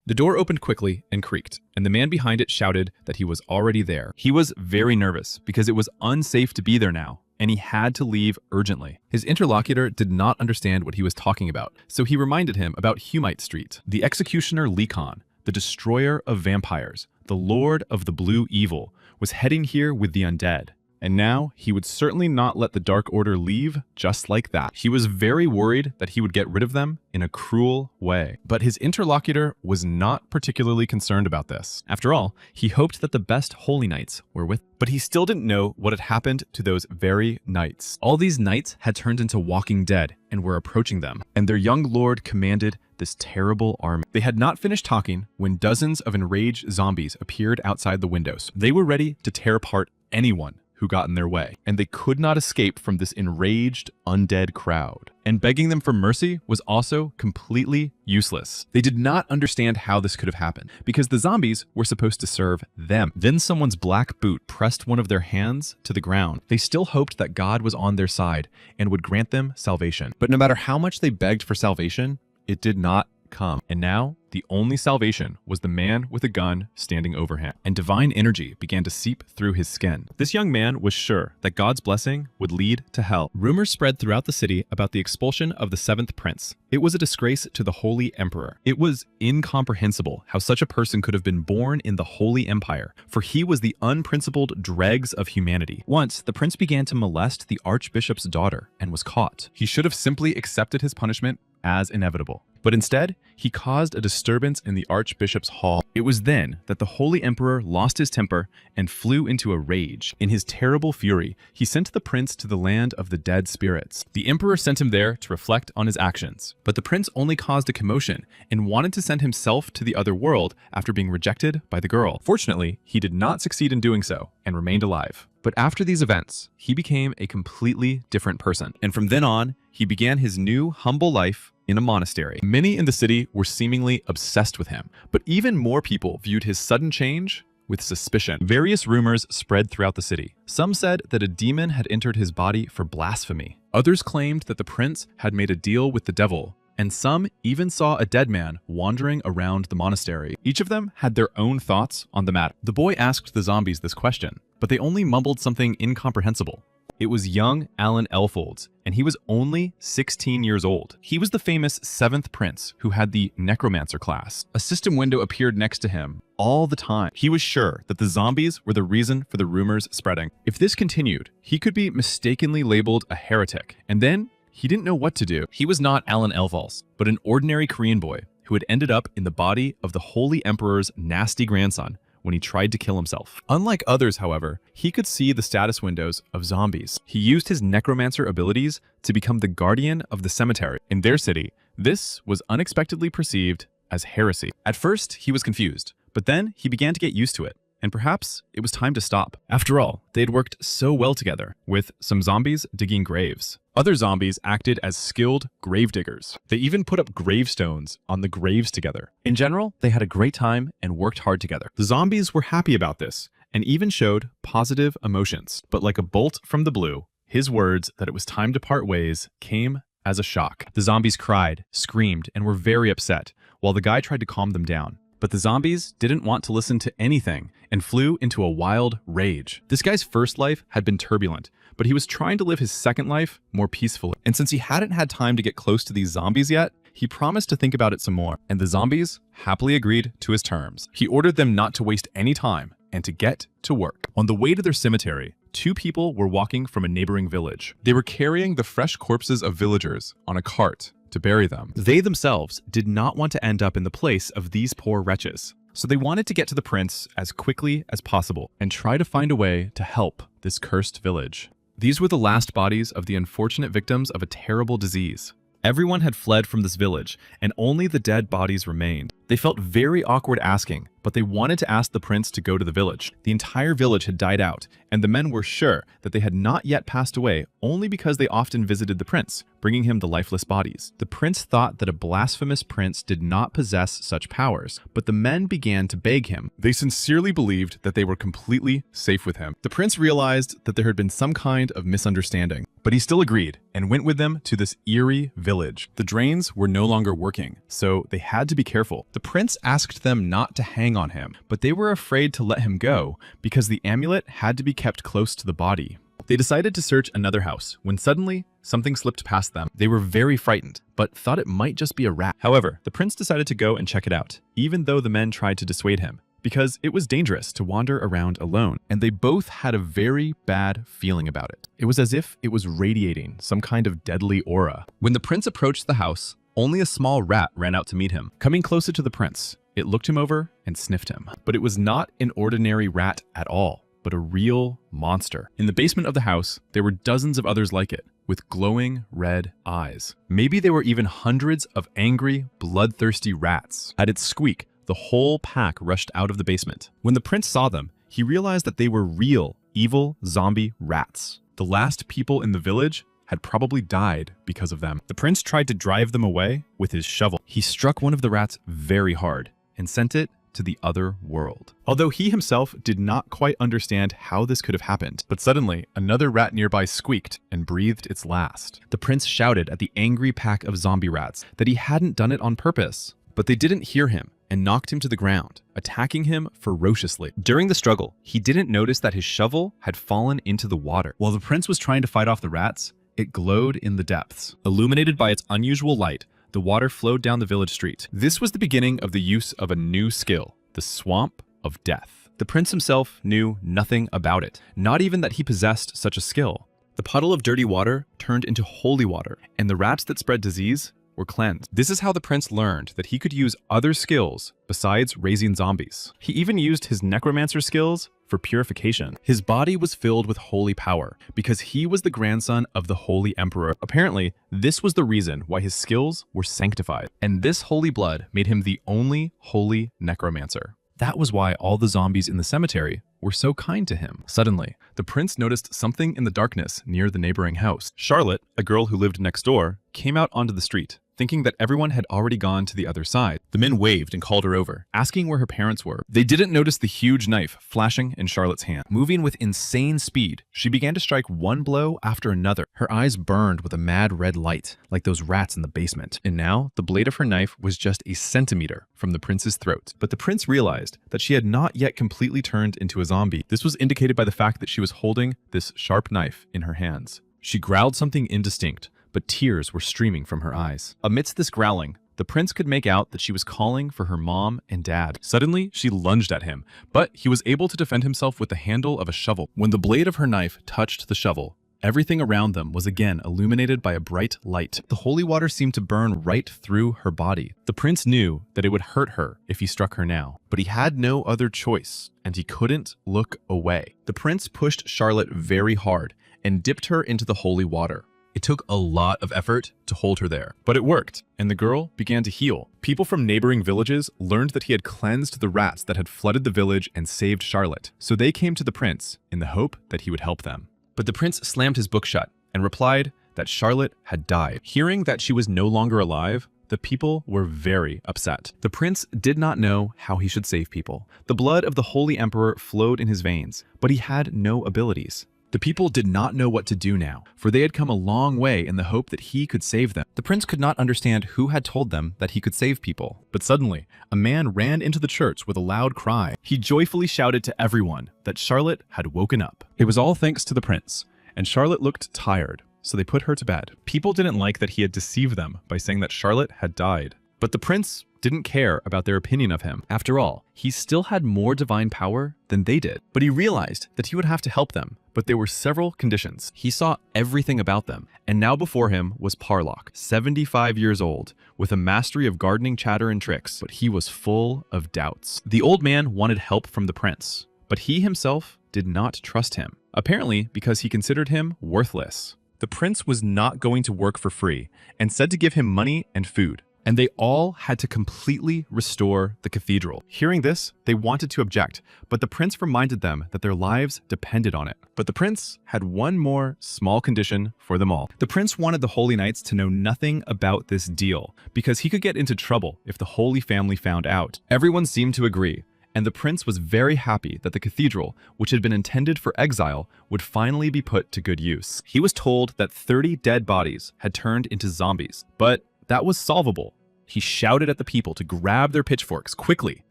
The door opened quickly and creaked, and the man behind it shouted that he was already there. He was very nervous because it was unsafe to be there now, and he had to leave urgently. His interlocutor did not understand what he was talking about, so he reminded him about Humite Street. The executioner Lekon, the destroyer of vampires, the lord of the blue evil, was heading here with the undead. And now he would certainly not let the Dark Order leave just like that. He was very worried that he would get rid of them in a cruel way. But his interlocutor was not particularly concerned about this. After all, he hoped that the best holy knights were with him. But he still didn't know what had happened to those very knights. All these knights had turned into walking dead and were approaching them, and their young lord commanded this terrible army. They had not finished talking when dozens of enraged zombies appeared outside the windows. They were ready to tear apart anyone who got in their way, and they could not escape from this enraged undead crowd. And begging them for mercy was also completely useless. They did not understand how this could have happened, because the zombies were supposed to serve them. Then someone's black boot pressed one of their hands to the ground. They still hoped that God was on their side and would grant them salvation. But no matter how much they begged for salvation, it did not come. And now, the only salvation was the man with a gun standing over him, and divine energy began to seep through his skin. This young man was sure that God's blessing would lead to hell. Rumors spread throughout the city about the expulsion of the 7th prince. It was a disgrace to the Holy Emperor. It was incomprehensible how such a person could have been born in the Holy Empire, for he was the unprincipled dregs of humanity. Once, the prince began to molest the archbishop's daughter and was caught. He should have simply accepted his punishment as inevitable. But instead, he caused a disturbance in the archbishop's hall. It was then that the Holy Emperor lost his temper and flew into a rage. In his terrible fury, he sent the prince to the land of the dead spirits. The emperor sent him there to reflect on his actions. But the prince only caused a commotion and wanted to send himself to the other world after being rejected by the girl. Fortunately, he did not succeed in doing so and remained alive. But after these events, he became a completely different person. And from then on, he began his new humble life in a monastery. Many in the city were seemingly obsessed with him, but even more people viewed his sudden change with suspicion. Various rumors spread throughout the city. Some said that a demon had entered his body for blasphemy. Others claimed that the prince had made a deal with the devil, and some even saw a dead man wandering around the monastery. Each of them had their own thoughts on the matter. The boy asked the zombies this question, but they only mumbled something incomprehensible. It was young Alan Elfolds, and he was only 16 years old. He was the famous 7th prince who had the Necromancer class. A system window appeared next to him all the time. He was sure that the zombies were the reason for the rumors spreading. If this continued, he could be mistakenly labeled a heretic, and then he didn't know what to do. He was not Alan Elfolds, but an ordinary Korean boy who had ended up in the body of the Holy Emperor's nasty grandson when he tried to kill himself. Unlike others, however, he could see the status windows of zombies. He used his necromancer abilities to become the guardian of the cemetery. In their city, this was unexpectedly perceived as heresy. At first, he was confused, but then he began to get used to it. And perhaps it was time to stop. After all, they had worked so well together, with some zombies digging graves. Other zombies acted as skilled grave diggers. They even put up gravestones on the graves together. In general, they had a great time and worked hard together. The zombies were happy about this, and even showed positive emotions. But like a bolt from the blue, his words that it was time to part ways came as a shock. The zombies cried, screamed, and were very upset, while the guy tried to calm them down. But the zombies didn't want to listen to anything and flew into a wild rage. This guy's first life had been turbulent, but he was trying to live his second life more peacefully. And since he hadn't had time to get close to these zombies yet, he promised to think about it some more. And the zombies happily agreed to his terms. He ordered them not to waste any time and to get to work. On the way to their cemetery, 2 people were walking from a neighboring village. They were carrying the fresh corpses of villagers on a cart to bury them. They themselves did not want to end up in the place of these poor wretches. So they wanted to get to the prince as quickly as possible and try to find a way to help this cursed village. These were the last bodies of the unfortunate victims of a terrible disease. Everyone had fled from this village, and only the dead bodies remained. They felt very awkward asking, but they wanted to ask the prince to go to the village. The entire village had died out, and the men were sure that they had not yet passed away only because they often visited the prince, bringing him the lifeless bodies. The prince thought that a blasphemous prince did not possess such powers, but the men began to beg him. They sincerely believed that they were completely safe with him. The prince realized that there had been some kind of misunderstanding, but he still agreed and went with them to this eerie village. The drains were no longer working, so they had to be careful. The prince asked them not to hang on him, but they were afraid to let him go because the amulet had to be kept close to the body. They decided to search another house when suddenly something slipped past them. They were very frightened, but thought it might just be a rat. However, the prince decided to go and check it out, even though the men tried to dissuade him, because it was dangerous to wander around alone, and they both had a very bad feeling about it. It was as if it was radiating some kind of deadly aura. When the prince approached the house, only a small rat ran out to meet him. Coming closer to the prince, it looked him over and sniffed him. But it was not an ordinary rat at all, but a real monster. In the basement of the house, there were dozens of others like it, with glowing red eyes. Maybe there were even hundreds of angry, bloodthirsty rats. At its squeak, the whole pack rushed out of the basement. When the prince saw them, he realized that they were real, evil zombie rats. The last people in the village had probably died because of them. The prince tried to drive them away with his shovel. He struck one of the rats very hard and sent it to the other world. Although he himself did not quite understand how this could have happened, but suddenly another rat nearby squeaked and breathed its last. The prince shouted at the angry pack of zombie rats that he hadn't done it on purpose, but they didn't hear him and knocked him to the ground, attacking him ferociously. During the struggle, he didn't notice that his shovel had fallen into the water. While the prince was trying to fight off the rats, it glowed in the depths. Illuminated by its unusual light, the water flowed down the village street. This was the beginning of the use of a new skill, the Swamp of Death. The prince himself knew nothing about it, not even that he possessed such a skill. The puddle of dirty water turned into holy water, and the rats that spread disease were cleansed. This is how the prince learned that he could use other skills besides raising zombies. He even used his necromancer skills for purification. His body was filled with holy power because he was the grandson of the holy emperor. Apparently, this was the reason why his skills were sanctified, and this holy blood made him the only holy necromancer. That was why all the zombies in the cemetery were so kind to him. Suddenly, the prince noticed something in the darkness near the neighboring house. Charlotte, a girl who lived next door, came out onto the street, thinking that everyone had already gone to the other side. The men waved and called her over, asking where her parents were. They didn't notice the huge knife flashing in Charlotte's hand. Moving with insane speed, she began to strike one blow after another. Her eyes burned with a mad red light, like those rats in the basement. And now, the blade of her knife was just a centimeter from the prince's throat. But the prince realized that she had not yet completely turned into a zombie. This was indicated by the fact that she was holding this sharp knife in her hands. She growled something indistinct, but tears were streaming from her eyes. Amidst this growling, the prince could make out that she was calling for her mom and dad. Suddenly, she lunged at him, but he was able to defend himself with the handle of a shovel. When the blade of her knife touched the shovel, everything around them was again illuminated by a bright light. The holy water seemed to burn right through her body. The prince knew that it would hurt her if he struck her now, but he had no other choice, and he couldn't look away. The prince pushed Charlotte very hard and dipped her into the holy water. It took a lot of effort to hold her there, but it worked, and the girl began to heal. People from neighboring villages learned that he had cleansed the rats that had flooded the village and saved Charlotte, so they came to the prince in the hope that he would help them. But the prince slammed his book shut and replied that Charlotte had died. Hearing that she was no longer alive, the people were very upset. The prince did not know how he should save people. The blood of the holy emperor flowed in his veins, but he had no abilities. The people did not know what to do now, for they had come a long way in the hope that he could save them. The prince could not understand who had told them that he could save people. But suddenly, a man ran into the church with a loud cry. He joyfully shouted to everyone that Charlotte had woken up. It was all thanks to the prince, and Charlotte looked tired, so they put her to bed. People didn't like that he had deceived them by saying that Charlotte had died. But the prince didn't care about their opinion of him. After all, he still had more divine power than they did. But he realized that he would have to help them, but there were several conditions. He saw everything about them, and now before him was Parlock, 75 years old, with a mastery of gardening chatter and tricks, but he was full of doubts. The old man wanted help from the prince, but he himself did not trust him, apparently because he considered him worthless. The prince was not going to work for free, and said to give him money and food. And they all had to completely restore the cathedral. Hearing this, they wanted to object, but the prince reminded them that their lives depended on it. But the prince had one more small condition for them all. The prince wanted the Holy Knights to know nothing about this deal, because he could get into trouble if the Holy Family found out. Everyone seemed to agree, and the prince was very happy that the cathedral, which had been intended for exile, would finally be put to good use. He was told that 30 dead bodies had turned into zombies, but that was solvable. He shouted at the people to grab their pitchforks quickly,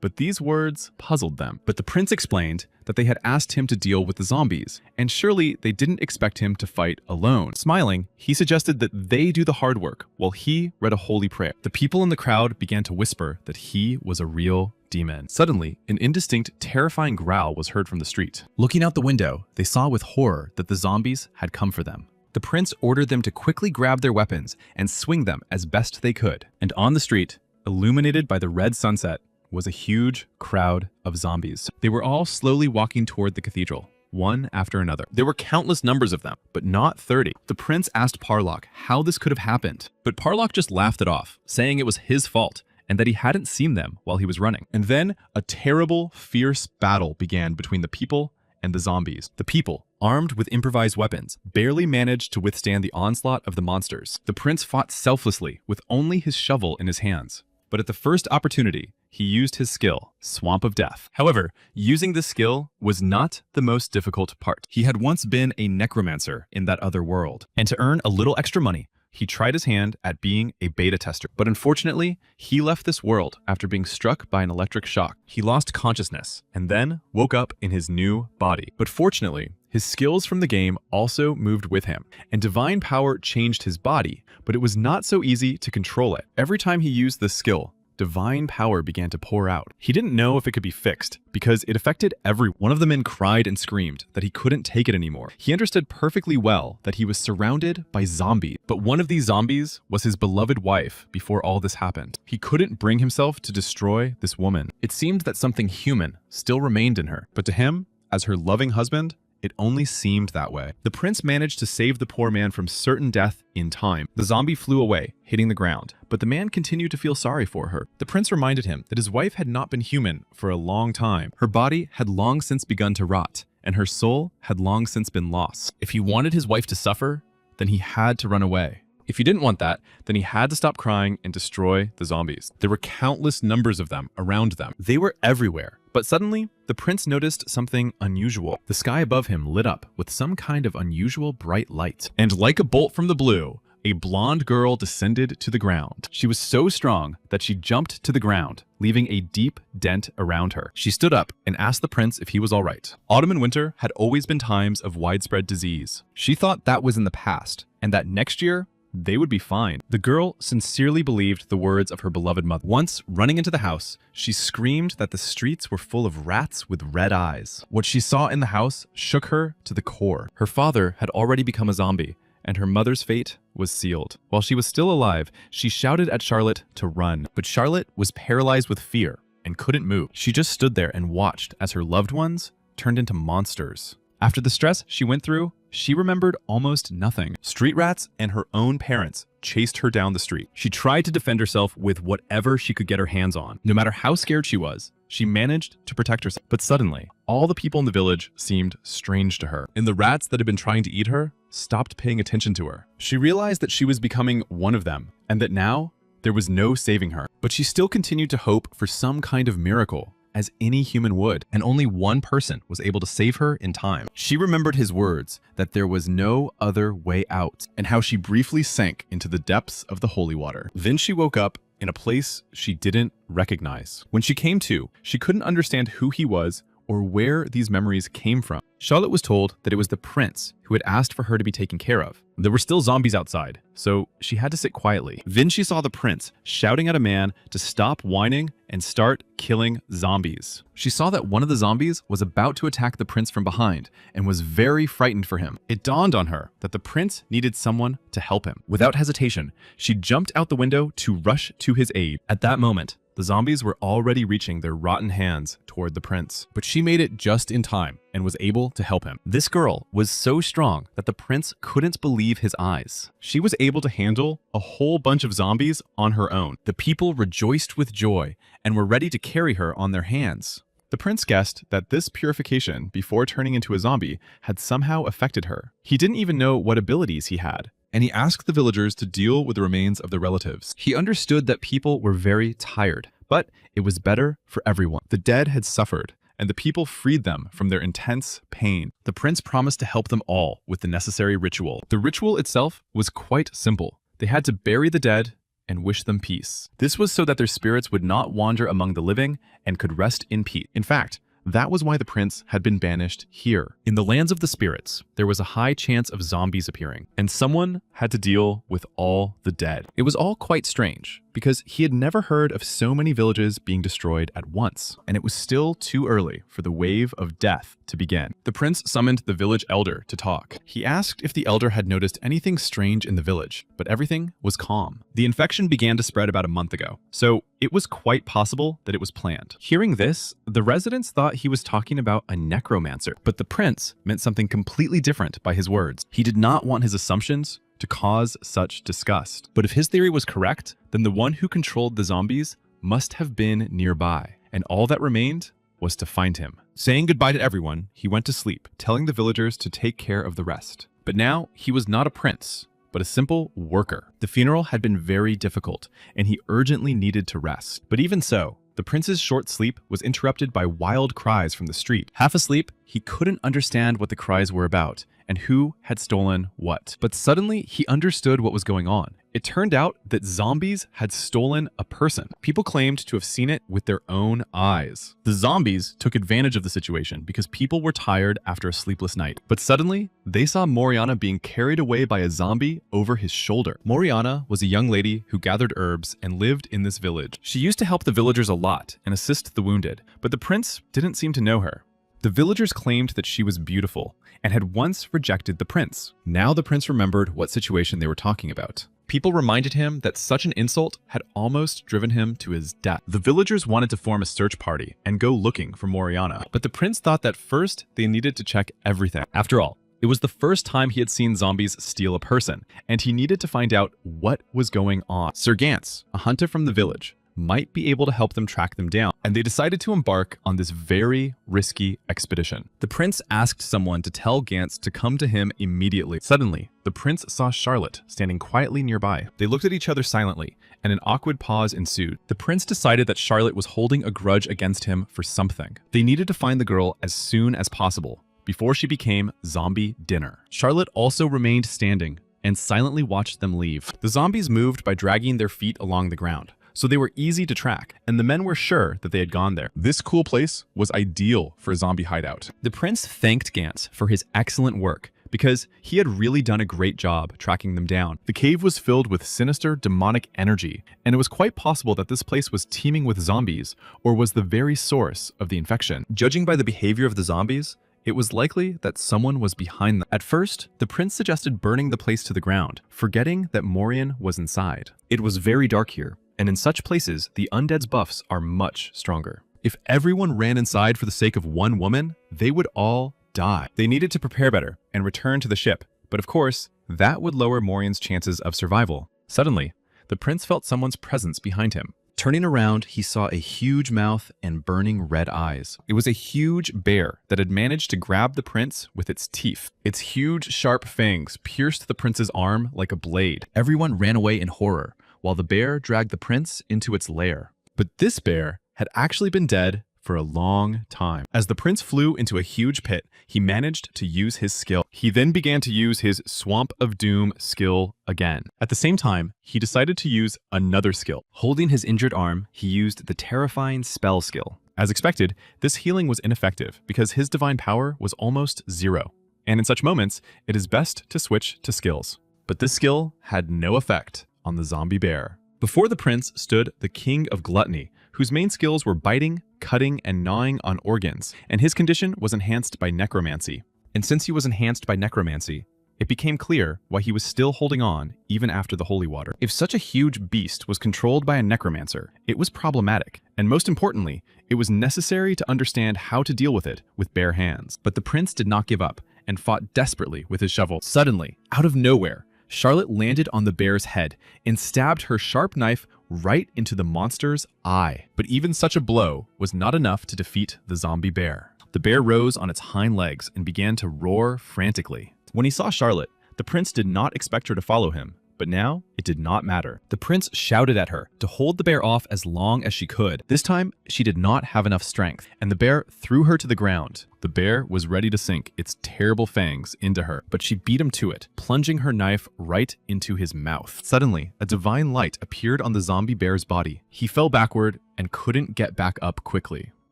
but these words puzzled them. But the prince explained that they had asked him to deal with the zombies, and surely they didn't expect him to fight alone. Smiling, he suggested that they do the hard work while he read a holy prayer. The people in the crowd began to whisper that he was a real demon. Suddenly, an indistinct, terrifying growl was heard from the street. Looking out the window, they saw with horror that the zombies had come for them. The prince ordered them to quickly grab their weapons and swing them as best they could. And on the street, illuminated by the red sunset, was a huge crowd of zombies. They were all slowly walking toward the cathedral, one after another. There were countless numbers of them, but not 30. The prince asked Parlock how this could have happened, but Parlock just laughed it off, saying it was his fault and that he hadn't seen them while he was running. And then a terrible, fierce battle began between the people and the zombies. The people, armed with improvised weapons, barely managed to withstand the onslaught of the monsters. The prince fought selflessly with only his shovel in his hands. But at the first opportunity, he used his skill, Swamp of Death. However, using this skill was not the most difficult part. He had once been a necromancer in that other world, and to earn a little extra money, he tried his hand at being a beta tester. But unfortunately, he left this world after being struck by an electric shock. He lost consciousness and then woke up in his new body. But fortunately, his skills from the game also moved with him, and divine power changed his body, but it was not so easy to control it. Every time he used this skill, divine power began to pour out. He didn't know if it could be fixed because it affected everyone. One of the men cried and screamed that he couldn't take it anymore. He understood perfectly well that he was surrounded by zombies, but one of these zombies was his beloved wife before all this happened. He couldn't bring himself to destroy this woman. It seemed that something human still remained in her, but to him, as her loving husband, it only seemed that way. The prince managed to save the poor man from certain death in time. The zombie flew away, hitting the ground, but the man continued to feel sorry for her. The prince reminded him that his wife had not been human for a long time. Her body had long since begun to rot, and her soul had long since been lost. If he wanted his wife to suffer, then he had to run away. If he didn't want that, then he had to stop crying and destroy the zombies. There were countless numbers of them around them. They were everywhere. But suddenly, the prince noticed something unusual. The sky above him lit up with some kind of unusual bright light. And like a bolt from the blue, a blonde girl descended to the ground. She was so strong that she jumped to the ground, leaving a deep dent around her. She stood up and asked the prince if he was all right. Autumn and winter had always been times of widespread disease. She thought that was in the past, and that next year, they would be fine. The girl sincerely believed the words of her beloved mother. Once, running into the house, she screamed that the streets were full of rats with red eyes. What she saw in the house shook her to the core. Her father had already become a zombie, and her mother's fate was sealed. While she was still alive, she shouted at Charlotte to run, but Charlotte was paralyzed with fear and couldn't move. She just stood there and watched as her loved ones turned into monsters. After the stress she went through, she remembered almost nothing. Street rats and her own parents chased her down the street. She tried to defend herself with whatever she could get her hands on. No matter how scared she was, she managed to protect herself. But suddenly, all the people in the village seemed strange to her, and the rats that had been trying to eat her stopped paying attention to her. She realized that she was becoming one of them, and that now there was no saving her. But she still continued to hope for some kind of miracle, as any human would, and only one person was able to save her in time. She remembered his words that there was no other way out, and how she briefly sank into the depths of the holy water. Then she woke up in a place she didn't recognize. When she came to, she couldn't understand who he was or where these memories came from. Charlotte was told that it was the prince who had asked for her to be taken care of. There were still zombies outside, so she had to sit quietly. Then she saw the prince shouting at a man to stop whining and start killing zombies. She saw that one of the zombies was about to attack the prince from behind and was very frightened for him. It dawned on her that the prince needed someone to help him. Without hesitation, she jumped out the window to rush to his aid. At that moment, the zombies were already reaching their rotten hands toward the prince, but she made it just in time and was able to help him. This girl was so strong that the prince couldn't believe his eyes. She was able to handle a whole bunch of zombies on her own. The people rejoiced with joy and were ready to carry her on their hands. The prince guessed that this purification before turning into a zombie had somehow affected her. He didn't even know what abilities he had, and he asked the villagers to deal with the remains of their relatives. He understood that people were very tired, but it was better for everyone. The dead had suffered, and the people freed them from their intense pain. The prince promised to help them all with the necessary ritual. The ritual itself was quite simple. They had to bury the dead and wish them peace. This was so that their spirits would not wander among the living and could rest in peace. In fact, that was why the prince had been banished here. In the lands of the spirits, there was a high chance of zombies appearing, and someone had to deal with all the dead. It was all quite strange, because he had never heard of so many villages being destroyed at once, and it was still too early for the wave of death to begin. The prince summoned the village elder to talk. He asked if the elder had noticed anything strange in the village, but everything was calm. The infection began to spread about a month ago, so it was quite possible that it was planned. Hearing this, the residents thought he was talking about a necromancer, but the prince meant something completely different by his words. He did not want his assumptions to cause such disgust. But if his theory was correct, then the one who controlled the zombies must have been nearby, and all that remained was to find him. Saying goodbye to everyone, he went to sleep, telling the villagers to take care of the rest. But now he was not a prince, but a simple worker. The funeral had been very difficult, and he urgently needed to rest. But even so, the prince's short sleep was interrupted by wild cries from the street. Half asleep, he couldn't understand what the cries were about, and who had stolen what. But suddenly, he understood what was going on. It turned out that zombies had stolen a person. People claimed to have seen it with their own eyes. The zombies took advantage of the situation because people were tired after a sleepless night. But suddenly, they saw Moriana being carried away by a zombie over his shoulder. Moriana was a young lady who gathered herbs and lived in this village. She used to help the villagers a lot and assist the wounded, but the prince didn't seem to know her. The villagers claimed that she was beautiful and had once rejected the prince. Now the prince remembered what situation they were talking about. People reminded him that such an insult had almost driven him to his death. The villagers wanted to form a search party and go looking for Moriana, but the prince thought that first they needed to check everything. After all, it was the first time he had seen zombies steal a person, and he needed to find out what was going on. Sir Gantz, a hunter from the village, might be able to help them track them down, and they decided to embark on this very risky expedition. The prince asked someone to tell Gantz to come to him immediately. Suddenly, the prince saw Charlotte standing quietly nearby. They looked at each other silently, and an awkward pause ensued. The prince decided that Charlotte was holding a grudge against him for something. They needed to find the girl as soon as possible, before she became zombie dinner. Charlotte also remained standing and silently watched them leave. The zombies moved by dragging their feet along the ground, so they were easy to track, and the men were sure that they had gone there. This cool place was ideal for a zombie hideout. The prince thanked Gantz for his excellent work, because he had really done a great job tracking them down. The cave was filled with sinister, demonic energy, and it was quite possible that this place was teeming with zombies, or was the very source of the infection. Judging by the behavior of the zombies, it was likely that someone was behind them. At first, the prince suggested burning the place to the ground, forgetting that Morian was inside. It was very dark here, and in such places, the undead's buffs are much stronger. If everyone ran inside for the sake of one woman, they would all die. They needed to prepare better and return to the ship, but of course, that would lower Morian's chances of survival. Suddenly, the prince felt someone's presence behind him. Turning around, he saw a huge mouth and burning red eyes. It was a huge bear that had managed to grab the prince with its teeth. Its huge, sharp fangs pierced the prince's arm like a blade. Everyone ran away in horror, while the bear dragged the prince into its lair. But this bear had actually been dead for a long time. As the prince flew into a huge pit, he managed to use his skill. He then began to use his Swamp of Doom skill again. At the same time, he decided to use another skill. Holding his injured arm, he used the Terrifying Spell skill. As expected, this healing was ineffective because his divine power was almost zero. And in such moments, it is best to switch to skills. But this skill had no effect on the zombie bear. Before the prince stood the King of Gluttony, whose main skills were biting, cutting, and gnawing on organs, and his condition was enhanced by necromancy. And since he was enhanced by necromancy, it became clear why he was still holding on even after the holy water. If such a huge beast was controlled by a necromancer, it was problematic, and most importantly, it was necessary to understand how to deal with it with bare hands. But the prince did not give up, and fought desperately with his shovel. Suddenly, out of nowhere, Charlotte landed on the bear's head and stabbed her sharp knife right into the monster's eye. But even such a blow was not enough to defeat the zombie bear. The bear rose on its hind legs and began to roar frantically. When he saw Charlotte, the prince did not expect her to follow him, But now, it did not matter. The prince shouted at her to hold the bear off as long as she could. This time, she did not have enough strength, and the bear threw her to the ground. The bear was ready to sink its terrible fangs into her, but she beat him to it, plunging her knife right into his mouth. Suddenly, a divine light appeared on the zombie bear's body. He fell backward and couldn't get back up quickly.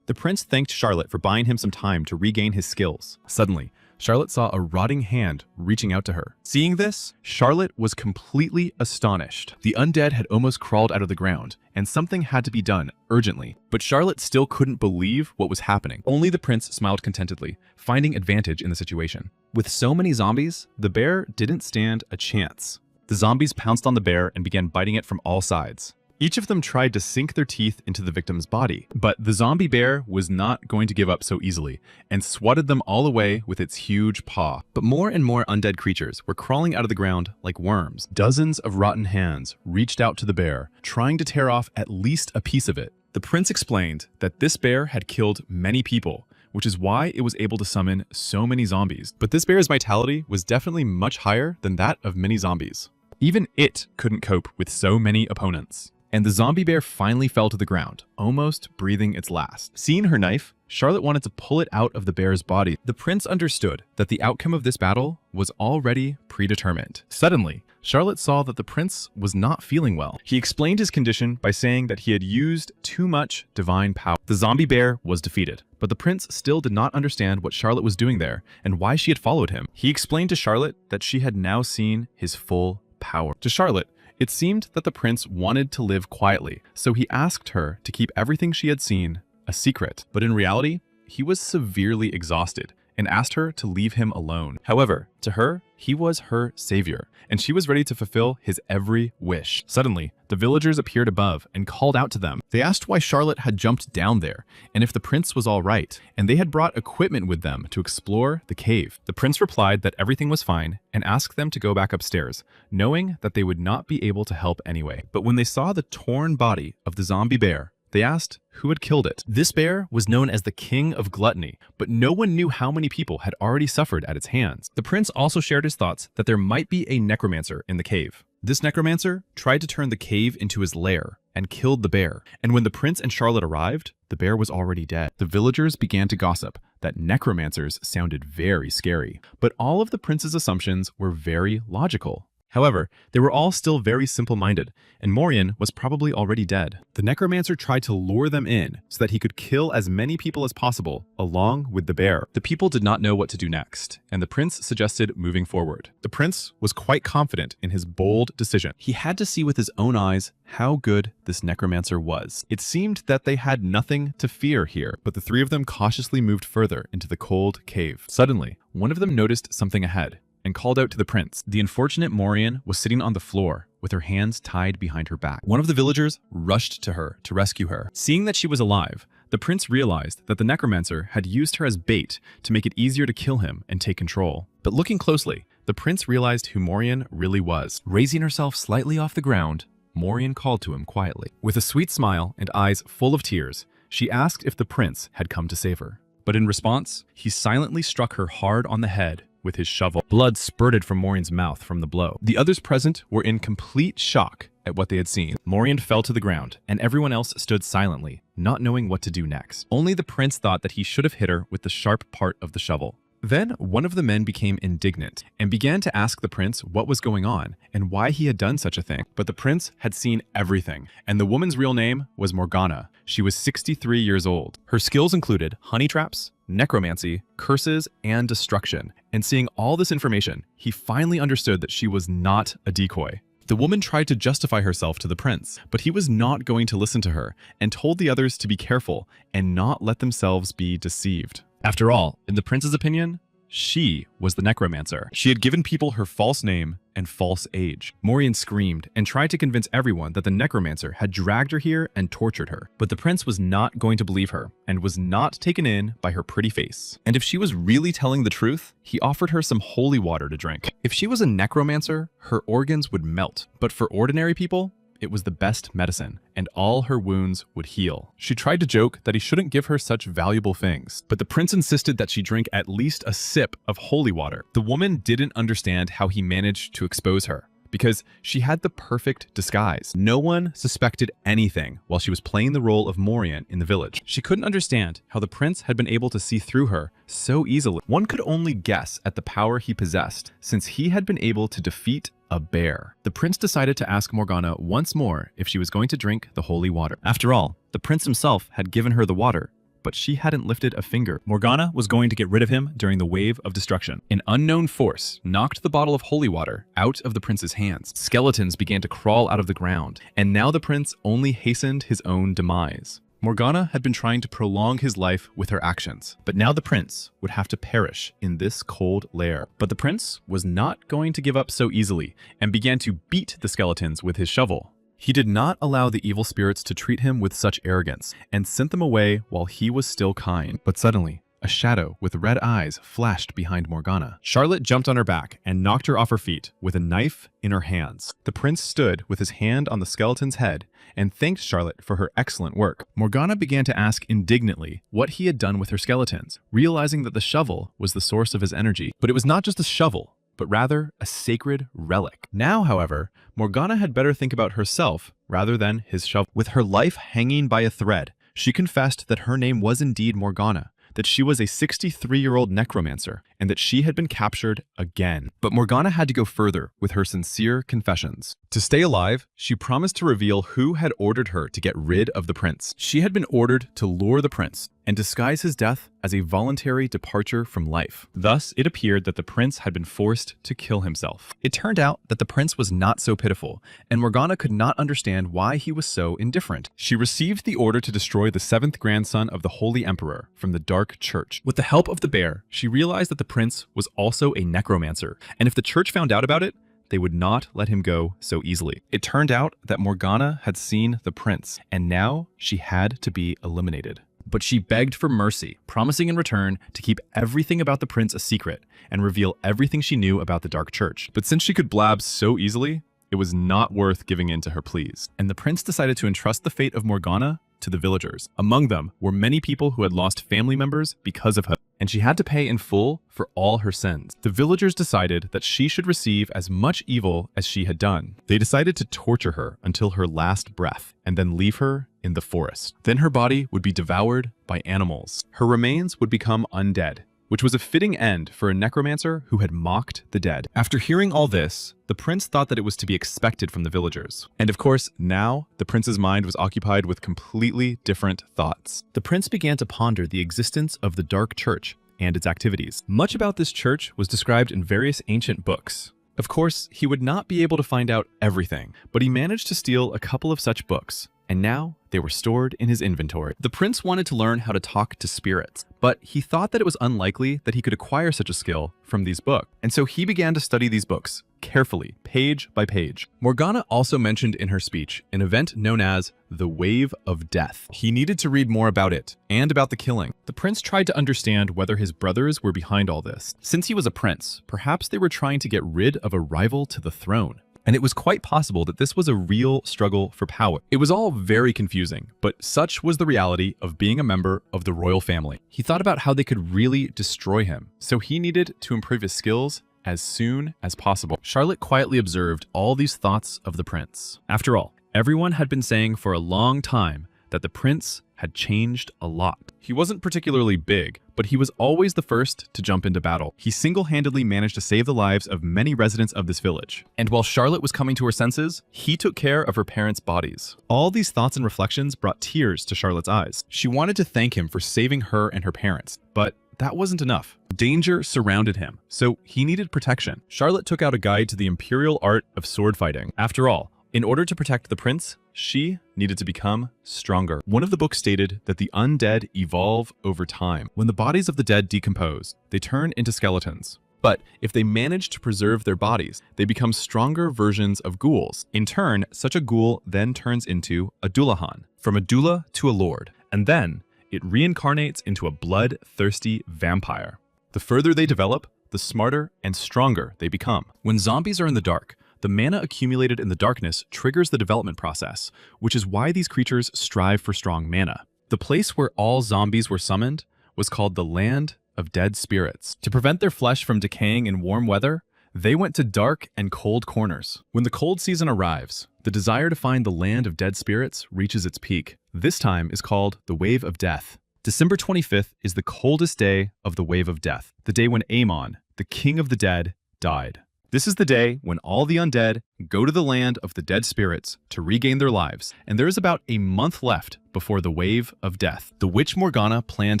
The prince thanked Charlotte for buying him some time to regain his skills. Suddenly, Charlotte saw a rotting hand reaching out to her. Seeing this, Charlotte was completely astonished. The undead had almost crawled out of the ground, and something had to be done urgently. But Charlotte still couldn't believe what was happening. Only the prince smiled contentedly, finding advantage in the situation. With so many zombies, the bear didn't stand a chance. The zombies pounced on the bear and began biting it from all sides. Each of them tried to sink their teeth into the victim's body, but the zombie bear was not going to give up so easily and swatted them all away with its huge paw. But more and more undead creatures were crawling out of the ground like worms. Dozens of rotten hands reached out to the bear, trying to tear off at least a piece of it. The prince explained that this bear had killed many people, which is why it was able to summon so many zombies. But this bear's vitality was definitely much higher than that of many zombies. Even it couldn't cope with so many opponents. And the zombie bear finally fell to the ground, almost breathing its last. Seeing her knife, Charlotte wanted to pull it out of the bear's body. The prince understood that the outcome of this battle was already predetermined. Suddenly, Charlotte saw that the prince was not feeling well. He explained his condition by saying that he had used too much divine power. The zombie bear was defeated, but the prince still did not understand what Charlotte was doing there and why she had followed him. He explained to Charlotte that she had now seen his full power. To Charlotte, it seemed that the prince wanted to live quietly, so he asked her to keep everything she had seen a secret. But in reality, he was severely exhausted and asked her to leave him alone. However, to her, he was her savior, and she was ready to fulfill his every wish. Suddenly, the villagers appeared above and called out to them. They asked why Charlotte had jumped down there, and if the prince was all right, and they had brought equipment with them to explore the cave. The prince replied that everything was fine and asked them to go back upstairs, knowing that they would not be able to help anyway. But when they saw the torn body of the zombie bear, they asked who had killed it. This bear was known as the King of Gluttony, but no one knew how many people had already suffered at its hands. The prince also shared his thoughts that there might be a necromancer in the cave. This necromancer tried to turn the cave into his lair and killed the bear. And when the prince and Charlotte arrived, the bear was already dead. The villagers began to gossip that necromancers sounded very scary, but all of the prince's assumptions were very logical. However, they were all still very simple-minded, and Morian was probably already dead. The necromancer tried to lure them in so that he could kill as many people as possible, along with the bear. The people did not know what to do next, and the prince suggested moving forward. The prince was quite confident in his bold decision. He had to see with his own eyes how good this necromancer was. It seemed that they had nothing to fear here, but the three of them cautiously moved further into the cold cave. Suddenly, one of them noticed something ahead and called out to the prince. The unfortunate Morian was sitting on the floor with her hands tied behind her back. One of the villagers rushed to her to rescue her. Seeing that she was alive, the prince realized that the necromancer had used her as bait to make it easier to kill him and take control. But looking closely, the prince realized who Morian really was. Raising herself slightly off the ground, Morian called to him quietly. With a sweet smile and eyes full of tears, she asked if the prince had come to save her. But in response, he silently struck her hard on the head with his shovel. Blood spurted from Morian's mouth from the blow. The others present were in complete shock at what they had seen. Morian fell to the ground, and everyone else stood silently, not knowing what to do next. Only the prince thought that he should have hit her with the sharp part of the shovel. Then one of the men became indignant and began to ask the prince what was going on and why he had done such a thing. But the prince had seen everything, and the woman's real name was Morgana. She was 63 years old. Her skills included honey traps, necromancy, curses, and destruction. And seeing all this information, he finally understood that she was not a decoy. The woman tried to justify herself to the prince, but he was not going to listen to her and told the others to be careful and not let themselves be deceived. After all, in the prince's opinion, she was the necromancer. She had given people her false name and false age. Morian screamed and tried to convince everyone that the necromancer had dragged her here and tortured her. But the prince was not going to believe her and was not taken in by her pretty face. And if she was really telling the truth, he offered her some holy water to drink. If she was a necromancer, her organs would melt. But for ordinary people, it was the best medicine, and all her wounds would heal. She tried to joke that he shouldn't give her such valuable things, but the prince insisted that she drink at least a sip of holy water. The woman didn't understand how he managed to expose her, because she had the perfect disguise. No one suspected anything while she was playing the role of Morian in the village. She couldn't understand how the prince had been able to see through her so easily. One could only guess at the power he possessed, since he had been able to defeat a bear. The prince decided to ask Morgana once more if she was going to drink the holy water. After all, the prince himself had given her the water, but she hadn't lifted a finger. Morgana was going to get rid of him during the wave of destruction. An unknown force knocked the bottle of holy water out of the prince's hands. Skeletons began to crawl out of the ground, and now the prince only hastened his own demise. Morgana had been trying to prolong his life with her actions, but now the prince would have to perish in this cold lair. But the prince was not going to give up so easily and began to beat the skeletons with his shovel. He did not allow the evil spirits to treat him with such arrogance and sent them away while he was still kind. But suddenly, a shadow with red eyes flashed behind Morgana. Charlotte jumped on her back and knocked her off her feet with a knife in her hands. The prince stood with his hand on the skeleton's head and thanked Charlotte for her excellent work. Morgana began to ask indignantly what he had done with her skeletons, realizing that the shovel was the source of his energy. But it was not just a shovel, but rather a sacred relic. Now, however, Morgana had better think about herself rather than his shovel. With her life hanging by a thread, she confessed that her name was indeed Morgana, that she was a 63-year-old necromancer, and that she had been captured again. But Morgana had to go further with her sincere confessions. To stay alive, she promised to reveal who had ordered her to get rid of the prince. She had been ordered to lure the prince and disguise his death as a voluntary departure from life. Thus, it appeared that the prince had been forced to kill himself. It turned out that the prince was not so pitiful, and Morgana could not understand why he was so indifferent. She received the order to destroy the 7th grandson of the Holy Emperor from the Dark Church. With the help of the bear, she realized that the prince was also a necromancer, and if the church found out about it, they would not let him go so easily. It turned out that Morgana had seen the prince, and now she had to be eliminated. But she begged for mercy, promising in return to keep everything about the prince a secret and reveal everything she knew about the Dark Church. But since she could blab so easily, it was not worth giving in to her pleas. And the prince decided to entrust the fate of Morgana to the villagers. Among them were many people who had lost family members because of her, and she had to pay in full for all her sins. The villagers decided that she should receive as much evil as she had done. They decided to torture her until her last breath, and then leave her in the forest. Then her body would be devoured by animals. Her remains would become undead, which was a fitting end for a necromancer who had mocked the dead. After hearing all this, the prince thought that it was to be expected from the villagers. And of course, now the prince's mind was occupied with completely different thoughts. The prince began to ponder the existence of the Dark Church and its activities. Much about this church was described in various ancient books. Of course, he would not be able to find out everything, but he managed to steal a couple of such books, and now they were stored in his inventory. The prince wanted to learn how to talk to spirits, but he thought that it was unlikely that he could acquire such a skill from these books. And so he began to study these books carefully, page by page. Morgana also mentioned in her speech an event known as the Wave of Death. He needed to read more about it and about the killing. The prince tried to understand whether his brothers were behind all this. Since he was a prince, perhaps they were trying to get rid of a rival to the throne. And it was quite possible that this was a real struggle for power. It was all very confusing, but such was the reality of being a member of the royal family. He thought about how they could really destroy him, so he needed to improve his skills as soon as possible. Charlotte quietly observed all these thoughts of the prince. After all, everyone had been saying for a long time that the prince had changed a lot. He wasn't particularly big, but he was always the first to jump into battle. He single-handedly managed to save the lives of many residents of this village. And while Charlotte was coming to her senses, he took care of her parents' bodies. All these thoughts and reflections brought tears to Charlotte's eyes. She wanted to thank him for saving her and her parents, but that wasn't enough. Danger surrounded him, so he needed protection. Charlotte took out a guide to the imperial art of sword fighting. After all, in order to protect the prince, she needed to become stronger. One of the books stated that the undead evolve over time. When the bodies of the dead decompose, they turn into skeletons. But if they manage to preserve their bodies, they become stronger versions of ghouls. In turn, such a ghoul then turns into a dullahan, from a doula to a lord, and then it reincarnates into a blood-thirsty vampire. The further they develop, the smarter and stronger they become. When zombies are in the dark, the mana accumulated in the darkness triggers the development process, which is why these creatures strive for strong mana. The place where all zombies were summoned was called the Land of Dead Spirits. To prevent their flesh from decaying in warm weather, They went to dark and cold corners. When the cold season arrives, the desire to find the land of dead spirits reaches its peak. This time is called the Wave of Death. December 25th is the coldest day of the Wave of Death, the day when Amon, the king of the dead, died. This is the day when all the undead go to the land of the dead spirits to regain their lives, and there is about a month left before the Wave of Death. The witch Morgana planned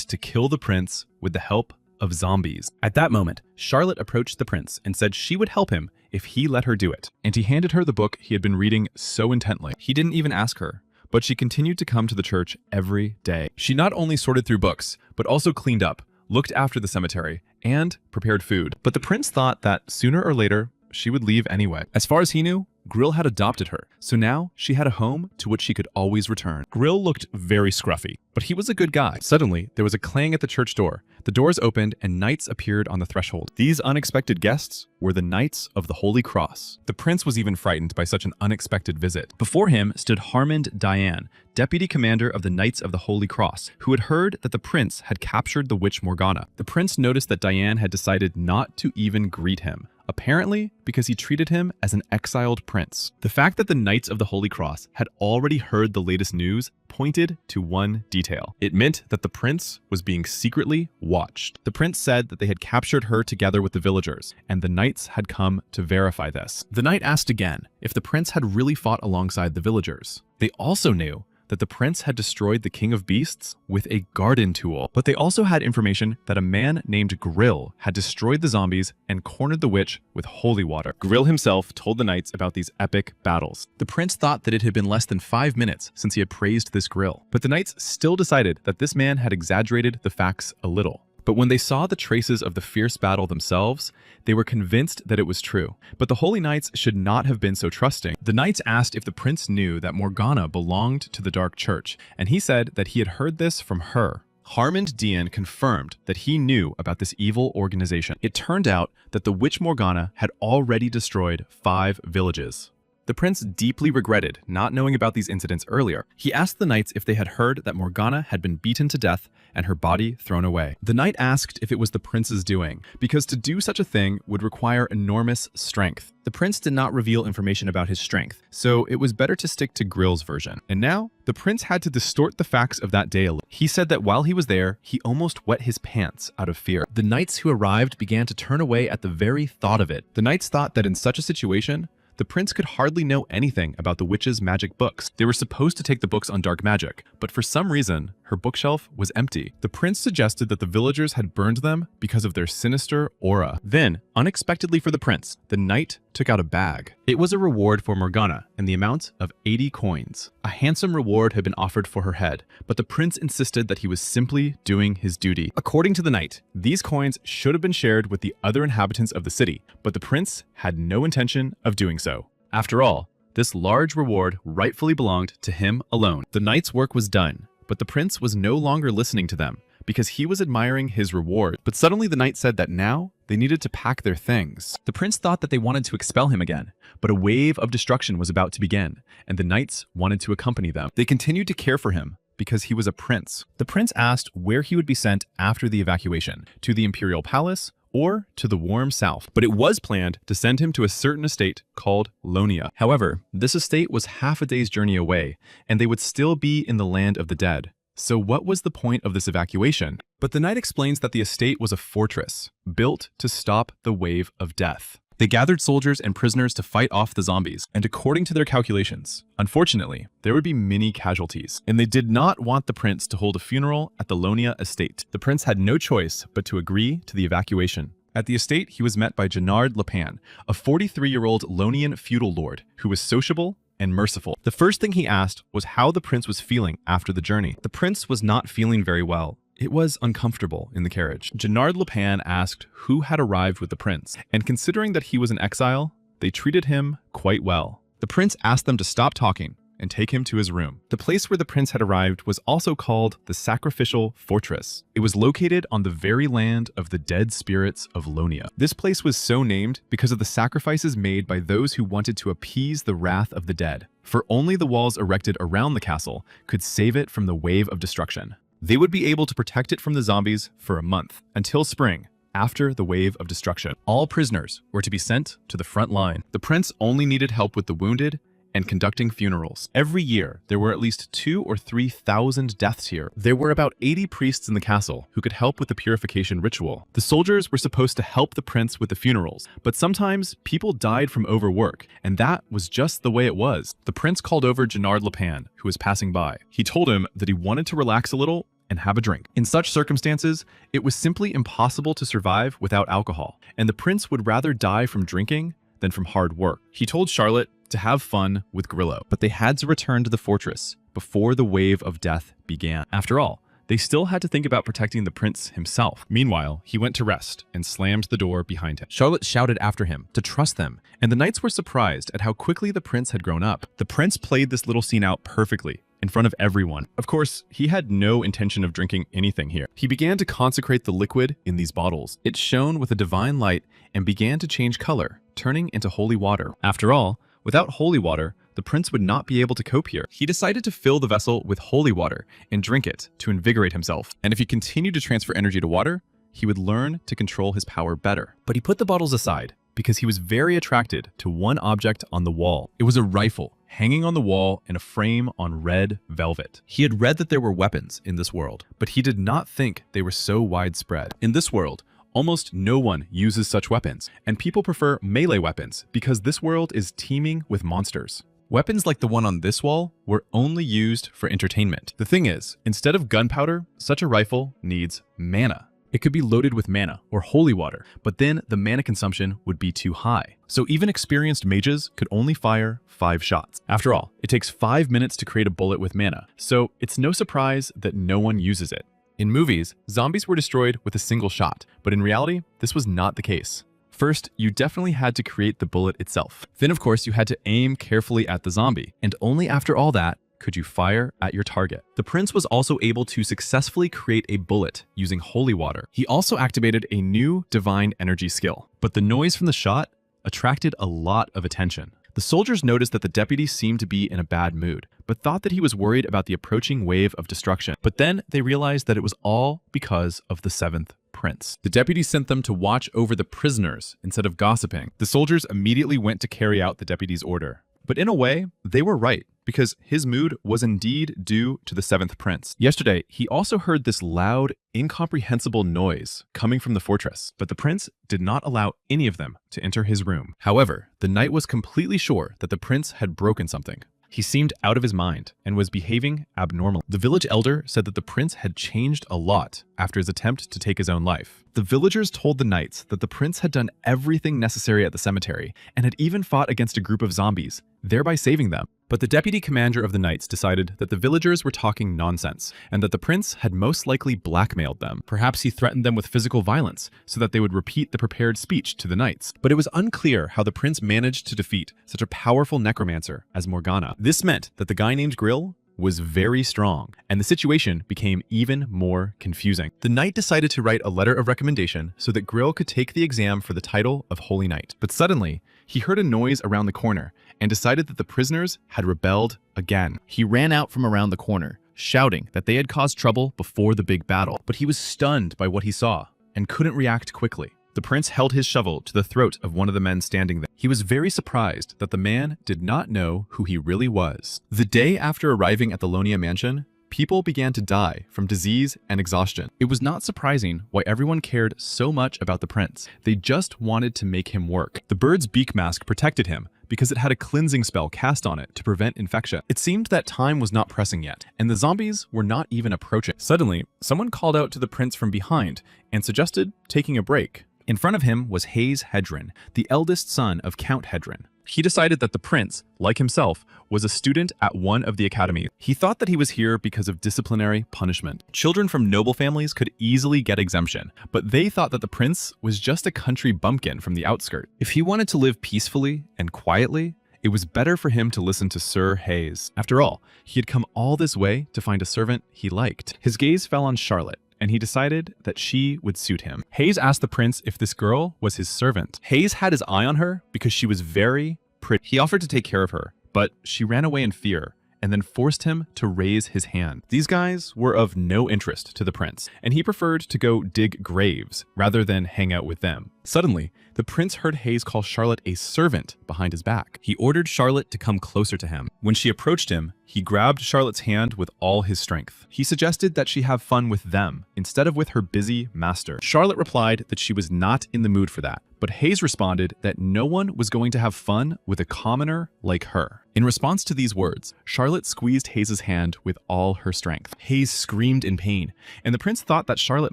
to kill the prince with the help of zombies. At that moment, Charlotte approached the prince and said she would help him if he let her do it, and he handed her the book he had been reading so intently. He didn't even ask her, but she continued to come to the church every day. She not only sorted through books, but also cleaned up, looked after the cemetery, and prepared food. But the prince thought that sooner or later, she would leave anyway. As far as he knew, Grill had adopted her, so now she had a home to which she could always return. Grill looked very scruffy, but he was a good guy. Suddenly, there was a clang at the church door. The doors opened and knights appeared on the threshold. These unexpected guests were the Knights of the Holy Cross. The prince was even frightened by such an unexpected visit. Before him stood Harmond Diane, deputy commander of the Knights of the Holy Cross, who had heard that the prince had captured the witch Morgana. The prince noticed that Diane had decided not to even greet him, apparently because he treated him as an exiled prince. The fact that the Knights of the Holy Cross had already heard the latest news pointed to one detail. It meant that the prince was being secretly watched. The prince said that they had captured her together with the villagers, and the knights had come to verify this. The knight asked again if the prince had really fought alongside the villagers. They also knew that the prince had destroyed the king of beasts with a garden tool. But they also had information that a man named Grill had destroyed the zombies and cornered the witch with holy water. Grill himself told the knights about these epic battles. The prince thought that it had been less than 5 minutes since he had praised this Grill, but the knights still decided that this man had exaggerated the facts a little. But when they saw the traces of the fierce battle themselves, they were convinced that it was true. But the Holy Knights should not have been so trusting. The knights asked if the prince knew that Morgana belonged to the Dark Church, and he said that he had heard this from her. Harmond Dian confirmed that he knew about this evil organization. It turned out that the witch Morgana had already destroyed 5 villages. The prince deeply regretted not knowing about these incidents earlier. He asked the knights if they had heard that Morgana had been beaten to death and her body thrown away. The knight asked if it was the prince's doing, because to do such a thing would require enormous strength. The prince did not reveal information about his strength, so it was better to stick to Grill's version. And now, the prince had to distort the facts of that day a little. He said that while he was there, he almost wet his pants out of fear. The knights who arrived began to turn away at the very thought of it. The knights thought that in such a situation, the prince could hardly know anything about the witch's magic books. They were supposed to take the books on dark magic, but for some reason, her bookshelf was empty. The prince suggested that the villagers had burned them because of their sinister aura. Then, unexpectedly for the prince, the knight took out a bag. It was a reward for Morgana in the amount of 80 coins. A handsome reward had been offered for her head, but the prince insisted that he was simply doing his duty. According to the knight, these coins should have been shared with the other inhabitants of the city, but the prince had no intention of doing so. After all, this large reward rightfully belonged to him alone. The knight's work was done, but the prince was no longer listening to them because he was admiring his reward. But suddenly the knight said that now they needed to pack their things. The prince thought that they wanted to expel him again, but a wave of destruction was about to begin, and the knights wanted to accompany them. They continued to care for him because he was a prince. The prince asked where he would be sent after the evacuation, to the imperial palace or to the warm south, but it was planned to send him to a certain estate called Lonia. However, this estate was half a day's journey away, and they would still be in the land of the dead. So what was the point of this evacuation? But the knight explains that the estate was a fortress, built to stop the wave of death. They gathered soldiers and prisoners to fight off the zombies, and according to their calculations, unfortunately, there would be many casualties, and they did not want the prince to hold a funeral at the Lonia estate. The prince had no choice but to agree to the evacuation. At the estate, he was met by Gennard Lepan, a 43-year-old Lonian feudal lord who was sociable and merciful. The first thing he asked was how the prince was feeling after the journey. The prince was not feeling very well. It was uncomfortable in the carriage. Gennard Lepan asked who had arrived with the prince, and considering that he was in exile, they treated him quite well. The prince asked them to stop talking and take him to his room. The place where the prince had arrived was also called the Sacrificial Fortress. It was located on the very land of the dead spirits of Lonia. This place was so named because of the sacrifices made by those who wanted to appease the wrath of the dead, for only the walls erected around the castle could save it from the wave of destruction. They would be able to protect it from the zombies for a month, until spring, after the wave of destruction. All prisoners were to be sent to the front line. The prince only needed help with the wounded and conducting funerals. Every year, there were at least 2,000 or 3,000 deaths here. There were about 80 priests in the castle who could help with the purification ritual. The soldiers were supposed to help the prince with the funerals, but sometimes people died from overwork, and that was just the way it was. The prince called over Gennard Lepan, who was passing by. He told him that he wanted to relax a little and have a drink. In such circumstances, it was simply impossible to survive without alcohol, and the prince would rather die from drinking than from hard work. He told Charlotte to have fun with Grillo, but they had to return to the fortress before the wave of death began. After all, they still had to think about protecting the prince himself. Meanwhile, he went to rest and slammed the door behind him. Charlotte shouted after him to trust them, and the knights were surprised at how quickly the prince had grown up. The prince played this little scene out perfectly in front of everyone. Of course, he had no intention of drinking anything here. He began to consecrate the liquid in these bottles. It shone with a divine light and began to change color, turning into holy water. After all, without holy water, the prince would not be able to cope here. He decided to fill the vessel with holy water and drink it to invigorate himself. And if he continued to transfer energy to water, he would learn to control his power better. But he put the bottles aside because he was very attracted to one object on the wall. It was a rifle hanging on the wall in a frame on red velvet. He had read that there were weapons in this world, but he did not think they were so widespread. In this world, almost no one uses such weapons, and people prefer melee weapons because this world is teeming with monsters. Weapons like the one on this wall were only used for entertainment. The thing is, instead of gunpowder, such a rifle needs mana. It could be loaded with mana or holy water, but then the mana consumption would be too high. So even experienced mages could only fire 5 shots. After all, it takes 5 minutes to create a bullet with mana, so it's no surprise that no one uses it. In movies, zombies were destroyed with a single shot, but in reality, this was not the case. First, you definitely had to create the bullet itself. Then, of course, you had to aim carefully at the zombie, and only after all that could you fire at your target. The prince was also able to successfully create a bullet using holy water. He also activated a new divine energy skill, but the noise from the shot attracted a lot of attention. The soldiers noticed that the deputy seemed to be in a bad mood, but thought that he was worried about the approaching wave of destruction. But then they realized that it was all because of the 7th prince. The deputy sent them to watch over the prisoners instead of gossiping. The soldiers immediately went to carry out the deputy's order. But in a way, they were right, because his mood was indeed due to the 7th prince. Yesterday, he also heard this loud, incomprehensible noise coming from the fortress, but the prince did not allow any of them to enter his room. However, the knight was completely sure that the prince had broken something. He seemed out of his mind and was behaving abnormally. The village elder said that the prince had changed a lot after his attempt to take his own life. The villagers told the knights that the prince had done everything necessary at the cemetery and had even fought against a group of zombies, thereby saving them. But the deputy commander of the knights decided that the villagers were talking nonsense and that the prince had most likely blackmailed them. Perhaps he threatened them with physical violence so that they would repeat the prepared speech to the knights. But it was unclear how the prince managed to defeat such a powerful necromancer as Morgana. This meant that the guy named Grill was very strong, and the situation became even more confusing. The knight decided to write a letter of recommendation so that Grill could take the exam for the title of Holy Knight. But suddenly, he heard a noise around the corner and decided that the prisoners had rebelled again. He ran out from around the corner, shouting that they had caused trouble before the big battle, but he was stunned by what he saw and couldn't react quickly. The prince held his shovel to the throat of one of the men standing there. He was very surprised that the man did not know who he really was. The day after arriving at the Lonia mansion, people began to die from disease and exhaustion. It was not surprising why everyone cared so much about the prince. They just wanted to make him work. The bird's beak mask protected him because it had a cleansing spell cast on it to prevent infection. It seemed that time was not pressing yet, and the zombies were not even approaching. Suddenly, someone called out to the prince from behind and suggested taking a break. In front of him was Hayes Hedron, the eldest son of Count Hedron. He decided that the prince, like himself, was a student at one of the academies. He thought that he was here because of disciplinary punishment. Children from noble families could easily get exemption, but they thought that the prince was just a country bumpkin from the outskirts. If he wanted to live peacefully and quietly, it was better for him to listen to Sir Hayes. After all, he had come all this way to find a servant he liked. His gaze fell on Charlotte, and he decided that she would suit him. Hayes asked the prince if this girl was his servant. Hayes had his eye on her because she was very pretty. He offered to take care of her, but she ran away in fear and then forced him to raise his hand. These guys were of no interest to the prince, and he preferred to go dig graves rather than hang out with them. Suddenly, the prince heard Hayes call Charlotte a servant behind his back. He ordered Charlotte to come closer to him. When she approached him, he grabbed Charlotte's hand with all his strength. He suggested that she have fun with them instead of with her busy master. Charlotte replied that she was not in the mood for that, but Hayes responded that no one was going to have fun with a commoner like her. In response to these words, Charlotte squeezed Hayes' hand with all her strength. Hayes screamed in pain, and the prince thought that Charlotte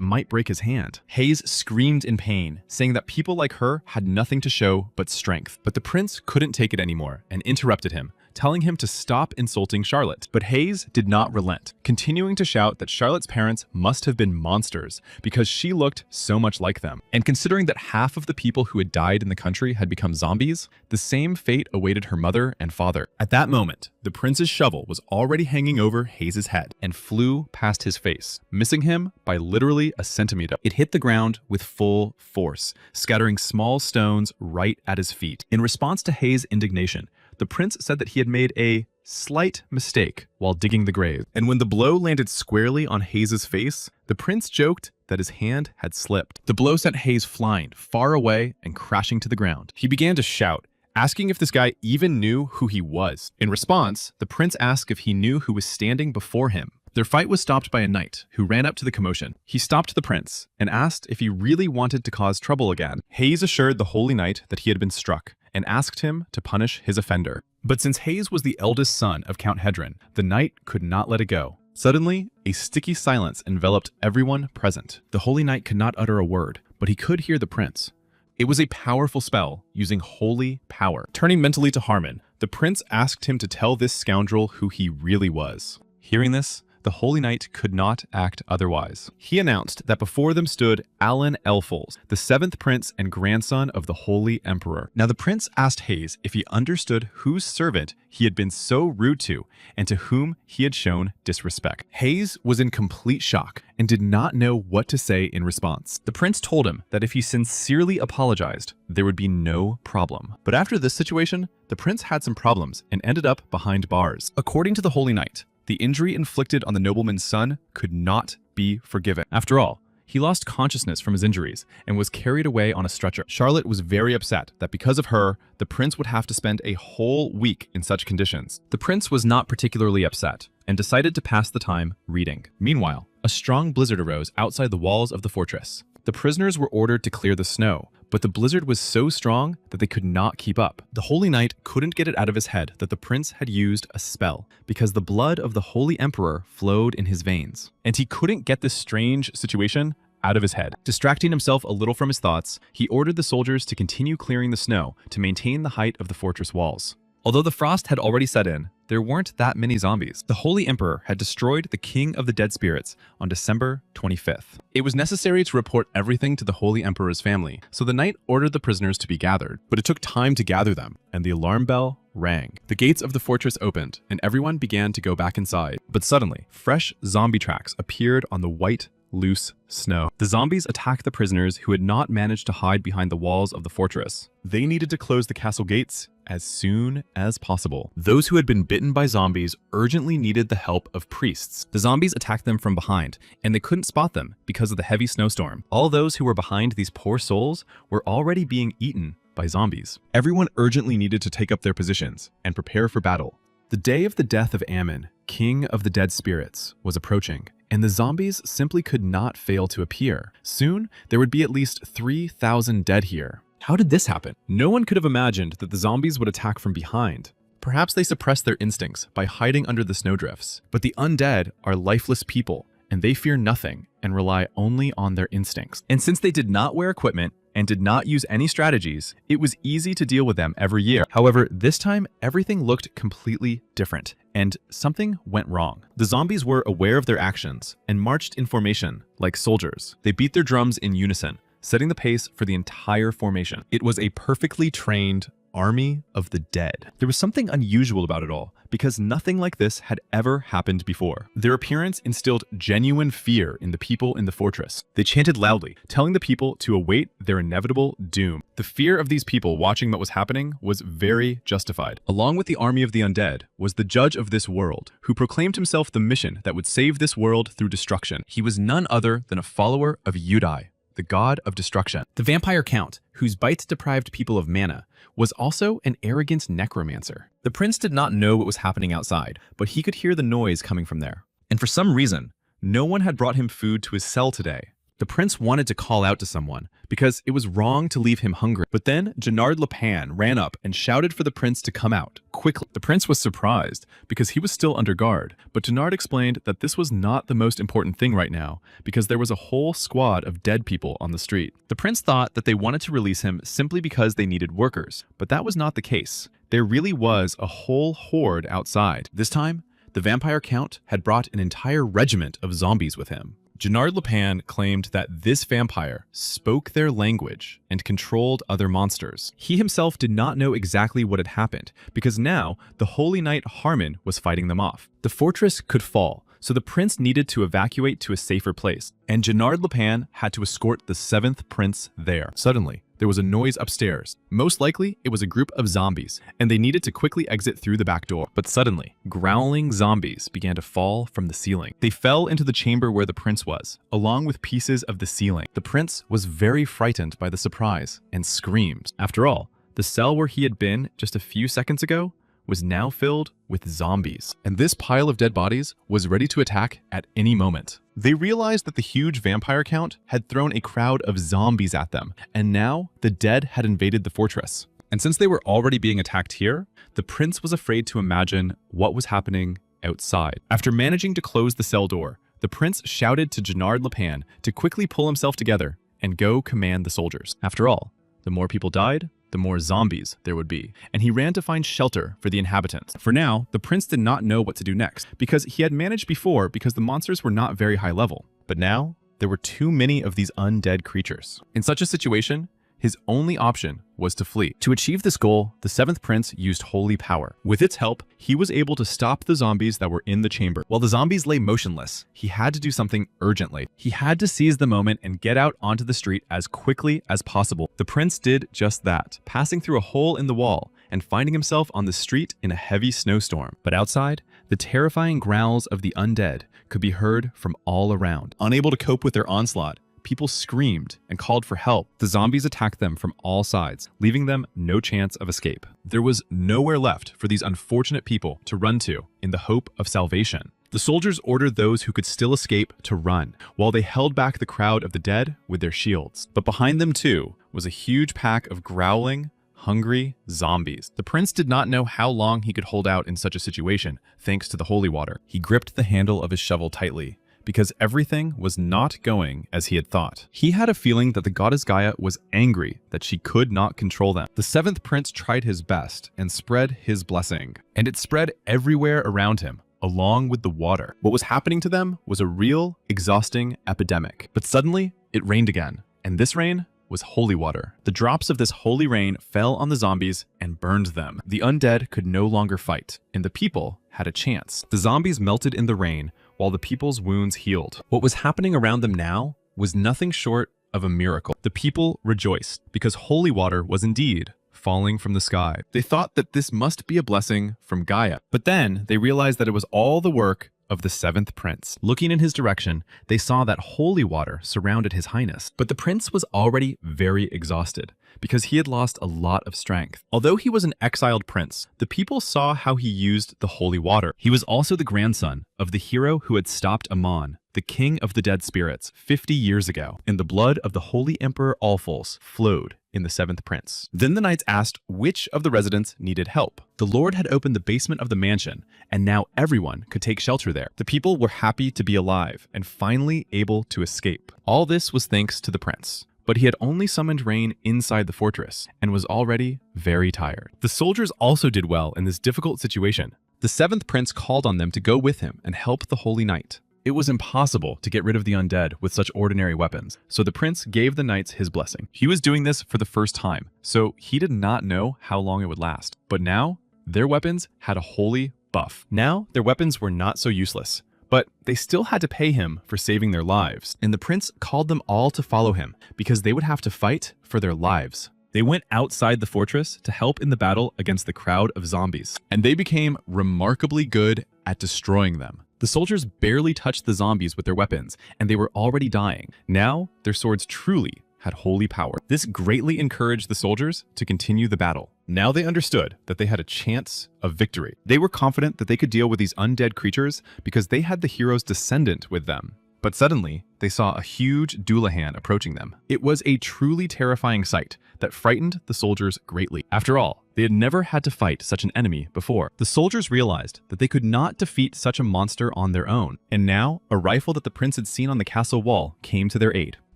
might break his hand. Hayes screamed in pain, saying that people like her had nothing to show but strength. But the prince couldn't take it anymore and interrupted him, telling him to stop insulting Charlotte. But Hayes did not relent, continuing to shout that Charlotte's parents must have been monsters because she looked so much like them. And considering that half of the people who had died in the country had become zombies, the same fate awaited her mother and father. At that moment, the prince's shovel was already hanging over Hayes' head and flew past his face, missing him by literally a centimeter. It hit the ground with full force, scattering small stones right at his feet. In response to Hayes' indignation, the prince said that he had made a slight mistake while digging the grave. And when the blow landed squarely on Hayes' face, the prince joked that his hand had slipped. The blow sent Hayes flying far away and crashing to the ground. He began to shout, asking if this guy even knew who he was. In response, the prince asked if he knew who was standing before him. Their fight was stopped by a knight who ran up to the commotion. He stopped the prince and asked if he really wanted to cause trouble again. Hayes assured the holy knight that he had been struck and asked him to punish his offender. But since Hayes was the eldest son of Count Hedron, the knight could not let it go. Suddenly, a sticky silence enveloped everyone present. The holy knight could not utter a word, but he could hear the prince. It was a powerful spell using holy power. Turning mentally to Harmon, the prince asked him to tell this scoundrel who he really was. Hearing this, the holy knight could not act otherwise. He announced that before them stood Alan Elfols, the 7th prince and grandson of the holy emperor. Now the prince asked Hayes if he understood whose servant he had been so rude to and to whom he had shown disrespect. Hayes was in complete shock and did not know what to say in response. The prince told him that if he sincerely apologized, there would be no problem. But after this situation, the prince had some problems and ended up behind bars. According to the holy knight, the injury inflicted on the nobleman's son could not be forgiven. After all, he lost consciousness from his injuries and was carried away on a stretcher. Charlotte was very upset that because of her, the prince would have to spend a whole week in such conditions. The prince was not particularly upset and decided to pass the time reading. Meanwhile, a strong blizzard arose outside the walls of the fortress. The prisoners were ordered to clear the snow, but the blizzard was so strong that they could not keep up. The holy knight couldn't get it out of his head that the prince had used a spell because the blood of the holy emperor flowed in his veins, and he couldn't get this strange situation out of his head. Distracting himself a little from his thoughts, he ordered the soldiers to continue clearing the snow to maintain the height of the fortress walls. Although the frost had already set in, there weren't that many zombies. The Holy Emperor had destroyed the King of the Dead Spirits on December 25th. It was necessary to report everything to the Holy Emperor's family, so the knight ordered the prisoners to be gathered. But it took time to gather them, and the alarm bell rang. The gates of the fortress opened, and everyone began to go back inside. But suddenly, fresh zombie tracks appeared on the white, loose snow. The zombies attacked the prisoners who had not managed to hide behind the walls of the fortress. They needed to close the castle gates as soon as possible. Those who had been bitten by zombies urgently needed the help of priests. The zombies attacked them from behind, and they couldn't spot them because of the heavy snowstorm. All those who were behind these poor souls were already being eaten by zombies. Everyone urgently needed to take up their positions and prepare for battle. The day of the death of Ammon, King of the Dead Spirits, was approaching, and the zombies simply could not fail to appear. Soon, there would be at least 3,000 dead here. How did this happen? No one could have imagined that the zombies would attack from behind. Perhaps they suppressed their instincts by hiding under the snowdrifts. But the undead are lifeless people, and they fear nothing and rely only on their instincts. And since they did not wear equipment and did not use any strategies, it was easy to deal with them every year. However, this time, everything looked completely different, and something went wrong. The zombies were aware of their actions and marched in formation like soldiers. They beat their drums in unison, setting the pace for the entire formation. It was a perfectly trained army of the dead. There was something unusual about it all, because nothing like this had ever happened before. Their appearance instilled genuine fear in the people in the fortress. They chanted loudly, telling the people to await their inevitable doom. The fear of these people watching what was happening was very justified. Along with the army of the undead was the judge of this world, who proclaimed himself the mission that would save this world through destruction. He was none other than a follower of Yudai, the god of destruction. The vampire count, whose bites deprived people of mana, was also an arrogant necromancer. The prince did not know what was happening outside, but he could hear the noise coming from there. And for some reason, no one had brought him food to his cell today. The prince wanted to call out to someone, because it was wrong to leave him hungry. But then Gennard Lepan ran up and shouted for the prince to come out, quickly. The prince was surprised, because he was still under guard, but Gennard explained that this was not the most important thing right now, because there was a whole squad of dead people on the street. The prince thought that they wanted to release him simply because they needed workers, but that was not the case. There really was a whole horde outside. This time, the vampire count had brought an entire regiment of zombies with him. Gennard Lepan claimed that this vampire spoke their language and controlled other monsters. He himself did not know exactly what had happened, because now the Holy Knight Harmon was fighting them off. The fortress could fall, so the prince needed to evacuate to a safer place, and Gennard Lepan had to escort the 7th prince there. Suddenly, there was a noise upstairs. Most likely, it was a group of zombies, and they needed to quickly exit through the back door. But suddenly, growling zombies began to fall from the ceiling. They fell into the chamber where the prince was, along with pieces of the ceiling. The prince was very frightened by the surprise and screamed. After all, the cell where he had been just a few seconds ago was now filled with zombies, and this pile of dead bodies was ready to attack at any moment. They realized that the huge vampire count had thrown a crowd of zombies at them, and now the dead had invaded the fortress. And since they were already being attacked here, the prince was afraid to imagine what was happening outside. After managing to close the cell door, the prince shouted to Gennard Lepan to quickly pull himself together and go command the soldiers. After all, the more people died, the more zombies there would be, and he ran to find shelter for the inhabitants. For now, the prince did not know what to do next, because he had managed before because the monsters were not very high level. But now, there were too many of these undead creatures. In such a situation, his only option was to flee. To achieve this goal, the 7th prince used holy power. With its help, he was able to stop the zombies that were in the chamber. While the zombies lay motionless, he had to do something urgently. He had to seize the moment and get out onto the street as quickly as possible. The prince did just that, passing through a hole in the wall and finding himself on the street in a heavy snowstorm. But outside, the terrifying growls of the undead could be heard from all around. Unable to cope with their onslaught, people screamed and called for help. The zombies attacked them from all sides, leaving them no chance of escape. There was nowhere left for these unfortunate people to run to in the hope of salvation. The soldiers ordered those who could still escape to run, while they held back the crowd of the dead with their shields. But behind them too was a huge pack of growling, hungry zombies. The prince did not know how long he could hold out in such a situation, thanks to the holy water. He gripped the handle of his shovel tightly, because everything was not going as he had thought. He had a feeling that the goddess Gaia was angry that she could not control them. The 7th prince tried his best and spread his blessing, and it spread everywhere around him, along with the water. What was happening to them was a real, exhausting epidemic. But suddenly, it rained again, and this rain was holy water. The drops of this holy rain fell on the zombies and burned them. The undead could no longer fight, and the people had a chance. The zombies melted in the rain, while the people's wounds healed. What was happening around them now was nothing short of a miracle. The people rejoiced because holy water was indeed falling from the sky. They thought that this must be a blessing from Gaia, but then they realized that it was all the work of the 7th prince. Looking in his direction, they saw that holy water surrounded his highness. But the prince was already very exhausted because he had lost a lot of strength. Although he was an exiled prince, the people saw how he used the holy water. He was also the grandson of the hero who had stopped Amon, the king of the dead spirits, 50 years ago, and the blood of the holy emperor Alphonse flowed in the 7th prince. Then the knights asked which of the residents needed help. The lord had opened the basement of the mansion, and now everyone could take shelter there. The people were happy to be alive and finally able to escape. All this was thanks to the prince. But he had only summoned rain inside the fortress and was already very tired. The soldiers also did well in this difficult situation. The 7th prince called on them to go with him and help the holy knight. It was impossible to get rid of the undead with such ordinary weapons, so the prince gave the knights his blessing. He was doing this for the first time, so he did not know how long it would last. But now, their weapons had a holy buff. Now, their weapons were not so useless, but they still had to pay him for saving their lives. And the prince called them all to follow him, because they would have to fight for their lives. They went outside the fortress to help in the battle against the crowd of zombies, and they became remarkably good at destroying them. The soldiers barely touched the zombies with their weapons, and they were already dying. Now, their swords truly had holy power. This greatly encouraged the soldiers to continue the battle. Now they understood that they had a chance of victory. They were confident that they could deal with these undead creatures because they had the hero's descendant with them. But suddenly, they saw a huge Dullahan approaching them. It was a truly terrifying sight that frightened the soldiers greatly. After all, they had never had to fight such an enemy before. The soldiers realized that they could not defeat such a monster on their own, and now a rifle that the prince had seen on the castle wall came to their aid.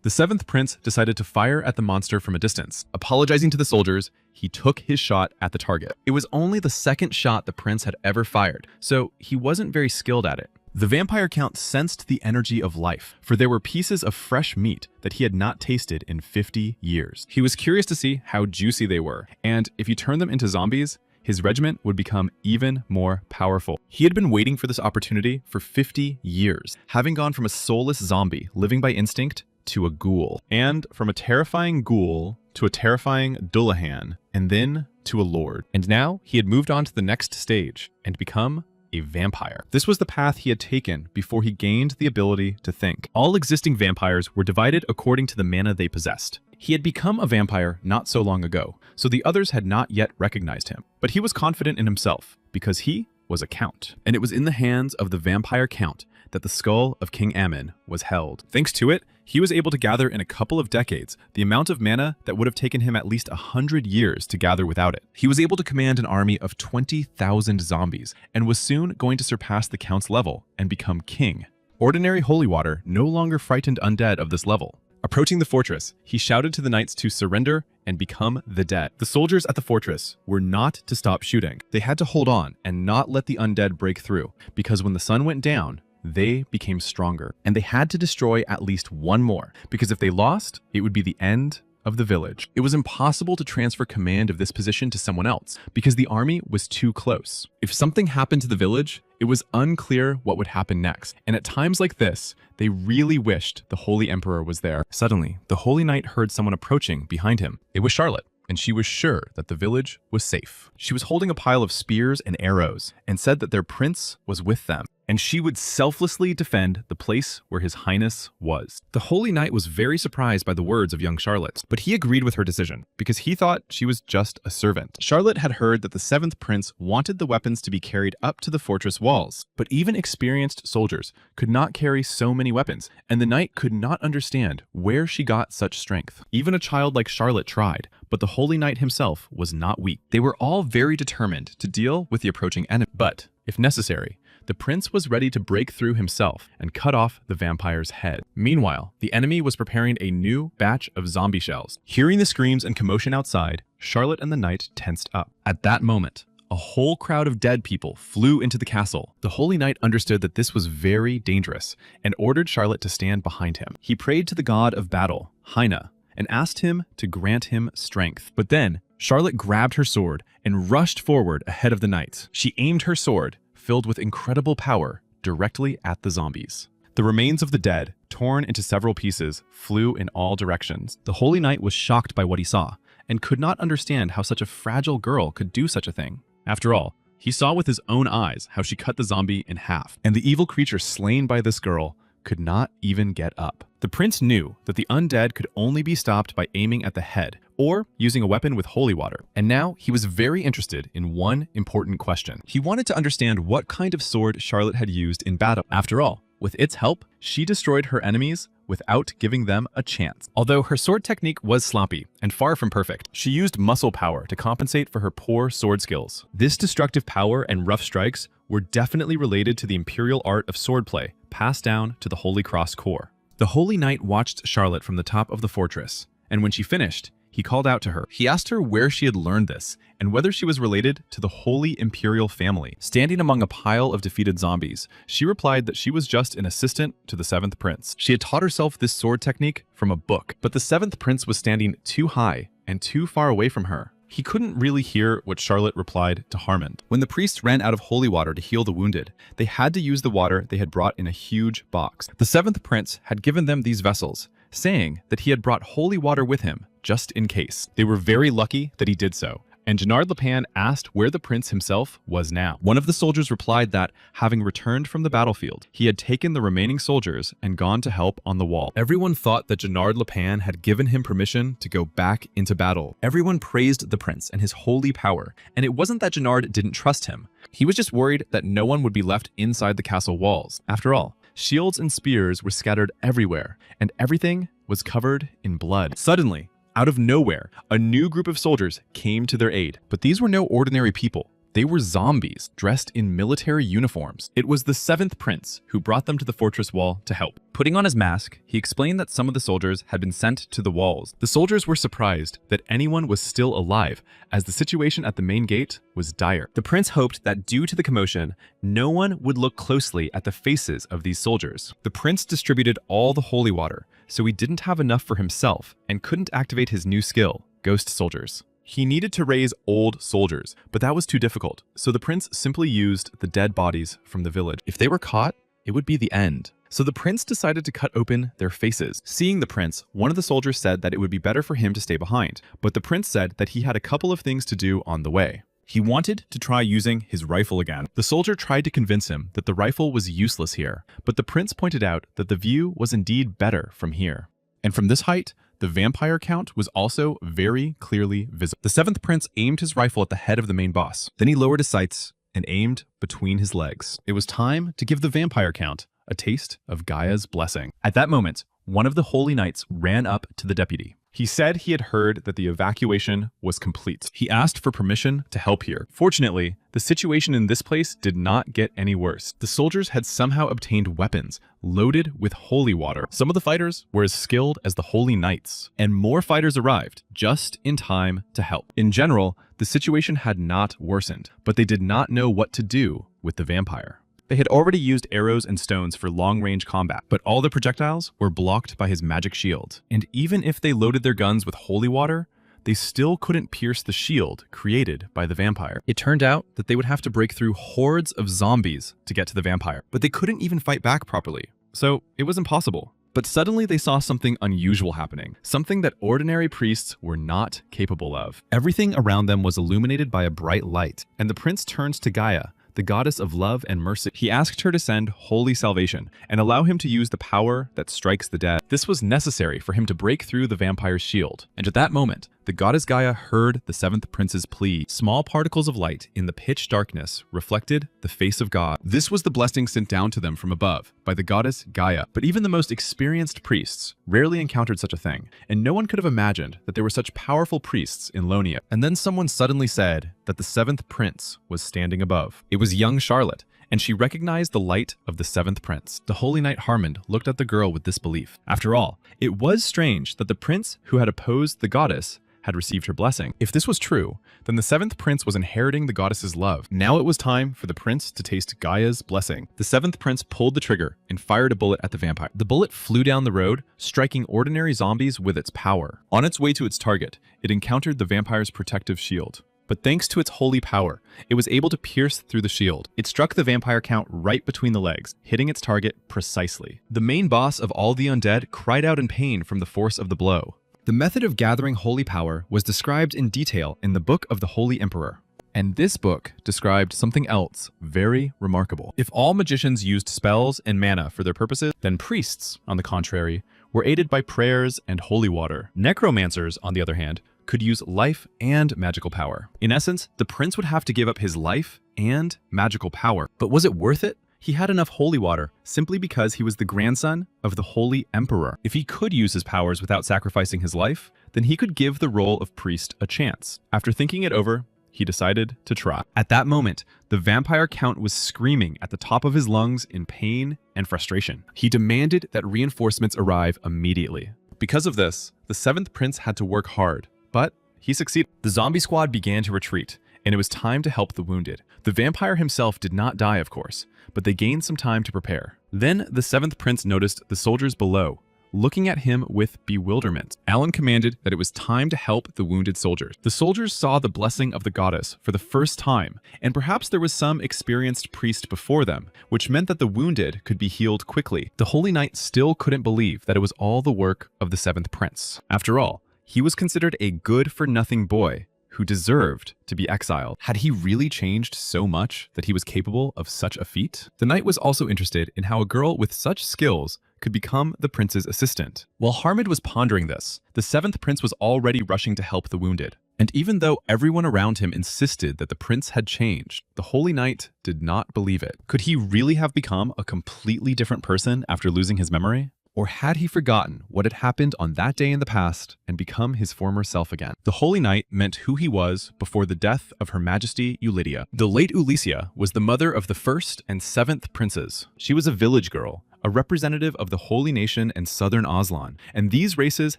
The seventh prince decided to fire at the monster from a distance. Apologizing to the soldiers, he took his shot at the target. It was only the second shot the prince had ever fired, so he wasn't very skilled at it. The vampire count sensed the energy of life, for there were pieces of fresh meat that he had not tasted in 50 years. He was curious to see how juicy they were, and if you turned them into zombies, his regiment would become even more powerful. He had been waiting for this opportunity for 50 years, having gone from a soulless zombie living by instinct to a ghoul, and from a terrifying ghoul to a terrifying Dullahan, and then to a lord. And now he had moved on to the next stage and become a vampire. This was the path he had taken before he gained the ability to think. All existing vampires were divided according to the mana they possessed. He had become a vampire not so long ago, so the others had not yet recognized him. But he was confident in himself because he was a count. And it was in the hands of the vampire count that the skull of King Ammon was held. Thanks to it, he was able to gather in a couple of decades the amount of mana that would have taken him at least 100 years to gather without it. He was able to command an army of 20,000 zombies and was soon going to surpass the count's level and become king. Ordinary holy water no longer frightened undead of this level. Approaching the fortress, he shouted to the knights to surrender and become the dead. The soldiers at the fortress were not to stop shooting. They had to hold on and not let the undead break through, because when the sun went down, they became stronger, and they had to destroy at least one more, because if they lost, it would be the end of the village. It was impossible to transfer command of this position to someone else, because the army was too close. If something happened to the village, it was unclear what would happen next, and at times like this, they really wished the Holy Emperor was there. Suddenly, the Holy Knight heard someone approaching behind him. It was Charlotte, and she was sure that the village was safe. She was holding a pile of spears and arrows, and said that their prince was with them, and she would selflessly defend the place where his highness was. The Holy Knight was very surprised by the words of young Charlotte, but he agreed with her decision, because he thought she was just a servant. Charlotte had heard that the seventh prince wanted the weapons to be carried up to the fortress walls, but even experienced soldiers could not carry so many weapons, and the knight could not understand where she got such strength. Even a child like Charlotte tried, but the Holy Knight himself was not weak. They were all very determined to deal with the approaching enemy, but, if necessary, the prince was ready to break through himself and cut off the vampire's head. Meanwhile, the enemy was preparing a new batch of zombie shells. Hearing the screams and commotion outside, Charlotte and the knight tensed up. At that moment, a whole crowd of dead people flew into the castle. The Holy Knight understood that this was very dangerous and ordered Charlotte to stand behind him. He prayed to the god of battle, Hyna, and asked him to grant him strength. But then, Charlotte grabbed her sword and rushed forward ahead of the knight. She aimed her sword, filled with incredible power, directly at the zombies. The remains of the dead, torn into several pieces, flew in all directions. The Holy Knight was shocked by what he saw, and could not understand how such a fragile girl could do such a thing. After all, he saw with his own eyes how she cut the zombie in half, and the evil creature slain by this girl could not even get up. The prince knew that the undead could only be stopped by aiming at the head, or using a weapon with holy water. And now he was very interested in one important question. He wanted to understand what kind of sword Charlotte had used in battle. After all, with its help, she destroyed her enemies without giving them a chance. Although her sword technique was sloppy and far from perfect, she used muscle power to compensate for her poor sword skills. This destructive power and rough strikes were definitely related to the imperial art of swordplay passed down to the Holy Cross Corps. The Holy Knight watched Charlotte from the top of the fortress, and when she finished, He called out to her. He asked her where she had learned this and whether she was related to the Holy Imperial family. Standing among a pile of defeated zombies, she replied that she was just an assistant to the 7th Prince. She had taught herself this sword technique from a book, but the 7th Prince was standing too high and too far away from her. He couldn't really hear what Charlotte replied to Harmond. When the priests ran out of holy water to heal the wounded, they had to use the water they had brought in a huge box. The 7th Prince had given them these vessels, saying that he had brought holy water with him, just in case. They were very lucky that he did so, and Jenard Lepan asked where the prince himself was now. One of the soldiers replied that, having returned from the battlefield, he had taken the remaining soldiers and gone to help on the wall. Everyone thought that Jenard Lepan had given him permission to go back into battle. Everyone praised the prince and his holy power, and it wasn't that Jenard didn't trust him. He was just worried that no one would be left inside the castle walls. After all, shields and spears were scattered everywhere, and everything was covered in blood. Suddenly, out of nowhere, a new group of soldiers came to their aid. But these were no ordinary people. They were zombies dressed in military uniforms. It was the 7th Prince who brought them to the fortress wall to help. Putting on his mask, he explained that some of the soldiers had been sent to the walls. The soldiers were surprised that anyone was still alive, as the situation at the main gate was dire. The prince hoped that due to the commotion, no one would look closely at the faces of these soldiers. The prince distributed all the holy water, so he didn't have enough for himself and couldn't activate his new skill, Ghost Soldiers. He needed to raise old soldiers, but that was too difficult, so the prince simply used the dead bodies from the village. If they were caught, it would be the end. So the prince decided to cut open their faces. Seeing the prince, one of the soldiers said that it would be better for him to stay behind, but the prince said that he had a couple of things to do on the way. He wanted to try using his rifle again. The soldier tried to convince him that the rifle was useless here, but the prince pointed out that the view was indeed better from here. And from this height, the vampire count was also very clearly visible. The 7th Prince aimed his rifle at the head of the main boss. Then he lowered his sights and aimed between his legs. It was time to give the vampire count a taste of Gaia's blessing. At that moment, one of the holy knights ran up to the deputy. He said he had heard that the evacuation was complete. He asked for permission to help here. Fortunately, the situation in this place did not get any worse. The soldiers had somehow obtained weapons loaded with holy water. Some of the fighters were as skilled as the holy knights, and more fighters arrived just in time to help. In general, the situation had not worsened, but they did not know what to do with the vampire. They had already used arrows and stones for long-range combat, but all the projectiles were blocked by his magic shield. And even if they loaded their guns with holy water, they still couldn't pierce the shield created by the vampire. It turned out that they would have to break through hordes of zombies to get to the vampire, but they couldn't even fight back properly, so it was impossible. But suddenly they saw something unusual happening, something that ordinary priests were not capable of. Everything around them was illuminated by a bright light, and the prince turned to Gaia, the goddess of love and mercy. He asked her to send holy salvation and allow him to use the power that strikes the dead. This was necessary for him to break through the vampire's shield. And at that moment, the goddess Gaia heard the 7th Prince's plea. Small particles of light in the pitch darkness reflected the face of God. This was the blessing sent down to them from above by the goddess Gaia. But even the most experienced priests rarely encountered such a thing, and no one could have imagined that there were such powerful priests in Lonia. And then someone suddenly said that the 7th Prince was standing above. It was young Charlotte, and she recognized the light of the 7th Prince. The holy knight Harmond looked at the girl with disbelief. After all, it was strange that the prince who had opposed the goddess had received her blessing. If this was true, then the 7th Prince was inheriting the goddess's love. Now it was time for the prince to taste Gaia's blessing. The 7th Prince pulled the trigger and fired a bullet at the vampire. The bullet flew down the road, striking ordinary zombies with its power. On its way to its target, it encountered the vampire's protective shield. But thanks to its holy power, it was able to pierce through the shield. It struck the vampire count right between the legs, hitting its target precisely. The main boss of all the undead cried out in pain from the force of the blow. The method of gathering holy power was described in detail in the Book of the Holy Emperor. And this book described something else very remarkable. If all magicians used spells and mana for their purposes, then priests, on the contrary, were aided by prayers and holy water. Necromancers, on the other hand, could use life and magical power. In essence, the prince would have to give up his life and magical power. But was it worth it? He had enough holy water simply because he was the grandson of the Holy Emperor. If he could use his powers without sacrificing his life, then he could give the role of priest a chance. After thinking it over, he decided to try. At that moment, the vampire count was screaming at the top of his lungs in pain and frustration. He demanded that reinforcements arrive immediately. Because of this, the 7th Prince had to work hard, but he succeeded. The zombie squad began to retreat, and it was time to help the wounded. The vampire himself did not die, of course, but they gained some time to prepare. Then the 7th prince noticed the soldiers below, looking at him with bewilderment. Alan commanded that it was time to help the wounded soldiers. The soldiers saw the blessing of the goddess for the first time, and perhaps there was some experienced priest before them, which meant that the wounded could be healed quickly. The Holy Knight still couldn't believe that it was all the work of the 7th prince. After all, he was considered a good-for-nothing boy who deserved to be exiled. Had he really changed so much that he was capable of such a feat? The knight was also interested in how a girl with such skills could become the prince's assistant. While Harmond was pondering this, the 7th prince was already rushing to help the wounded. And even though everyone around him insisted that the prince had changed, the Holy Knight did not believe it. Could he really have become a completely different person after losing his memory? Or had he forgotten what had happened on that day in the past and become his former self again? The Holy Knight meant who he was before the death of Her Majesty Eulydia. The late Ulysia was the mother of the 1st and 7th princes. She was a village girl, a representative of the Holy Nation and Southern Aslan, and these races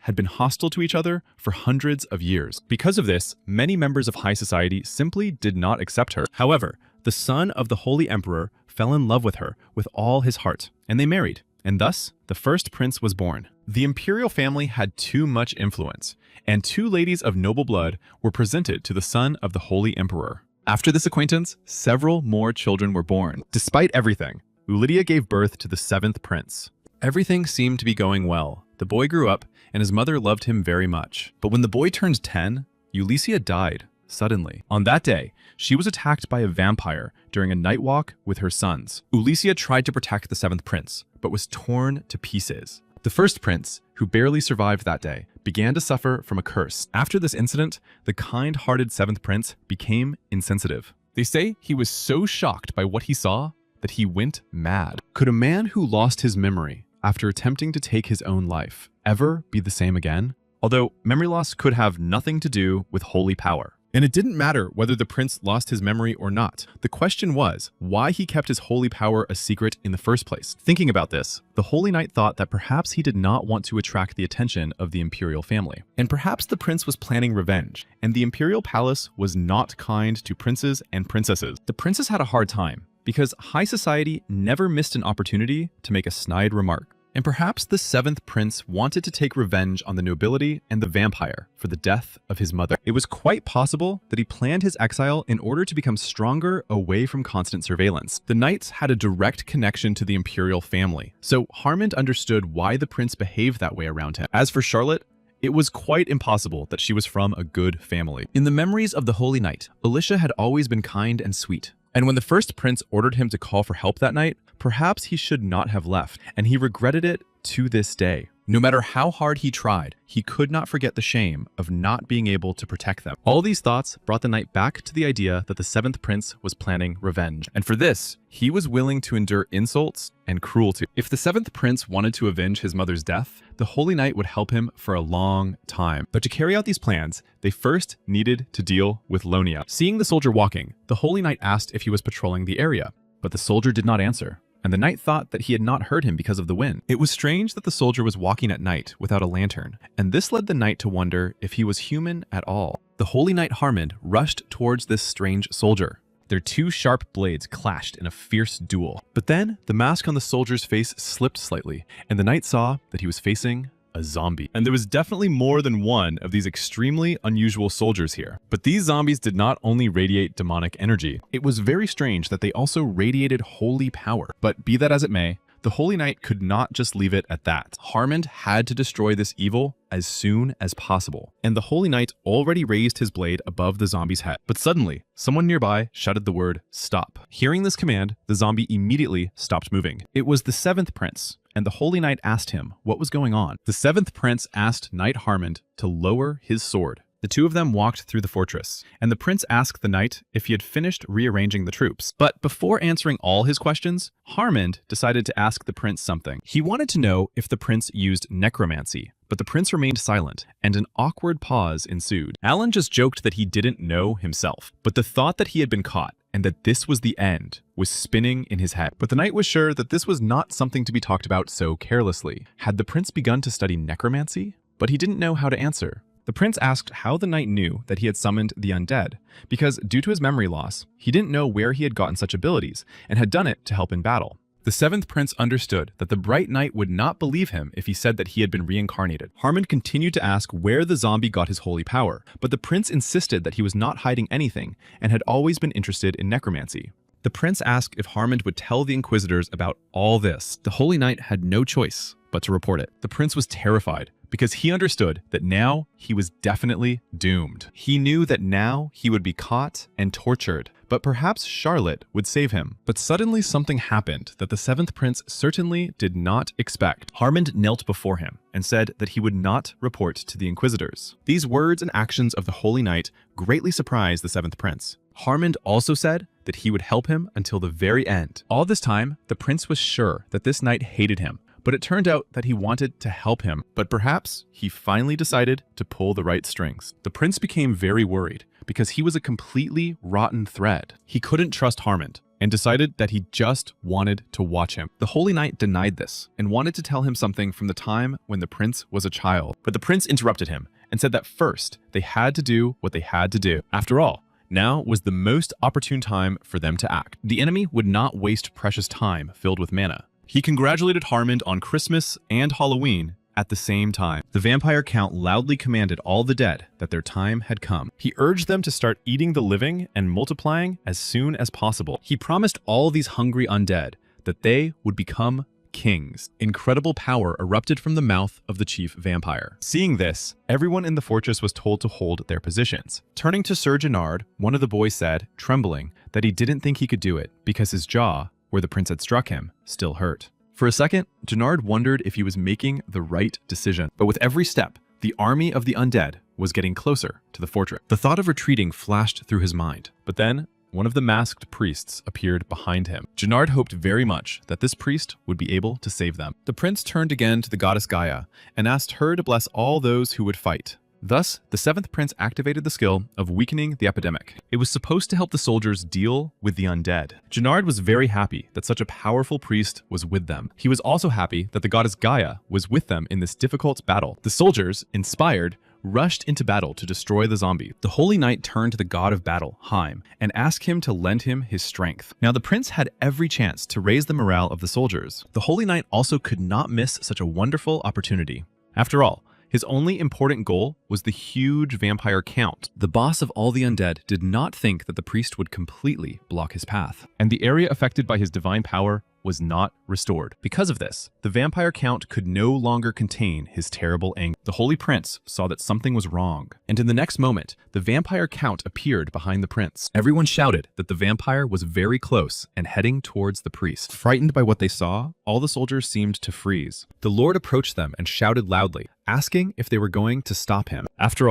had been hostile to each other for hundreds of years. Because of this, many members of high society simply did not accept her. However, the son of the Holy Emperor fell in love with her with all his heart, and they married. And thus, the 1st prince was born. The imperial family had too much influence, and 2 ladies of noble blood were presented to the son of the Holy Emperor. After this acquaintance, several more children were born. Despite everything, Ulydia gave birth to the 7th prince. Everything seemed to be going well. The boy grew up, and his mother loved him very much. But when the boy turned 10, Ulysia died suddenly. On that day, she was attacked by a vampire during a night walk with her sons. Ulysia tried to protect the 7th prince, but was torn to pieces. The 1st prince, who barely survived that day, began to suffer from a curse. After this incident, the kind-hearted 7th prince became insensitive. They say he was so shocked by what he saw that he went mad. Could a man who lost his memory after attempting to take his own life ever be the same again? Although memory loss could have nothing to do with holy power. And it didn't matter whether the prince lost his memory or not. The question was why he kept his holy power a secret in the first place. Thinking about this, the Holy Knight thought that perhaps he did not want to attract the attention of the imperial family. And perhaps the prince was planning revenge, and the imperial palace was not kind to princes and princesses. The princess had a hard time, because high society never missed an opportunity to make a snide remark. And perhaps the 7th prince wanted to take revenge on the nobility and the vampire for the death of his mother. It was quite possible that he planned his exile in order to become stronger away from constant surveillance. The knights had a direct connection to the imperial family, so Harmond understood why the prince behaved that way around him. As for Charlotte, it was quite impossible that she was from a good family. In the memories of the Holy Knight, Alicia had always been kind and sweet. And when the 1st prince ordered him to call for help that night, perhaps he should not have left, and he regretted it to this day. No matter how hard he tried, he could not forget the shame of not being able to protect them. All these thoughts brought the knight back to the idea that the 7th prince was planning revenge. And for this, he was willing to endure insults and cruelty. If the 7th prince wanted to avenge his mother's death, the Holy Knight would help him for a long time. But to carry out these plans, they first needed to deal with Lonia. Seeing the soldier walking, the Holy Knight asked if he was patrolling the area, but the soldier did not answer. And the knight thought that he had not heard him because of the wind. It was strange that the soldier was walking at night without a lantern, and this led the knight to wonder if he was human at all. The Holy Knight Harmond rushed towards this strange soldier. Their 2 sharp blades clashed in a fierce duel. But then, the mask on the soldier's face slipped slightly, and the knight saw that he was facing a zombie. And there was definitely more than one of these extremely unusual soldiers here. But these zombies did not only radiate demonic energy. It was very strange that they also radiated holy power. But be that as it may, the Holy Knight could not just leave it at that. Harmond had to destroy this evil as soon as possible. And the Holy Knight already raised his blade above the zombie's head. But suddenly, someone nearby shouted the word, "Stop." Hearing this command, the zombie immediately stopped moving. It was the 7th prince, and the Holy Knight asked him what was going on. The 7th prince asked Knight Harmond to lower his sword. The 2 of them walked through the fortress, and the prince asked the knight if he had finished rearranging the troops. But before answering all his questions, Harmond decided to ask the prince something. He wanted to know if the prince used necromancy, but the prince remained silent, and an awkward pause ensued. Alan just joked that he didn't know himself, but the thought that he had been caught and that this was the end was spinning in his head. But the knight was sure that this was not something to be talked about so carelessly. Had the prince begun to study necromancy? But he didn't know how to answer. The prince asked how the knight knew that he had summoned the undead, because due to his memory loss, he didn't know where he had gotten such abilities and had done it to help in battle. The seventh prince understood that the bright knight would not believe him if he said that he had been reincarnated. Harmond continued to ask where the zombie got his holy power, but the prince insisted that he was not hiding anything and had always been interested in necromancy. The prince asked if Harmond would tell the inquisitors about all this. The holy knight had no choice but to report it. The prince was terrified because he understood that now he was definitely doomed. He knew that now he would be caught and tortured, but perhaps Charlotte would save him. But suddenly something happened that the seventh prince certainly did not expect. Harmond knelt before him and said that he would not report to the inquisitors. These words and actions of the holy knight greatly surprised the seventh prince. Harmond also said that he would help him until the very end. All this time, the prince was sure that this knight hated him, but it turned out that he wanted to help him. But perhaps he finally decided to pull the right strings. The prince became very worried because he was a completely rotten thread. He couldn't trust Harmond and decided that he just wanted to watch him. The holy knight denied this and wanted to tell him something from the time when the prince was a child. But the prince interrupted him and said that first they had to do what they had to do. After all, now was the most opportune time for them to act. The enemy would not waste precious time filled with mana. He congratulated Harmond on Christmas and Halloween at the same time. The vampire count loudly commanded all the dead that their time had come. He urged them to start eating the living and multiplying as soon as possible. He promised all these hungry undead that they would become kings. Incredible power erupted from the mouth of the chief vampire. Seeing this, everyone in the fortress was told to hold their positions. Turning to Sir Gennard, one of the boys said, trembling, that he didn't think he could do it because his jaw, where the prince had struck him, still hurt. For a second, Gennard wondered if he was making the right decision. But with every step, the army of the undead was getting closer to the fortress. The thought of retreating flashed through his mind, but then one of the masked priests appeared behind him. Gennard hoped very much that this priest would be able to save them. The prince turned again to the goddess Gaia and asked her to bless all those who would fight. Thus, the seventh prince activated the skill of weakening the epidemic. It was supposed to help the soldiers deal with the undead. Gennard was very happy that such a powerful priest was with them. He was also happy that the goddess Gaia was with them in this difficult battle. The soldiers, inspired, rushed into battle to destroy the zombie. The holy knight turned to the god of battle, Heim, and asked him to lend him his strength. Now the prince had every chance to raise the morale of the soldiers. The holy knight also could not miss such a wonderful opportunity. After all, his only important goal was the huge vampire count. The boss of all the undead did not think that the priest would completely block his path, and the area affected by his divine power was not restored. Because of this, the vampire count could no longer contain his terrible anger. The holy prince saw that something was wrong, and in the next moment, the vampire count appeared behind the prince. Everyone shouted that the vampire was very close and heading towards the priest. Frightened by what they saw, all the soldiers seemed to freeze. The lord approached them and shouted loudly, asking if they were going to stop him. After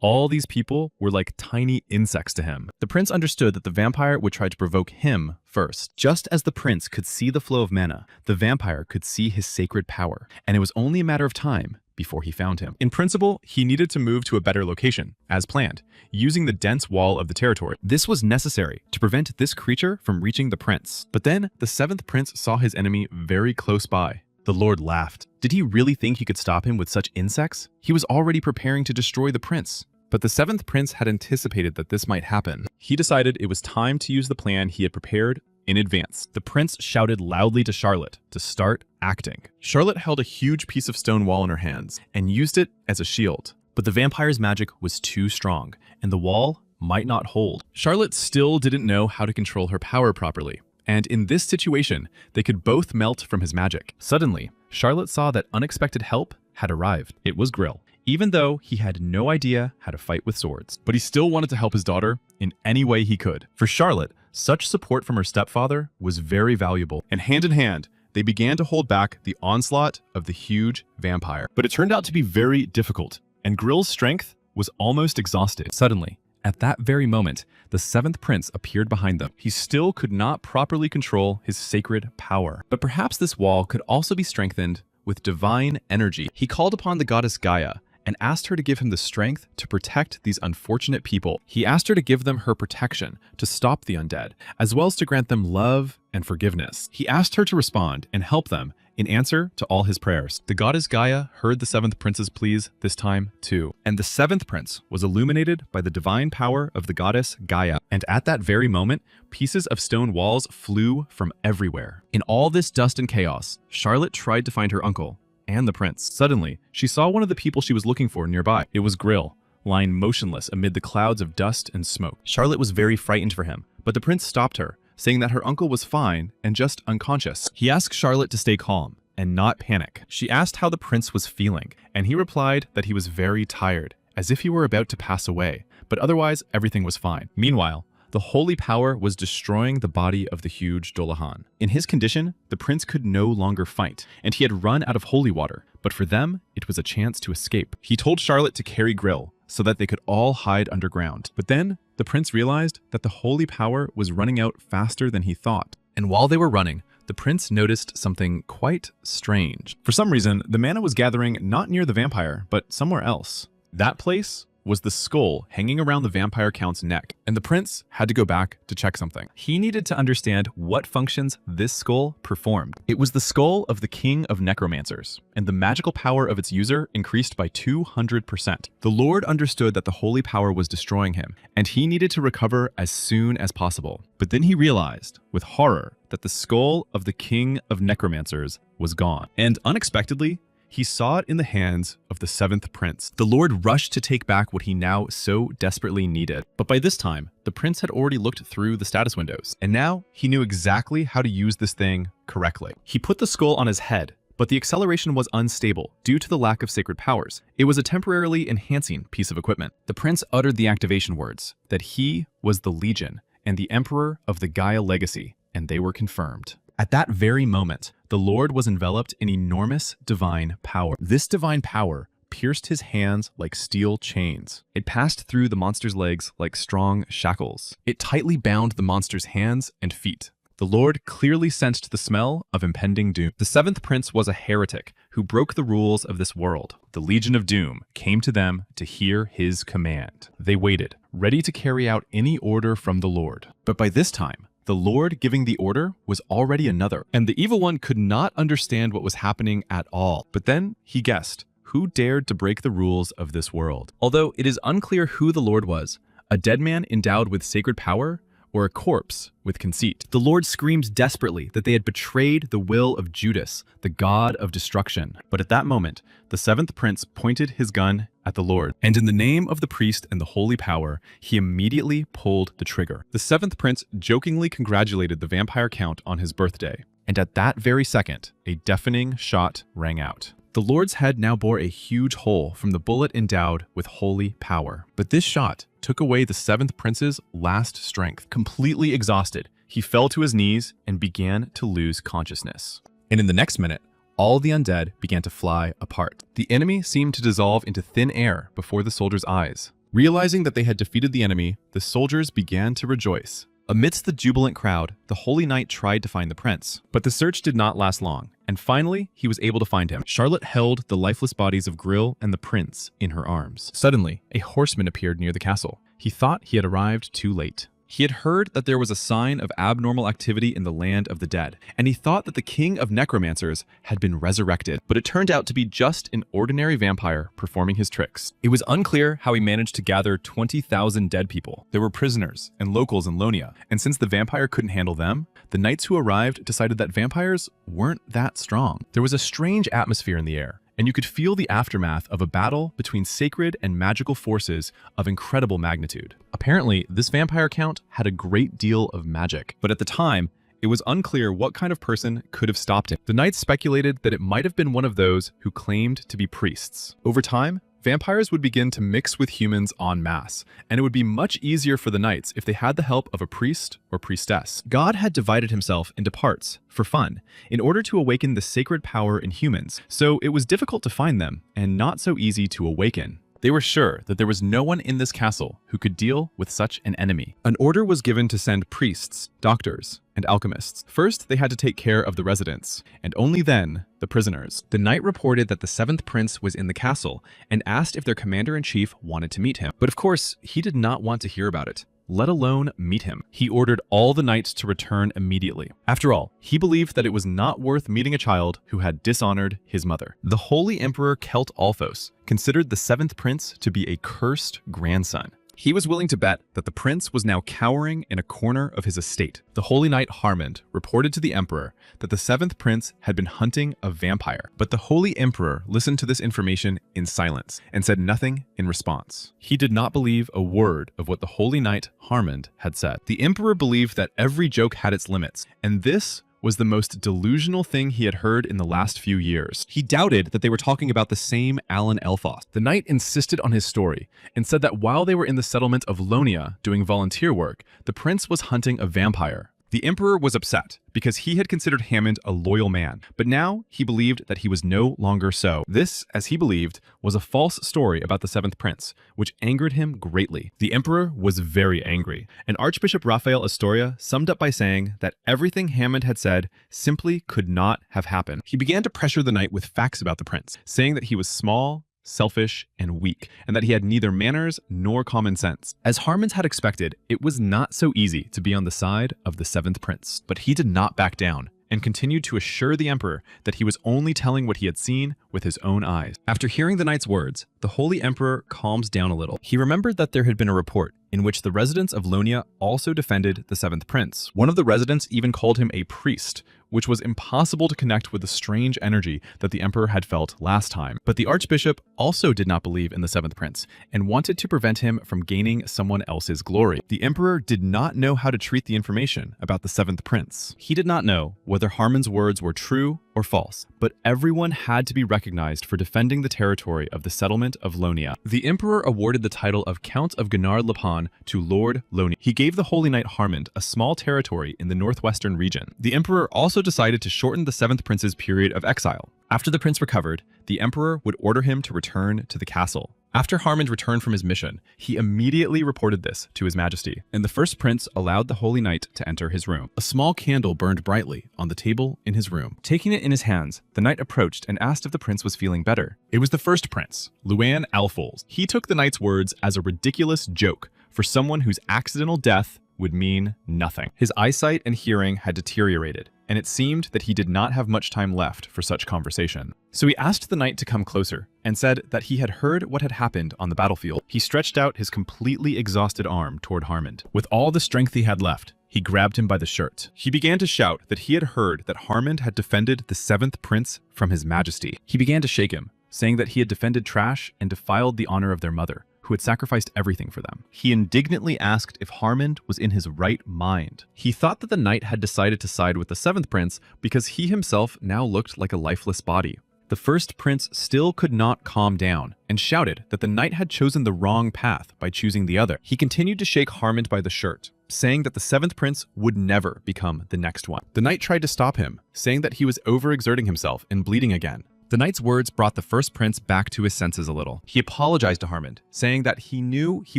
all these people were like tiny insects to him. The prince understood that the vampire would try to provoke him first. Just as the prince could see the flow of mana, the vampire could see his sacred power, and it was only a matter of time before he found him. In principle, he needed to move to a better location, as planned, using the dense wall of the territory. This was necessary to prevent this creature from reaching the prince. But then, the seventh prince saw his enemy very close by. The lord laughed. Did he really think he could stop him with such insects? He was already preparing to destroy the prince. But the seventh prince had anticipated that this might happen. He decided it was time to use the plan he had prepared in advance. The prince shouted loudly to Charlotte to start acting. Charlotte held a huge piece of stone wall in her hands and used it as a shield. But the vampire's magic was too strong, and the wall might not hold. Charlotte still didn't know how to control her power properly, and in this situation, they could both melt from his magic. Suddenly, Charlotte saw that unexpected help had arrived. It was Grill. Even though he had no idea how to fight with swords, but he still wanted to help his daughter in any way he could. For Charlotte, such support from her stepfather was very valuable, and hand in hand, they began to hold back the onslaught of the huge vampire. But it turned out to be very difficult, and Grill's strength was almost exhausted. Suddenly, at that very moment, the seventh prince appeared behind them. He still could not properly control his sacred power, but perhaps this wall could also be strengthened with divine energy. He called upon the goddess Gaia and asked her to give him the strength to protect these unfortunate people. He asked her to give them her protection to stop the undead, as well as to grant them love and forgiveness. He asked her to respond and help them in answer to all his prayers. The goddess Gaia heard the seventh prince's pleas this time too, and the seventh prince was illuminated by the divine power of the goddess Gaia. And at that very moment, pieces of stone walls flew from everywhere. In all this dust and chaos, Charlotte tried to find her uncle and the prince. Suddenly, she saw one of the people she was looking for nearby. It was Grill, lying motionless amid the clouds of dust and smoke. Charlotte was very frightened for him, but the prince stopped her, saying that her uncle was fine and just unconscious. He asked Charlotte to stay calm and not panic. She asked how the prince was feeling, and he replied that he was very tired, as if he were about to pass away, but otherwise everything was fine. Meanwhile, the holy power was destroying the body of the huge Dolahan. In his condition, the prince could no longer fight, and he had run out of holy water, but for them, it was a chance to escape. He told Charlotte to carry Grill so that they could all hide underground. But then, the prince realized that the holy power was running out faster than he thought. And while they were running, the prince noticed something quite strange. For some reason, the mana was gathering not near the vampire, but somewhere else. That place was the skull hanging around the vampire count's neck, and the prince had to go back to check something. He needed to understand what functions this skull performed. It was the skull of the king of necromancers, and the magical power of its user increased by 200%. The Lord understood that the holy power was destroying him, and he needed to recover as soon as possible. But then he realized, with horror, that the skull of the king of necromancers was gone. And unexpectedly, he saw it in the hands of the seventh prince. The Lord rushed to take back what he now so desperately needed. But by this time, the prince had already looked through the status windows, and now he knew exactly how to use this thing correctly. He put the skull on his head, but the acceleration was unstable due to the lack of sacred powers. It was a temporarily enhancing piece of equipment. The prince uttered the activation words that he was the Legion and the Emperor of the Gaia legacy, and they were confirmed. At that very moment, the Lord was enveloped in enormous divine power. This divine power pierced his hands like steel chains. It passed through the monster's legs like strong shackles. It tightly bound the monster's hands and feet. The Lord clearly sensed the smell of impending doom. The seventh prince was a heretic who broke the rules of this world. The Legion of Doom came to them to hear his command. They waited, ready to carry out any order from the Lord. But by this time, the Lord giving the order was already another, and the evil one could not understand what was happening at all. But then he guessed who dared to break the rules of this world. Although it is unclear who the Lord was, a dead man endowed with sacred power, or a corpse with conceit. The Lord screamed desperately that they had betrayed the will of Judas, the god of destruction. But at that moment, the seventh prince pointed his gun at the Lord, and in the name of the priest and the holy power, he immediately pulled the trigger. The seventh prince jokingly congratulated the vampire count on his birthday, and at that very second, a deafening shot rang out. The Lord's head now bore a huge hole from the bullet endowed with holy power. But this shot took away the seventh prince's last strength. Completely exhausted, he fell to his knees and began to lose consciousness. And in the next minute, all the undead began to fly apart. The enemy seemed to dissolve into thin air before the soldiers' eyes. Realizing that they had defeated the enemy, the soldiers began to rejoice. Amidst the jubilant crowd, the Holy Knight tried to find the prince, but the search did not last long, and finally, he was able to find him. Charlotte held the lifeless bodies of Grill and the prince in her arms. Suddenly, a horseman appeared near the castle. He thought he had arrived too late. He had heard that there was a sign of abnormal activity in the land of the dead, and he thought that the king of necromancers had been resurrected, but it turned out to be just an ordinary vampire performing his tricks. It was unclear how he managed to gather 20,000 dead people. There were prisoners and locals in Lonia, and since the vampire couldn't handle them, the knights who arrived decided that vampires weren't that strong. There was a strange atmosphere in the air, and you could feel the aftermath of a battle between sacred and magical forces of incredible magnitude. Apparently, this vampire count had a great deal of magic, but at the time, it was unclear what kind of person could have stopped him. The knights speculated that it might have been one of those who claimed to be priests. Over time, vampires would begin to mix with humans en masse, and it would be much easier for the knights if they had the help of a priest or priestess. God had divided himself into parts, for fun, in order to awaken the sacred power in humans, so it was difficult to find them, and not so easy to awaken. They were sure that there was no one in this castle who could deal with such an enemy. An order was given to send priests, doctors, and alchemists. First, they had to take care of the residents, and only then, the prisoners. The knight reported that the seventh prince was in the castle and asked if their commander-in-chief wanted to meet him. But of course, he did not want to hear about it. let alone meet him. He ordered all the knights to return immediately. After all, he believed that it was not worth meeting a child who had dishonored his mother. The Holy Emperor Kelt Alphos considered the 7th prince to be a cursed grandson. He was willing to bet that the prince was now cowering in a corner of his estate. The Holy Knight Harmond reported to the emperor that the 7th prince had been hunting a vampire, but the Holy Emperor listened to this information in silence and said nothing in response. He did not believe a word of what the Holy Knight Harmond had said. The emperor believed that every joke had its limits, and this was the most delusional thing he had heard in the last few years. He doubted that they were talking about the same Alan Elphos. The knight insisted on his story and said that while they were in the settlement of Lonia doing volunteer work, the prince was hunting a vampire. The emperor was upset because he had considered Hammond a loyal man, but now he believed that he was no longer so. This, as he believed, was a false story about the 7th prince, which angered him greatly. The emperor was very angry, and Archbishop Raphael Astoria summed up by saying that everything Hammond had said simply could not have happened. He began to pressure the knight with facts about the prince, saying that he was small, selfish, and weak, and that he had neither manners nor common sense. As Harmond had expected, it was not so easy to be on the side of the 7th prince, but he did not back down and continued to assure the emperor that he was only telling what he had seen with his own eyes. After hearing the knight's words, the Holy Emperor calms down a little. He remembered that there had been a report in which the residents of Lonia also defended the 7th prince. One of the residents even called him a priest, which was impossible to connect with the strange energy that the emperor had felt last time. But the archbishop also did not believe in the 7th prince and wanted to prevent him from gaining someone else's glory. The emperor did not know how to treat the information about the 7th prince. He did not know whether Harmon's words were true or false, but everyone had to be recognized for defending the territory of the settlement of Lonia. The emperor awarded the title of Count of Gunnar-Lepan to Lord Lonia. He gave the Holy Knight Harmond a small territory in the northwestern region. The emperor also decided to shorten the 7th prince's period of exile. After the prince recovered, the emperor would order him to return to the castle. After Harmond returned from his mission, he immediately reported this to His Majesty, and the first prince allowed the Holy Knight to enter his room. A small candle burned brightly on the table in his room. Taking it in his hands, the knight approached and asked if the prince was feeling better. It was the first prince, Luan Alfols. He took the knight's words as a ridiculous joke for someone whose accidental death would mean nothing. His eyesight and hearing had deteriorated, and it seemed that he did not have much time left for such conversation. So he asked the knight to come closer and said that he had heard what had happened on the battlefield. He stretched out his completely exhausted arm toward Harmond. With all the strength he had left, he grabbed him by the shirt. He began to shout that he had heard that Harmond had defended the 7th prince from His Majesty. He began to shake him, saying that he had defended trash and defiled the honor of their mother, who had sacrificed everything for them. He indignantly asked if Harmond was in his right mind. He thought that the knight had decided to side with the 7th prince because he himself now looked like a lifeless body. The first prince still could not calm down and shouted that the knight had chosen the wrong path by choosing the other. He continued to shake Harmond by the shirt, saying that the 7th prince would never become the next one. The knight tried to stop him, saying that he was overexerting himself and bleeding again. The knight's words brought the first prince back to his senses a little. He apologized to Harmond, saying that he knew he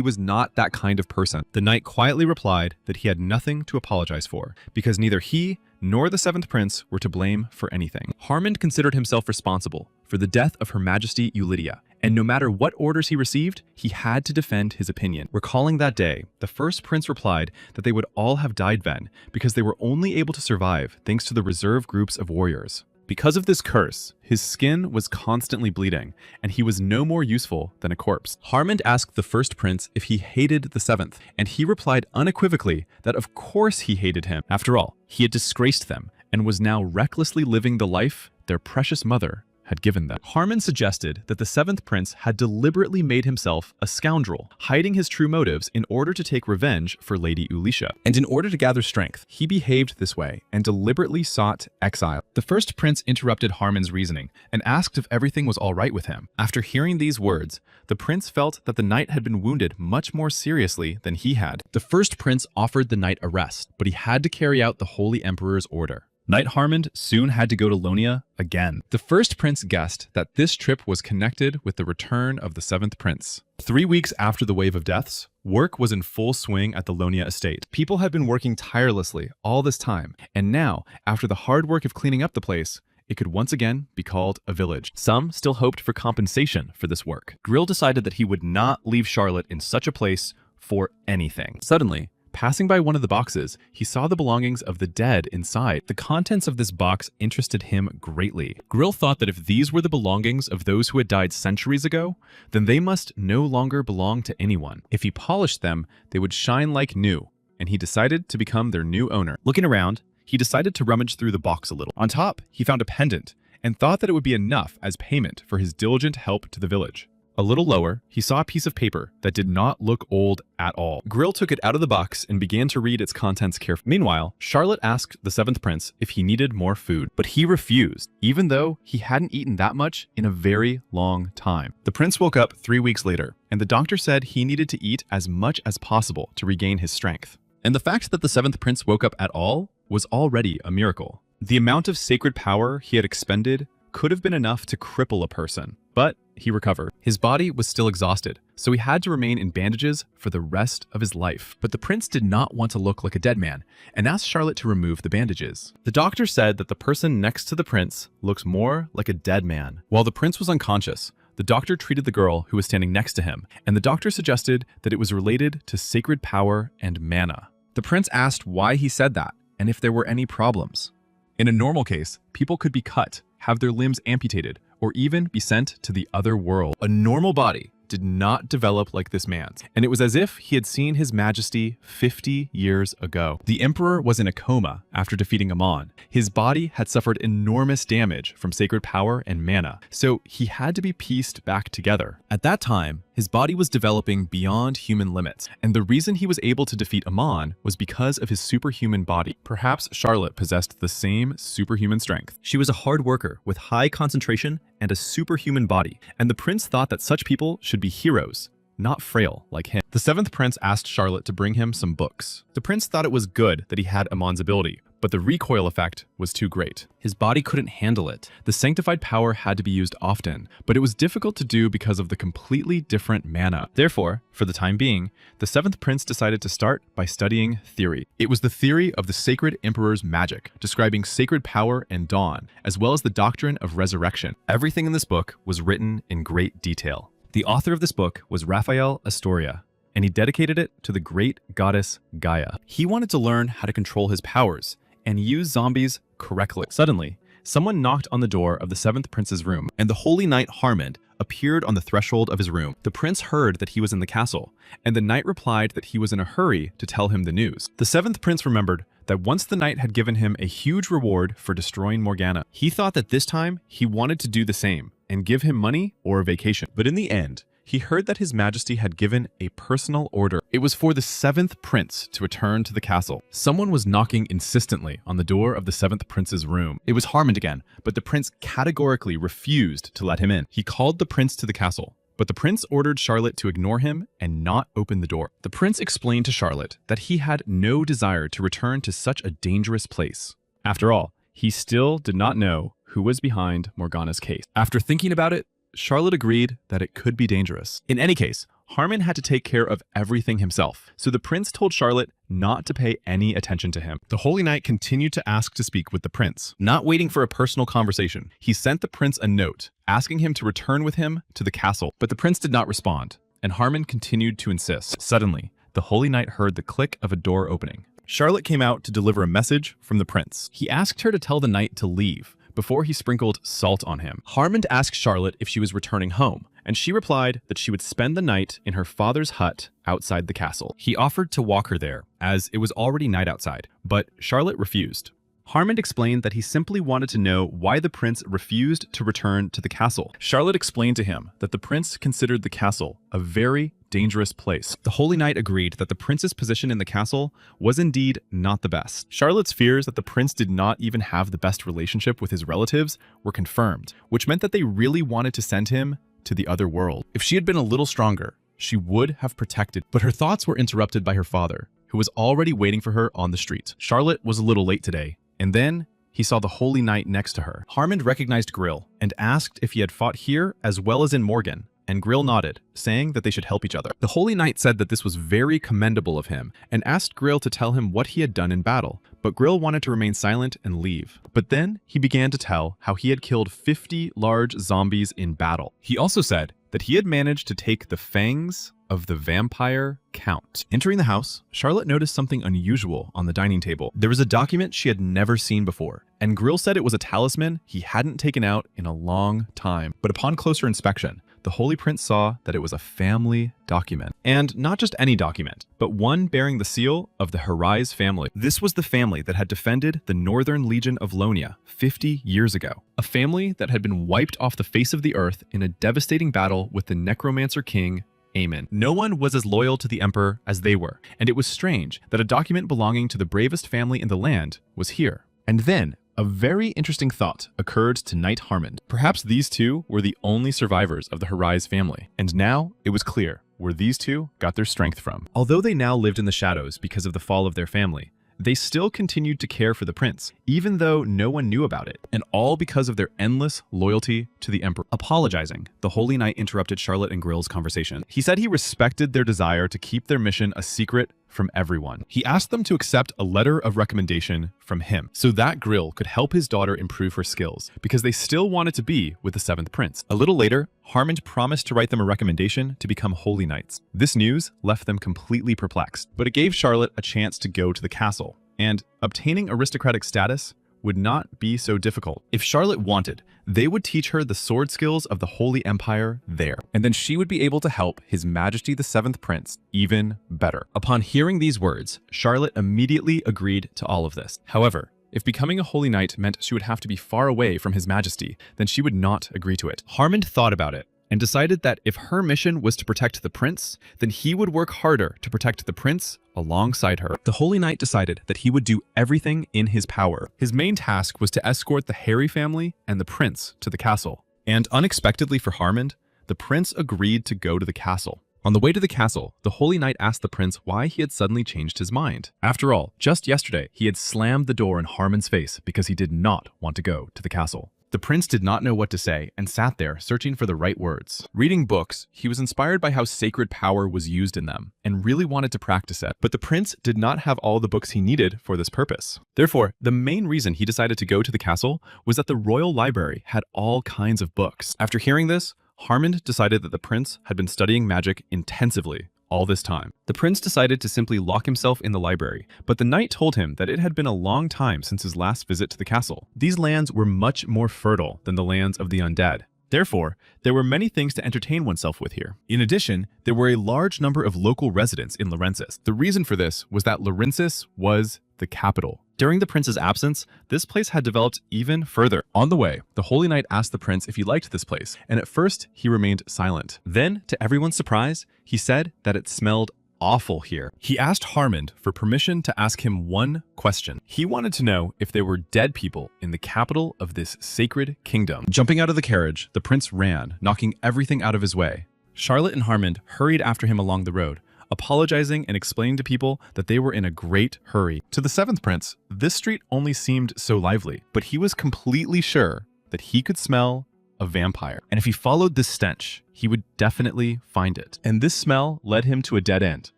was not that kind of person. The knight quietly replied that he had nothing to apologize for, because neither he nor the 7th prince were to blame for anything. Harmond considered himself responsible for the death of Her Majesty Eulydia, and no matter what orders he received, he had to defend his opinion. Recalling that day, the first prince replied that they would all have died then, because they were only able to survive thanks to the reserve groups of warriors. Because of this curse, his skin was constantly bleeding, and he was no more useful than a corpse. Harmond asked the first prince if he hated the 7th, and he replied unequivocally that of course he hated him. After all, he had disgraced them, and was now recklessly living the life their precious mother had given them. Harmond suggested that the 7th prince had deliberately made himself a scoundrel, hiding his true motives in order to take revenge for Lady Ulisha. And in order to gather strength, he behaved this way and deliberately sought exile. The first prince interrupted Harmond's reasoning and asked if everything was all right with him. After hearing these words, the prince felt that the knight had been wounded much more seriously than he had. The first prince offered the knight a rest, but he had to carry out the Holy Emperor's order. Knight Harmond soon had to go to Lonia again. The first prince guessed that this trip was connected with the return of the 7th prince. 3 weeks after the wave of deaths, work was in full swing at the Lonia estate. People had been working tirelessly all this time, and now, after the hard work of cleaning up the place, it could once again be called a village. Some still hoped for compensation for this work. Grill decided that he would not leave Charlotte in such a place for anything. Suddenly, passing by one of the boxes, he saw the belongings of the dead inside. The contents of this box interested him greatly. Grill thought that if these were the belongings of those who had died centuries ago, then they must no longer belong to anyone. If he polished them, they would shine like new, and he decided to become their new owner. Looking around, he decided to rummage through the box a little. On top, he found a pendant and thought that it would be enough as payment for his diligent help to the village. A little lower, he saw a piece of paper that did not look old at all. Grill took it out of the box and began to read its contents carefully. Meanwhile, Charlotte asked the seventh prince if he needed more food, but he refused, even though he hadn't eaten that much in a very long time. The prince woke up 3 weeks later, and the doctor said he needed to eat as much as possible to regain his strength. And the fact that the seventh prince woke up at all was already a miracle. The amount of sacred power he had expended could have been enough to cripple a person, but he recovered. His body was still exhausted, so he had to remain in bandages for the rest of his life. But the prince did not want to look like a dead man and asked Charlotte to remove the bandages. The doctor said that the person next to the prince looks more like a dead man. While the prince was unconscious, the doctor treated the girl who was standing next to him, and the doctor suggested that it was related to sacred power and mana. The prince asked why he said that and if there were any problems. In a normal case, people could be cut, have their limbs amputated, or even be sent to the other world. A normal body did not develop like this man's, and it was as if he had seen his majesty 50 years ago. The emperor was in a coma after defeating Amon. His body had suffered enormous damage from sacred power and mana, so he had to be pieced back together. At that time, his body was developing beyond human limits, and the reason he was able to defeat Amon was because of his superhuman body. Perhaps Charlotte possessed the same superhuman strength. She was a hard worker with high concentration and a superhuman body, and the prince thought that such people should be heroes, not frail like him. The seventh prince asked Charlotte to bring him some books. The prince thought it was good that he had Amon's ability, but the recoil effect was too great. His body couldn't handle it. The sanctified power had to be used often, but it was difficult to do because of the completely different mana. Therefore, for the time being, the seventh prince decided to start by studying theory. It was the theory of the sacred emperor's magic, describing sacred power and dawn, as well as the doctrine of resurrection. Everything in this book was written in great detail. The author of this book was Raphael Astoria, and he dedicated it to the great goddess Gaia. He wanted to learn how to control his powers and use zombies correctly. Suddenly, someone knocked on the door of the seventh prince's room, and the holy knight Harmond appeared on the threshold of his room. The prince heard that he was in the castle, and the knight replied that he was in a hurry to tell him the news. The seventh prince remembered that once the knight had given him a huge reward for destroying Morgana. He thought that this time he wanted to do the same and give him money or a vacation. But in the end, he heard that his majesty had given a personal order. It was for the seventh prince to return to the castle. Someone was knocking insistently on the door of the seventh prince's room. It was Harmond again, but the prince categorically refused to let him in. He called the prince to the castle, but the prince ordered Charlotte to ignore him and not open the door. The prince explained to Charlotte that he had no desire to return to such a dangerous place. After all, he still did not know who was behind Morgana's case. After thinking about it, Charlotte agreed that it could be dangerous. In any case, Harmond had to take care of everything himself, so the prince told Charlotte not to pay any attention to him. The holy knight continued to ask to speak with the prince. Not waiting for a personal conversation, he sent the prince a note asking him to return with him to the castle, but the prince did not respond, and Harmond continued to insist. Suddenly, the holy knight heard the click of a door opening. Charlotte came out to deliver a message from the prince. He asked her to tell the knight to leave before he sprinkled salt on him. Harmond asked Charlotte if she was returning home, and she replied that she would spend the night in her father's hut outside the castle. He offered to walk her there, as it was already night outside, but Charlotte refused. Harmond explained that he simply wanted to know why the prince refused to return to the castle. Charlotte explained to him that the prince considered the castle a very dangerous place. The holy knight agreed that the prince's position in the castle was indeed not the best. Charlotte's fears that the prince did not even have the best relationship with his relatives were confirmed, which meant that they really wanted to send him to the other world. If she had been a little stronger, she would have protected, but her thoughts were interrupted by her father, who was already waiting for her on the street. Charlotte was a little late today, and then he saw the holy knight next to her. Harmond recognized Grill and asked if he had fought here as well as in Morgan, and Grill nodded, saying that they should help each other. The holy knight said that this was very commendable of him and asked Grill to tell him what he had done in battle, but Grill wanted to remain silent and leave. But then he began to tell how he had killed 50 large zombies in battle. He also said that he had managed to take the fangs of the vampire count. Entering the house, Charlotte noticed something unusual on the dining table. There was a document she had never seen before, and Grill said it was a talisman he hadn't taken out in a long time. But upon closer inspection, the Holy Prince saw that it was a family document. And not just any document, but one bearing the seal of the Harais family. This was the family that had defended the Northern Legion of Lonia 50 years ago. A family that had been wiped off the face of the earth in a devastating battle with the Necromancer king, Amen. No one was as loyal to the Emperor as they were, and it was strange that a document belonging to the bravest family in the land was here. And then, a very interesting thought occurred to Knight Harmond. Perhaps these two were the only survivors of the Harais family, and now it was clear where these two got their strength from. Although they now lived in the shadows because of the fall of their family, they still continued to care for the prince, even though no one knew about it, and all because of their endless loyalty to the Emperor. Apologizing, the Holy Knight interrupted Charlotte and Grill's conversation. He said he respected their desire to keep their mission a secret from everyone. He asked them to accept a letter of recommendation from him so that Grill could help his daughter improve her skills, because they still wanted to be with the 7th Prince. A little later, Harmond promised to write them a recommendation to become Holy Knights. This news left them completely perplexed, but it gave Charlotte a chance to go to the castle, and obtaining aristocratic status would not be so difficult. If Charlotte wanted, they would teach her the sword skills of the Holy Empire there, and then she would be able to help His Majesty the 7th Prince even better. Upon hearing these words, Charlotte immediately agreed to all of this. However, if becoming a Holy Knight meant she would have to be far away from His Majesty, then she would not agree to it. Harmond thought about it and decided that if her mission was to protect the prince, then he would work harder to protect the prince alongside her. The Holy Knight decided that he would do everything in his power. His main task was to escort the Harry family and the prince to the castle. And unexpectedly for Harmond, the prince agreed to go to the castle. On the way to the castle, the Holy Knight asked the prince why he had suddenly changed his mind. After all, just yesterday, he had slammed the door in Harmond's face because he did not want to go to the castle. The prince did not know what to say and sat there searching for the right words. Reading books, he was inspired by how sacred power was used in them and really wanted to practice it. But the prince did not have all the books he needed for this purpose. Therefore, the main reason he decided to go to the castle was that the royal library had all kinds of books. After hearing this, Harmond decided that the prince had been studying magic intensively all this time. The prince decided to simply lock himself in the library, but the knight told him that it had been a long time since his last visit to the castle. These lands were much more fertile than the lands of the undead. Therefore, there were many things to entertain oneself with here. In addition, there were a large number of local residents in Laurensis. The reason for this was that Laurensis was the capital. During the prince's absence, this place had developed even further. On the way, the Holy Knight asked the prince if he liked this place, and at first he remained silent. Then, to everyone's surprise, he said that it smelled awful here. He asked Harmond for permission to ask him one question. He wanted to know if there were dead people in the capital of this sacred kingdom. Jumping out of the carriage, the prince ran, knocking everything out of his way. Charlotte and Harmond hurried after him along the road, apologizing and explaining to people that they were in a great hurry. To the 7th Prince, this street only seemed so lively, but he was completely sure that he could smell a vampire. And if he followed this stench, he would definitely find it. And this smell led him to a dead end,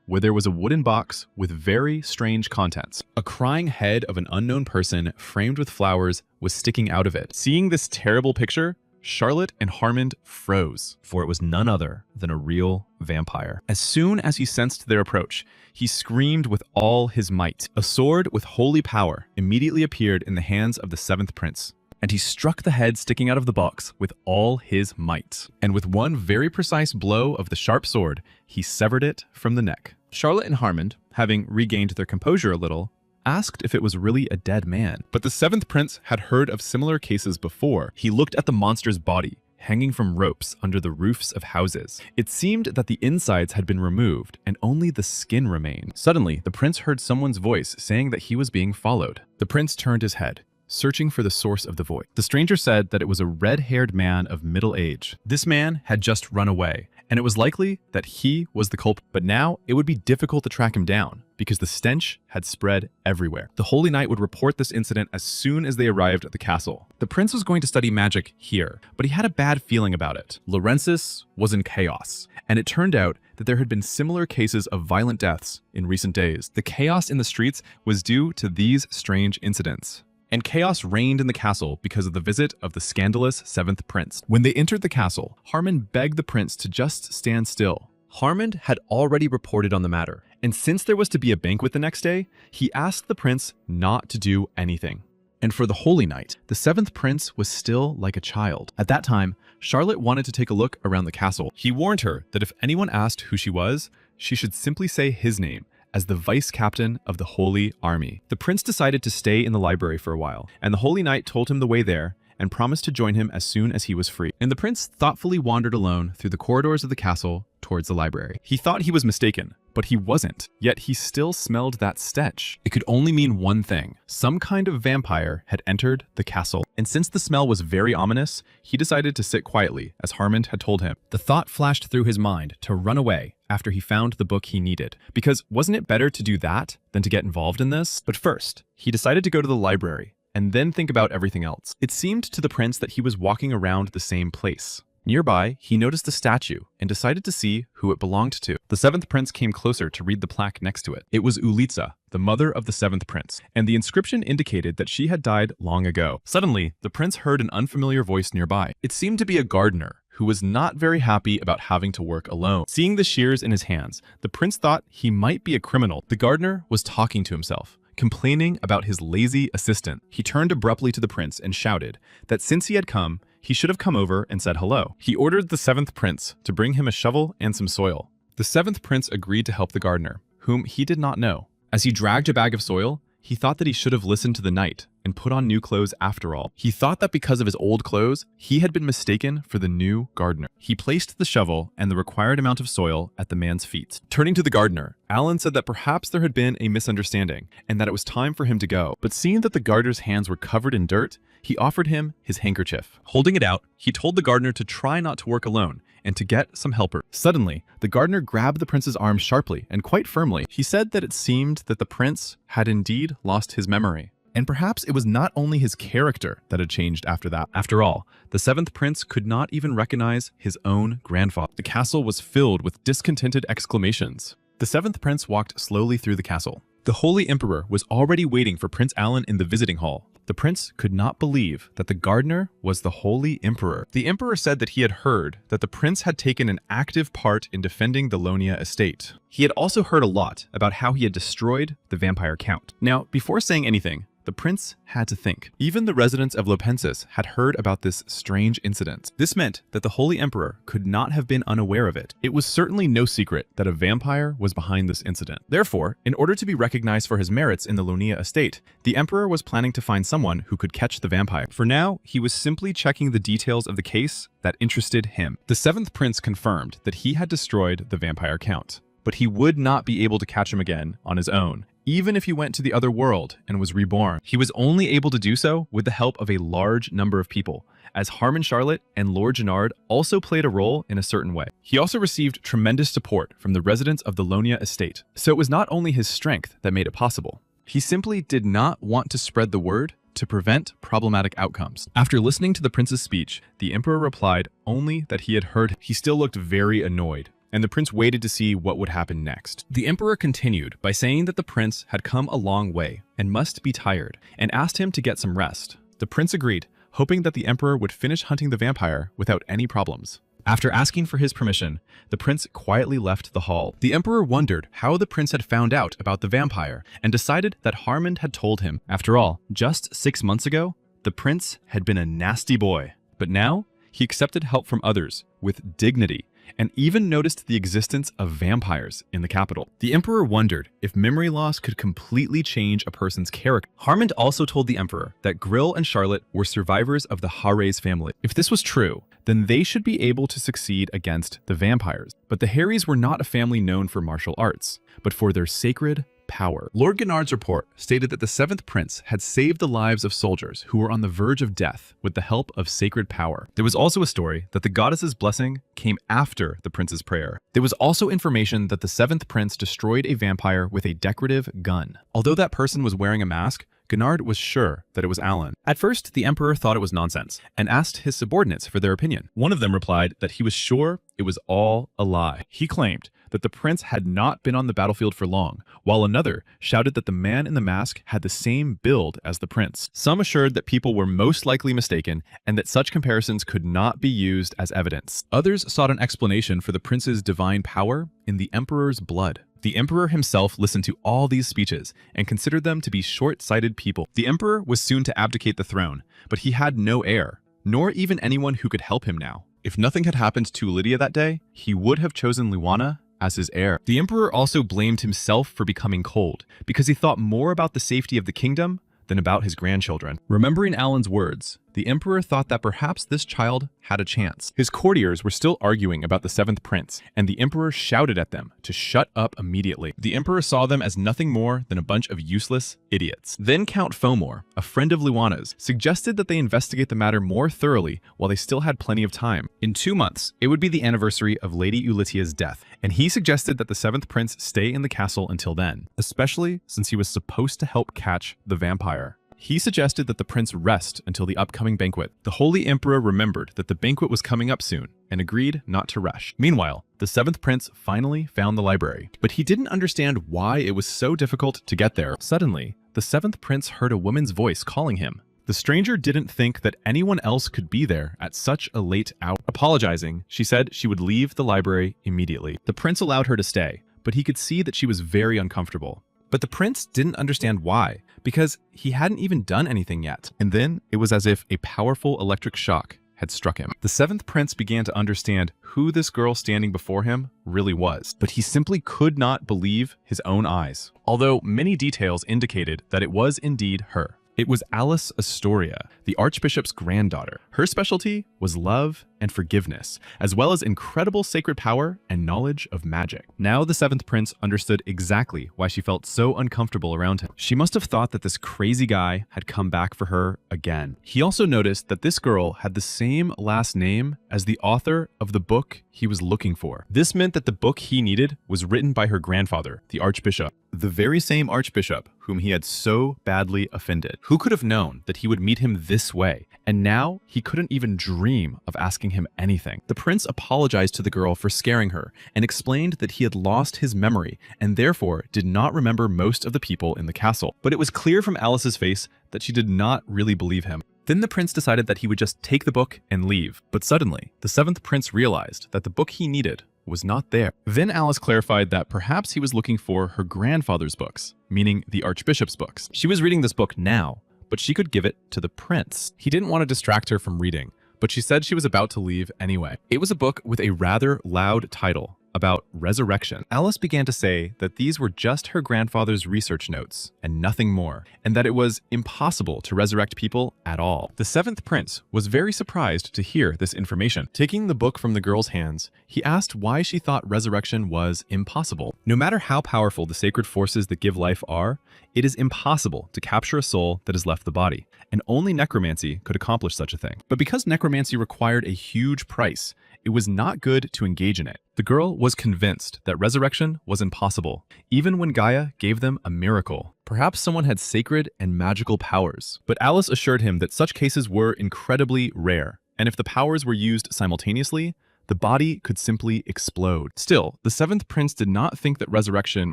where there was a wooden box with very strange contents. A crying head of an unknown person framed with flowers was sticking out of it. Seeing this terrible picture, Charlotte and Harmond froze, for it was none other than a real vampire. As soon as he sensed their approach, he screamed with all his might. A sword with holy power immediately appeared in the hands of the 7th Prince, and he struck the head sticking out of the box with all his might. And with one very precise blow of the sharp sword, he severed it from the neck. Charlotte and Harmond, having regained their composure a little, asked if it was really a dead man. But the 7th Prince had heard of similar cases before. He looked at the monster's body, hanging from ropes under the roofs of houses. It seemed that the insides had been removed and only the skin remained. Suddenly, the prince heard someone's voice saying that he was being followed. The prince turned his head, searching for the source of the voice. The stranger said that it was a red-haired man of middle age. This man had just run away, and it was likely that he was the culprit. But now it would be difficult to track him down because the stench had spread everywhere. The Holy Knight would report this incident as soon as they arrived at the castle. The prince was going to study magic here, but he had a bad feeling about it. Laurensis was in chaos, and it turned out that there had been similar cases of violent deaths in recent days. The chaos in the streets was due to these strange incidents. and chaos reigned in the castle because of the visit of the scandalous 7th prince. When they entered the castle, Harmon begged the prince to just stand still. Harmon had already reported on the matter, and since there was to be a banquet the next day, he asked the prince not to do anything. And for the holy night, the 7th prince was still like a child. At that time, Charlotte wanted to take a look around the castle. He warned her that if anyone asked who she was, she should simply say his name as the vice captain of the Holy Army. The prince decided to stay in the library for a while, and the Holy Knight told him the way there and promised to join him as soon as he was free. And the prince thoughtfully wandered alone through the corridors of the castle towards the library. He thought he was mistaken, but he wasn't. Yet he still smelled that stench. It could only mean one thing. Some kind of vampire had entered the castle. And since the smell was very ominous, he decided to sit quietly, as Harmon had told him. The thought flashed through his mind to run away after he found the book he needed. Because wasn't it better to do that than to get involved in this? But first, he decided to go to the library and then think about everything else. It seemed to the prince that he was walking around the same place. Nearby, he noticed a statue and decided to see who it belonged to. The 7th prince came closer to read the plaque next to it. It was Ulitza, the mother of the 7th prince, and the inscription indicated that she had died long ago. Suddenly, the prince heard an unfamiliar voice nearby. It seemed to be a gardener who was not very happy about having to work alone. Seeing the shears in his hands, the prince thought he might be a criminal. The gardener was talking to himself, complaining about his lazy assistant. He turned abruptly to the prince and shouted that since he had come, he should have come over and said hello. He ordered the 7th prince to bring him a shovel and some soil. The 7th prince agreed to help the gardener, whom he did not know. As he dragged a bag of soil, he thought that he should have listened to the knight and put on new clothes after all. He thought that because of his old clothes, he had been mistaken for the new gardener. He placed the shovel and the required amount of soil at the man's feet. Turning to the gardener, Alan said that perhaps there had been a misunderstanding and that it was time for him to go. But seeing that the gardener's hands were covered in dirt, he offered him his handkerchief. Holding it out, he told the gardener to try not to work alone and to get some helper. Suddenly, the gardener grabbed the prince's arm sharply and quite firmly. He said that it seemed that the prince had indeed lost his memory. And perhaps it was not only his character that had changed after that. After all, the 7th prince could not even recognize his own grandfather. The castle was filled with discontented exclamations. The 7th prince walked slowly through the castle. The Holy Emperor was already waiting for Prince Alan in the visiting hall. The prince could not believe that the gardener was the Holy Emperor. The Emperor said that he had heard that the prince had taken an active part in defending the Lonia estate. He had also heard a lot about how he had destroyed the vampire count. Now, before saying anything, the prince had to think. Even the residents of Lopensis had heard about this strange incident. This meant that the Holy Emperor could not have been unaware of it. It was certainly no secret that a vampire was behind this incident. Therefore, in order to be recognized for his merits in the Lonia estate, the Emperor was planning to find someone who could catch the vampire. For now, he was simply checking the details of the case that interested him. The 7th prince confirmed that he had destroyed the vampire count, but he would not be able to catch him again on his own. Even if he went to the other world and was reborn, he was only able to do so with the help of a large number of people, as Harmon Charlotte and Lord Gennard also played a role in a certain way. He also received tremendous support from the residents of the Lonia estate, so it was not only his strength that made it possible. He simply did not want to spread the word to prevent problematic outcomes. After listening to the prince's speech, the emperor replied only that he had heard. He still looked very annoyed, and the prince waited to see what would happen next. The emperor continued by saying that the prince had come a long way and must be tired, and asked him to get some rest. The prince agreed, hoping that the emperor would finish hunting the vampire without any problems. After asking for his permission, the prince quietly left the hall. The emperor wondered how the prince had found out about the vampire and decided that Harmon had told him. After all, just 6 months ago, the prince had been a nasty boy, but now he accepted help from others with dignity and even noticed the existence of vampires in the capital. The emperor wondered if memory loss could completely change a person's character. Harmon also told the emperor that Grill and Charlotte were survivors of the Harres family. If this was true, then they should be able to succeed against the vampires. But the Harries were not a family known for martial arts, but for their sacred power. Lord Gennard's report stated that the 7th prince had saved the lives of soldiers who were on the verge of death with the help of sacred power. There was also a story that the goddess's blessing came after the prince's prayer. There was also information that the 7th prince destroyed a vampire with a decorative gun. Although that person was wearing a mask, Gennard was sure that it was Alan. At first, the emperor thought it was nonsense and asked his subordinates for their opinion. One of them replied that he was sure it was all a lie. He claimed that the prince had not been on the battlefield for long, while another shouted that the man in the mask had the same build as the prince. Some assured that people were most likely mistaken and that such comparisons could not be used as evidence. Others sought an explanation for the prince's divine power in the emperor's blood. The emperor himself listened to all these speeches and considered them to be short-sighted people. The emperor was soon to abdicate the throne, but he had no heir, nor even anyone who could help him now. If nothing had happened to Lydia that day, he would have chosen Luana as his heir. The emperor also blamed himself for becoming cold, because he thought more about the safety of the kingdom than about his grandchildren. Remembering Alan's words, the emperor thought that perhaps this child had a chance. His courtiers were still arguing about the seventh prince, and the emperor shouted at them to shut up immediately. The emperor saw them as nothing more than a bunch of useless idiots. Then Count Fomor, a friend of Luana's, suggested that they investigate the matter more thoroughly while they still had plenty of time. In 2 months, it would be the anniversary of Lady Ulitia's death, and he suggested that the seventh prince stay in the castle until then, especially since he was supposed to help catch the vampire. He suggested that the prince rest until the upcoming banquet. The Holy Emperor remembered that the banquet was coming up soon and agreed not to rush. Meanwhile, the seventh prince finally found the library, but he didn't understand why it was so difficult to get there. Suddenly, the seventh prince heard a woman's voice calling him. The stranger didn't think that anyone else could be there at such a late hour. Apologizing, she said she would leave the library immediately. The prince allowed her to stay, but he could see that she was very uncomfortable. But the prince didn't understand why, because he hadn't even done anything yet. And then it was as if a powerful electric shock had struck him. The seventh prince began to understand who this girl standing before him really was, but he simply could not believe his own eyes, although many details indicated that it was indeed her. It was Alice Astoria, the Archbishop's granddaughter. Her specialty was love and forgiveness, as well as incredible sacred power and knowledge of magic. Now the seventh prince understood exactly why she felt so uncomfortable around him. She must have thought that this crazy guy had come back for her again. He also noticed that this girl had the same last name as the author of the book he was looking for. This meant that the book he needed was written by her grandfather, the Archbishop, the very same Archbishop whom he had so badly offended. Who could have known that he would meet him this way? And now he couldn't even dream of asking him anything. The prince apologized to the girl for scaring her and explained that he had lost his memory and therefore did not remember most of the people in the castle. But it was clear from Alice's face that she did not really believe him. Then the prince decided that he would just take the book and leave. But suddenly, the seventh prince realized that the book he needed was not there. Then Alice clarified that perhaps he was looking for her grandfather's books, meaning the Archbishop's books. She was reading this book now, but she could give it to the prince. He didn't want to distract her from reading, but she said she was about to leave anyway. It was a book with a rather loud title about resurrection. Alice began to say that these were just her grandfather's research notes and nothing more, and that it was impossible to resurrect people at all. The seventh prince was very surprised to hear this information. Taking the book from the girl's hands, he asked why she thought resurrection was impossible. No matter how powerful the sacred forces that give life are, it is impossible to capture a soul that has left the body, and only necromancy could accomplish such a thing. But because necromancy required a huge price, it was not good to engage in it. The girl was convinced that resurrection was impossible, even when Gaia gave them a miracle. Perhaps someone had sacred and magical powers. But Alice assured him that such cases were incredibly rare, and if the powers were used simultaneously, the body could simply explode. Still, the seventh prince did not think that resurrection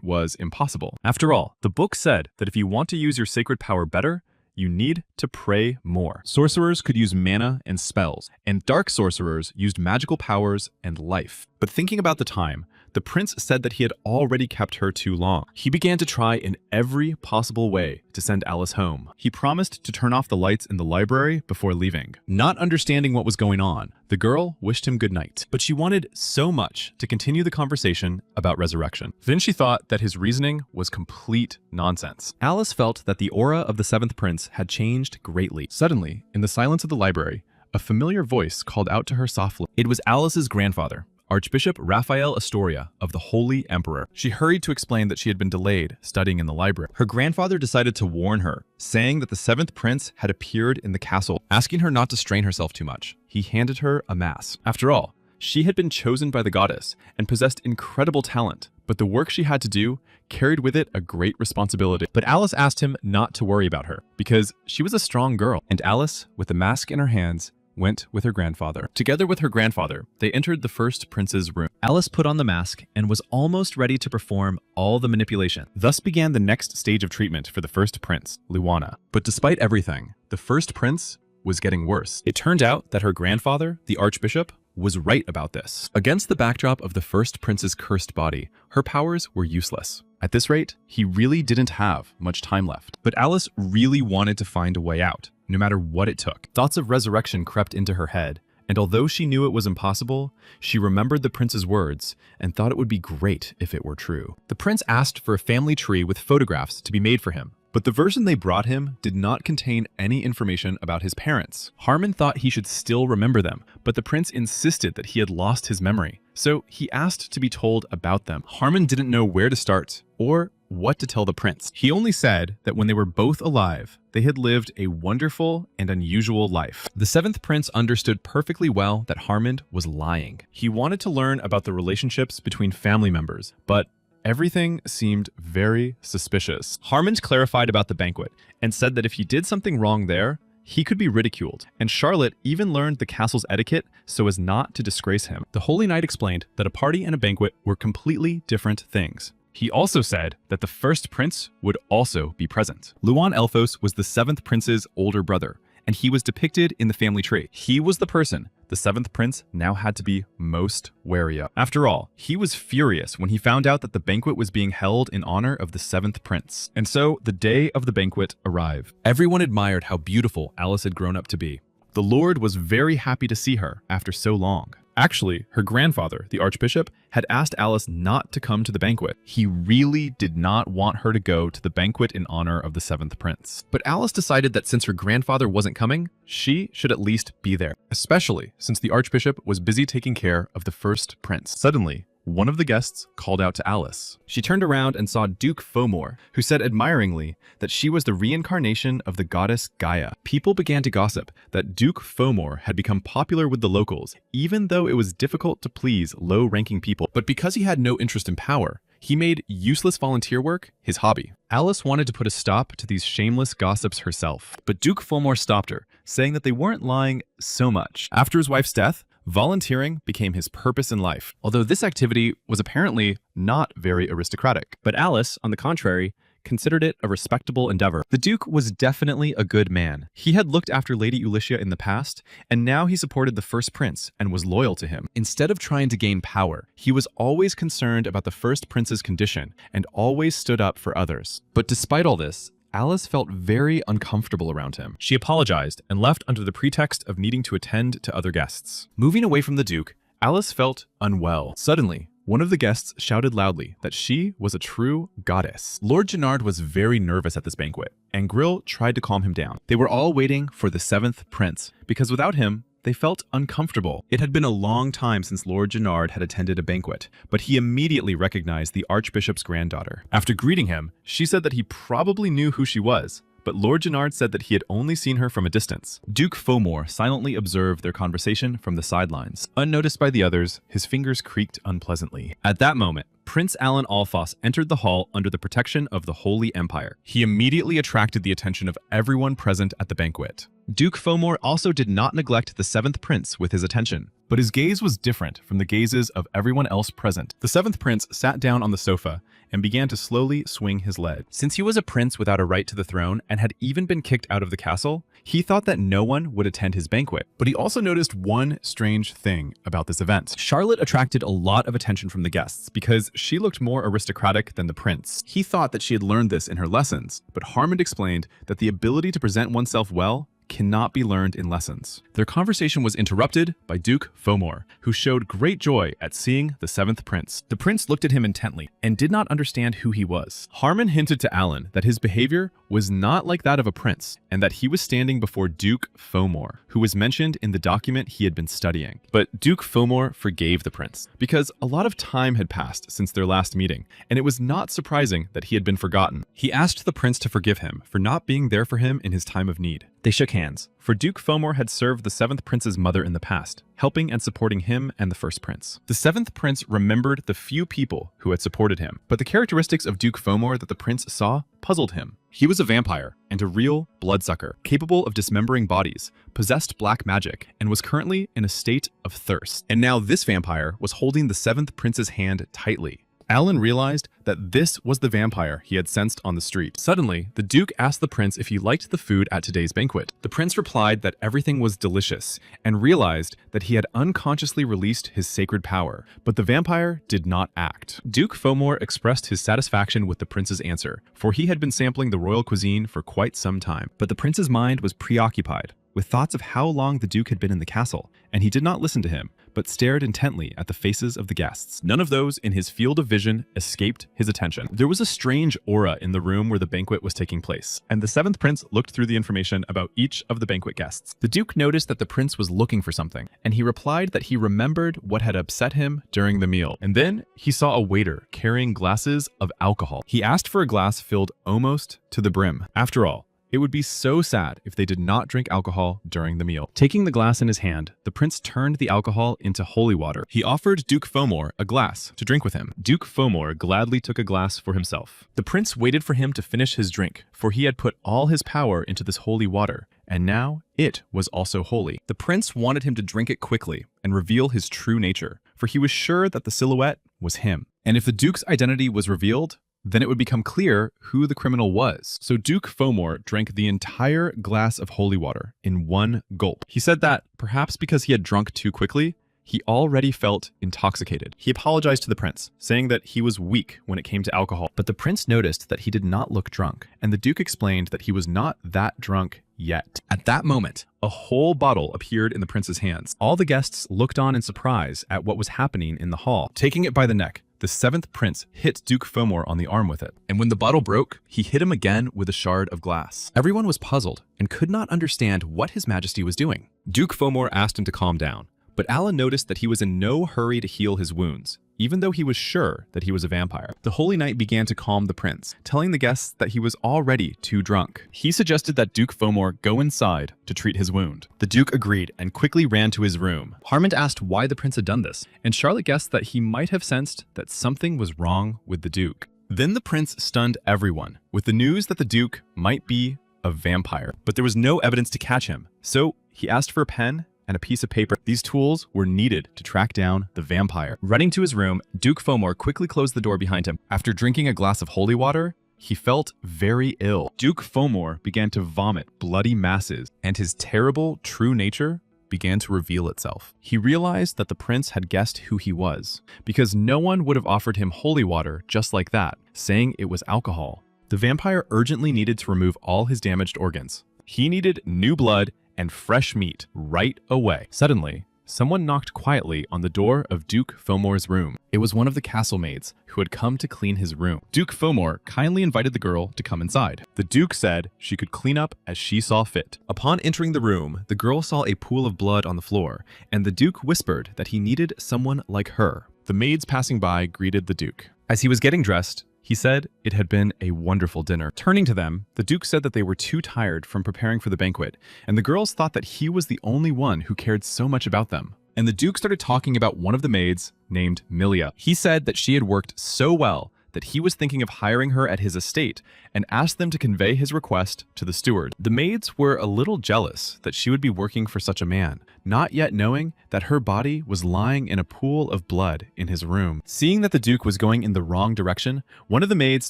was impossible. After all, the book said that if you want to use your sacred power better, you need to pray more. Sorcerers could use mana and spells, and dark sorcerers used magical powers and life. But thinking about the time, the prince said that he had already kept her too long. He began to try in every possible way to send Alice home. He promised to turn off the lights in the library before leaving. Not understanding what was going on, the girl wished him good night, but she wanted so much to continue the conversation about resurrection. Then she thought that his reasoning was complete nonsense. Alice felt that the aura of the seventh prince had changed greatly. Suddenly, in the silence of the library, a familiar voice called out to her softly. It was Alice's grandfather, Archbishop Raphael Astoria of the Holy Emperor. She hurried to explain that she had been delayed studying in the library. Her grandfather decided to warn her, saying that the seventh prince had appeared in the castle, asking her not to strain herself too much. He handed her a mass. After all, she had been chosen by the goddess and possessed incredible talent, but the work she had to do carried with it a great responsibility. But Alice asked him not to worry about her, because she was a strong girl. And Alice, with the mask in her hands, went with her grandfather. Together with her grandfather, they entered the first prince's room. Alice put on the mask and was almost ready to perform all the manipulation. Thus began the next stage of treatment for the first prince, Luana. But despite everything, the first prince was getting worse. It turned out that her grandfather, the archbishop, was right about this. Against the backdrop of the first prince's cursed body, her powers were useless. At this rate, he really didn't have much time left. But Alice really wanted to find a way out, no matter what it took. Thoughts of resurrection crept into her head, and although she knew it was impossible, she remembered the prince's words and thought it would be great if it were true. The prince asked for a family tree with photographs to be made for him, but the version they brought him did not contain any information about his parents. Harmon thought he should still remember them, but the prince insisted that he had lost his memory, so he asked to be told about them. Harmon didn't know where to start or what to tell the prince. He only said that when they were both alive, they had lived a wonderful and unusual life. The seventh prince understood perfectly well that Harmon was lying. He wanted to learn about the relationships between family members, but everything seemed very suspicious. Harmon clarified about the banquet and said that if he did something wrong there, he could be ridiculed, and Charlotte even learned the castle's etiquette so as not to disgrace him. The Holy Knight explained that a party and a banquet were completely different things. He also said that the first prince would also be present. Luan Elphos was the seventh prince's older brother, and he was depicted in the family tree. He was the person the seventh prince now had to be most wary of. After all, he was furious when he found out that the banquet was being held in honor of the seventh prince. And so the day of the banquet arrived. Everyone admired how beautiful Alice had grown up to be. The Lord was very happy to see her after so long. Actually, her grandfather, the archbishop, had asked Alice not to come to the banquet. He really did not want her to go to the banquet in honor of the seventh prince. But Alice decided that since her grandfather wasn't coming, she should at least be there, especially since the archbishop was busy taking care of the first prince. Suddenly, one of the guests called out to Alice. She turned around and saw Duke Fomor, who said admiringly that she was the reincarnation of the goddess Gaia. People began to gossip that Duke Fomor had become popular with the locals, even though it was difficult to please low-ranking people. But because he had no interest in power, he made useless volunteer work his hobby. Alice wanted to put a stop to these shameless gossips herself, but Duke Fomor stopped her, saying that they weren't lying so much. After his wife's death, volunteering became his purpose in life, although this activity was apparently not very aristocratic. But Alice, on the contrary, considered it a respectable endeavor. The Duke was definitely a good man. He had looked after Lady Ulycia in the past, and now he supported the first prince and was loyal to him. Instead of trying to gain power, he was always concerned about the first prince's condition and always stood up for others. But despite all this, Alice felt very uncomfortable around him. She apologized and left under the pretext of needing to attend to other guests. Moving away from the Duke, Alice felt unwell. Suddenly, one of the guests shouted loudly that she was a true goddess. Lord Gennard was very nervous at this banquet, and Grill tried to calm him down. They were all waiting for the seventh prince, because without him, they felt uncomfortable. It had been a long time since Lord Gennard had attended a banquet, but he immediately recognized the Archbishop's granddaughter. After greeting him, she said that he probably knew who she was, but Lord Gennard said that he had only seen her from a distance. Duke Fomor silently observed their conversation from the sidelines. Unnoticed by the others, his fingers creaked unpleasantly. At that moment, Prince Alan Alphas entered the hall under the protection of the Holy Empire. He immediately attracted the attention of everyone present at the banquet. Duke Fomor also did not neglect the seventh prince with his attention, but his gaze was different from the gazes of everyone else present. The seventh prince sat down on the sofa and began to slowly swing his leg. Since he was a prince without a right to the throne and had even been kicked out of the castle, he thought that no one would attend his banquet. But he also noticed one strange thing about this event. Charlotte attracted a lot of attention from the guests because she looked more aristocratic than the prince. He thought that she had learned this in her lessons, but Harmond explained that the ability to present oneself well cannot be learned in lessons. Their conversation was interrupted by Duke Fomor, who showed great joy at seeing the seventh prince. The prince looked at him intently and did not understand who he was. Harmon hinted to Alan that his behavior was not like that of a prince, and that he was standing before Duke Fomor, who was mentioned in the document he had been studying. But Duke Fomor forgave the prince, because a lot of time had passed since their last meeting, and it was not surprising that he had been forgotten. He asked the prince to forgive him for not being there for him in his time of need. They shook hands, for Duke Fomor had served the 7th Prince's mother in the past, helping and supporting him and the 1st Prince. The 7th Prince remembered the few people who had supported him, but the characteristics of Duke Fomor that the Prince saw puzzled him. He was a vampire and a real bloodsucker, capable of dismembering bodies, possessed black magic, and was currently in a state of thirst. And now this vampire was holding the 7th Prince's hand tightly. Alan realized that this was the vampire he had sensed on the street. Suddenly, the Duke asked the Prince if he liked the food at today's banquet. The Prince replied that everything was delicious and realized that he had unconsciously released his sacred power, but the vampire did not act. Duke Fomor expressed his satisfaction with the Prince's answer, for he had been sampling the royal cuisine for quite some time. But the Prince's mind was preoccupied with thoughts of how long the Duke had been in the castle, and he did not listen to him, but stared intently at the faces of the guests. None of those in his field of vision escaped his attention. There was a strange aura in the room where the banquet was taking place, and the 7th Prince looked through the information about each of the banquet guests. The Duke noticed that the Prince was looking for something, and he replied that he remembered what had upset him during the meal. And then he saw a waiter carrying glasses of alcohol. He asked for a glass filled almost to the brim. After all, it would be so sad if they did not drink alcohol during the meal. Taking the glass in his hand, the Prince turned the alcohol into holy water. He offered Duke Fomor a glass to drink with him. Duke Fomor gladly took a glass for himself. The Prince waited for him to finish his drink, for he had put all his power into this holy water, and now it was also holy. The Prince wanted him to drink it quickly and reveal his true nature, for he was sure that the silhouette was him. And if the Duke's identity was revealed, then it would become clear who the criminal was. So Duke Fomor drank the entire glass of holy water in one gulp. He said that, perhaps because he had drunk too quickly, he already felt intoxicated. He apologized to the Prince, saying that he was weak when it came to alcohol. But the Prince noticed that he did not look drunk, and the Duke explained that he was not that drunk yet. At that moment, a whole bottle appeared in the Prince's hands. All the guests looked on in surprise at what was happening in the hall. Taking it by the neck, the 7th Prince hit Duke Fomor on the arm with it, and when the bottle broke, he hit him again with a shard of glass. Everyone was puzzled and could not understand what His Majesty was doing. Duke Fomor asked him to calm down, but Alan noticed that he was in no hurry to heal his wounds, even though he was sure that he was a vampire. The Holy Knight began to calm the Prince, telling the guests that he was already too drunk. He suggested that Duke Fomor go inside to treat his wound. The Duke agreed and quickly ran to his room. Harmond asked why the Prince had done this, and Charlotte guessed that he might have sensed that something was wrong with the Duke. Then the Prince stunned everyone with the news that the Duke might be a vampire, but there was no evidence to catch him. So he asked for a pen and a piece of paper. These tools were needed to track down the vampire. Running to his room, Duke Fomor quickly closed the door behind him. After drinking a glass of holy water, he felt very ill. Duke Fomor began to vomit bloody masses, and his terrible true nature began to reveal itself. He realized that the Prince had guessed who he was, because no one would have offered him holy water just like that, saying it was alcohol. The vampire urgently needed to remove all his damaged organs. He needed new blood and fresh meat right away. Suddenly, someone knocked quietly on the door of Duke Fomor's room. It was one of the castle maids who had come to clean his room. Duke Fomor kindly invited the girl to come inside. The Duke said she could clean up as she saw fit. Upon entering the room, the girl saw a pool of blood on the floor, and the Duke whispered that he needed someone like her. The maids passing by greeted the Duke. As he was getting dressed, he said it had been a wonderful dinner. Turning to them, the Duke said that they were too tired from preparing for the banquet, and the girls thought that he was the only one who cared so much about them. And the Duke started talking about one of the maids named Milia. He said that she had worked so well that he was thinking of hiring her at his estate and asked them to convey his request to the steward. The maids were a little jealous that she would be working for such a man, not yet knowing that her body was lying in a pool of blood in his room. Seeing that the Duke was going in the wrong direction, one of the maids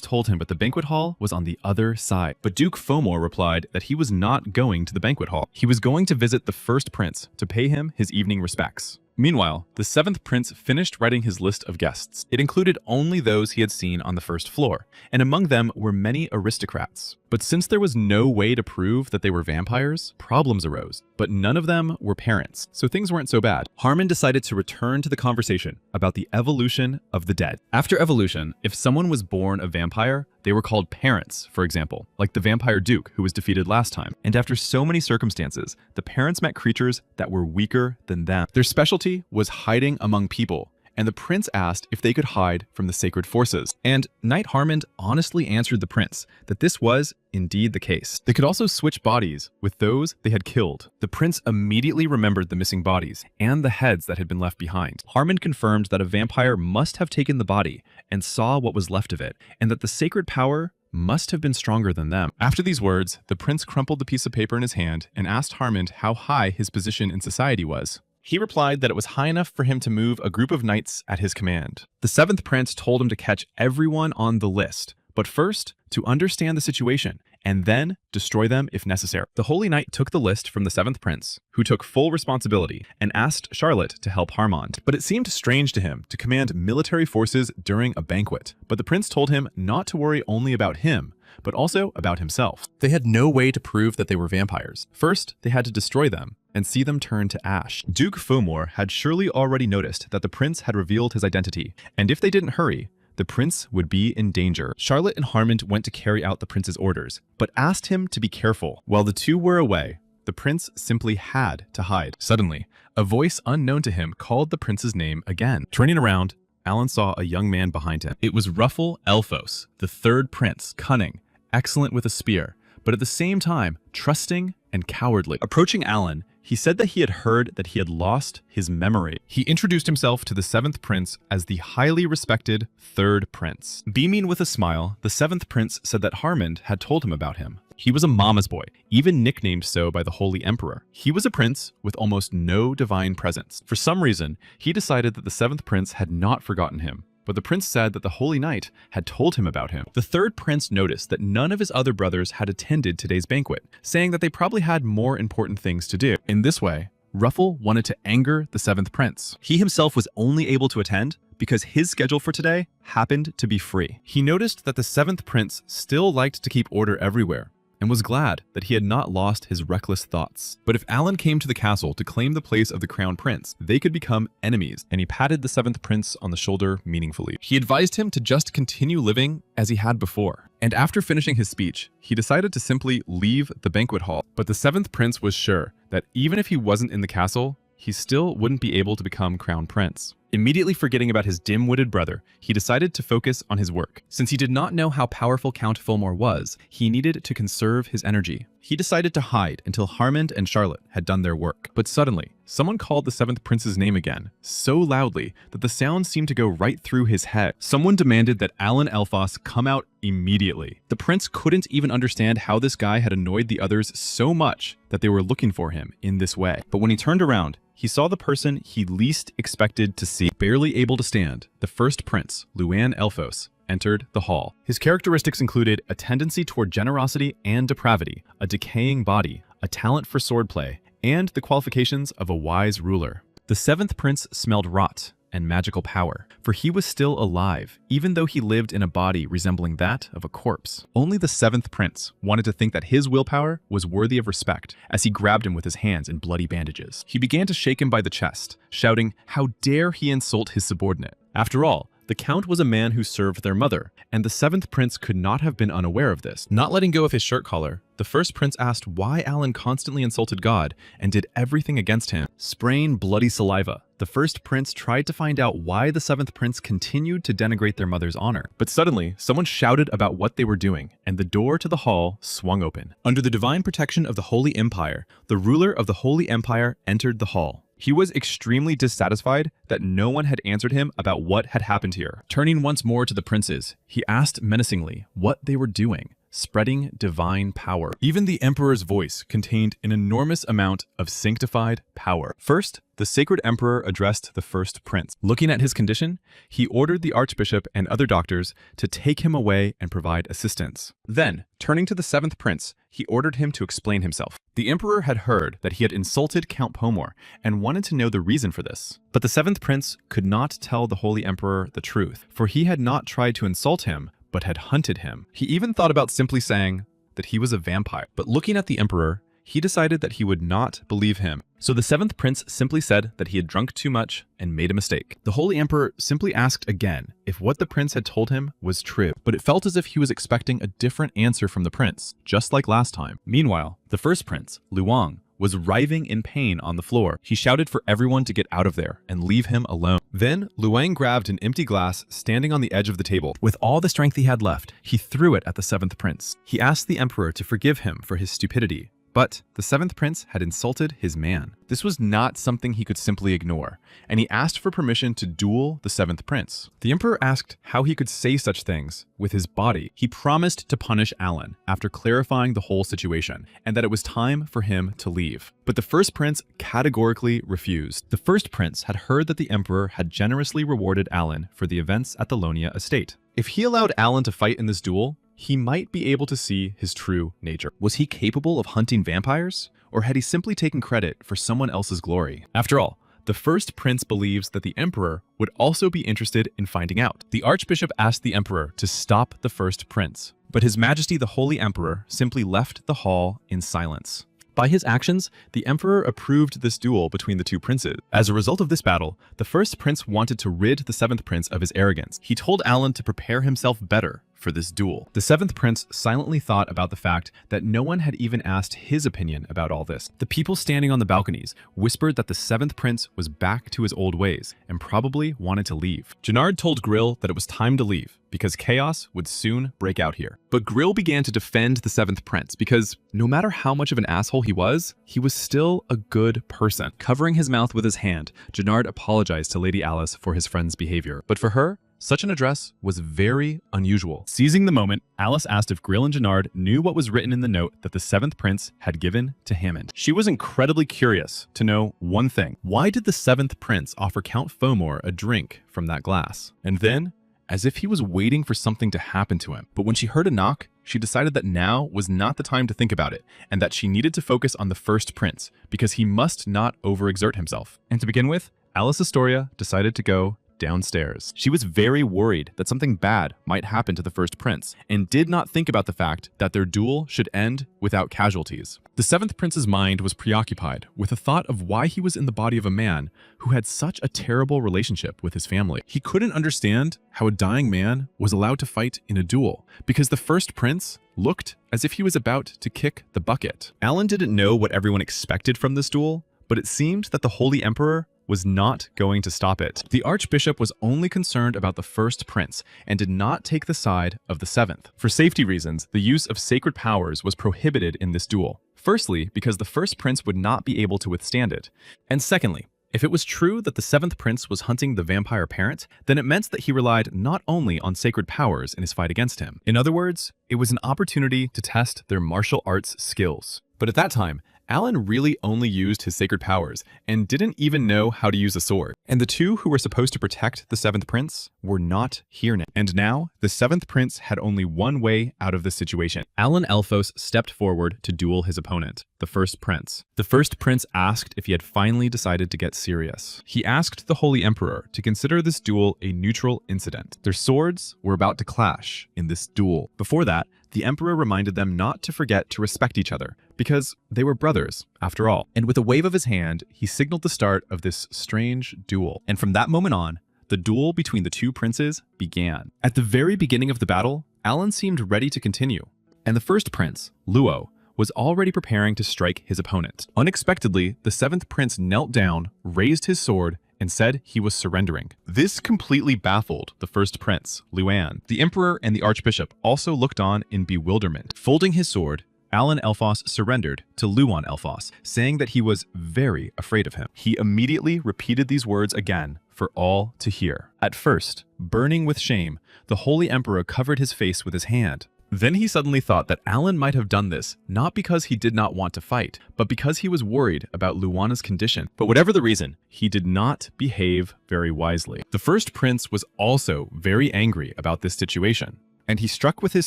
told him that the banquet hall was on the other side. But Duke Fomor replied that he was not going to the banquet hall. He was going to visit the 1st Prince to pay him his evening respects. Meanwhile, the 7th Prince finished writing his list of guests. It included only those he had seen on the 1st floor, and among them were many aristocrats. But since there was no way to prove that they were vampires, problems arose, but none of them were parents, so things weren't so bad. Harmon decided to return to the conversation about the evolution of the dead. After evolution, if someone was born a vampire, they were called parents, for example, like the vampire Duke who was defeated last time. And after so many circumstances, the parents met creatures that were weaker than them. Their specialty was hiding among people and the prince asked if they could hide from the sacred forces. And Knight Harmond honestly answered the prince that this was indeed the case. They could also switch bodies with those they had killed. The prince immediately remembered the missing bodies and the heads that had been left behind. Harmond confirmed that a vampire must have taken the body and saw what was left of it, and that the sacred power must have been stronger than them. After these words, the prince crumpled the piece of paper in his hand and asked Harmond how high his position in society was. He replied that it was high enough for him to move a group of knights at his command. The seventh prince told him to catch everyone on the list, but first to understand the situation and then destroy them if necessary. The Holy Knight took the list from the seventh prince, who took full responsibility, and asked Charlotte to help Harmond. But it seemed strange to him to command military forces during a banquet. But the prince told him not to worry only about him, but also about himself. They had no way to prove that they were vampires. First, they had to destroy them and see them turn to ash. Duke Fomor had surely already noticed that the prince had revealed his identity, and if they didn't hurry, the prince would be in danger. Charlotte and Harmond went to carry out the prince's orders, but asked him to be careful. While the two were away, the prince simply had to hide. Suddenly, a voice unknown to him called the prince's name again. Turning around, Alan saw a young man behind him. It was Ruffle Elphos, the third prince, cunning, excellent with a spear, but at the same time, trusting and cowardly. Approaching Alan, he said that he had heard that he had lost his memory. He introduced himself to the seventh prince as the highly respected third prince. Beaming with a smile, the seventh prince said that Harmond had told him about him. He was a mama's boy, even nicknamed so by the Holy Emperor. He was a prince with almost no divine presence. For some reason, he decided that the seventh prince had not forgotten him. But the prince said that the Holy Knight had told him about him. The third prince noticed that none of his other brothers had attended today's banquet, saying that they probably had more important things to do. In this way, Ruffle wanted to anger the seventh prince. He himself was only able to attend because his schedule for today happened to be free. He noticed that the seventh prince still liked to keep order everywhere, and was glad that he had not lost his reckless thoughts. But if Alan came to the castle to claim the place of the crown prince, they could become enemies, and he patted the seventh prince on the shoulder meaningfully. He advised him to just continue living as he had before. And after finishing his speech, he decided to simply leave the banquet hall. But the seventh prince was sure that even if he wasn't in the castle, he still wouldn't be able to become crown prince. Immediately forgetting about his dim-witted brother, he decided to focus on his work. Since he did not know how powerful Count Fillmore was, he needed to conserve his energy. He decided to hide until Harmond and Charlotte had done their work. But suddenly, someone called the seventh prince's name again, so loudly that the sound seemed to go right through his head. Someone demanded that Alan Elphos come out immediately. The prince couldn't even understand how this guy had annoyed the others so much that they were looking for him in this way. But when he turned around, he saw the person he least expected to see. Barely able to stand, the first prince, Luan Elphos, entered the hall. His characteristics included a tendency toward generosity and depravity, a decaying body, a talent for swordplay, and the qualifications of a wise ruler. The seventh prince smelled rot and magical power, for he was still alive, even though he lived in a body resembling that of a corpse. Only the seventh prince wanted to think that his willpower was worthy of respect as he grabbed him with his hands in bloody bandages. He began to shake him by the chest, shouting, "How dare he insult his subordinate?" After all, the count was a man who served their mother, and the seventh prince could not have been unaware of this. Not letting go of his shirt collar, the first prince asked why Alan constantly insulted God and did everything against him. Spraying bloody saliva, the first prince tried to find out why the seventh prince continued to denigrate their mother's honor. But suddenly, someone shouted about what they were doing, and the door to the hall swung open. Under the divine protection of the Holy Empire, the ruler of the Holy Empire entered the hall. He was extremely dissatisfied that no one had answered him about what had happened here. Turning once more to the princes, he asked menacingly what they were doing, spreading divine power. Even the emperor's voice contained an enormous amount of sanctified power. First, the sacred emperor addressed the first prince. Looking at his condition, he ordered the archbishop and other doctors to take him away and provide assistance. Then, turning to the seventh prince, he ordered him to explain himself. The emperor had heard that he had insulted Count Pomor and wanted to know the reason for this. But the seventh prince could not tell the holy emperor the truth, for he had not tried to insult him, but had hunted him. He even thought about simply saying that he was a vampire. But looking at the emperor, he decided that he would not believe him. So the seventh prince simply said that he had drunk too much and made a mistake. The holy emperor simply asked again if what the prince had told him was true, but it felt as if he was expecting a different answer from the prince, just like last time. Meanwhile, the first prince, Luang, was writhing in pain on the floor. He shouted for everyone to get out of there and leave him alone. Then, Luang grabbed an empty glass standing on the edge of the table. With all the strength he had left, he threw it at the seventh prince. He asked the emperor to forgive him for his stupidity. But the seventh prince had insulted his man. This was not something he could simply ignore, and he asked for permission to duel the seventh prince. The emperor asked how he could say such things with his body. He promised to punish Alan after clarifying the whole situation, and that it was time for him to leave. But the first prince categorically refused. The first prince had heard that the emperor had generously rewarded Alan for the events at the Lonia estate. If he allowed Alan to fight in this duel, he might be able to see his true nature. Was he capable of hunting vampires? Or had he simply taken credit for someone else's glory? After all, the first prince believes that the emperor would also be interested in finding out. The archbishop asked the emperor to stop the first prince, but His Majesty the Holy Emperor simply left the hall in silence. By his actions, the emperor approved this duel between the two princes. As a result of this battle, the first prince wanted to rid the seventh prince of his arrogance. He told Alan to prepare himself better for this duel. The seventh prince silently thought about the fact that no one had even asked his opinion about all this. The people standing on the balconies whispered that the seventh prince was back to his old ways and probably wanted to leave. Gennard told Grill that it was time to leave because chaos would soon break out here. But Grill began to defend the seventh prince because no matter how much of an asshole he was still a good person. Covering his mouth with his hand, Gennard apologized to Lady Alice for his friend's behavior. But for her, such an address was very unusual. Seizing the moment, Alice asked if Grill and Gennard knew what was written in the note that the seventh prince had given to Hammond. She was incredibly curious to know one thing. Why did the seventh prince offer Count Fomor a drink from that glass? And then, as if he was waiting for something to happen to him. But when she heard a knock, she decided that now was not the time to think about it, and that she needed to focus on the first prince, because he must not overexert himself. And to begin with, Alice Astoria decided to go downstairs. She was very worried that something bad might happen to the first prince, and did not think about the fact that their duel should end without casualties. The seventh prince's mind was preoccupied with the thought of why he was in the body of a man who had such a terrible relationship with his family. He couldn't understand how a dying man was allowed to fight in a duel, because the first prince looked as if he was about to kick the bucket. Alan didn't know what everyone expected from this duel, but it seemed that the Holy Emperor was not going to stop it. The archbishop was only concerned about the first prince and did not take the side of the seventh. For safety reasons, the use of sacred powers was prohibited in this duel. Firstly, because the first prince would not be able to withstand it. And secondly, if it was true that the seventh prince was hunting the vampire parent, then it meant that he relied not only on sacred powers in his fight against him. In other words, it was an opportunity to test their martial arts skills. But at that time, Alan really only used his sacred powers and didn't even know how to use a sword. And the two who were supposed to protect the seventh prince were not here now. And now, the seventh prince had only one way out of this situation. Alan Elphos stepped forward to duel his opponent, the first prince. The first prince asked if he had finally decided to get serious. He asked the Holy Emperor to consider this duel a neutral incident. Their swords were about to clash in this duel. Before that, the Emperor reminded them not to forget to respect each other, because they were brothers, after all. And with a wave of his hand, he signaled the start of this strange duel. And from that moment on, the duel between the two princes began. At the very beginning of the battle, Alan seemed ready to continue, and the first prince, Luo, was already preparing to strike his opponent. Unexpectedly, the seventh prince knelt down, raised his sword, and said he was surrendering. This completely baffled the first prince, Luan. The emperor and the archbishop also looked on in bewilderment. Folding his sword, Alan Elphos surrendered to Luan Elphos, saying that he was very afraid of him. He immediately repeated these words again for all to hear. At first, burning with shame, the Holy Emperor covered his face with his hand. Then he suddenly thought that Alan might have done this, not because he did not want to fight, but because he was worried about Luana's condition. But whatever the reason, he did not behave very wisely. The first prince was also very angry about this situation, and he struck with his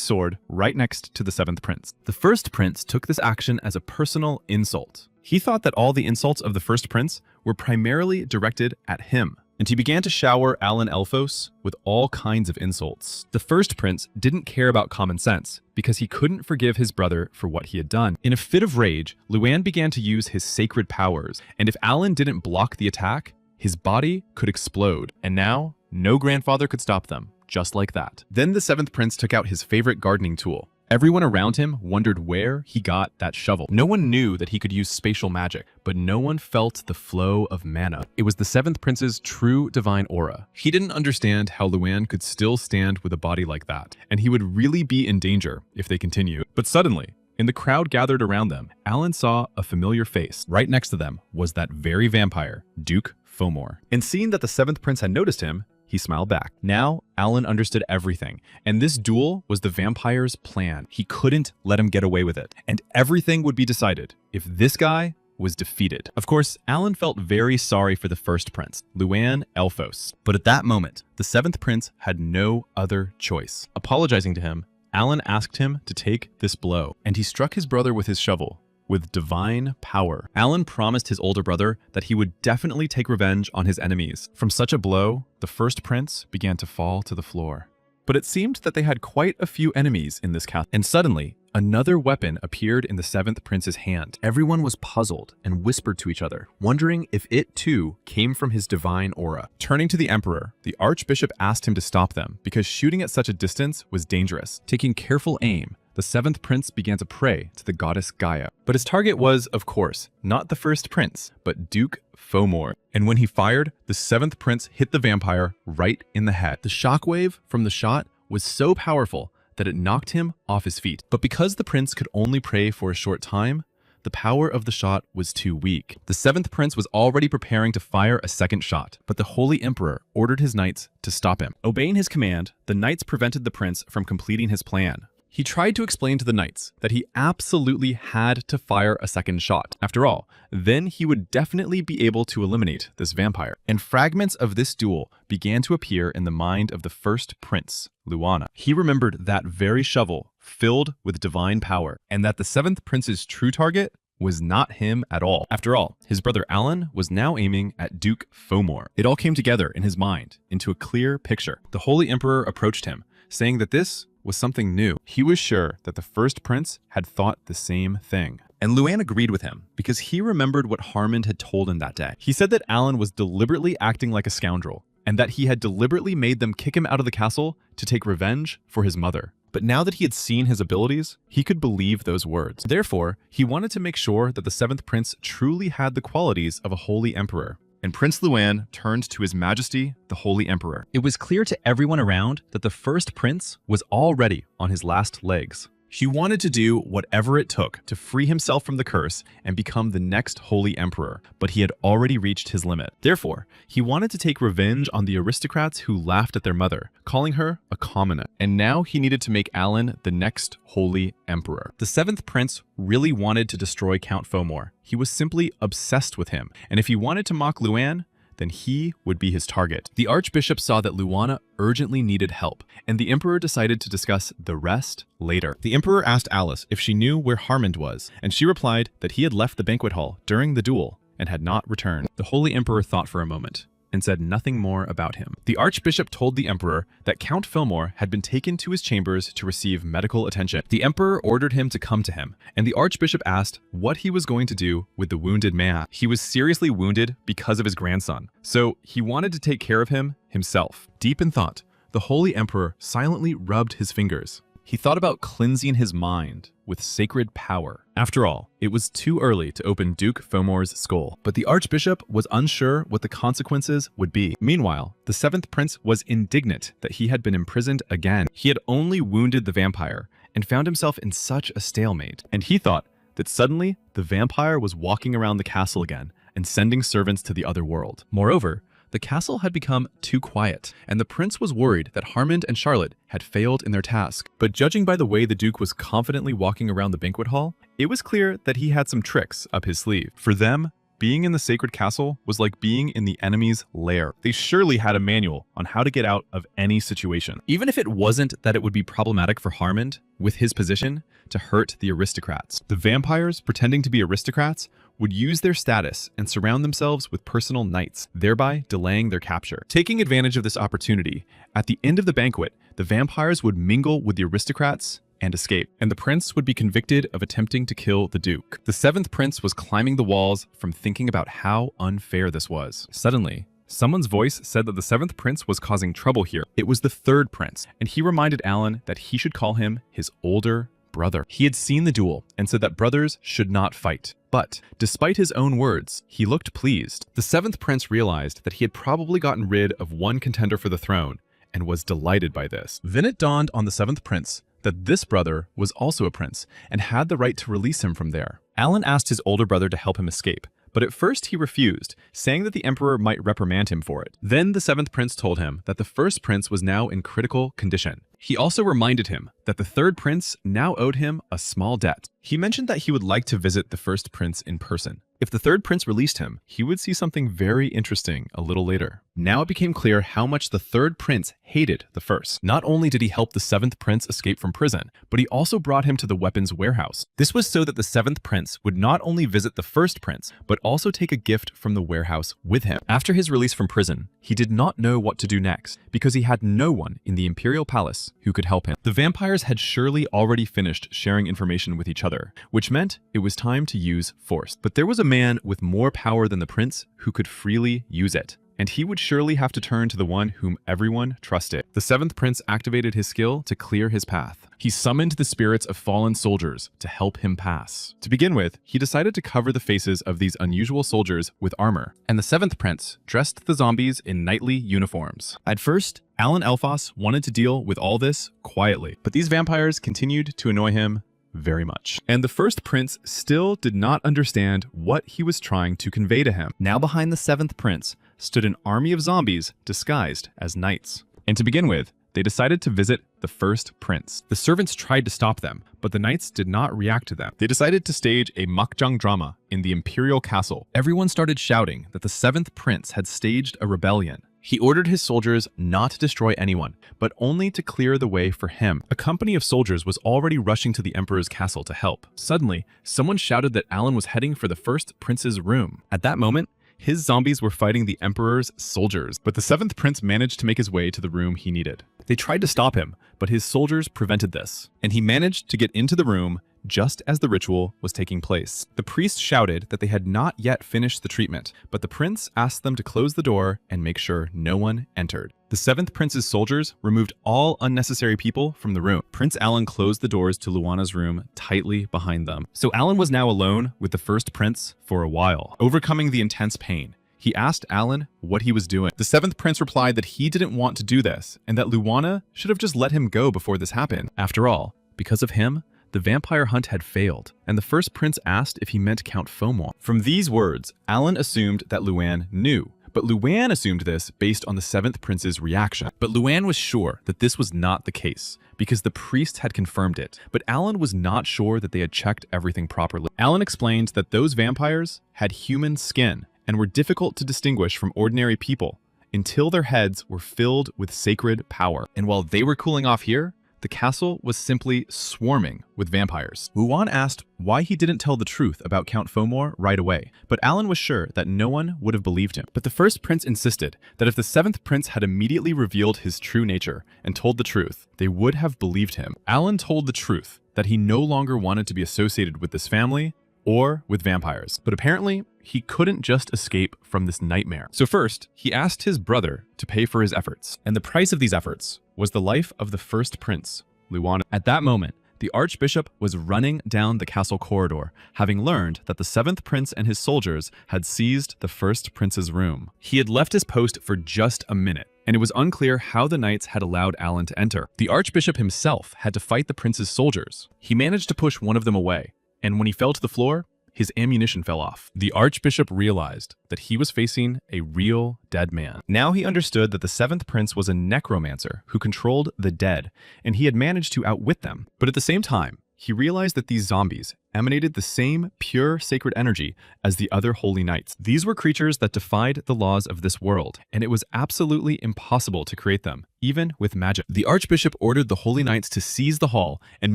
sword right next to the seventh prince. The first prince took this action as a personal insult. He thought that all the insults of the first prince were primarily directed at him, and he began to shower Alan Elphos with all kinds of insults. The first prince didn't care about common sense because he couldn't forgive his brother for what he had done. In a fit of rage, Luan began to use his sacred powers, and if Alan didn't block the attack, his body could explode. And now, no grandfather could stop them, just like that. Then the seventh prince took out his favorite gardening tool, Everyone around him wondered where he got that shovel. No one knew that he could use spatial magic, but no one felt the flow of mana. It was the seventh prince's true divine aura. He didn't understand how Luan could still stand with a body like that, and he would really be in danger if they continued. But suddenly, in the crowd gathered around them, Alan saw a familiar face. Right next to them was that very vampire, Duke Fomor. And seeing that the seventh prince had noticed him, he smiled back. Now, Alan understood everything, and this duel was the vampire's plan. He couldn't let him get away with it, and everything would be decided if this guy was defeated. Of course, Alan felt very sorry for the first prince, Luan Elphos. But at that moment, the seventh prince had no other choice. Apologizing to him, Alan asked him to take this blow, and he struck his brother with his shovel. With divine power. Alan promised his older brother that he would definitely take revenge on his enemies. From such a blow, the first prince began to fall to the floor. But it seemed that they had quite a few enemies in this castle. And suddenly, another weapon appeared in the seventh prince's hand. Everyone was puzzled and whispered to each other, wondering if it too came from his divine aura. Turning to the emperor, the archbishop asked him to stop them because shooting at such a distance was dangerous. Taking careful aim, the seventh prince began to pray to the goddess Gaia. But his target was, of course, not the first prince, but Duke Fomor. And when he fired, the seventh prince hit the vampire right in the head. The shockwave from the shot was so powerful that it knocked him off his feet. But because the prince could only pray for a short time, the power of the shot was too weak. The seventh prince was already preparing to fire a second shot, but the holy emperor ordered his knights to stop him. Obeying his command, the knights prevented the prince from completing his plan. He tried to explain to the knights that he absolutely had to fire a second shot. After all, then he would definitely be able to eliminate this vampire. And fragments of this duel began to appear in the mind of the first prince, Luana. He remembered that very shovel filled with divine power, and that the seventh prince's true target was not him at all. After all, his brother Alan was now aiming at Duke Fomor. It all came together in his mind into a clear picture. The holy emperor approached him, saying that this was something new. He was sure that the first prince had thought the same thing. And Luan agreed with him because he remembered what Harmond had told him that day. He said that Alan was deliberately acting like a scoundrel and that he had deliberately made them kick him out of the castle to take revenge for his mother. But now that he had seen his abilities, he could believe those words. Therefore, he wanted to make sure that the seventh prince truly had the qualities of a holy emperor. And Prince Luan turned to His Majesty, the Holy Emperor. It was clear to everyone around that the first prince was already on his last legs. He wanted to do whatever it took to free himself from the curse and become the next holy emperor, but he had already reached his limit. Therefore, he wanted to take revenge on the aristocrats who laughed at their mother, calling her a commoner. And now he needed to make Alan the next holy emperor. The seventh prince really wanted to destroy Count Fomor. He was simply obsessed with him, and if he wanted to mock Luan, then he would be his target. The archbishop saw that Luana urgently needed help, and the emperor decided to discuss the rest later. The emperor asked Alice if she knew where Harmond was, and she replied that he had left the banquet hall during the duel and had not returned. The holy emperor thought for a moment and said nothing more about him. The archbishop told the emperor that Count Fomor had been taken to his chambers to receive medical attention. The emperor ordered him to come to him, and the archbishop asked what he was going to do with the wounded man. He was seriously wounded because of his grandson, so he wanted to take care of him himself. Deep in thought, the holy emperor silently rubbed his fingers. He thought about cleansing his mind with sacred power. After all, it was too early to open Duke Fomor's skull, but the archbishop was unsure what the consequences would be. Meanwhile, the seventh prince was indignant that he had been imprisoned again. He had only wounded the vampire and found himself in such a stalemate, and he thought that suddenly the vampire was walking around the castle again and sending servants to the other world. Moreover, the castle had become too quiet, and the prince was worried that Harmond and Charlotte had failed in their task. But judging by the way the duke was confidently walking around the banquet hall, it was clear that he had some tricks up his sleeve. For them, being in the sacred castle was like being in the enemy's lair. They surely had a manual on how to get out of any situation. Even if it wasn't that it would be problematic for Harmond, with his position, to hurt the aristocrats. The vampires, pretending to be aristocrats, would use their status and surround themselves with personal knights, thereby delaying their capture. Taking advantage of this opportunity, at the end of the banquet, the vampires would mingle with the aristocrats and escape, and the prince would be convicted of attempting to kill the duke. The seventh prince was climbing the walls from thinking about how unfair this was. Suddenly, someone's voice said that the seventh prince was causing trouble here. It was the third prince, and he reminded Alan that he should call him his older brother. He had seen the duel and said that brothers should not fight. But, despite his own words, he looked pleased. The 7th prince realized that he had probably gotten rid of one contender for the throne, and was delighted by this. Then it dawned on the 7th prince that this brother was also a prince, and had the right to release him from there. Alan asked his older brother to help him escape, but at first he refused, saying that the emperor might reprimand him for it. Then the 7th prince told him that the 1st prince was now in critical condition. He also reminded him that the 3rd prince now owed him a small debt. He mentioned that he would like to visit the 1st prince in person. If the 3rd prince released him, he would see something very interesting a little later. Now it became clear how much the 3rd prince hated the 1st. Not only did he help the 7th prince escape from prison, but he also brought him to the weapons warehouse. This was so that the 7th prince would not only visit the 1st prince, but also take a gift from the warehouse with him. After his release from prison, he did not know what to do next, because he had no one in the imperial palace who could help him. The vampires had surely already finished sharing information with each other, which meant it was time to use force. But there was a man with more power than the prince who could freely use it, and he would surely have to turn to the one whom everyone trusted. The 7th prince activated his skill to clear his path. He summoned the spirits of fallen soldiers to help him pass. To begin with, he decided to cover the faces of these unusual soldiers with armor, and the 7th prince dressed the zombies in knightly uniforms. At first, Alan Elfos wanted to deal with all this quietly, but these vampires continued to annoy him very much. And the 1st prince still did not understand what he was trying to convey to him. Now behind the 7th prince stood an army of zombies disguised as knights. And to begin with, they decided to visit the 1st prince. The servants tried to stop them, but the knights did not react to them. They decided to stage a makjang drama in the imperial castle. Everyone started shouting that the 7th prince had staged a rebellion. He ordered his soldiers not to destroy anyone, but only to clear the way for him. A company of soldiers was already rushing to the emperor's castle to help. Suddenly, someone shouted that Alan was heading for the 1st prince's room. At that moment, his zombies were fighting the emperor's soldiers, but the 7th prince managed to make his way to the room he needed. They tried to stop him, but his soldiers prevented this, and he managed to get into the room just as the ritual was taking place. The priest shouted that they had not yet finished the treatment, but the prince asked them to close the door and make sure no one entered. The 7th prince's soldiers removed all unnecessary people from the room. Prince Alan closed the doors to Luana's room tightly behind them. So Alan was now alone with the 1st prince for a while. Overcoming the intense pain, he asked Alan what he was doing. The 7th prince replied that he didn't want to do this, and that Luana should have just let him go before this happened. After all, because of him, the vampire hunt had failed, and the 1st prince asked if he meant Count Fomor. From these words, Alan assumed that Luan knew, but Luan assumed this based on the 7th prince's reaction. But Luan was sure that this was not the case, because the priest had confirmed it, but Alan was not sure that they had checked everything properly. Alan explained that those vampires had human skin and were difficult to distinguish from ordinary people until their heads were filled with sacred power. And while they were cooling off here, the castle was simply swarming with vampires. Luan asked why he didn't tell the truth about Count Fomor right away, but Alan was sure that no one would have believed him. But the 1st prince insisted that if the 7th prince had immediately revealed his true nature and told the truth, they would have believed him. Alan told the truth that he no longer wanted to be associated with this family or with vampires, but apparently he couldn't just escape from this nightmare. So first, he asked his brother to pay for his efforts, and the price of these efforts was the life of the 1st prince, Luana. At that moment, the archbishop was running down the castle corridor, having learned that the 7th prince and his soldiers had seized the 1st prince's room. He had left his post for just a minute, and it was unclear how the knights had allowed Alan to enter. The archbishop himself had to fight the prince's soldiers. He managed to push one of them away, and when he fell to the floor, his ammunition fell off. The archbishop realized that he was facing a real dead man. Now he understood that the 7th prince was a necromancer who controlled the dead, and he had managed to outwit them. But at the same time, he realized that these zombies emanated the same pure sacred energy as the other holy knights. These were creatures that defied the laws of this world, and it was absolutely impossible to create them, even with magic. The archbishop ordered the holy knights to seize the hall and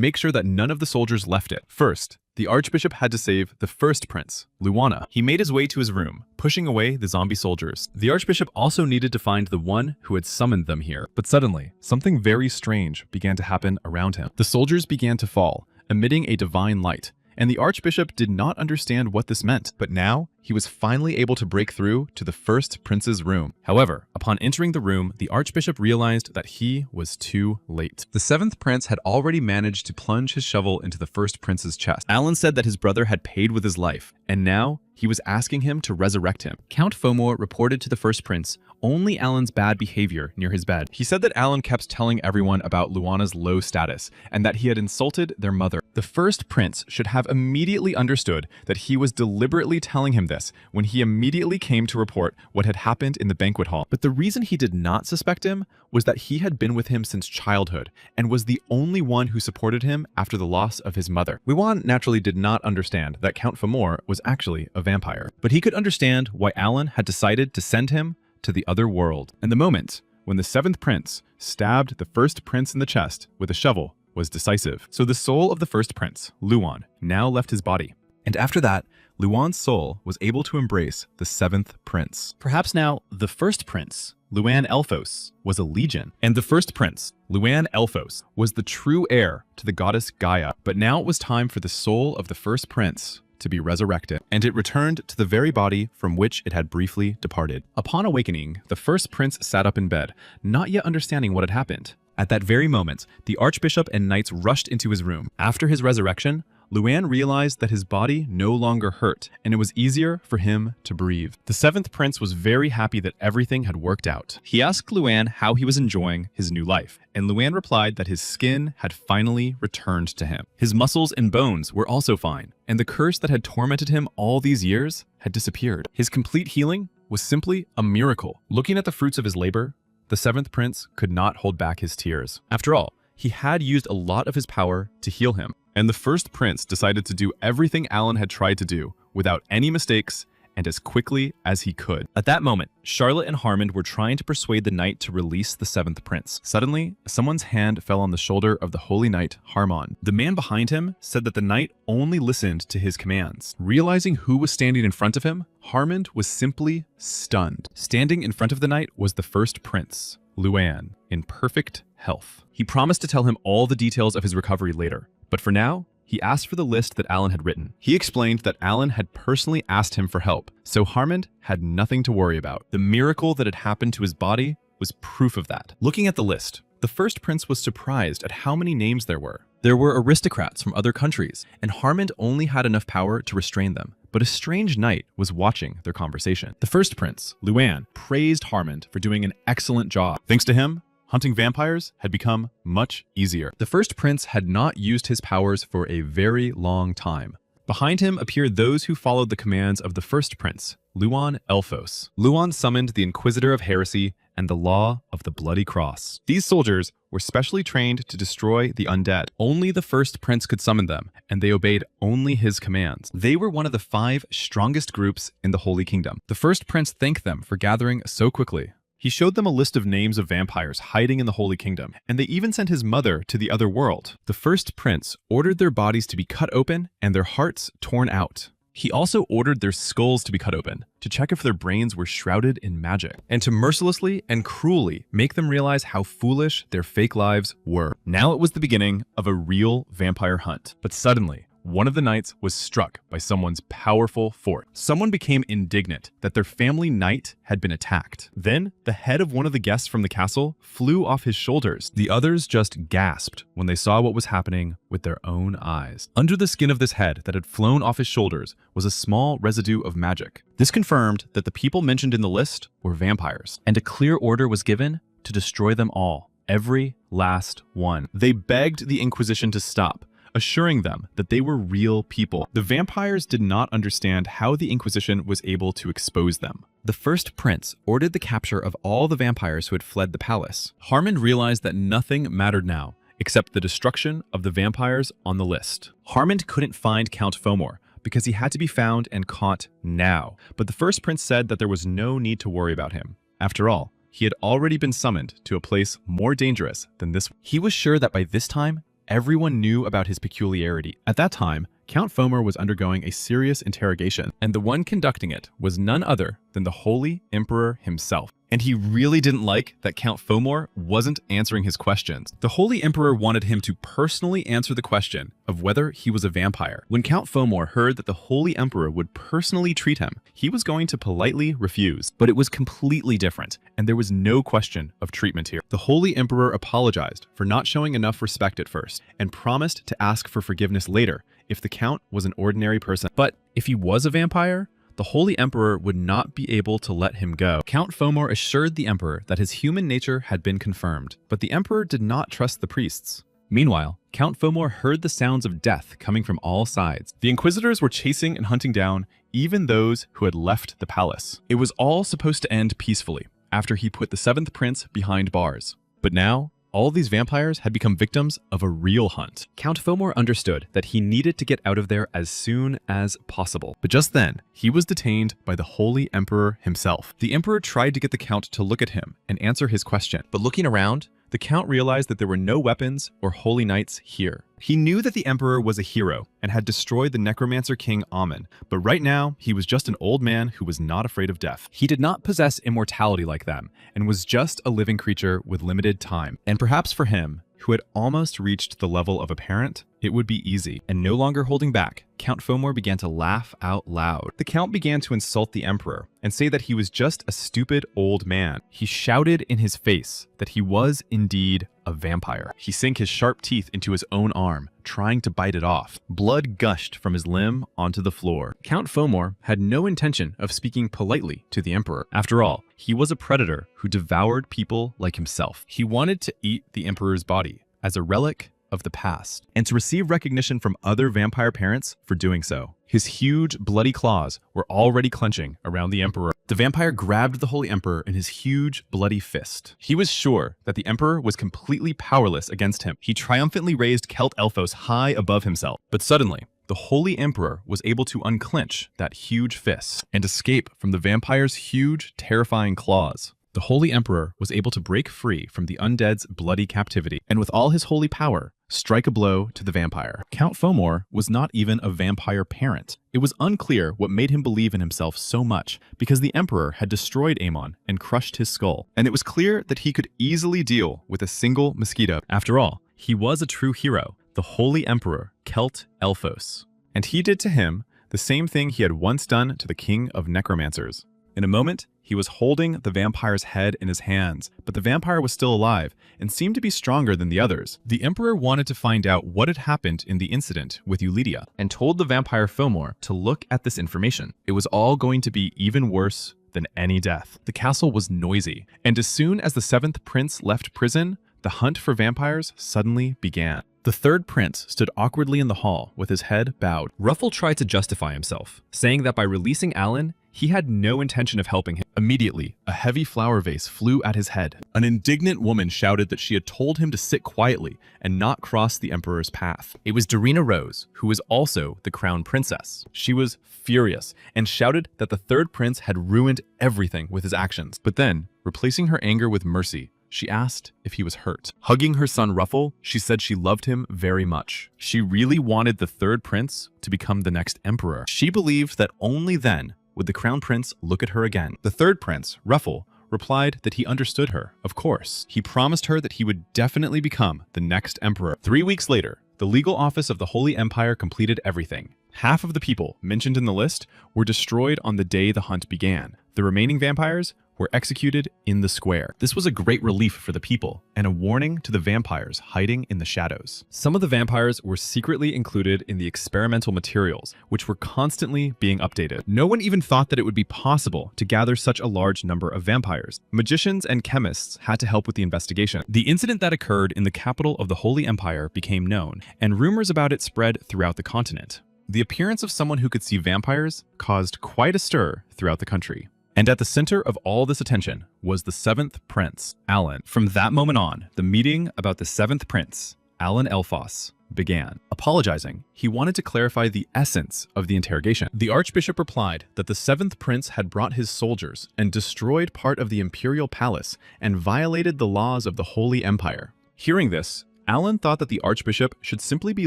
make sure that none of the soldiers left it. First, the archbishop had to save the 1st prince, Luana. He made his way to his room, pushing away the zombie soldiers. The archbishop also needed to find the one who had summoned them here. But suddenly, something very strange began to happen around him. The soldiers began to fall, emitting a divine light, and the archbishop did not understand what this meant. But now, he was finally able to break through to the first prince's room. However, upon entering the room, the archbishop realized that he was too late. The seventh prince had already managed to plunge his shovel into the first prince's chest. Alan said that his brother had paid with his life, and now he was asking him to resurrect him. Count Fomor reported to the first prince only Alan's bad behavior near his bed. He said that Alan kept telling everyone about Luana's low status and that he had insulted their mother. The first prince should have immediately understood that he was deliberately telling him this when he immediately came to report what had happened in the banquet hall. But the reason he did not suspect him was that he had been with him since childhood and was the only one who supported him after the loss of his mother. Luan naturally did not understand that Count Fomor was actually a vampire, but he could understand why Alan had decided to send him to the other world. And the moment when the seventh prince stabbed the first prince in the chest with a shovel was decisive. So the soul of the first prince, Luan, now left his body. And after that, Luan's soul was able to embrace the seventh prince. Perhaps now the first prince, Luan Elphos, was a legion. And the first prince, Luan Elphos, was the true heir to the goddess Gaia. But now it was time for the soul of the first prince to be resurrected, and it returned to the very body from which it had briefly departed. Upon awakening, the first prince sat up in bed, not yet understanding what had happened. At that very moment, the archbishop and knights rushed into his room. After his resurrection, Luan realized that his body no longer hurt, and it was easier for him to breathe. The seventh prince was very happy that everything had worked out. He asked Luan how he was enjoying his new life, and Luan replied that his skin had finally returned to him. His muscles and bones were also fine, and the curse that had tormented him all these years had disappeared. His complete healing was simply a miracle. Looking at the fruits of his labor, the seventh prince could not hold back his tears. After all, he had used a lot of his power to heal him. And the first prince decided to do everything Alan had tried to do without any mistakes and as quickly as he could. At that moment, Charlotte and Harmond were trying to persuade the knight to release the seventh prince. Suddenly, someone's hand fell on the shoulder of the holy knight, Harmon. The man behind him said that the knight only listened to his commands. Realizing who was standing in front of him, Harmond was simply stunned. Standing in front of the knight was the first prince, Luan, in perfect health. He promised to tell him all the details of his recovery later, but for now, he asked for the list that Alan had written. He explained that Alan had personally asked him for help, so Harmond had nothing to worry about. The miracle that had happened to his body was proof of that. Looking at the list, the first prince was surprised at how many names there were. There were aristocrats from other countries, and Harmond only had enough power to restrain them. But a strange knight was watching their conversation. The first prince, Luan, praised Harmond for doing an excellent job. Thanks to him, hunting vampires had become much easier. The first prince had not used his powers for a very long time. Behind him appeared those who followed the commands of the first prince, Luan Elphos. Luan summoned the Inquisitor of Heresy and the Law of the Bloody Cross. These soldiers were specially trained to destroy the undead. Only the first prince could summon them, and they obeyed only his commands. They were one of the 5 strongest groups in the Holy Kingdom. The first prince thanked them for gathering so quickly. He showed them a list of names of vampires hiding in the Holy Kingdom, and they even sent his mother to the other world. The first prince ordered their bodies to be cut open and their hearts torn out. He also ordered their skulls to be cut open to check if their brains were shrouded in magic, and to mercilessly and cruelly make them realize how foolish their fake lives were. Now it was the beginning of a real vampire hunt. But suddenly, one of the knights was struck by someone's powerful force. Someone became indignant that their family knight had been attacked. Then, the head of one of the guests from the castle flew off his shoulders. The others just gasped when they saw what was happening with their own eyes. Under the skin of this head that had flown off his shoulders was a small residue of magic. This confirmed that the people mentioned in the list were vampires, and a clear order was given to destroy them all, every last one. They begged the Inquisition to stop, assuring them that they were real people. The vampires did not understand how the Inquisition was able to expose them. The first prince ordered the capture of all the vampires who had fled the palace. Harmond realized that nothing mattered now, except the destruction of the vampires on the list. Harmond couldn't find Count Fomor, because he had to be found and caught now. But the first prince said that there was no need to worry about him. After all, he had already been summoned to a place more dangerous than this. He was sure that by this time, everyone knew about his peculiarity. At that time, Count Fomer was undergoing a serious interrogation, and the one conducting it was none other than the Holy Emperor himself. And he really didn't like that Count Fomor wasn't answering his questions. The Holy Emperor wanted him to personally answer the question of whether he was a vampire. When Count Fomor heard that the Holy Emperor would personally treat him, he was going to politely refuse. But it was completely different, and there was no question of treatment here. The Holy Emperor apologized for not showing enough respect at first, and promised to ask for forgiveness later if the Count was an ordinary person. But if he was a vampire, the Holy Emperor would not be able to let him go. Count Fomor assured the Emperor that his human nature had been confirmed, but the Emperor did not trust the priests. Meanwhile, Count Fomor heard the sounds of death coming from all sides. The Inquisitors were chasing and hunting down even those who had left the palace. It was all supposed to end peacefully after he put the 7th prince behind bars. But now, all these vampires had become victims of a real hunt. Count Fomor understood that he needed to get out of there as soon as possible. But just then, he was detained by the Holy Emperor himself. The Emperor tried to get the Count to look at him and answer his question, but looking around, the Count realized that there were no weapons or holy knights here. He knew that the Emperor was a hero and had destroyed the Necromancer King Amun, but right now, he was just an old man who was not afraid of death. He did not possess immortality like them, and was just a living creature with limited time. And perhaps for him, who had almost reached the level of a parent, it would be easy. And no longer holding back, Count Fomor began to laugh out loud. The Count began to insult the Emperor and say that he was just a stupid old man. He shouted in his face that he was indeed a vampire. He sank his sharp teeth into his own arm, trying to bite it off. Blood gushed from his limb onto the floor. Count Fomor had no intention of speaking politely to the Emperor. After all, he was a predator who devoured people like himself. He wanted to eat the Emperor's body as a relic of the past, and to receive recognition from other vampire parents for doing so. His huge, bloody claws were already clenching around the Emperor. The vampire grabbed the Holy Emperor in his huge, bloody fist. He was sure that the Emperor was completely powerless against him. He triumphantly raised Celt Elfos high above himself. But suddenly, the Holy Emperor was able to unclench that huge fist and escape from the vampire's huge, terrifying claws. The Holy Emperor was able to break free from the undead's bloody captivity, and with all his holy power, strike a blow to the vampire. Count Fomor was not even a vampire parent. It was unclear what made him believe in himself so much, because the Emperor had destroyed Amon and crushed his skull, and it was clear that he could easily deal with a single mosquito. After all, he was a true hero, the Holy Emperor Celt Elfos, and he did to him the same thing he had once done to the King of Necromancers. In a moment, he was holding the vampire's head in his hands, but the vampire was still alive and seemed to be stronger than the others. The Emperor wanted to find out what had happened in the incident with Eulidia, and told the vampire Fomor to look at this information. It was all going to be even worse than any death. The castle was noisy, and as soon as the 7th prince left prison, the hunt for vampires suddenly began. The 3rd prince stood awkwardly in the hall with his head bowed. Ruffle tried to justify himself, saying that by releasing Alan, he had no intention of helping him. Immediately, a heavy flower vase flew at his head. An indignant woman shouted that she had told him to sit quietly and not cross the Emperor's path. It was Darina Rose, who was also the crown princess. She was furious and shouted that the 3rd prince had ruined everything with his actions. But then, replacing her anger with mercy, she asked if he was hurt. Hugging her son Ruffle, she said she loved him very much. She really wanted the 3rd prince to become the next emperor. She believed that only then would the crown prince look at her again. The 3rd prince, Ruffle, replied that he understood her, of course. He promised her that he would definitely become the next emperor. 3 weeks later, the legal office of the Holy Empire completed everything. Half of the people mentioned in the list were destroyed on the day the hunt began. The remaining vampires were executed in the square. This was a great relief for the people, and a warning to the vampires hiding in the shadows. Some of the vampires were secretly included in the experimental materials, which were constantly being updated. No one even thought that it would be possible to gather such a large number of vampires. Magicians and chemists had to help with the investigation. The incident that occurred in the capital of the Holy Empire became known, and rumors about it spread throughout the continent. The appearance of someone who could see vampires caused quite a stir throughout the country. And at the center of all this attention was the 7th prince, Alan. From that moment on, the meeting about the 7th prince, Alan Elfos, began. Apologizing, he wanted to clarify the essence of the interrogation. The archbishop replied that the 7th prince had brought his soldiers and destroyed part of the imperial palace and violated the laws of the Holy Empire. Hearing this, Alan thought that the Archbishop should simply be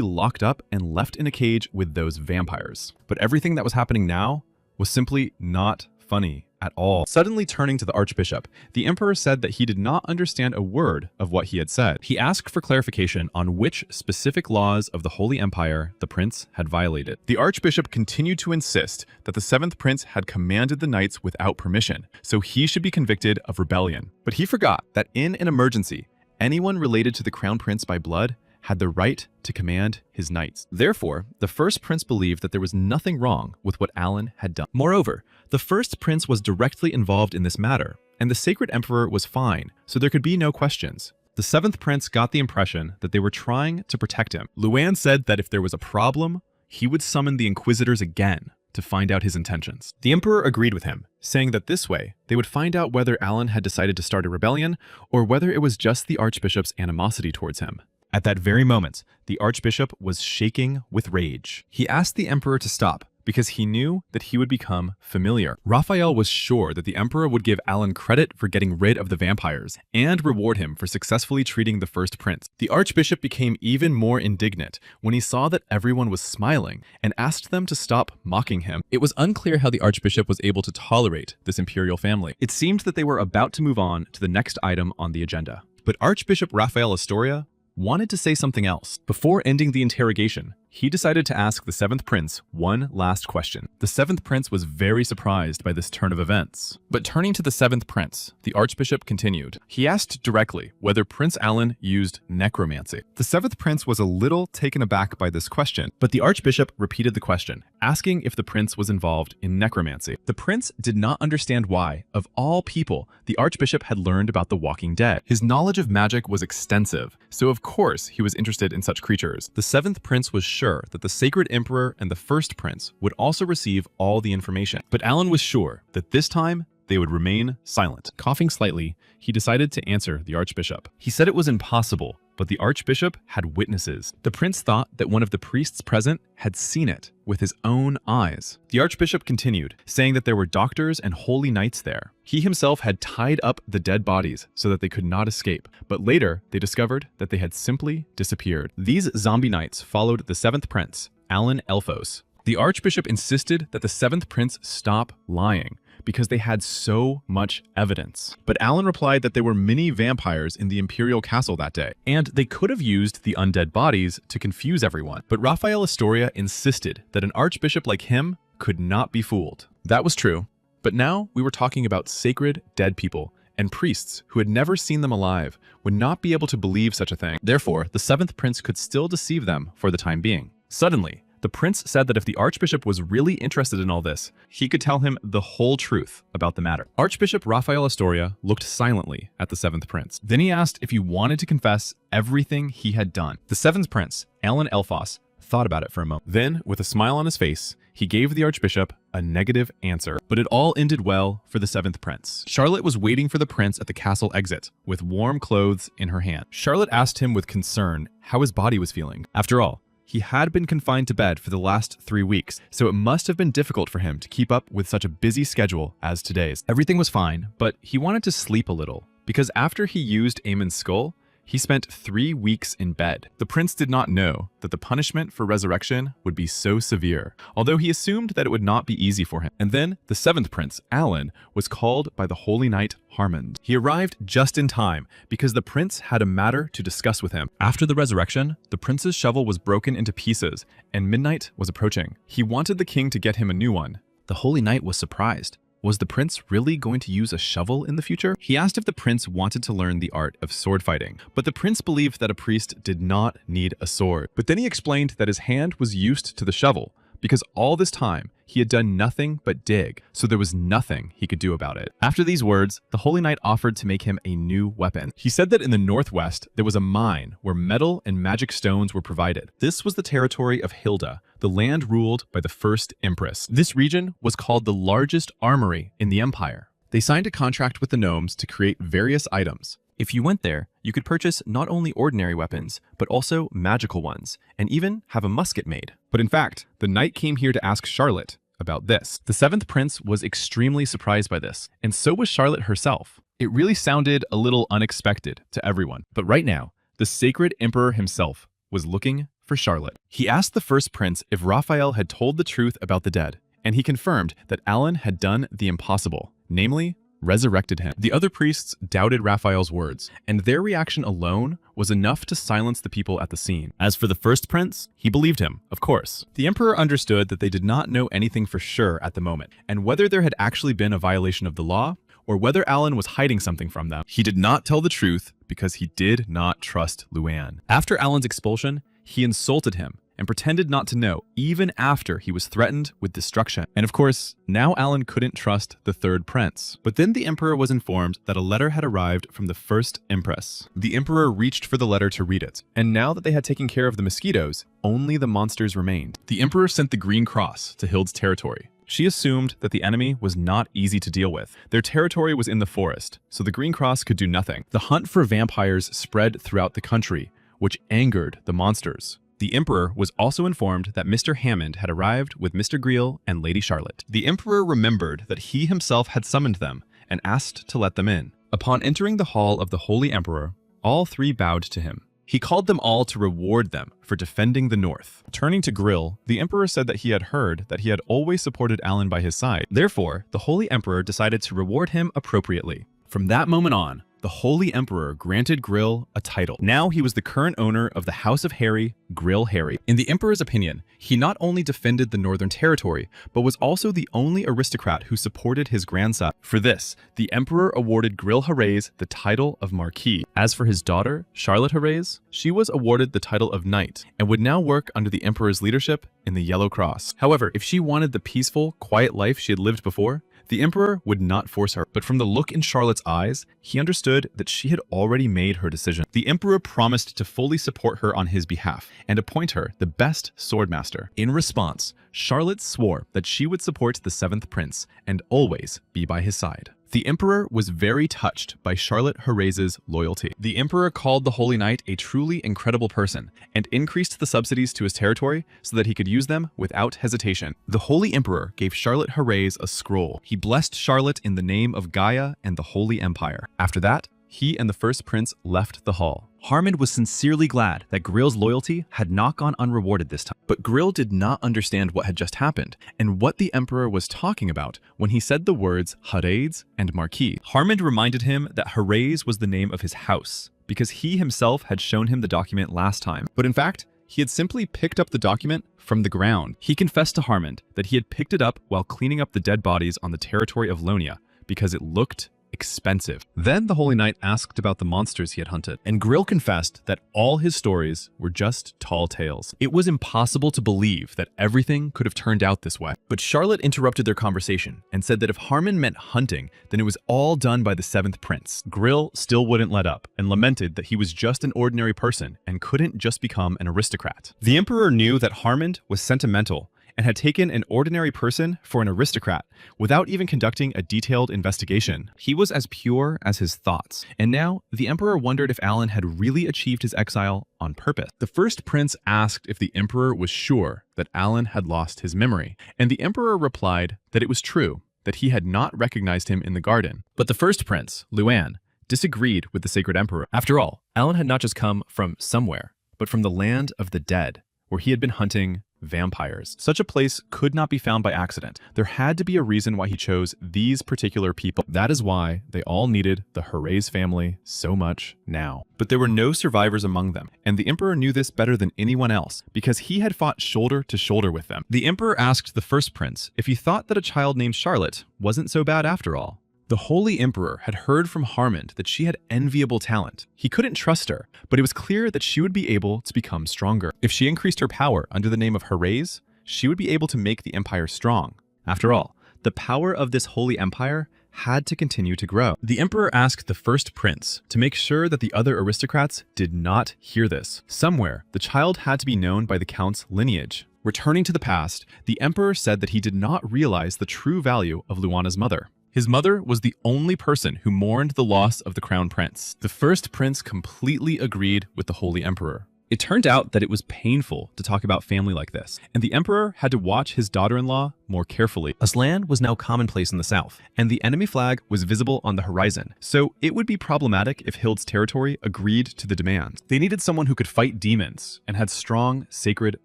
locked up and left in a cage with those vampires. But everything that was happening now was simply not funny at all. Suddenly turning to the Archbishop, the Emperor said that he did not understand a word of what he had said. He asked for clarification on which specific laws of the Holy Empire the prince had violated. The Archbishop continued to insist that the 7th prince had commanded the knights without permission, so he should be convicted of rebellion. But he forgot that in an emergency, anyone related to the Crown Prince by blood had the right to command his knights. Therefore, the first prince believed that there was nothing wrong with what Alan had done. Moreover, the first prince was directly involved in this matter, and the Sacred Emperor was fine, so there could be no questions. The 7th prince got the impression that they were trying to protect him. Luan said that if there was a problem, he would summon the Inquisitors again to find out his intentions. The Emperor agreed with him, saying that this way, they would find out whether Alan had decided to start a rebellion or whether it was just the Archbishop's animosity towards him. At that very moment, the Archbishop was shaking with rage. He asked the Emperor to stop because he knew that he would become familiar. Raphael was sure that the Emperor would give Alan credit for getting rid of the vampires and reward him for successfully treating the first prince. The Archbishop became even more indignant when he saw that everyone was smiling and asked them to stop mocking him. It was unclear how the Archbishop was able to tolerate this imperial family. It seemed that they were about to move on to the next item on the agenda. But Archbishop Raphael Astoria wanted to say something else. Before ending the interrogation, he decided to ask the 7th prince one last question. The 7th prince was very surprised by this turn of events. But turning to the 7th prince, the Archbishop continued. He asked directly whether Prince Alan used necromancy. The 7th prince was a little taken aback by this question, but the Archbishop repeated the question, asking if the prince was involved in necromancy. The prince did not understand why, of all people, the Archbishop had learned about the Walking Dead. His knowledge of magic was extensive, so of course he was interested in such creatures. The 7th prince was sure that the Sacred Emperor and the first prince would also receive all the information. But Alan was sure that this time they would remain silent. Coughing slightly, he decided to answer the Archbishop. He said it was impossible, but the Archbishop had witnesses. The prince thought that one of the priests present had seen it with his own eyes. The Archbishop continued, saying that there were doctors and holy knights there. He himself had tied up the dead bodies so that they could not escape, but later they discovered that they had simply disappeared. These zombie knights followed the 7th prince, Alan Elphos. The Archbishop insisted that the 7th prince stop lying, because they had so much evidence. But Alan replied that there were many vampires in the imperial castle that day, and they could have used the undead bodies to confuse everyone. But Raphael Astoria insisted that an archbishop like him could not be fooled. That was true, but now we were talking about sacred dead people, and priests who had never seen them alive would not be able to believe such a thing. Therefore, the 7th prince could still deceive them for the time being. Suddenly, the prince said that if the Archbishop was really interested in all this, he could tell him the whole truth about the matter. Archbishop Raphael Astoria looked silently at the 7th prince. Then he asked if he wanted to confess everything he had done. The 7th prince, Alan Elphos, thought about it for a moment. Then, with a smile on his face, he gave the Archbishop a negative answer. But it all ended well for the 7th prince. Charlotte was waiting for the prince at the castle exit, with warm clothes in her hand. Charlotte asked him with concern how his body was feeling. After all, he had been confined to bed for the last 3 weeks, so it must have been difficult for him to keep up with such a busy schedule as today's. Everything was fine, but he wanted to sleep a little, because after he used Aemon's skull, he spent 3 weeks in bed. The prince did not know that the punishment for resurrection would be so severe, although he assumed that it would not be easy for him. And then the 7th prince, Alan, was called by the Holy Knight Harmond. He arrived just in time because the prince had a matter to discuss with him. After the resurrection, the prince's shovel was broken into pieces and midnight was approaching. He wanted the king to get him a new one. The Holy Knight was surprised. Was the prince really going to use a shovel in the future? He asked if the prince wanted to learn the art of sword fighting, but the prince believed that a priest did not need a sword. But then he explained that his hand was used to the shovel, because all this time he had done nothing but dig, so there was nothing he could do about it. After these words, the Holy Knight offered to make him a new weapon. He said that in the northwest there was a mine where metal and magic stones were provided. This was the territory of Hilda, the land ruled by the first empress. This region was called the largest armory in the empire. They signed a contract with the gnomes to create various items. If you went there, you could purchase not only ordinary weapons, but also magical ones, and even have a musket made. But in fact, the knight came here to ask Charlotte about this. The 7th prince was extremely surprised by this, and so was Charlotte herself. It really sounded a little unexpected to everyone. But right now, The sacred emperor himself was looking for Charlotte. He asked the first prince if Raphael had told the truth about the dead, and he confirmed that Alan had done the impossible, namely, resurrected him. The other priests doubted Raphael's words, and their reaction alone was enough to silence the people at the scene. As for the first prince, he believed him, of course. The emperor understood that they did not know anything for sure at the moment, and whether there had actually been a violation of the law, or whether Alan was hiding something from them. He did not tell the truth because he did not trust Luan. After Alan's expulsion, he insulted him and pretended not to know, even after he was threatened with destruction. And of course, now Alan couldn't trust the third prince. But then the emperor was informed that a letter had arrived from the first empress. The emperor reached for the letter to read it, and now that they had taken care of the mosquitoes, only the monsters remained. The emperor sent the Green Cross to Hild's territory. She assumed that the enemy was not easy to deal with. Their territory was in the forest, so the Green Cross could do nothing. The hunt for vampires spread throughout the country, which angered the monsters. The emperor was also informed that Mr. Hammond had arrived with Mr. Greel and Lady Charlotte. The emperor remembered that he himself had summoned them and asked to let them in. Upon entering the hall of the Holy Emperor, all three bowed to him. He called them all to reward them for defending the North. Turning to Grill, the emperor said that he had heard that he had always supported Alan by his side. Therefore, the Holy Emperor decided to reward him appropriately. From that moment on, the Holy Emperor granted Grill a title. Now he was the current owner of the House of Harry, Grill Harry. In the Emperor's opinion, he not only defended the Northern Territory, but was also the only aristocrat who supported his grandson. For this, the Emperor awarded Grill Harreys the title of Marquis. As for his daughter, Charlotte Harreys, she was awarded the title of Knight, and would now work under the Emperor's leadership in the Yellow Cross. However, if she wanted the peaceful, quiet life she had lived before, the emperor would not force her, but from the look in Charlotte's eyes, he understood that she had already made her decision. The emperor promised to fully support her on his behalf and appoint her the best swordmaster. In response, Charlotte swore that she would support the seventh prince and always be by his side. The emperor was very touched by Charlotte Harreys' loyalty. The emperor called the Holy Knight a truly incredible person and increased the subsidies to his territory so that he could use them without hesitation. The Holy Emperor gave Charlotte Harreys a scroll. He blessed Charlotte in the name of Gaia and the Holy Empire. After that, he and the first prince left the hall. Harmond was sincerely glad that Grill's loyalty had not gone unrewarded this time. But Grill did not understand what had just happened and what the emperor was talking about when he said the words Harreys and Marquis. Harmond reminded him that Harreys was the name of his house because he himself had shown him the document last time. But in fact, he had simply picked up the document from the ground. He confessed to Harmond that he had picked it up while cleaning up the dead bodies on the territory of Lonia because it looked expensive. Then the Holy Knight asked about the monsters he had hunted, and Grill confessed that all his stories were just tall tales. It was impossible to believe that everything could have turned out this way. But Charlotte interrupted their conversation and said that if Harmond meant hunting, then it was all done by the seventh prince. Grill still wouldn't let up and lamented that he was just an ordinary person and couldn't just become an aristocrat. The emperor knew that Harmond was sentimental and had taken an ordinary person for an aristocrat without even conducting a detailed investigation. He was as pure as his thoughts, and now the emperor wondered if Alan had really achieved his exile on purpose. The first prince asked if the emperor was sure that Alan had lost his memory, and the emperor replied that it was true, that he had not recognized him in the garden. But the first prince, Luan, disagreed with the sacred emperor. After all, Alan had not just come from somewhere, but from the land of the dead, where he had been hunting vampires. Such a place could not be found by accident. There had to be a reason why he chose these particular people. That is why they all needed the Harreys family so much now. But there were no survivors among them, and the emperor knew this better than anyone else because he had fought shoulder to shoulder with them. The emperor asked the first prince if he thought that a child named Charlotte wasn't so bad after all. The Holy Emperor had heard from Harmond that she had enviable talent. He couldn't trust her, but it was clear that she would be able to become stronger. If she increased her power under the name of Harreys, she would be able to make the empire strong. After all, the power of this holy empire had to continue to grow. The emperor asked the first prince to make sure that the other aristocrats did not hear this. Somewhere, the child had to be known by the count's lineage. Returning to the past, the emperor said that he did not realize the true value of Luana's mother. His mother was the only person who mourned the loss of the crown prince. The first prince completely agreed with the Holy Emperor. It turned out that it was painful to talk about family like this, and the emperor had to watch his daughter-in-law more carefully. Aslan was now commonplace in the south, and the enemy flag was visible on the horizon, so it would be problematic if Hild's territory agreed to the demands. They needed someone who could fight demons and had strong, sacred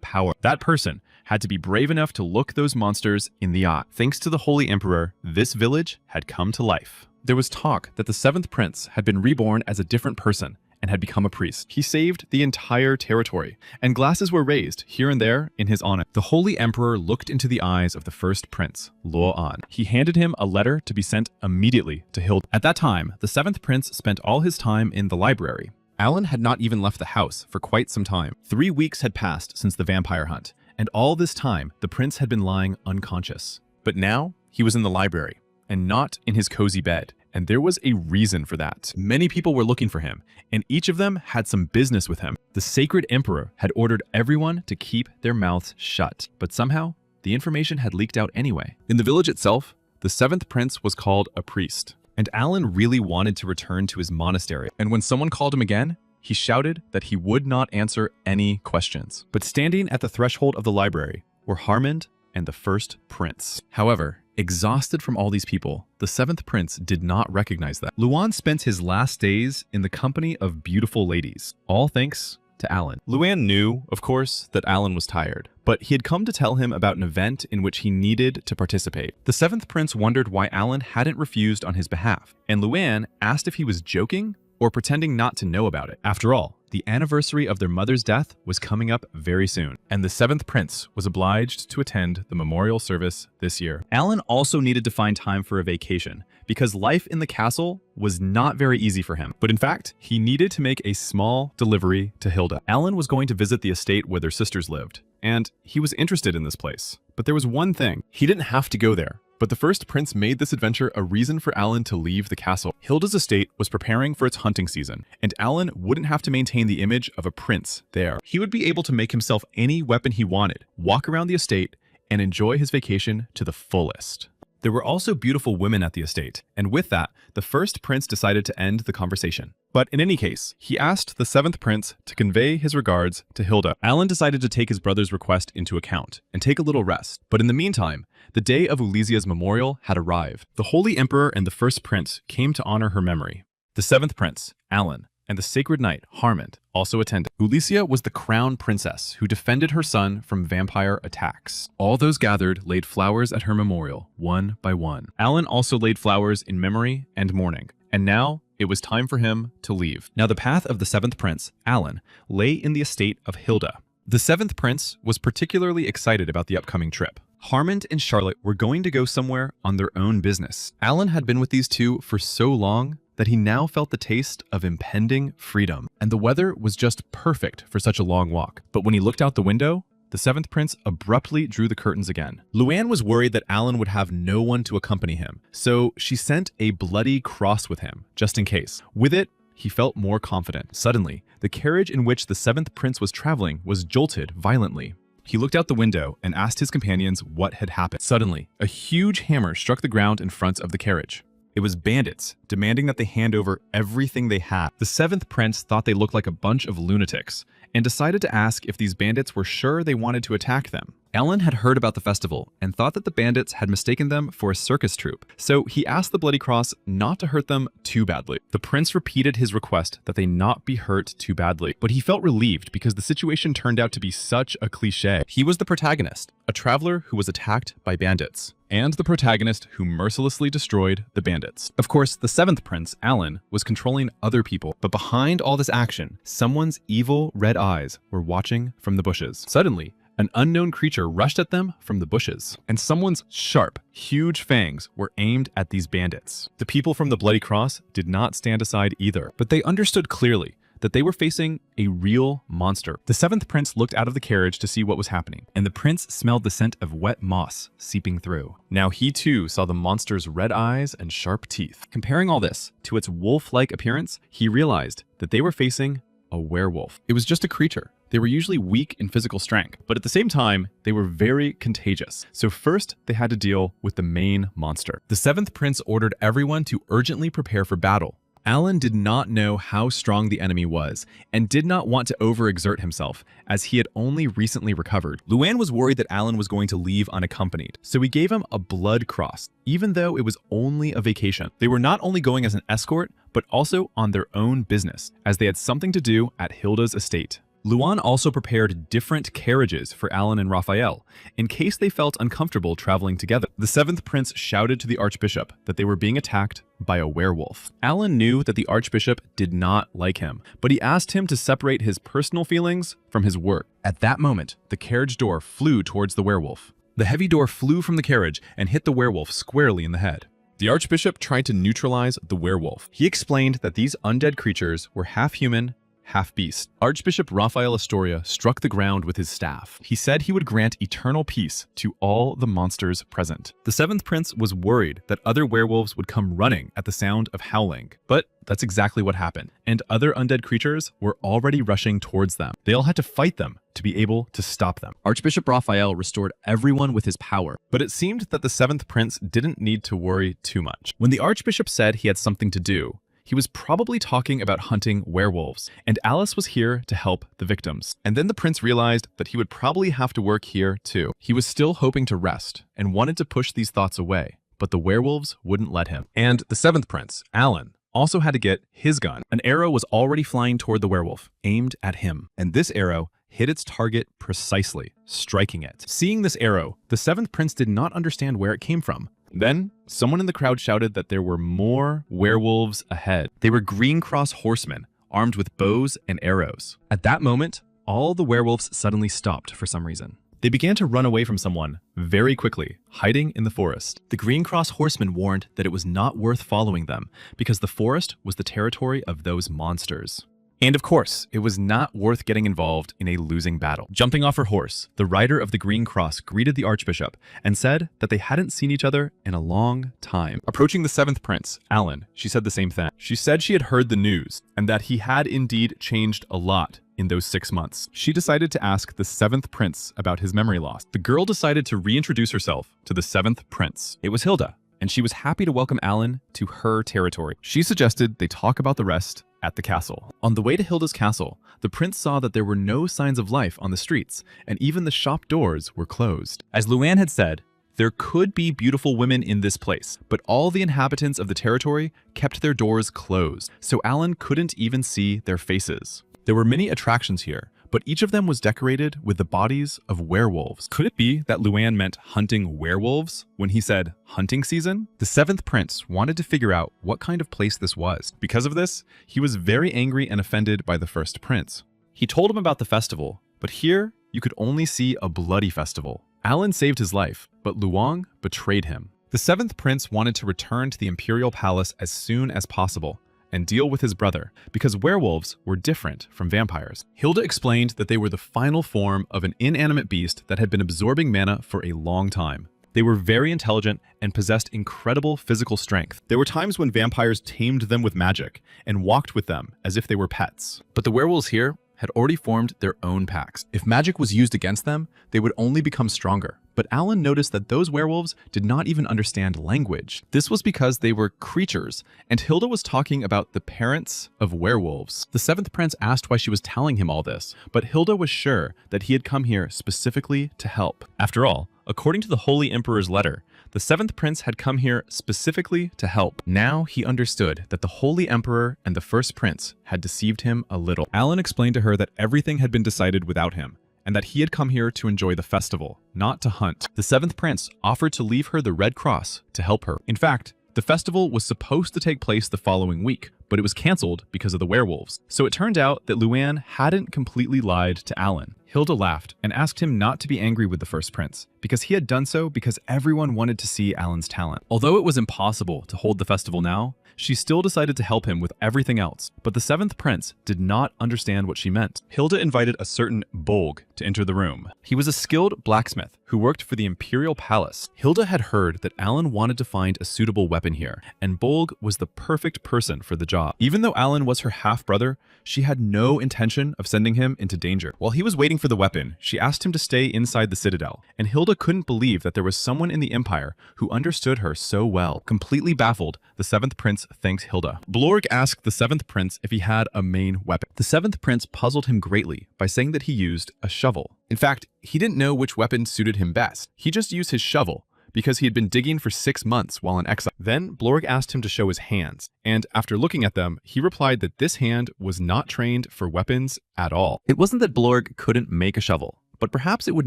power. That person had to be brave enough to look those monsters in the eye. Thanks to the Holy Emperor, this village had come to life. There was talk that the 7th prince had been reborn as a different person and had become a priest. He saved the entire territory, and glasses were raised here and there in his honor. The Holy Emperor looked into the eyes of the first prince, Luo An. He handed him a letter to be sent immediately to Hild. At that time, the 7th prince spent all his time in the library. Alan had not even left the house for quite some time. 3 weeks had passed since the vampire hunt, and all this time, the prince had been lying unconscious. But now, he was in the library, and not in his cozy bed. And there was a reason for that. Many people were looking for him, and each of them had some business with him. The sacred emperor had ordered everyone to keep their mouths shut, but somehow, the information had leaked out anyway. In the village itself, the 7th prince was called a priest, and Alan really wanted to return to his monastery. And when someone called him again, he shouted that he would not answer any questions. But standing at the threshold of the library were Harmond and the first prince. However, exhausted from all these people, the 7th prince did not recognize them. Luan spent his last days in the company of beautiful ladies, all thanks to Alan. Luan knew, of course, that Alan was tired, but he had come to tell him about an event in which he needed to participate. The 7th prince wondered why Alan hadn't refused on his behalf, and Luan asked if he was joking or pretending not to know about it. After all, the anniversary of their mother's death was coming up very soon, and the 7th prince was obliged to attend the memorial service this year. Alan also needed to find time for a vacation, because life in the castle was not very easy for him. But in fact, he needed to make a small delivery to Hilda. Alan was going to visit the estate where their sisters lived, and he was interested in this place. But there was one thing: he didn't have to go there. But the first prince made this adventure a reason for Alan to leave the castle. Hilda's estate was preparing for its hunting season, and Alan wouldn't have to maintain the image of a prince there. He would be able to make himself any weapon he wanted, walk around the estate, and enjoy his vacation to the fullest. There were also beautiful women at the estate, and with that, the first prince decided to end the conversation. But in any case, he asked the 7th prince to convey his regards to Hilda. Alan decided to take his brother's request into account and take a little rest. But in the meantime, the day of Ulisia's memorial had arrived. The Holy Emperor and the first prince came to honor her memory. The 7th prince, Alan, and the sacred knight, Harmond, also attended. Ulisia was the crown princess who defended her son from vampire attacks. All those gathered laid flowers at her memorial, one by one. Alan also laid flowers in memory and mourning. And now, it was time for him to leave. Now the path of the 7th prince, Alan, lay in the estate of Hilda. The 7th prince was particularly excited about the upcoming trip. Harmond and Charlotte were going to go somewhere on their own business. Alan had been with these two for so long that he now felt the taste of impending freedom, and the weather was just perfect for such a long walk. But when he looked out the window, the 7th prince abruptly drew the curtains again. Luan was worried that Alan would have no one to accompany him, so she sent a bloody cross with him, just in case. With it, he felt more confident. Suddenly, the carriage in which the 7th prince was traveling was jolted violently. He looked out the window and asked his companions what had happened. Suddenly, a huge hammer struck the ground in front of the carriage. It was bandits, demanding that they hand over everything they had. The 7th prince thought they looked like a bunch of lunatics, and decided to ask if these bandits were sure they wanted to attack them. Alan had heard about the festival and thought that the bandits had mistaken them for a circus troupe, so he asked the Bloody Cross not to hurt them too badly. The prince repeated his request that they not be hurt too badly, but he felt relieved because the situation turned out to be such a cliché. He was the protagonist, a traveler who was attacked by bandits, and the protagonist who mercilessly destroyed the bandits. Of course, the 7th prince, Alan, was controlling other people, but behind all this action, someone's evil red eyes were watching from the bushes. Suddenly, an unknown creature rushed at them from the bushes, and someone's sharp, huge fangs were aimed at these bandits. The people from the Bloody Cross did not stand aside either, but they understood clearly that they were facing a real monster. The 7th prince looked out of the carriage to see what was happening, and the prince smelled the scent of wet moss seeping through. Now he too saw the monster's red eyes and sharp teeth. Comparing all this to its wolf-like appearance, he realized that they were facing a werewolf. It was just a creature. They were usually weak in physical strength, but at the same time, they were very contagious. So first, they had to deal with the main monster. The 7th prince ordered everyone to urgently prepare for battle, Alan did not know how strong the enemy was and did not want to overexert himself, as he had only recently recovered. Luan was worried that Alan was going to leave unaccompanied, so he gave him a blood cross, even though it was only a vacation. They were not only going as an escort, but also on their own business, as they had something to do at Hilda's estate. Luan also prepared different carriages for Alan and Raphael, in case they felt uncomfortable traveling together. The seventh prince shouted to the archbishop that they were being attacked by a werewolf. Alan knew that the archbishop did not like him, but he asked him to separate his personal feelings from his work. At that moment, the carriage door flew towards the werewolf. The heavy door flew from the carriage and hit the werewolf squarely in the head. The archbishop tried to neutralize the werewolf. He explained that these undead creatures were half human, half beast. Archbishop Raphael Astoria struck the ground with his staff. He said he would grant eternal peace to all the monsters present. The seventh prince was worried that other werewolves would come running at the sound of howling, but that's exactly what happened, and other undead creatures were already rushing towards them. They all had to fight them to be able to stop them. Archbishop Raphael restored everyone with his power, but it seemed that the seventh prince didn't need to worry too much. When the archbishop said he had something to do, he was probably talking about hunting werewolves, and Alice was here to help the victims. And then the prince realized that he would probably have to work here too. He was still hoping to rest and wanted to push these thoughts away, but the werewolves wouldn't let him. And the seventh prince, Alan, also had to get his gun. An arrow was already flying toward the werewolf, aimed at him, and this arrow hit its target precisely, striking it. Seeing this arrow, the seventh prince did not understand where it came from. Then, someone in the crowd shouted that there were more werewolves ahead. They were Green Cross horsemen, armed with bows and arrows. At that moment, all the werewolves suddenly stopped for some reason. They began to run away from someone very quickly, hiding in the forest. The Green Cross horsemen warned that it was not worth following them because the forest was the territory of those monsters. And of course, it was not worth getting involved in a losing battle. Jumping off her horse, the rider of the Green Cross greeted the archbishop and said that they hadn't seen each other in a long time. Approaching the seventh prince, Alan, she said the same thing. She said she had heard the news and that he had indeed changed a lot in those 6 months. She decided to ask the seventh prince about his memory loss. The girl decided to reintroduce herself to the seventh prince. It was Hilda, and she was happy to welcome Alan to her territory. She suggested they talk about the rest at the castle. On the way to Hilda's castle, the prince saw that there were no signs of life on the streets, and even the shop doors were closed. As Luan had said, there could be beautiful women in this place, but all the inhabitants of the territory kept their doors closed, so Alan couldn't even see their faces. There were many attractions here, but each of them was decorated with the bodies of werewolves. Could it be that Luan meant hunting werewolves when he said hunting season? The seventh prince wanted to figure out what kind of place this was. Because of this, he was very angry and offended by the first prince. He told him about the festival, but here you could only see a bloody festival. Alan saved his life, but Luang betrayed him. The seventh prince wanted to return to the imperial palace as soon as possible and deal with his brother, because werewolves were different from vampires. Hilda explained that they were the final form of an inanimate beast that had been absorbing mana for a long time. They were very intelligent and possessed incredible physical strength. There were times when vampires tamed them with magic and walked with them as if they were pets. But the werewolves here had already formed their own packs. If magic was used against them, they would only become stronger. But Alan noticed that those werewolves did not even understand language. This was because they were creatures, and Hilda was talking about the parents of werewolves. The seventh prince asked why she was telling him all this, but Hilda was sure that he had come here specifically to help. After all, according to the Holy Emperor's letter, the seventh prince had come here specifically to help. Now he understood that the Holy Emperor and the first prince had deceived him a little. Alan explained to her that everything had been decided without him, and that he had come here to enjoy the festival, not to hunt. The seventh prince offered to leave her the Red Cross to help her. In fact, the festival was supposed to take place the following week, but it was cancelled because of the werewolves. So it turned out that Luan hadn't completely lied to Alan. Hilda laughed and asked him not to be angry with the first prince, because he had done so because everyone wanted to see Alan's talent. Although it was impossible to hold the festival now, she still decided to help him with everything else, but the seventh prince did not understand what she meant. Hilda invited a certain Bolg to enter the room. He was a skilled blacksmith who worked for the imperial palace. Hilda had heard that Alan wanted to find a suitable weapon here, and Bolg was the perfect person for the job. job. Even though Alan was her half-brother, she had no intention of sending him into danger. While he was waiting for the weapon, she asked him to stay inside the citadel, and Hilda couldn't believe that there was someone in the Empire who understood her so well. Completely baffled, the 7th Prince thanked Hilda. Blorg asked the 7th Prince if he had a main weapon. The 7th Prince puzzled him greatly by saying that he used a shovel. In fact, he didn't know which weapon suited him best. He just used his shovel because he had been digging for 6 months while in exile. Then Blorg asked him to show his hands, and after looking at them, he replied that this hand was not trained for weapons at all. It wasn't that Blorg couldn't make a shovel, but perhaps it would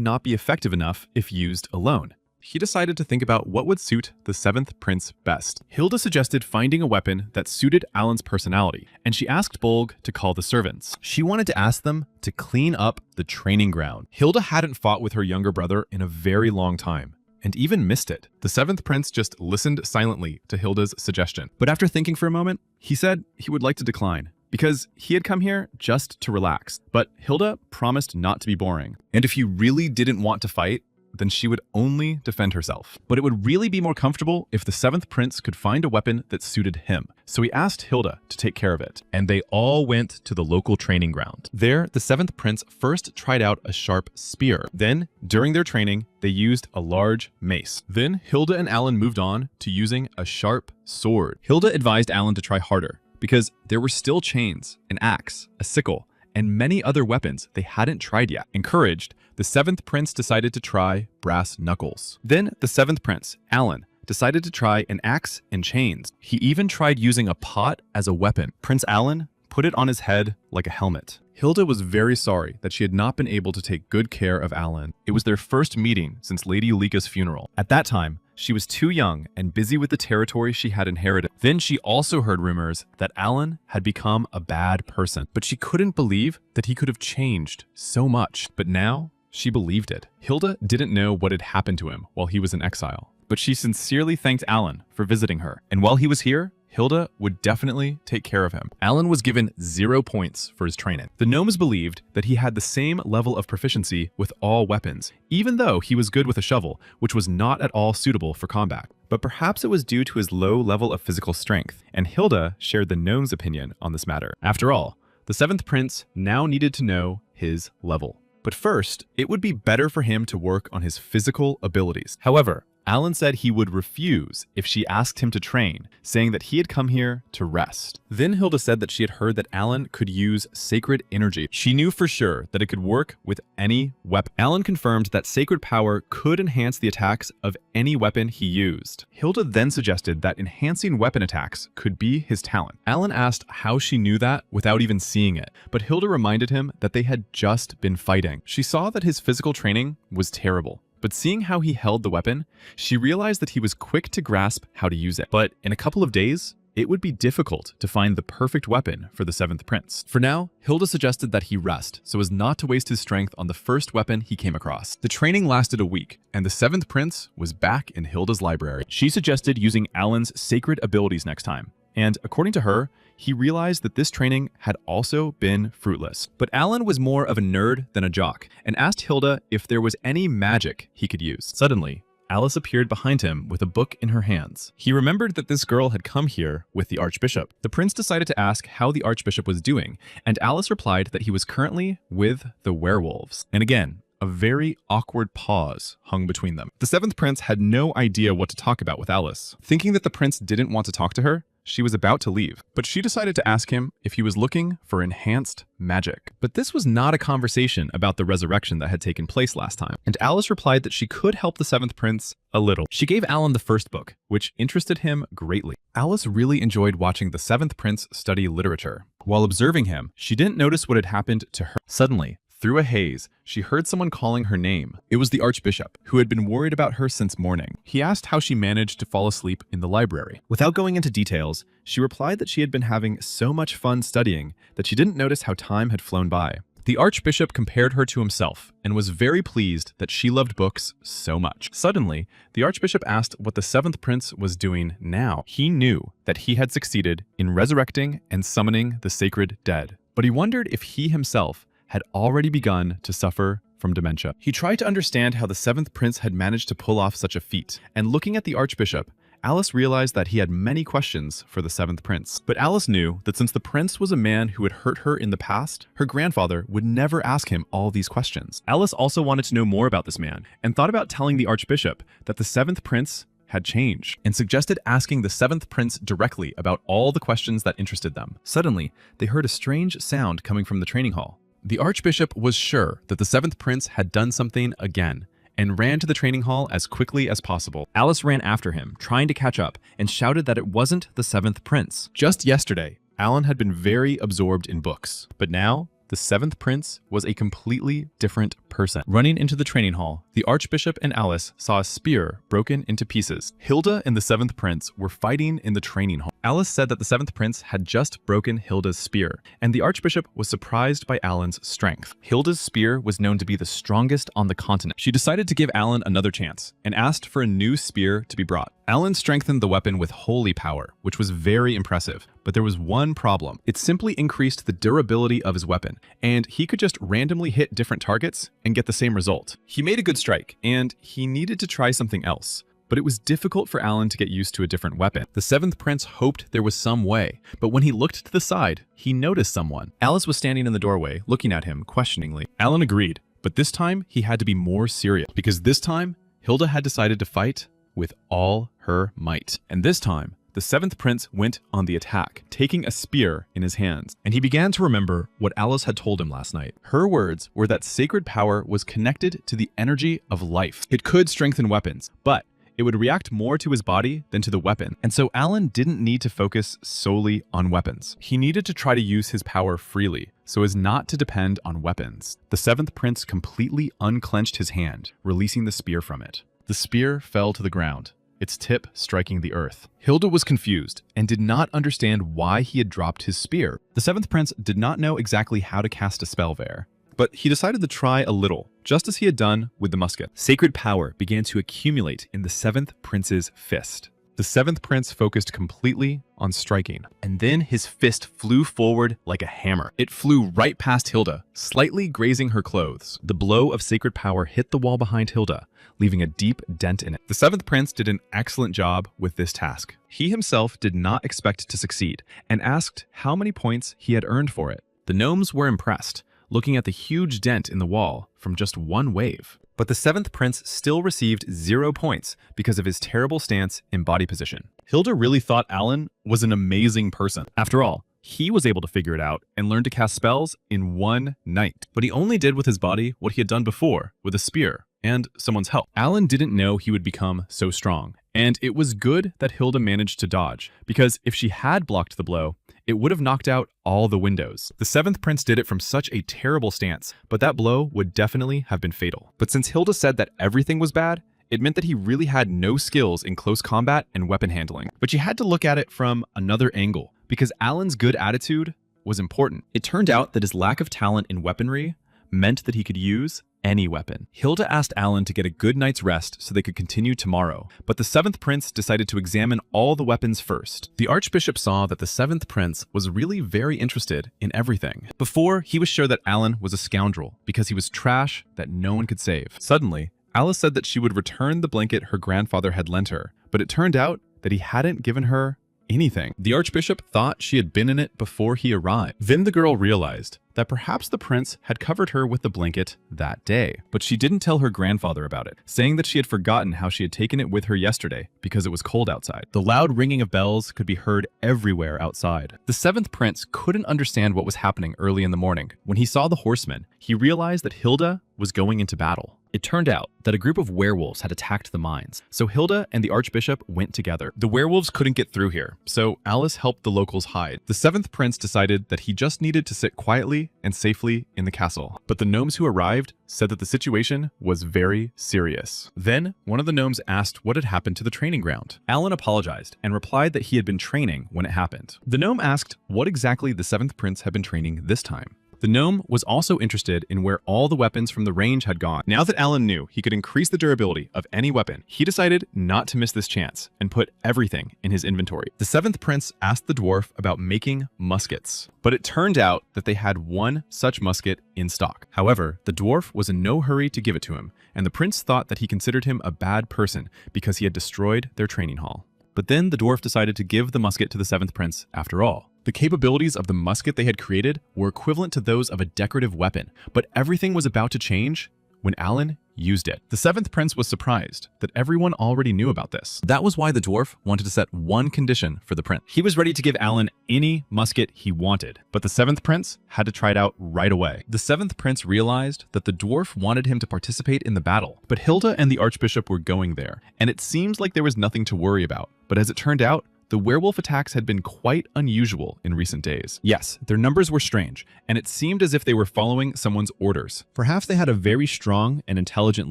not be effective enough if used alone. He decided to think about what would suit the 7th Prince best. Hilda suggested finding a weapon that suited Alan's personality, and she asked Bolg to call the servants. She wanted to ask them to clean up the training ground. Hilda hadn't fought with her younger brother in a very long time, and even missed it. The 7th Prince just listened silently to Hilda's suggestion. But after thinking for a moment, he said he would like to decline, because he had come here just to relax. But Hilda promised not to be boring, and if he really didn't want to fight, then she would only defend herself. But it would really be more comfortable if the 7th Prince could find a weapon that suited him. So he asked Hilda to take care of it, and they all went to the local training ground. There, the 7th Prince first tried out a sharp spear. Then, during their training, they used a large mace. Then, Hilda and Alan moved on to using a sharp sword. Hilda advised Alan to try harder, because there were still chains, an axe, a sickle, and many other weapons they hadn't tried yet. Encouraged, the 7th Prince decided to try brass knuckles. Then the 7th Prince, Alan, decided to try an axe and chains. He even tried using a pot as a weapon. Prince Alan put it on his head like a helmet. Hilda was very sorry that she had not been able to take good care of Alan. It was their first meeting since Lady Lika's funeral. At that time, she was too young and busy with the territory she had inherited. Then she also heard rumors that Alan had become a bad person, but she couldn't believe that he could have changed so much. But now, she believed it. Hilda didn't know what had happened to him while he was in exile, but she sincerely thanked Alan for visiting her. And while he was here, Hilda would definitely take care of him. Alan was given 0 points for his training. The gnomes believed that he had the same level of proficiency with all weapons, even though he was good with a shovel, which was not at all suitable for combat. But perhaps it was due to his low level of physical strength, and Hilda shared the gnomes' opinion on this matter. After all, the 7th Prince now needed to know his level. But first, it would be better for him to work on his physical abilities. However, Alan said he would refuse if she asked him to train, saying that he had come here to rest. Then Hilda said that she had heard that Alan could use sacred energy. She knew for sure that it could work with any weapon. Alan confirmed that sacred power could enhance the attacks of any weapon he used. Hilda then suggested that enhancing weapon attacks could be his talent. Alan asked how she knew that without even seeing it, but Hilda reminded him that they had just been fighting. She saw that his physical training was terrible. But seeing how he held the weapon, she realized that he was quick to grasp how to use it. But in a couple of days, it would be difficult to find the perfect weapon for the 7th Prince. For now, Hilda suggested that he rest so as not to waste his strength on the first weapon he came across. The training lasted a week, and the 7th Prince was back in Hilda's library. She suggested using Alan's sacred abilities next time. And according to her, he realized that this training had also been fruitless. But Alan was more of a nerd than a jock, and asked Hilda if there was any magic he could use. Suddenly, Alice appeared behind him with a book in her hands. He remembered that this girl had come here with the Archbishop. The prince decided to ask how the Archbishop was doing, and Alice replied that he was currently with the werewolves. And again, a very awkward pause hung between them. The 7th Prince had no idea what to talk about with Alice. Thinking that the prince didn't want to talk to her, she was about to leave, but she decided to ask him if he was looking for enhanced magic. But this was not a conversation about the resurrection that had taken place last time, and Alice replied that she could help the 7th Prince a little. She gave Alan the first book, which interested him greatly. Alice really enjoyed watching the 7th Prince study literature. While observing him, she didn't notice what had happened to her. Suddenly, through a haze, she heard someone calling her name. It was the Archbishop, who had been worried about her since morning. He asked how she managed to fall asleep in the library. Without going into details, she replied that she had been having so much fun studying that she didn't notice how time had flown by. The Archbishop compared her to himself and was very pleased that she loved books so much. Suddenly, the Archbishop asked what the 7th Prince was doing now. He knew that he had succeeded in resurrecting and summoning the sacred dead, but he wondered if he himself had already begun to suffer from dementia. He tried to understand how the 7th Prince had managed to pull off such a feat, and looking at the Archbishop, Alice realized that he had many questions for the 7th prince. But Alice knew that since the prince was a man who had hurt her in the past, her grandfather would never ask him all these questions. Alice also wanted to know more about this man and thought about telling the archbishop that the 7th prince had changed and suggested asking the 7th prince directly about all the questions that interested them. Suddenly, they heard a strange sound coming from the training hall. The archbishop was sure that the 7th prince had done something again and ran to the training hall as quickly as possible. Alice ran after him, trying to catch up, and shouted that it wasn't the 7th prince. Just yesterday, Alan had been very absorbed in books, but now the 7th prince was a completely different person. Running into the training hall, the archbishop and Alice saw a spear broken into pieces. Hilda and the 7th prince were fighting in the training hall. Alice said that the 7th prince had just broken Hilda's spear, and the archbishop was surprised by Alan's strength. Hilda's spear was known to be the strongest on the continent. She decided to give Alan another chance and asked for a new spear to be brought. Alan strengthened the weapon with holy power, which was very impressive, but there was one problem. It simply increased the durability of his weapon, and he could just randomly hit different targets and get the same result. He made a good strike, and he needed to try something else. But it was difficult for Alan to get used to a different weapon. The 7th prince hoped there was some way, but when he looked to the side, he noticed someone. Alice was standing in the doorway, looking at him questioningly. Alan agreed, but this time he had to be more serious, because this time, Hilda had decided to fight with all her might. And this time, the 7th prince went on the attack, taking a spear in his hands. And he began to remember what Alice had told him last night. Her words were that sacred power was connected to the energy of life. It could strengthen weapons, but it would react more to his body than to the weapon. And so Alan didn't need to focus solely on weapons. He needed to try to use his power freely, so as not to depend on weapons. The 7th prince completely unclenched his hand, releasing the spear from it. The spear fell to the ground, its tip striking the earth. Hilda was confused and did not understand why he had dropped his spear. The 7th prince did not know exactly how to cast a spell there, but he decided to try a little, just as he had done with the musket. Sacred power began to accumulate in the 7th prince's fist. The 7th prince focused completely on striking, and then his fist flew forward like a hammer. It flew right past Hilda, slightly grazing her clothes. The blow of sacred power hit the wall behind Hilda, leaving a deep dent in it. The 7th prince did an excellent job with this task. He himself did not expect to succeed, and asked how many points he had earned for it. The gnomes were impressed, looking at the huge dent in the wall from just one wave. But the 7th prince still received 0 points because of his terrible stance in body position. Hilda really thought Alan was an amazing person. After all, he was able to figure it out and learn to cast spells in one night. But he only did with his body what he had done before with a spear and someone's help. Alan didn't know he would become so strong, and it was good that Hilda managed to dodge, because if she had blocked the blow, it would have knocked out all the windows. The 7th prince did it from such a terrible stance, but that blow would definitely have been fatal. But since Hilda said that everything was bad, it meant that he really had no skills in close combat and weapon handling. But you had to look at it from another angle, because Alan's good attitude was important. It turned out that his lack of talent in weaponry meant that he could use any weapon. Hilda asked Alan to get a good night's rest so they could continue tomorrow, but the 7th prince decided to examine all the weapons first. The archbishop saw that the 7th prince was really very interested in everything. Before, he was sure that Alan was a scoundrel because he was trash that no one could save. Suddenly, Alice said that she would return the blanket her grandfather had lent her, but it turned out that he hadn't given her anything. The archbishop thought she had been in it before he arrived. Then the girl realized that perhaps the prince had covered her with the blanket that day, but she didn't tell her grandfather about it, saying that she had forgotten how she had taken it with her yesterday because it was cold outside. The loud ringing of bells could be heard everywhere outside. The 7th prince couldn't understand what was happening early in the morning. When he saw the horsemen, he realized that Hilda was going into battle. It turned out that a group of werewolves had attacked the mines, so Hilda and the archbishop went together. The werewolves couldn't get through here, so Alice helped the locals hide. The 7th prince decided that he just needed to sit quietly and safely in the castle. But the gnomes who arrived said that the situation was very serious. Then, one of the gnomes asked what had happened to the training ground. Alan apologized and replied that he had been training when it happened. The gnome asked what exactly the 7th prince had been training this time. The gnome was also interested in where all the weapons from the range had gone. Now that Alan knew he could increase the durability of any weapon, he decided not to miss this chance and put everything in his inventory. The 7th prince asked the dwarf about making muskets, but it turned out that they had one such musket in stock. However, the dwarf was in no hurry to give it to him, and the prince thought that he considered him a bad person because he had destroyed their training hall. But then the dwarf decided to give the musket to the seventh prince after all. The capabilities of the musket they had created were equivalent to those of a decorative weapon, but everything was about to change when Alan used it. The seventh prince was surprised that everyone already knew about this. That was why the dwarf wanted to set one condition for the prince. He was ready to give Alan any musket he wanted, but the seventh prince had to try it out right away. The seventh prince realized that the dwarf wanted him to participate in the battle, but Hilda and the archbishop were going there, and it seems like there was nothing to worry about. But as it turned out, the werewolf attacks had been quite unusual in recent days. Yes, their numbers were strange, and it seemed as if they were following someone's orders. Perhaps they had a very strong and intelligent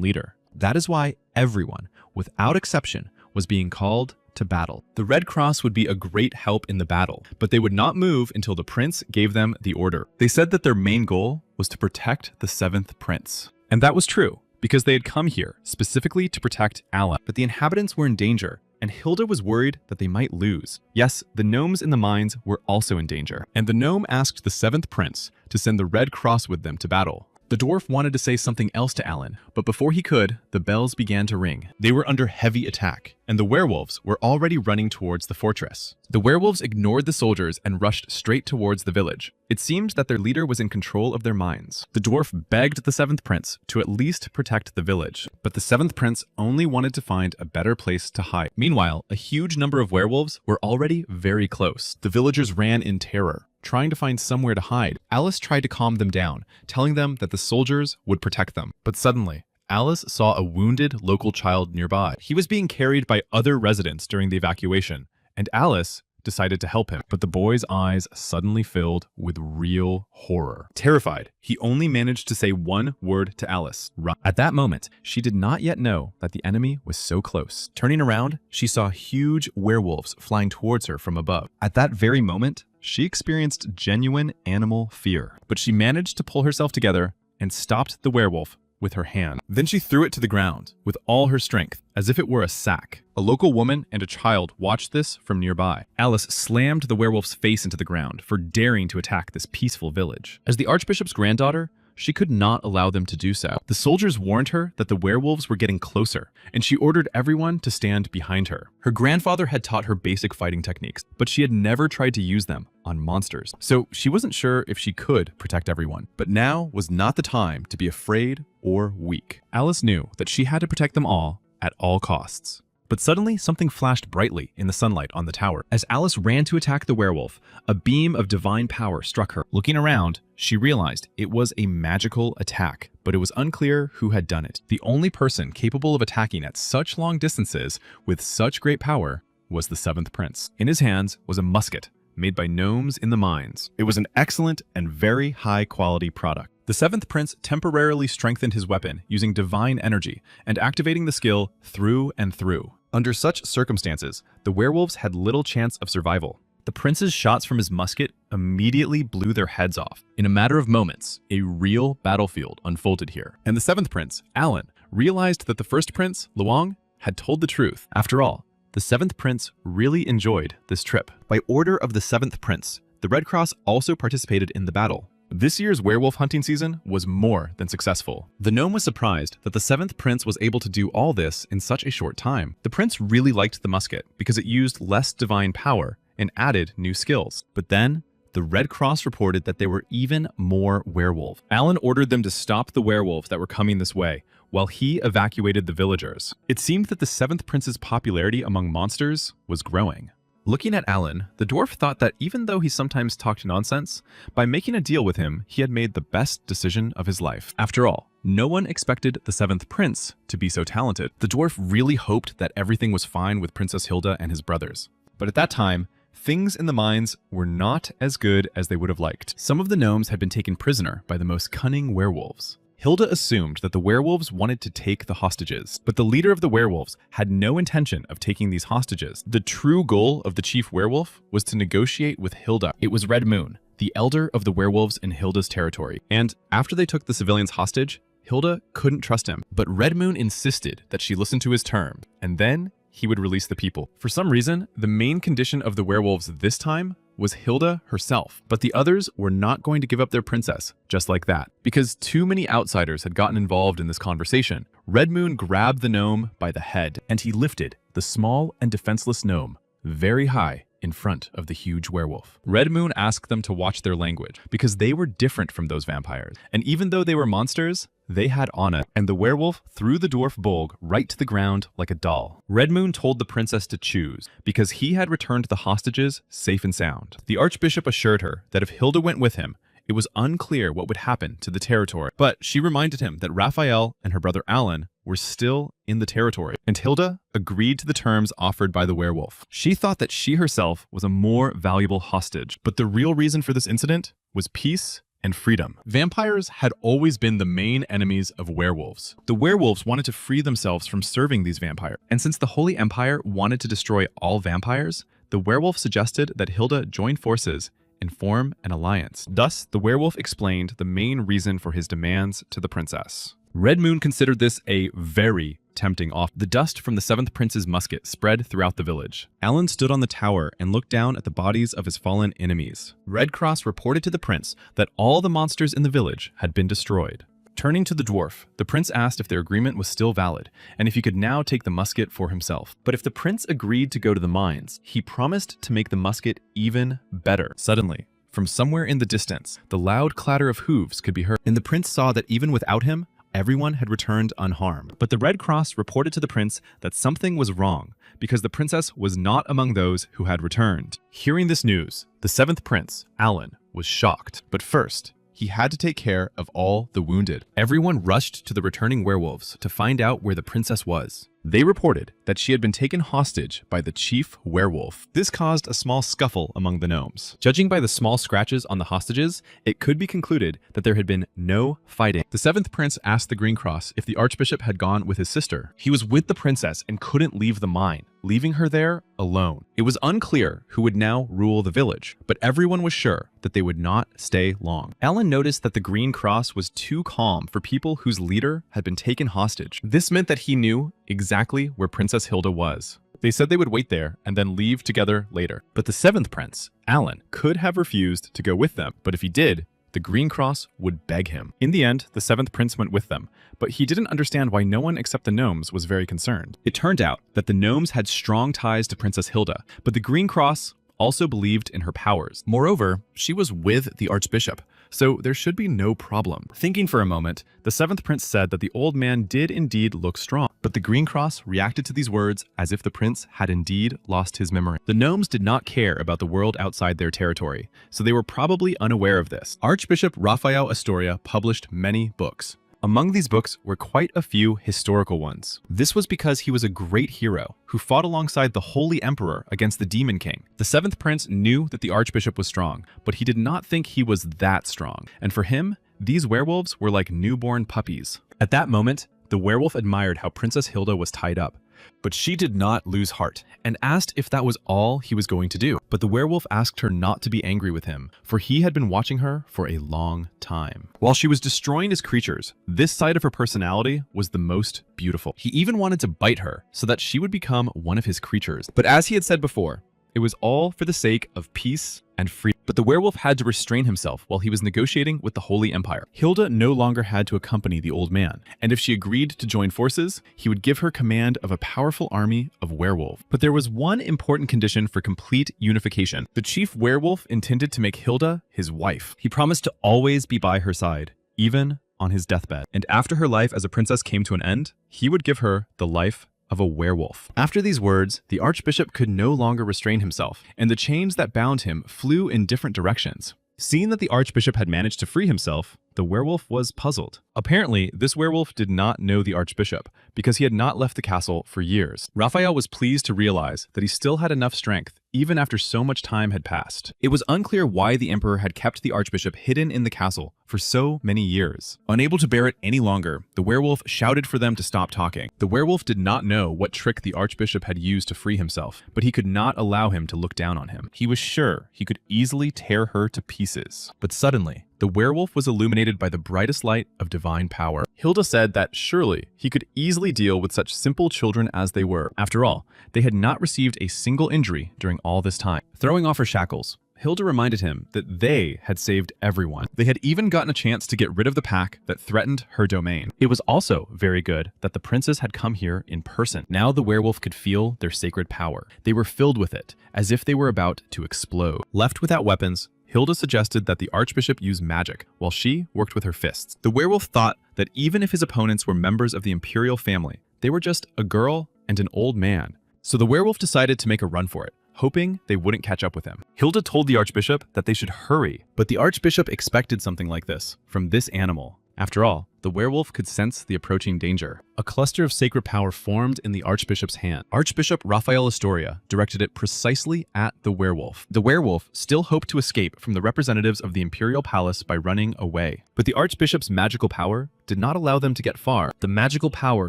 leader. That is why everyone, without exception, was being called to battle. The Red Cross would be a great help in the battle, but they would not move until the prince gave them the order. They said that their main goal was to protect the seventh prince. And that was true, because they had come here specifically to protect Alan. But the inhabitants were in danger, and Hilda was worried that they might lose. Yes, the gnomes in the mines were also in danger, and the gnome asked the seventh prince to send the Red Cross with them to battle. The dwarf wanted to say something else to Alan, but before he could, the bells began to ring. They were under heavy attack, and the werewolves were already running towards the fortress. The werewolves ignored the soldiers and rushed straight towards the village. It seemed that their leader was in control of their minds. The dwarf begged the seventh prince to at least protect the village, but the seventh prince only wanted to find a better place to hide. Meanwhile, a huge number of werewolves were already very close. The villagers ran in terror, trying to find somewhere to hide. Alice tried to calm them down, telling them that the soldiers would protect them. But suddenly, Alice saw a wounded local child nearby. He was being carried by other residents during the evacuation, and Alice decided to help him. But the boy's eyes suddenly filled with real horror. Terrified, he only managed to say one word to Alice: run. At that moment, she did not yet know that the enemy was so close. Turning around, she saw huge werewolves flying towards her from above. At that very moment, she experienced genuine animal fear, but she managed to pull herself together and stopped the werewolf with her hand. Then she threw it to the ground with all her strength, as if it were a sack. A local woman and a child watched this from nearby. Alice slammed the werewolf's face into the ground for daring to attack this peaceful village. As the archbishop's granddaughter, she could not allow them to do so. The soldiers warned her that the werewolves were getting closer, and she ordered everyone to stand behind her. Her grandfather had taught her basic fighting techniques, but she had never tried to use them on monsters, so she wasn't sure if she could protect everyone. But now was not the time to be afraid or weak. Alice knew that she had to protect them all at all costs. But suddenly, something flashed brightly in the sunlight on the tower. As Alice ran to attack the werewolf, a beam of divine power struck her. Looking around, she realized it was a magical attack, but it was unclear who had done it. The only person capable of attacking at such long distances with such great power was the seventh prince. In his hands was a musket made by gnomes in the mines. It was an excellent and very high-quality product. The seventh prince temporarily strengthened his weapon using divine energy and activating the skill through and through. Under such circumstances, the werewolves had little chance of survival. The prince's shots from his musket immediately blew their heads off. In a matter of moments, a real battlefield unfolded here. And the seventh prince, Alan, realized that the first prince, Luong, had told the truth. After all, the seventh prince really enjoyed this trip. By order of the seventh prince, the Red Cross also participated in the battle. This year's werewolf hunting season was more than successful. The gnome was surprised that the seventh prince was able to do all this in such a short time. The prince really liked the musket because it used less divine power and added new skills. But then, the Red Cross reported that there were even more werewolves. Alan ordered them to stop the werewolves that were coming this way, while he evacuated the villagers. It seemed that the seventh prince's popularity among monsters was growing. Looking at Alan, the dwarf thought that even though he sometimes talked nonsense, by making a deal with him, he had made the best decision of his life. After all, no one expected the seventh prince to be so talented. The dwarf really hoped that everything was fine with Princess Hilda and his brothers. But at that time, things in the mines were not as good as they would have liked. Some of the gnomes had been taken prisoner by the most cunning werewolves. Hilda assumed that the werewolves wanted to take the hostages, but the leader of the werewolves had no intention of taking these hostages. The true goal of the chief werewolf was to negotiate with Hilda. It was Red Moon, the elder of the werewolves in Hilda's territory. And after they took the civilians hostage, Hilda couldn't trust him. But Red Moon insisted that she listen to his terms, and then he would release the people. For some reason, the main condition of the werewolves this time was Hilda herself. But the others were not going to give up their princess just like that. Because too many outsiders had gotten involved in this conversation, Red Moon grabbed the gnome by the head, and he lifted the small and defenseless gnome very high in front of the huge werewolf. Red Moon asked them to watch their language because they were different from those vampires. And even though they were monsters, they had honor, and the werewolf threw the dwarf Bolg right to the ground like a doll. Red Moon told the princess to choose because he had returned the hostages safe and sound. The archbishop assured her that if Hilda went with him, it was unclear what would happen to the territory, but she reminded him that Raphael and her brother Alan were still in the territory, and Hilda agreed to the terms offered by the werewolf. She thought that she herself was a more valuable hostage, but the real reason for this incident was peace and freedom. Vampires had always been the main enemies of werewolves. The werewolves wanted to free themselves from serving these vampires, and since the Holy Empire wanted to destroy all vampires, the werewolf suggested that Hilda join forces and form an alliance. Thus, the werewolf explained the main reason for his demands to the princess. Red Moon considered this a very tempting offer. The dust from the seventh prince's musket spread throughout the village. Alan stood on the tower and looked down at the bodies of his fallen enemies. Red Cross reported to the prince that all the monsters in the village had been destroyed. Turning to the dwarf, the prince asked if their agreement was still valid, and if he could now take the musket for himself. But if the prince agreed to go to the mines, he promised to make the musket even better. Suddenly, from somewhere in the distance, the loud clatter of hooves could be heard, and the prince saw that even without him, everyone had returned unharmed. But the Red Cross reported to the prince that something was wrong, because the princess was not among those who had returned. Hearing this news, the seventh prince, Alan, was shocked. But first, he had to take care of all the wounded. Everyone rushed to the returning werewolves to find out where the princess was. They reported that she had been taken hostage by the chief werewolf. This caused a small scuffle among the gnomes. Judging by the small scratches on the hostages, it could be concluded that there had been no fighting. The seventh prince asked the Green Cross if the archbishop had gone with his sister. He was with the princess and couldn't leave the mine, leaving her there alone. It was unclear who would now rule the village, but everyone was sure that they would not stay long. Alan noticed that the Green Cross was too calm for people whose leader had been taken hostage. This meant that he knew exactly where Princess Hilda was. They said they would wait there and then leave together later. But the seventh prince, Alan, could have refused to go with them. But if he did, the Green Cross would beg him. In the end, the seventh prince went with them, but he didn't understand why no one except the gnomes was very concerned. It turned out that the gnomes had strong ties to Princess Hilda, but the Green Cross also believed in her powers. Moreover, she was with the archbishop, so there should be no problem. Thinking for a moment, the seventh prince said that the old man did indeed look strong, but the Green Cross reacted to these words as if the prince had indeed lost his memory. The gnomes did not care about the world outside their territory, so they were probably unaware of this. Archbishop Raphael Astoria published many books. Among these books were quite a few historical ones. This was because he was a great hero who fought alongside the Holy Emperor against the Demon King. The seventh prince knew that the archbishop was strong, but he did not think he was that strong. And for him, these werewolves were like newborn puppies. At that moment, the werewolf admired how Princess Hilda was tied up. But she did not lose heart and asked if that was all he was going to do. But the werewolf asked her not to be angry with him, for he had been watching her for a long time. While she was destroying his creatures, this side of her personality was the most beautiful. He even wanted to bite her so that she would become one of his creatures. But as he had said before, it was all for the sake of peace and freedom. But the werewolf had to restrain himself while he was negotiating with the Holy Empire. Hilda no longer had to accompany the old man, and if she agreed to join forces, he would give her command of a powerful army of werewolves. But there was one important condition for complete unification. The chief werewolf intended to make Hilda his wife. He promised to always be by her side, even on his deathbed. And after her life as a princess came to an end, he would give her the life of a werewolf. After these words, the archbishop could no longer restrain himself, and the chains that bound him flew in different directions. Seeing that the archbishop had managed to free himself, the werewolf was puzzled. Apparently, this werewolf did not know the archbishop, because he had not left the castle for years. Raphael was pleased to realize that he still had enough strength, even after so much time had passed. It was unclear why the emperor had kept the archbishop hidden in the castle for so many years. Unable to bear it any longer, the werewolf shouted for them to stop talking. The werewolf did not know what trick the archbishop had used to free himself, but he could not allow him to look down on him. He was sure he could easily tear her to pieces. But suddenly, the werewolf was illuminated by the brightest light of divine power. Hilda said that surely he could easily deal with such simple children as they were. After all, they had not received a single injury during all this time. Throwing off her shackles, Hilda reminded him that they had saved everyone. They had even gotten a chance to get rid of the pack that threatened her domain. It was also very good that the princes had come here in person. Now the werewolf could feel their sacred power. They were filled with it, as if they were about to explode. Left without weapons, Hilda suggested that the archbishop use magic, while she worked with her fists. The werewolf thought that even if his opponents were members of the imperial family, they were just a girl and an old man. So the werewolf decided to make a run for it, hoping they wouldn't catch up with him. Hilda told the archbishop that they should hurry, but the archbishop expected something like this from this animal. After all, the werewolf could sense the approaching danger. A cluster of sacred power formed in the archbishop's hand. Archbishop Raphael Astoria directed it precisely at the werewolf. The werewolf still hoped to escape from the representatives of the imperial palace by running away. But the archbishop's magical power did not allow them to get far. The magical power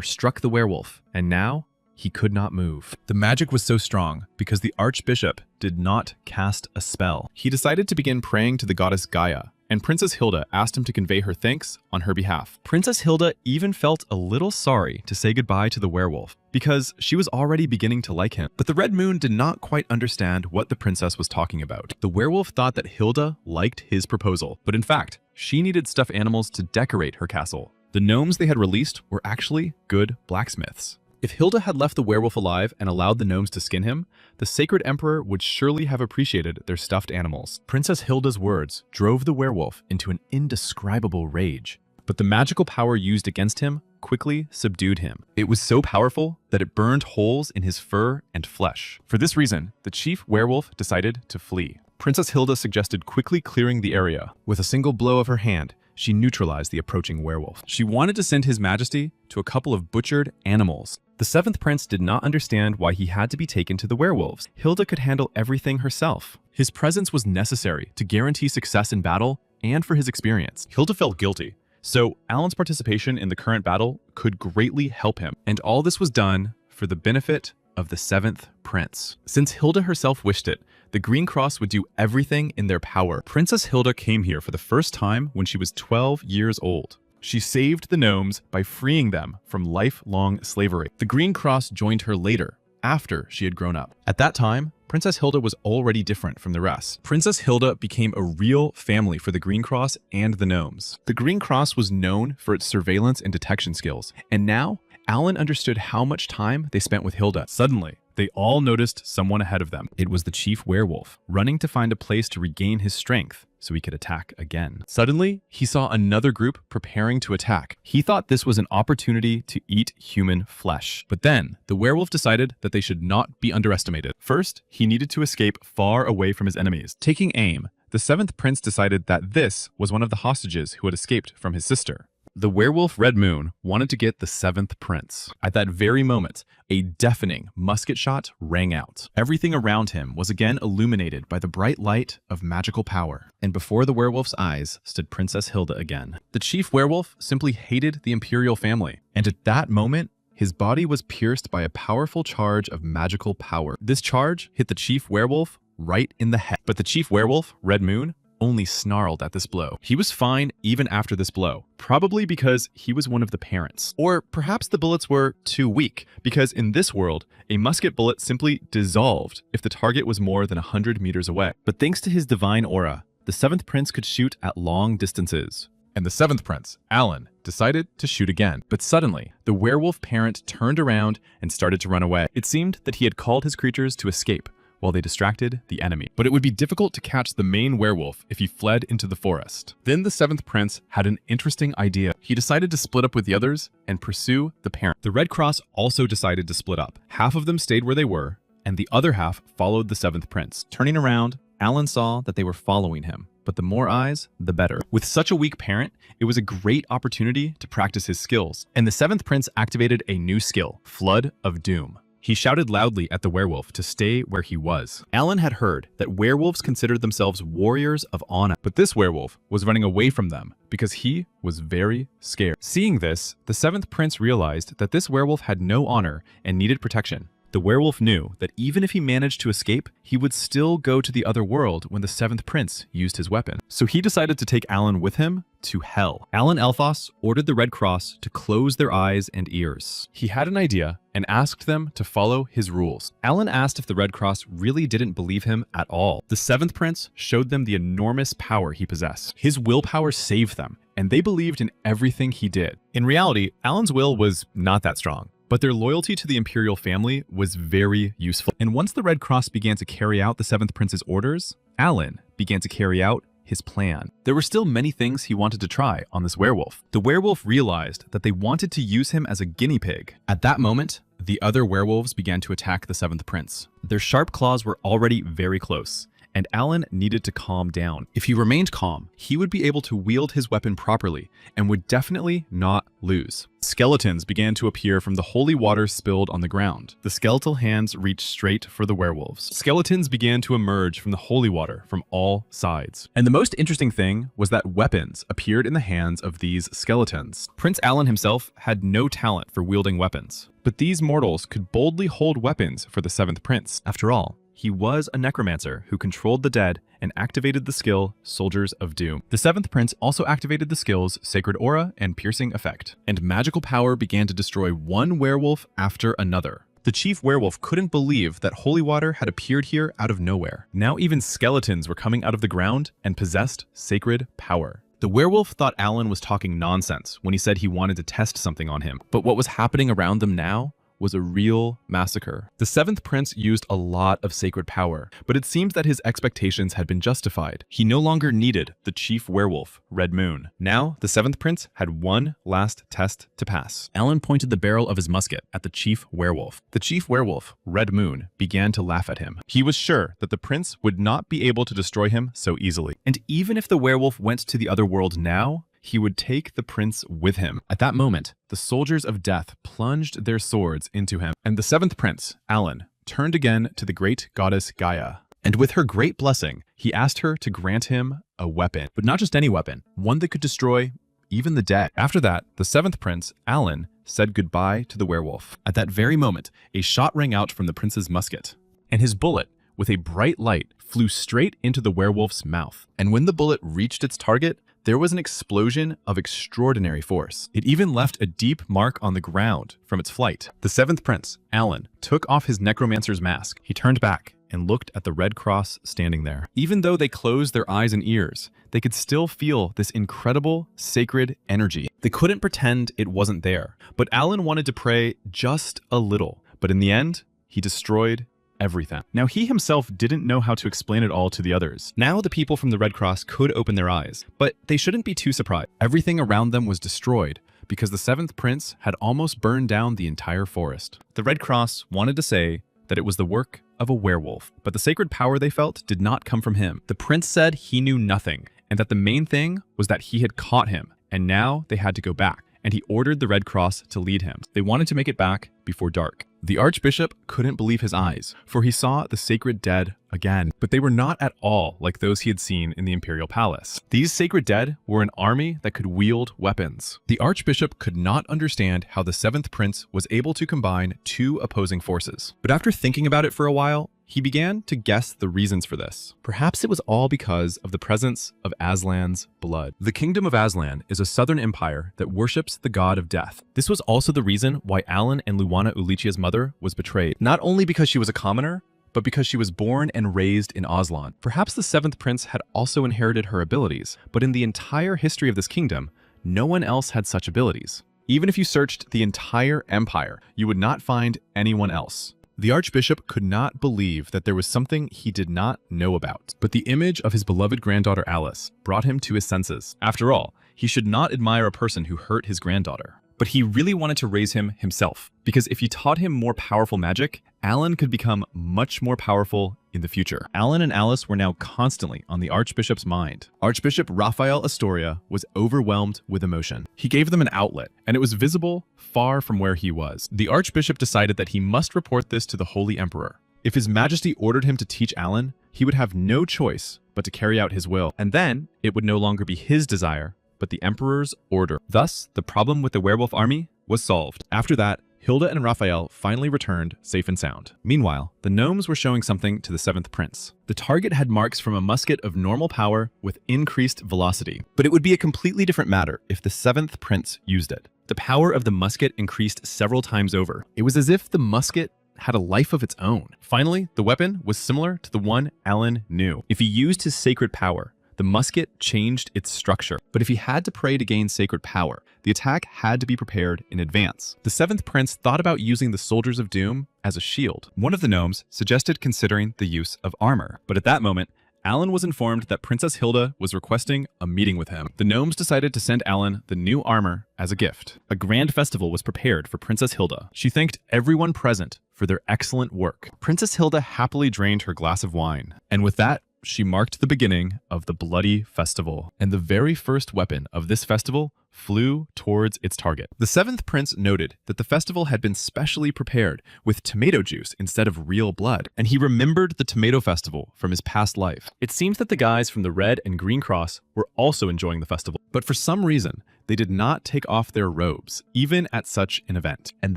struck the werewolf, and now he could not move. The magic was so strong because the archbishop did not cast a spell. He decided to begin praying to the goddess Gaia, and Princess Hilda asked him to convey her thanks on her behalf. Princess Hilda even felt a little sorry to say goodbye to the werewolf, because she was already beginning to like him. But the Red Moon did not quite understand what the princess was talking about. The werewolf thought that Hilda liked his proposal, but in fact, she needed stuffed animals to decorate her castle. The gnomes they had released were actually good blacksmiths. If Hilda had left the werewolf alive and allowed the gnomes to skin him, the sacred emperor would surely have appreciated their stuffed animals. Princess Hilda's words drove the werewolf into an indescribable rage, but the magical power used against him quickly subdued him. It was so powerful that it burned holes in his fur and flesh. For this reason, the chief werewolf decided to flee. Princess Hilda suggested quickly clearing the area. With a single blow of her hand, she neutralized the approaching werewolf. She wanted to send His Majesty to a couple of butchered animals. The seventh prince did not understand why he had to be taken to the werewolves. Hilda could handle everything herself. His presence was necessary to guarantee success in battle and for his experience. Hilda felt guilty, so Alan's participation in the current battle could greatly help him. And all this was done for the benefit of the seventh prince. Since Hilda herself wished it, the Green Cross would do everything in their power. Princess Hilda came here for the first time when she was 12 years old. She saved the gnomes by freeing them from lifelong slavery. The Green Cross joined her later, after she had grown up. At that time, Princess Hilda was already different from the rest. Princess Hilda became a real family for the Green Cross and the gnomes. The Green Cross was known for its surveillance and detection skills, and now Alan understood how much time they spent with Hilda. Suddenly, they all noticed someone ahead of them. It was the chief werewolf, running to find a place to regain his strength so he could attack again. Suddenly, he saw another group preparing to attack. He thought this was an opportunity to eat human flesh. But then, the werewolf decided that they should not be underestimated. First, he needed to escape far away from his enemies. Taking aim, the seventh prince decided that this was one of the hostages who had escaped from his sister. The werewolf Red Moon wanted to get the seventh prince. At that very moment, a deafening musket shot rang out. Everything around him was again illuminated by the bright light of magical power. And before the werewolf's eyes stood Princess Hilda again. The chief werewolf simply hated the imperial family. And at that moment, his body was pierced by a powerful charge of magical power. This charge hit the chief werewolf right in the head. But the chief werewolf, Red Moon, only snarled at this blow. He was fine even after this blow, probably because he was one of the parents. Or perhaps the bullets were too weak, because in this world, a musket bullet simply dissolved if the target was more than 100 meters away. But thanks to his divine aura, the seventh prince could shoot at long distances. And the seventh prince, Alan, decided to shoot again. But suddenly, the werewolf parent turned around and started to run away. It seemed that he had called his creatures to escape, while they distracted the enemy. But it would be difficult to catch the main werewolf if he fled into the forest. Then the seventh prince had an interesting idea. He decided to split up with the others and pursue the parent. The Red Cross also decided to split up. Half of them stayed where they were, and the other half followed the seventh prince. Turning around, Alan saw that they were following him. But the more eyes, the better. With such a weak parent, it was a great opportunity to practice his skills. And the seventh prince activated a new skill, Flood of Doom. He shouted loudly at the werewolf to stay where he was. Alan had heard that werewolves considered themselves warriors of honor, but this werewolf was running away from them because he was very scared. Seeing this, the seventh prince realized that this werewolf had no honor and needed protection. The werewolf knew that even if he managed to escape, he would still go to the other world when the seventh prince used his weapon. So he decided to take Alan with him to hell. Alan Elphos ordered the Red Cross to close their eyes and ears. He had an idea and asked them to follow his rules. Alan asked if the Red Cross really didn't believe him at all. The seventh prince showed them the enormous power he possessed. His willpower saved them, and they believed in everything he did. In reality, Alan's will was not that strong, but their loyalty to the imperial family was very useful. And once the Red Cross began to carry out the seventh prince's orders, Alan began to carry out his plan. There were still many things he wanted to try on this werewolf. The werewolf realized that they wanted to use him as a guinea pig. At that moment, the other werewolves began to attack the seventh prince. Their sharp claws were already very close, and Alan needed to calm down. If he remained calm, he would be able to wield his weapon properly and would definitely not lose. Skeletons began to appear from the holy water spilled on the ground. The skeletal hands reached straight for the werewolves. Skeletons began to emerge from the holy water from all sides. And the most interesting thing was that weapons appeared in the hands of these skeletons. Prince Alan himself had no talent for wielding weapons, but these mortals could boldly hold weapons for the seventh prince. After all, he was a necromancer who controlled the dead and activated the skill Soldiers of Doom. The seventh prince also activated the skills Sacred Aura and Piercing Effect, and magical power began to destroy one werewolf after another. The chief werewolf couldn't believe that holy water had appeared here out of nowhere. Now even skeletons were coming out of the ground and possessed sacred power. The werewolf thought Alan was talking nonsense when he said he wanted to test something on him, but what was happening around them now was a real massacre. The seventh prince used a lot of sacred power, but it seems that his expectations had been justified. He no longer needed the chief werewolf, Red Moon. Now, the seventh prince had one last test to pass. Alan pointed the barrel of his musket at the chief werewolf. The chief werewolf, Red Moon, began to laugh at him. He was sure that the prince would not be able to destroy him so easily. And even if the werewolf went to the other world now, he would take the prince with him. At that moment, the soldiers of death plunged their swords into him, and the seventh prince, Alan, turned again to the great goddess Gaia. And with her great blessing, he asked her to grant him a weapon, but not just any weapon, one that could destroy even the dead. After that, the seventh prince, Alan, said goodbye to the werewolf. At that very moment, a shot rang out from the prince's musket, and his bullet, with a bright light, flew straight into the werewolf's mouth. And when the bullet reached its target, there was an explosion of extraordinary force. It even left a deep mark on the ground from its flight. The seventh prince, Alan, took off his necromancer's mask. He turned back and looked at the Red Cross standing there. Even though they closed their eyes and ears, they could still feel this incredible sacred energy. They couldn't pretend it wasn't there. But Alan wanted to pray just a little. But in the end, he destroyed everything. Now, he himself didn't know how to explain it all to the others. Now the people from the Red Cross could open their eyes, but they shouldn't be too surprised. Everything around them was destroyed because the seventh prince had almost burned down the entire forest. The Red Cross wanted to say that it was the work of a werewolf, but the sacred power they felt did not come from him. The prince said he knew nothing, and that the main thing was that he had caught him, and now they had to go back. And he ordered the Red Cross to lead him. They wanted to make it back before dark. The archbishop couldn't believe his eyes, for he saw the sacred dead again, but they were not at all like those he had seen in the imperial palace. These sacred dead were an army that could wield weapons. The archbishop could not understand how the seventh prince was able to combine two opposing forces. But after thinking about it for a while, he began to guess the reasons for this. Perhaps it was all because of the presence of Aslan's blood. The kingdom of Aslan is a southern empire that worships the god of death. This was also the reason why Alan and Luana Ulicia's mother was betrayed. Not only because she was a commoner, but because she was born and raised in Aslan. Perhaps the seventh prince had also inherited her abilities, but in the entire history of this kingdom, no one else had such abilities. Even if you searched the entire empire, you would not find anyone else. The archbishop could not believe that there was something he did not know about, but the image of his beloved granddaughter Alice brought him to his senses. After all, he should not admire a person who hurt his granddaughter. But he really wanted to raise him himself, because if he taught him more powerful magic, Alan could become much more powerful in the future. Alan and Alice were now constantly on the archbishop's mind. Archbishop Raphael Astoria was overwhelmed with emotion. He gave them an outlet, and it was visible far from where he was. The archbishop decided that he must report this to the Holy Emperor. If His Majesty ordered him to teach Alan, he would have no choice but to carry out his will, and then it would no longer be his desire, but the Emperor's order. Thus, the problem with the werewolf army was solved. After that, Hilda and Raphael finally returned safe and sound. Meanwhile, the gnomes were showing something to the 7th prince. The target had marks from a musket of normal power with increased velocity, but it would be a completely different matter if the 7th prince used it. The power of the musket increased several times over. It was as if the musket had a life of its own. Finally, the weapon was similar to the one Alan knew. If he used his sacred power, the musket changed its structure. But if he had to pray to gain sacred power, the attack had to be prepared in advance. The 7th prince thought about using the soldiers of doom as a shield. One of the gnomes suggested considering the use of armor. But at that moment, Alan was informed that Princess Hilda was requesting a meeting with him. The gnomes decided to send Alan the new armor as a gift. A grand festival was prepared for Princess Hilda. She thanked everyone present for their excellent work. Princess Hilda happily drained her glass of wine, and with that, she marked the beginning of the bloody festival. And the very first weapon of this festival flew towards its target. The 7th prince noted that the festival had been specially prepared with tomato juice instead of real blood, and he remembered the tomato festival from his past life. It seems that the guys from the Red and Green Cross were also enjoying the festival, but for some reason, they did not take off their robes, even at such an event. And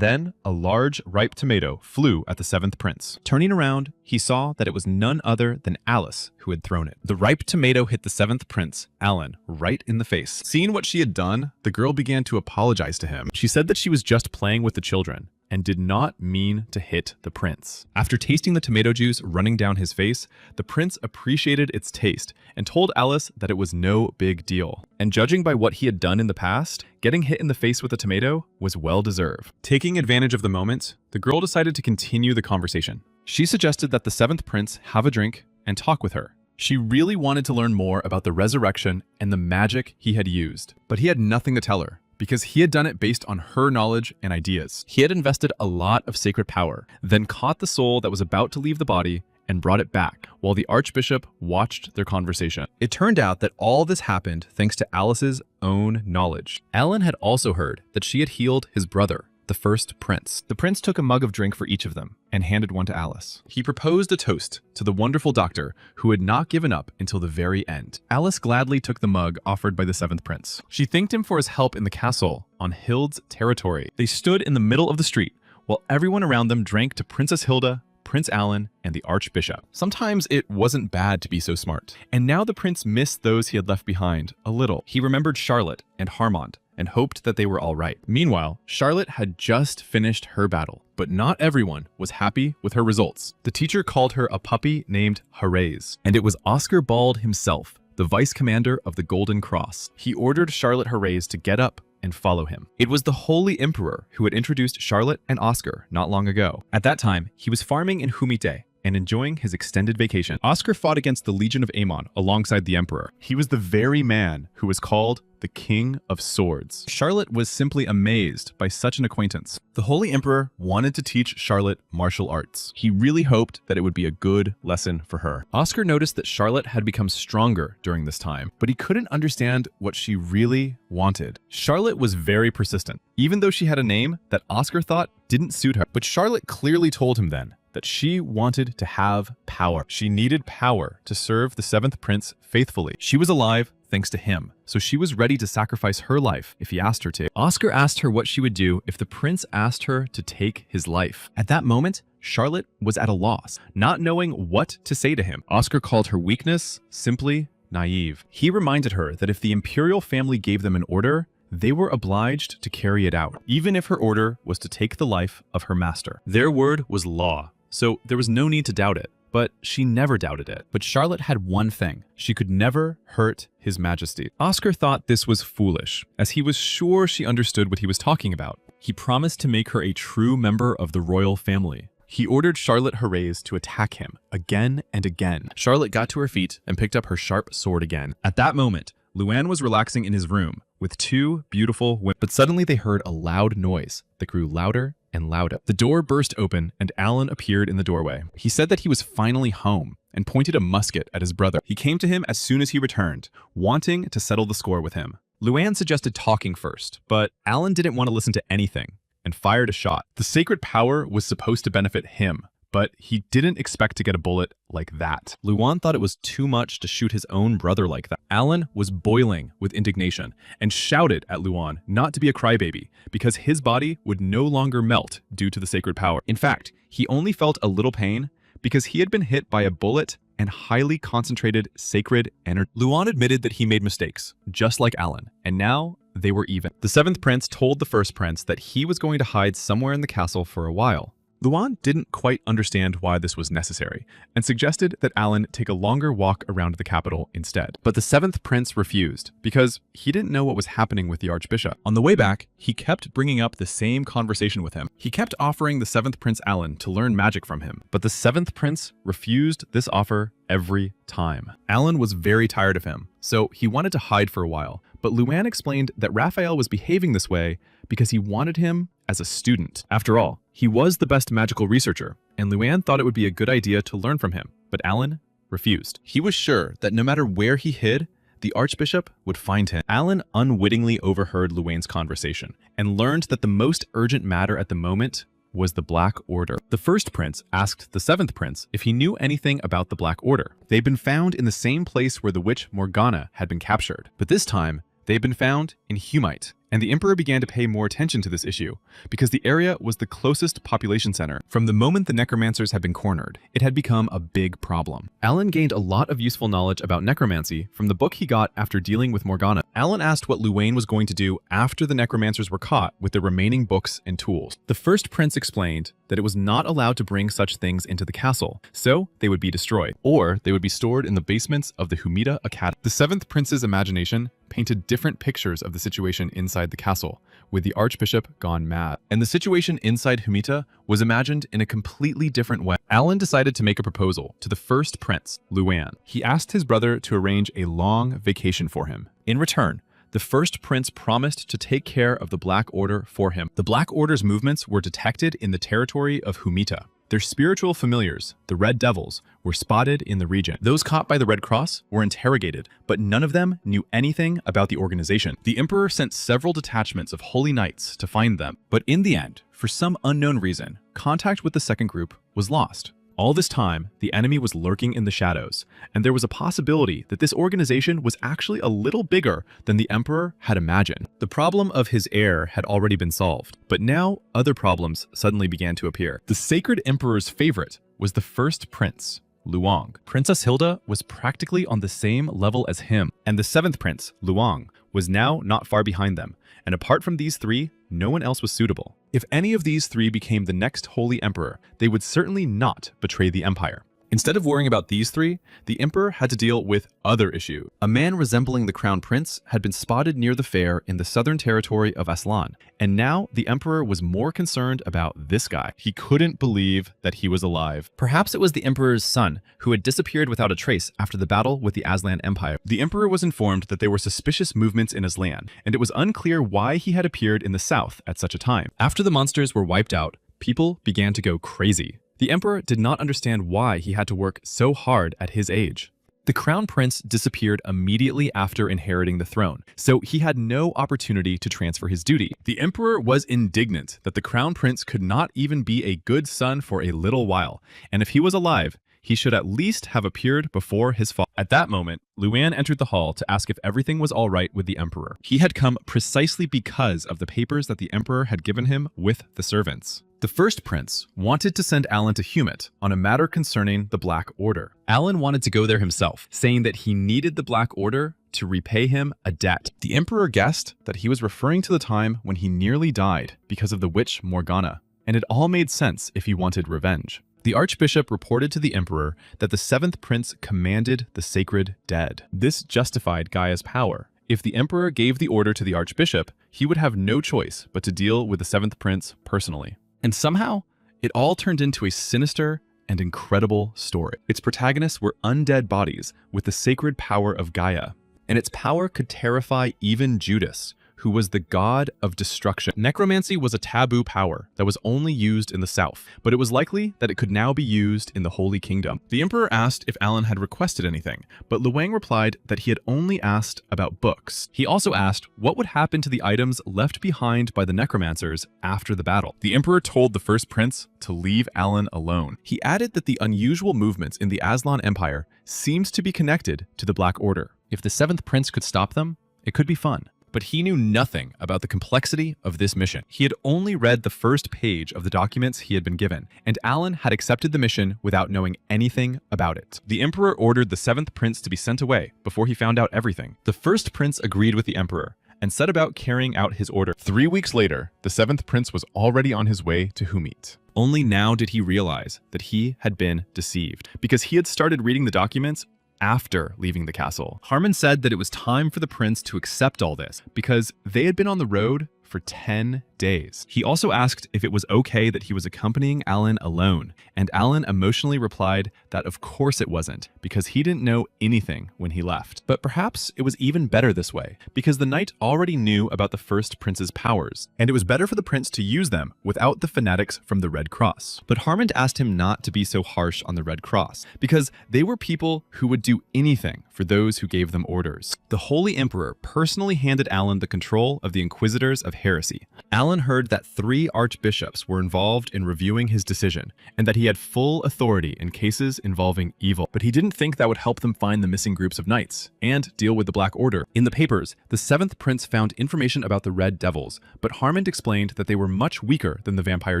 then a large, ripe tomato flew at the 7th prince. Turning around, he saw that it was none other than Alice who had thrown it. The ripe tomato hit the 7th prince, Alan, right in the face. Seeing what she had done, the girl began to apologize to him. She said that she was just playing with the children and did not mean to hit the prince. After tasting the tomato juice running down his face, the prince appreciated its taste and told Alice that it was no big deal. And judging by what he had done in the past, getting hit in the face with a tomato was well deserved. Taking advantage of the moment, the girl decided to continue the conversation. She suggested that the 7th prince have a drink and talk with her. She really wanted to learn more about the resurrection and the magic he had used, but he had nothing to tell her, because he had done it based on her knowledge and ideas. He had invested a lot of sacred power, then caught the soul that was about to leave the body and brought it back, while the archbishop watched their conversation. It turned out that all this happened thanks to Alice's own knowledge. Alan had also heard that she had healed his brother, the 1st prince. The prince took a mug of drink for each of them and handed one to Alice. He proposed a toast to the wonderful doctor who had not given up until the very end. Alice gladly took the mug offered by the 7th prince. She thanked him for his help in the castle on Hild's territory. They stood in the middle of the street while everyone around them drank to Princess Hilda, Prince Alan, and the Archbishop. Sometimes it wasn't bad to be so smart. And now the prince missed those he had left behind a little. He remembered Charlotte and Harmond and hoped that they were all right. Meanwhile, Charlotte had just finished her battle, but not everyone was happy with her results. The teacher called her a puppy named Herrez, and it was Oscar Bald himself, the vice commander of the Golden Cross. He ordered Charlotte Herrez to get up and follow him. It was the Holy Emperor who had introduced Charlotte and Oscar not long ago. At that time, he was farming in Humite and enjoying his extended vacation. Oscar fought against the Legion of Aemon alongside the Emperor. He was the very man who was called the King of Swords. Charlotte was simply amazed by such an acquaintance. The Holy Emperor wanted to teach Charlotte martial arts. He really hoped that it would be a good lesson for her. Oscar noticed that Charlotte had become stronger during this time, but he couldn't understand what she really wanted. Charlotte was very persistent, even though she had a name that Oscar thought didn't suit her. But Charlotte clearly told him then that she wanted to have power. She needed power to serve the 7th prince faithfully. She was alive thanks to him, so she was ready to sacrifice her life if he asked her to. Oscar asked her what she would do if the prince asked her to take his life. At that moment, Charlotte was at a loss, not knowing what to say to him. Oscar called her weakness simply naive. He reminded her that if the imperial family gave them an order, they were obliged to carry it out, even if her order was to take the life of her master. Their word was law, so there was no need to doubt it. But she never doubted it. But Charlotte had one thing. She could never hurt His Majesty. Oscar thought this was foolish, as he was sure she understood what he was talking about. He promised to make her a true member of the royal family. He ordered Charlotte Herrez to attack him again and again. Charlotte got to her feet and picked up her sharp sword again. At that moment, Luan was relaxing in his room with two beautiful women. But suddenly they heard a loud noise that grew louder and louder. The door burst open and Alan appeared in the doorway. He said that he was finally home and pointed a musket at his brother. He came to him as soon as he returned, wanting to settle the score with him. Luan suggested talking first, but Alan didn't want to listen to anything and fired a shot. The sacred power was supposed to benefit him, but he didn't expect to get a bullet like that. Luan thought it was too much to shoot his own brother like that. Alan was boiling with indignation and shouted at Luan not to be a crybaby because his body would no longer melt due to the sacred power. In fact, he only felt a little pain because he had been hit by a bullet and highly concentrated sacred energy. Luan admitted that he made mistakes, just like Alan, and now they were even. The seventh prince told the first prince that he was going to hide somewhere in the castle for a while. Luan didn't quite understand why this was necessary and suggested that Alan take a longer walk around the capital instead. But the seventh prince refused because he didn't know what was happening with the archbishop. On the way back, he kept bringing up the same conversation with him. He kept offering the seventh prince Alan to learn magic from him, but the seventh prince refused this offer every time. Alan was very tired of him, so he wanted to hide for a while, but Luan explained that Raphael was behaving this way because he wanted him as a student. After all, he was the best magical researcher, and Luan thought it would be a good idea to learn from him, but Alan refused. He was sure that no matter where he hid, the archbishop would find him. Alan unwittingly overheard Luan's conversation and learned that the most urgent matter at the moment was the Black Order. The first prince asked the seventh prince if he knew anything about the Black Order. They'd been found in the same place where the witch Morgana had been captured, but this time they'd been found in Humite. And the emperor began to pay more attention to this issue because the area was the closest population center. From the moment the necromancers had been cornered, it had become a big problem. Alan gained a lot of useful knowledge about necromancy from the book he got after dealing with Morgana. Alan asked what Luan was going to do after the necromancers were caught with the remaining books and tools. The first prince explained that it was not allowed to bring such things into the castle, so they would be destroyed, or they would be stored in the basements of the Humita Academy. The seventh prince's imagination painted different pictures of the situation inside the castle, with the archbishop gone mad. And the situation inside Humita was imagined in a completely different way. Alan decided to make a proposal to the first prince, Luan. He asked his brother to arrange a long vacation for him. In return, the first prince promised to take care of the Black Order for him. The Black Order's movements were detected in the territory of Humita. Their spiritual familiars, the Red Devils, were spotted in the region. Those caught by the Red Cross were interrogated, but none of them knew anything about the organization. The emperor sent several detachments of holy knights to find them, but in the end, for some unknown reason, contact with the second group was lost. All this time, the enemy was lurking in the shadows, and there was a possibility that this organization was actually a little bigger than the emperor had imagined. The problem of his heir had already been solved, but now other problems suddenly began to appear. The sacred emperor's favorite was the first prince, Luang. Princess Hilda was practically on the same level as him, and the seventh prince, Luang, was now not far behind them, and apart from these three, no one else was suitable. If any of these three became the next holy emperor, they would certainly not betray the empire. Instead of worrying about these three, the emperor had to deal with other issues. A man resembling the crown prince had been spotted near the fair in the southern territory of Aslan, and now the emperor was more concerned about this guy. He couldn't believe that he was alive. Perhaps it was the emperor's son, who had disappeared without a trace after the battle with the Aslan Empire. The emperor was informed that there were suspicious movements in Aslan, and it was unclear why he had appeared in the south at such a time. After the monsters were wiped out, people began to go crazy. The emperor did not understand why he had to work so hard at his age. The crown prince disappeared immediately after inheriting the throne, so he had no opportunity to transfer his duty. The emperor was indignant that the crown prince could not even be a good son for a little while, and if he was alive, he should at least have appeared before his fall. At that moment, Luan entered the hall to ask if everything was all right with the emperor. He had come precisely because of the papers that the emperor had given him with the servants. The first prince wanted to send Alan to Humit on a matter concerning the Black Order. Alan wanted to go there himself, saying that he needed the Black Order to repay him a debt. The emperor guessed that he was referring to the time when he nearly died because of the witch Morgana, and it all made sense if he wanted revenge. The archbishop reported to the emperor that the seventh prince commanded the sacred dead. This justified Gaia's power. If the emperor gave the order to the archbishop, he would have no choice but to deal with the seventh prince personally. And somehow, it all turned into a sinister and incredible story. Its protagonists were undead bodies with the sacred power of Gaia, and its power could terrify even Judas, who was the god of destruction. Necromancy was a taboo power that was only used in the south, but it was likely that it could now be used in the Holy Kingdom. The emperor asked if Alan had requested anything, but Lu Wang replied that he had only asked about books. He also asked what would happen to the items left behind by the necromancers after the battle. The emperor told the first prince to leave Alan alone. He added that the unusual movements in the Aslan Empire seemed to be connected to the Black Order. If the seventh prince could stop them, it could be fun. But he knew nothing about the complexity of this mission. He had only read the first page of the documents he had been given, and Alan had accepted the mission without knowing anything about it. The emperor ordered the seventh prince to be sent away before he found out everything. The first prince agreed with the emperor and set about carrying out his order. 3 weeks later, the seventh prince was already on his way to Humit. Only now did he realize that he had been deceived, because he had started reading the documents after leaving the castle. Harmon said that it was time for the prince to accept all this because they had been on the road for 10 days. He also asked if it was okay that he was accompanying Alan alone, and Alan emotionally replied that of course it wasn't, because he didn't know anything when he left. But perhaps it was even better this way, because the knight already knew about the first prince's powers, and it was better for the prince to use them without the fanatics from the Red Cross. But Harmon asked him not to be so harsh on the Red Cross, because they were people who would do anything for those who gave them orders. The Holy Emperor personally handed Alan the control of the Inquisitors of Heresy. Alan heard that 3 archbishops were involved in reviewing his decision, and that he had full authority in cases involving evil. But he didn't think that would help them find the missing groups of knights and deal with the Black Order. In the papers, the seventh prince found information about the Red Devils, but Harmon explained that they were much weaker than the Vampire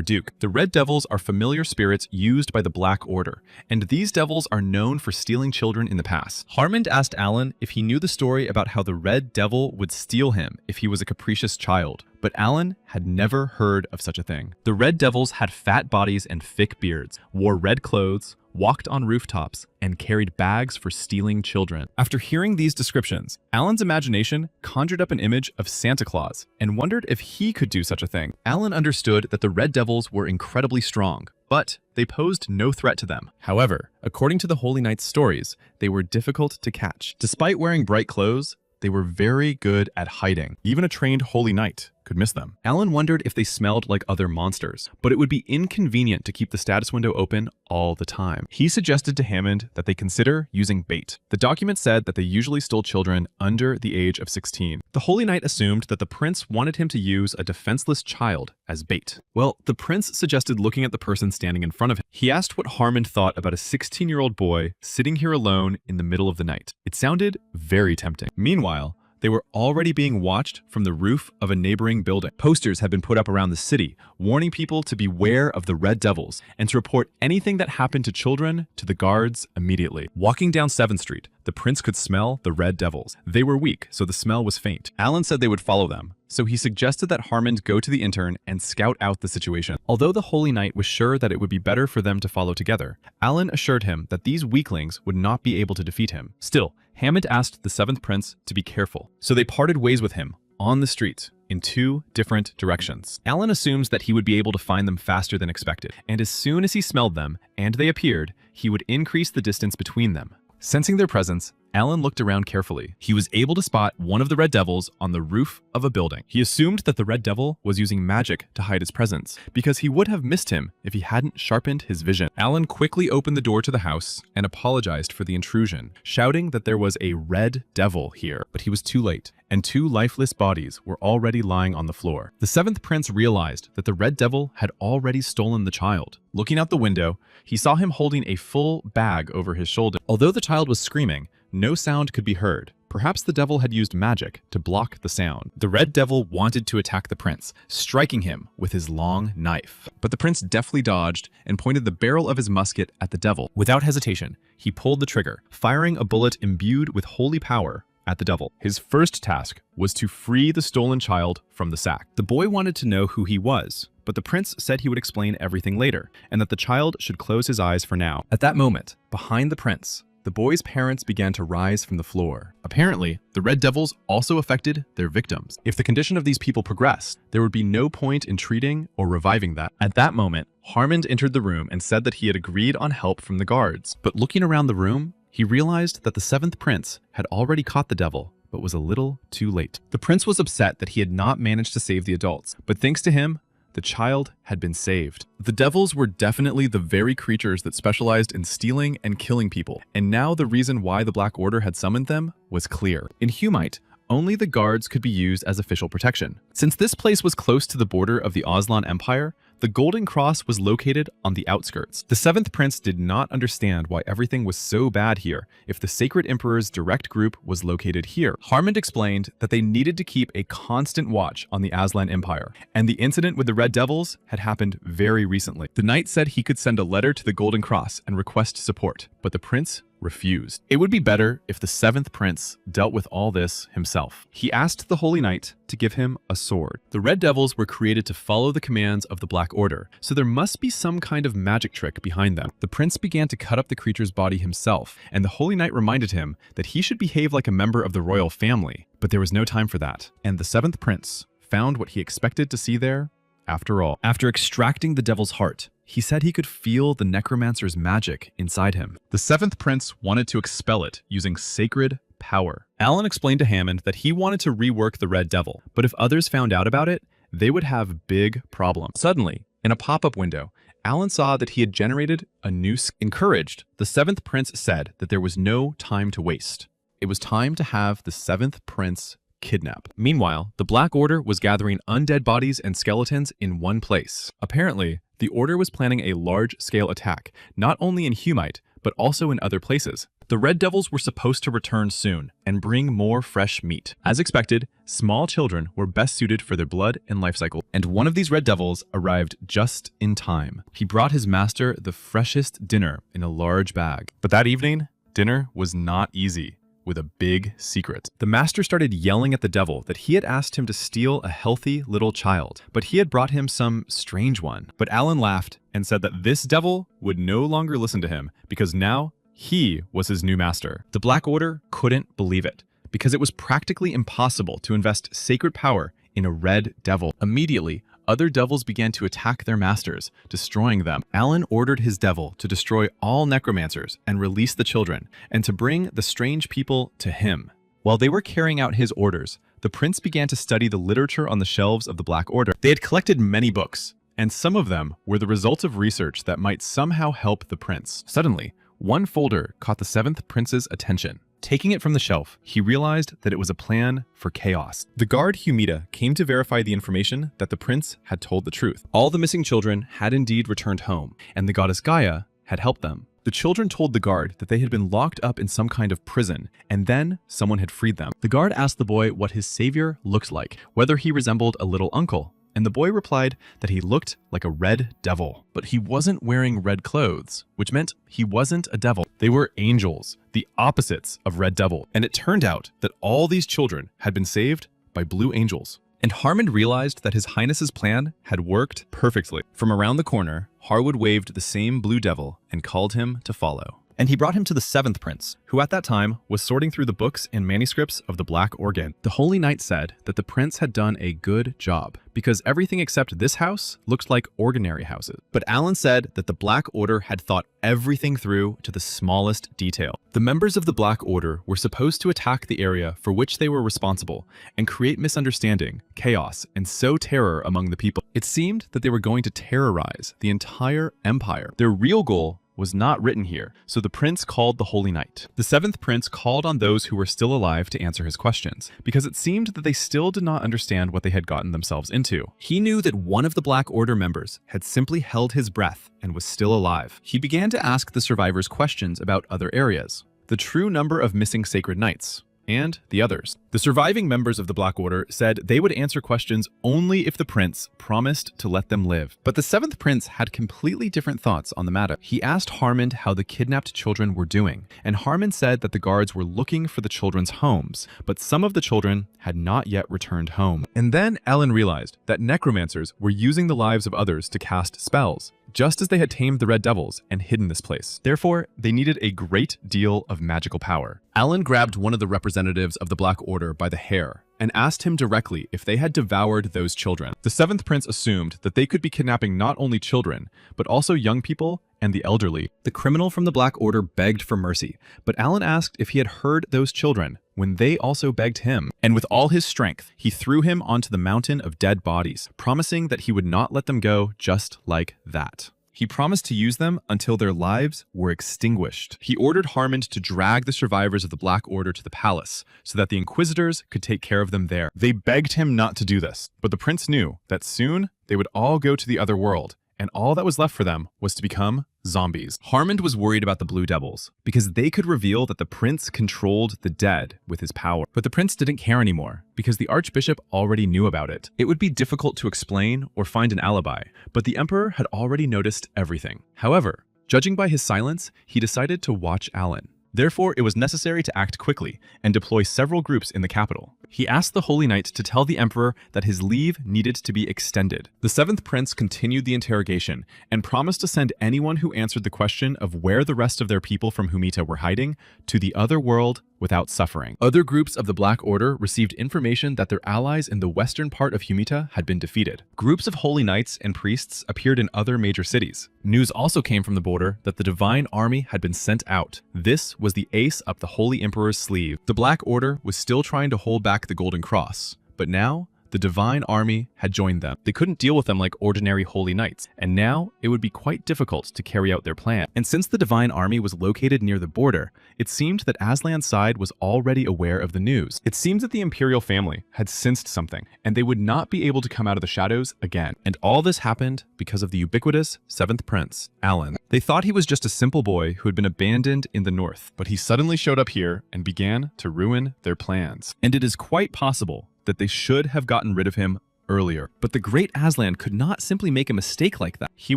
Duke. The Red Devils are familiar spirits used by the Black Order, and these devils are known for stealing children in the past. Harmon asked Alan if he knew the story about how the Red Devil would steal him if he was a capricious child, but Alan had never heard of such a thing. The Red Devils had fat bodies and thick beards, wore red clothes, walked on rooftops, and carried bags for stealing children. After hearing these descriptions, Alan's imagination conjured up an image of Santa Claus and wondered if he could do such a thing. Alan understood that the Red Devils were incredibly strong, but they posed no threat to them. However, according to the Holy Knight's stories, they were difficult to catch. Despite wearing bright clothes, they were very good at hiding. Even a trained Holy Knight could miss them. Alan wondered if they smelled like other monsters, but it would be inconvenient to keep the status window open all the time. He suggested to Hammond that they consider using bait. The document said that they usually stole children under the age of 16. The Holy Knight assumed that the prince wanted him to use a defenseless child as bait. Well, the prince suggested looking at the person standing in front of him. He asked what Harmon thought about a 16-year-old boy sitting here alone in the middle of the night. It sounded very tempting. Meanwhile, they were already being watched from the roof of a neighboring building. Posters had been put up around the city, warning people to beware of the Red Devils and to report anything that happened to children to the guards immediately. Walking down 7th Street, the prince could smell the Red Devils. They were weak, so the smell was faint. Alan said they would follow them, so he suggested that Harmon go to the intern and scout out the situation. Although the Holy Knight was sure that it would be better for them to follow together, Alan assured him that these weaklings would not be able to defeat him. Still, Hammond asked the 7th prince to be careful, so they parted ways with him on the street in 2 different directions. Alan assumes that he would be able to find them faster than expected, and as soon as he smelled them and they appeared, he would increase the distance between them. Sensing their presence, Alan looked around carefully. He was able to spot one of the Red Devils on the roof of a building. He assumed that the Red Devil was using magic to hide his presence, because he would have missed him if he hadn't sharpened his vision. Alan quickly opened the door to the house and apologized for the intrusion, shouting that there was a Red Devil here. But he was too late, and 2 lifeless bodies were already lying on the floor. The 7th prince realized that the Red Devil had already stolen the child. Looking out the window, he saw him holding a full bag over his shoulder. Although the child was screaming, no sound could be heard. Perhaps the devil had used magic to block the sound. The Red Devil wanted to attack the prince, striking him with his long knife. But the prince deftly dodged and pointed the barrel of his musket at the devil. Without hesitation, he pulled the trigger, firing a bullet imbued with holy power at the devil. His first task was to free the stolen child from the sack. The boy wanted to know who he was, but the prince said he would explain everything later, and that the child should close his eyes for now. At that moment, behind the prince, the boy's parents began to rise from the floor. Apparently, the Red Devils also affected their victims. If the condition of these people progressed, there would be no point in treating or reviving that. At that moment, Harmond entered the room and said that he had agreed on help from the guards. But looking around the room, he realized that the 7th prince had already caught the devil but was a little too late. The prince was upset that he had not managed to save the adults, but thanks to him, the child had been saved. The devils were definitely the very creatures that specialized in stealing and killing people, and now the reason why the Black Order had summoned them was clear. In Humite, only the guards could be used as official protection. Since this place was close to the border of the Aslan Empire, the Golden Cross was located on the outskirts. The 7th Prince did not understand why everything was so bad here if the Sacred Emperor's direct group was located here. Harmond explained that they needed to keep a constant watch on the Aslan Empire, and the incident with the Red Devils had happened very recently. The knight said he could send a letter to the Golden Cross and request support, but the prince refused. It would be better if the 7th Prince dealt with all this himself. He asked the Holy Knight to give him a sword. The Red Devils were created to follow the commands of the Black Order, so there must be some kind of magic trick behind them. The prince began to cut up the creature's body himself, and the Holy Knight reminded him that he should behave like a member of the royal family. But there was no time for that, and the 7th Prince found what he expected to see there after all. After extracting the devil's heart, he said he could feel the necromancer's magic inside him. The 7th Prince wanted to expel it using sacred power. Alan explained to Hammond that he wanted to rework the Red Devil, but if others found out about it, they would have big problems. Suddenly, in a pop-up window, Alan saw that he had generated a new Encouraged, the 7th Prince said that there was no time to waste. It was time to have the 7th Prince kidnap. Meanwhile, the Black Order was gathering undead bodies and skeletons in one place. Apparently, the Order was planning a large-scale attack, not only in Humite, but also in other places. The Red Devils were supposed to return soon and bring more fresh meat. As expected, small children were best suited for their blood and life cycle, and one of these Red Devils arrived just in time. He brought his master the freshest dinner in a large bag. But that evening, dinner was not easy. With a big secret. The master started yelling at the devil that he had asked him to steal a healthy little child, but he had brought him some strange one. But Alan laughed and said that this devil would no longer listen to him because now he was his new master. The Black Order couldn't believe it because it was practically impossible to invest sacred power in a red devil. Immediately, other devils began to attack their masters, destroying them. Alan ordered his devil to destroy all necromancers and release the children, and to bring the strange people to him. While they were carrying out his orders, the prince began to study the literature on the shelves of the Black Order. They had collected many books, and some of them were the results of research that might somehow help the prince. Suddenly, one folder caught the 7th Prince's attention. Taking it from the shelf, he realized that it was a plan for chaos. The guard Humida came to verify the information that the prince had told the truth. All the missing children had indeed returned home, and the goddess Gaia had helped them. The children told the guard that they had been locked up in some kind of prison, and then someone had freed them. The guard asked the boy what his savior looked like, whether he resembled a little uncle, and the boy replied that he looked like a red devil. But he wasn't wearing red clothes, which meant he wasn't a devil. They were angels, the opposites of red devil. And it turned out that all these children had been saved by blue angels. And Harmond realized that His Highness's plan had worked perfectly. From around the corner, Harwood waved the same blue devil and called him to follow. And he brought him to the 7th Prince, who at that time was sorting through the books and manuscripts of the Black Organ. The Holy Knight said that the prince had done a good job, because everything except this house looked like ordinary houses. But Alan said that the Black Order had thought everything through to the smallest detail. The members of the Black Order were supposed to attack the area for which they were responsible and create misunderstanding, chaos, and sow terror among the people. It seemed that they were going to terrorize the entire empire. Their real goal was not written here, so the prince called the Holy Knight. The 7th Prince called on those who were still alive to answer his questions, because it seemed that they still did not understand what they had gotten themselves into. He knew that one of the Black Order members had simply held his breath and was still alive. He began to ask the survivors questions about other areas, the true number of missing sacred knights, and the others. The surviving members of the Black Order said they would answer questions only if the prince promised to let them live. But the 7th Prince had completely different thoughts on the matter. He asked Harmond how the kidnapped children were doing, and Harmond said that the guards were looking for the children's homes, but some of the children had not yet returned home. And then Ellen realized that necromancers were using the lives of others to cast spells, just as they had tamed the Red Devils and hidden this place. Therefore, they needed a great deal of magical power. Alan grabbed one of the representatives of the Black Order by the hair and asked him directly if they had devoured those children. The 7th Prince assumed that they could be kidnapping not only children, but also young people and the elderly. The criminal from the Black Order begged for mercy, but Alan asked if he had heard those children when they also begged him. And with all his strength, he threw him onto the mountain of dead bodies, promising that he would not let them go just like that. He promised to use them until their lives were extinguished. He ordered Harmond to drag the survivors of the Black Order to the palace so that the Inquisitors could take care of them there. They begged him not to do this, but the prince knew that soon they would all go to the other world, and all that was left for them was to become zombies. Harmond was worried about the Blue Devils because they could reveal that the prince controlled the dead with his power. But the prince didn't care anymore because the archbishop already knew about it. It would be difficult to explain or find an alibi, but the emperor had already noticed everything. However, judging by his silence, he decided to watch Alan. Therefore, it was necessary to act quickly and deploy several groups in the capital. He asked the Holy Knight to tell the Emperor that his leave needed to be extended. The seventh prince continued the interrogation and promised to send anyone who answered the question of where the rest of their people from Humita were hiding to the other world without suffering. Other groups of the Black Order received information that their allies in the western part of Humita had been defeated. Groups of holy knights and priests appeared in other major cities. News also came from the border that the Divine Army had been sent out. This was the ace up the Holy Emperor's sleeve. The Black Order was still trying to hold back the Golden Cross, but now the Divine Army had joined them. They couldn't deal with them like ordinary holy knights, and now it would be quite difficult to carry out their plan. And since the Divine Army was located near the border, it seemed that Aslan's side was already aware of the news. It seems that the imperial family had sensed something, and they would not be able to come out of the shadows again. And all this happened because of the ubiquitous seventh prince, Alan. They thought he was just a simple boy who had been abandoned in the north, but he suddenly showed up here and began to ruin their plans. And it is quite possible that they should have gotten rid of him earlier. But the great Aslan could not simply make a mistake like that. He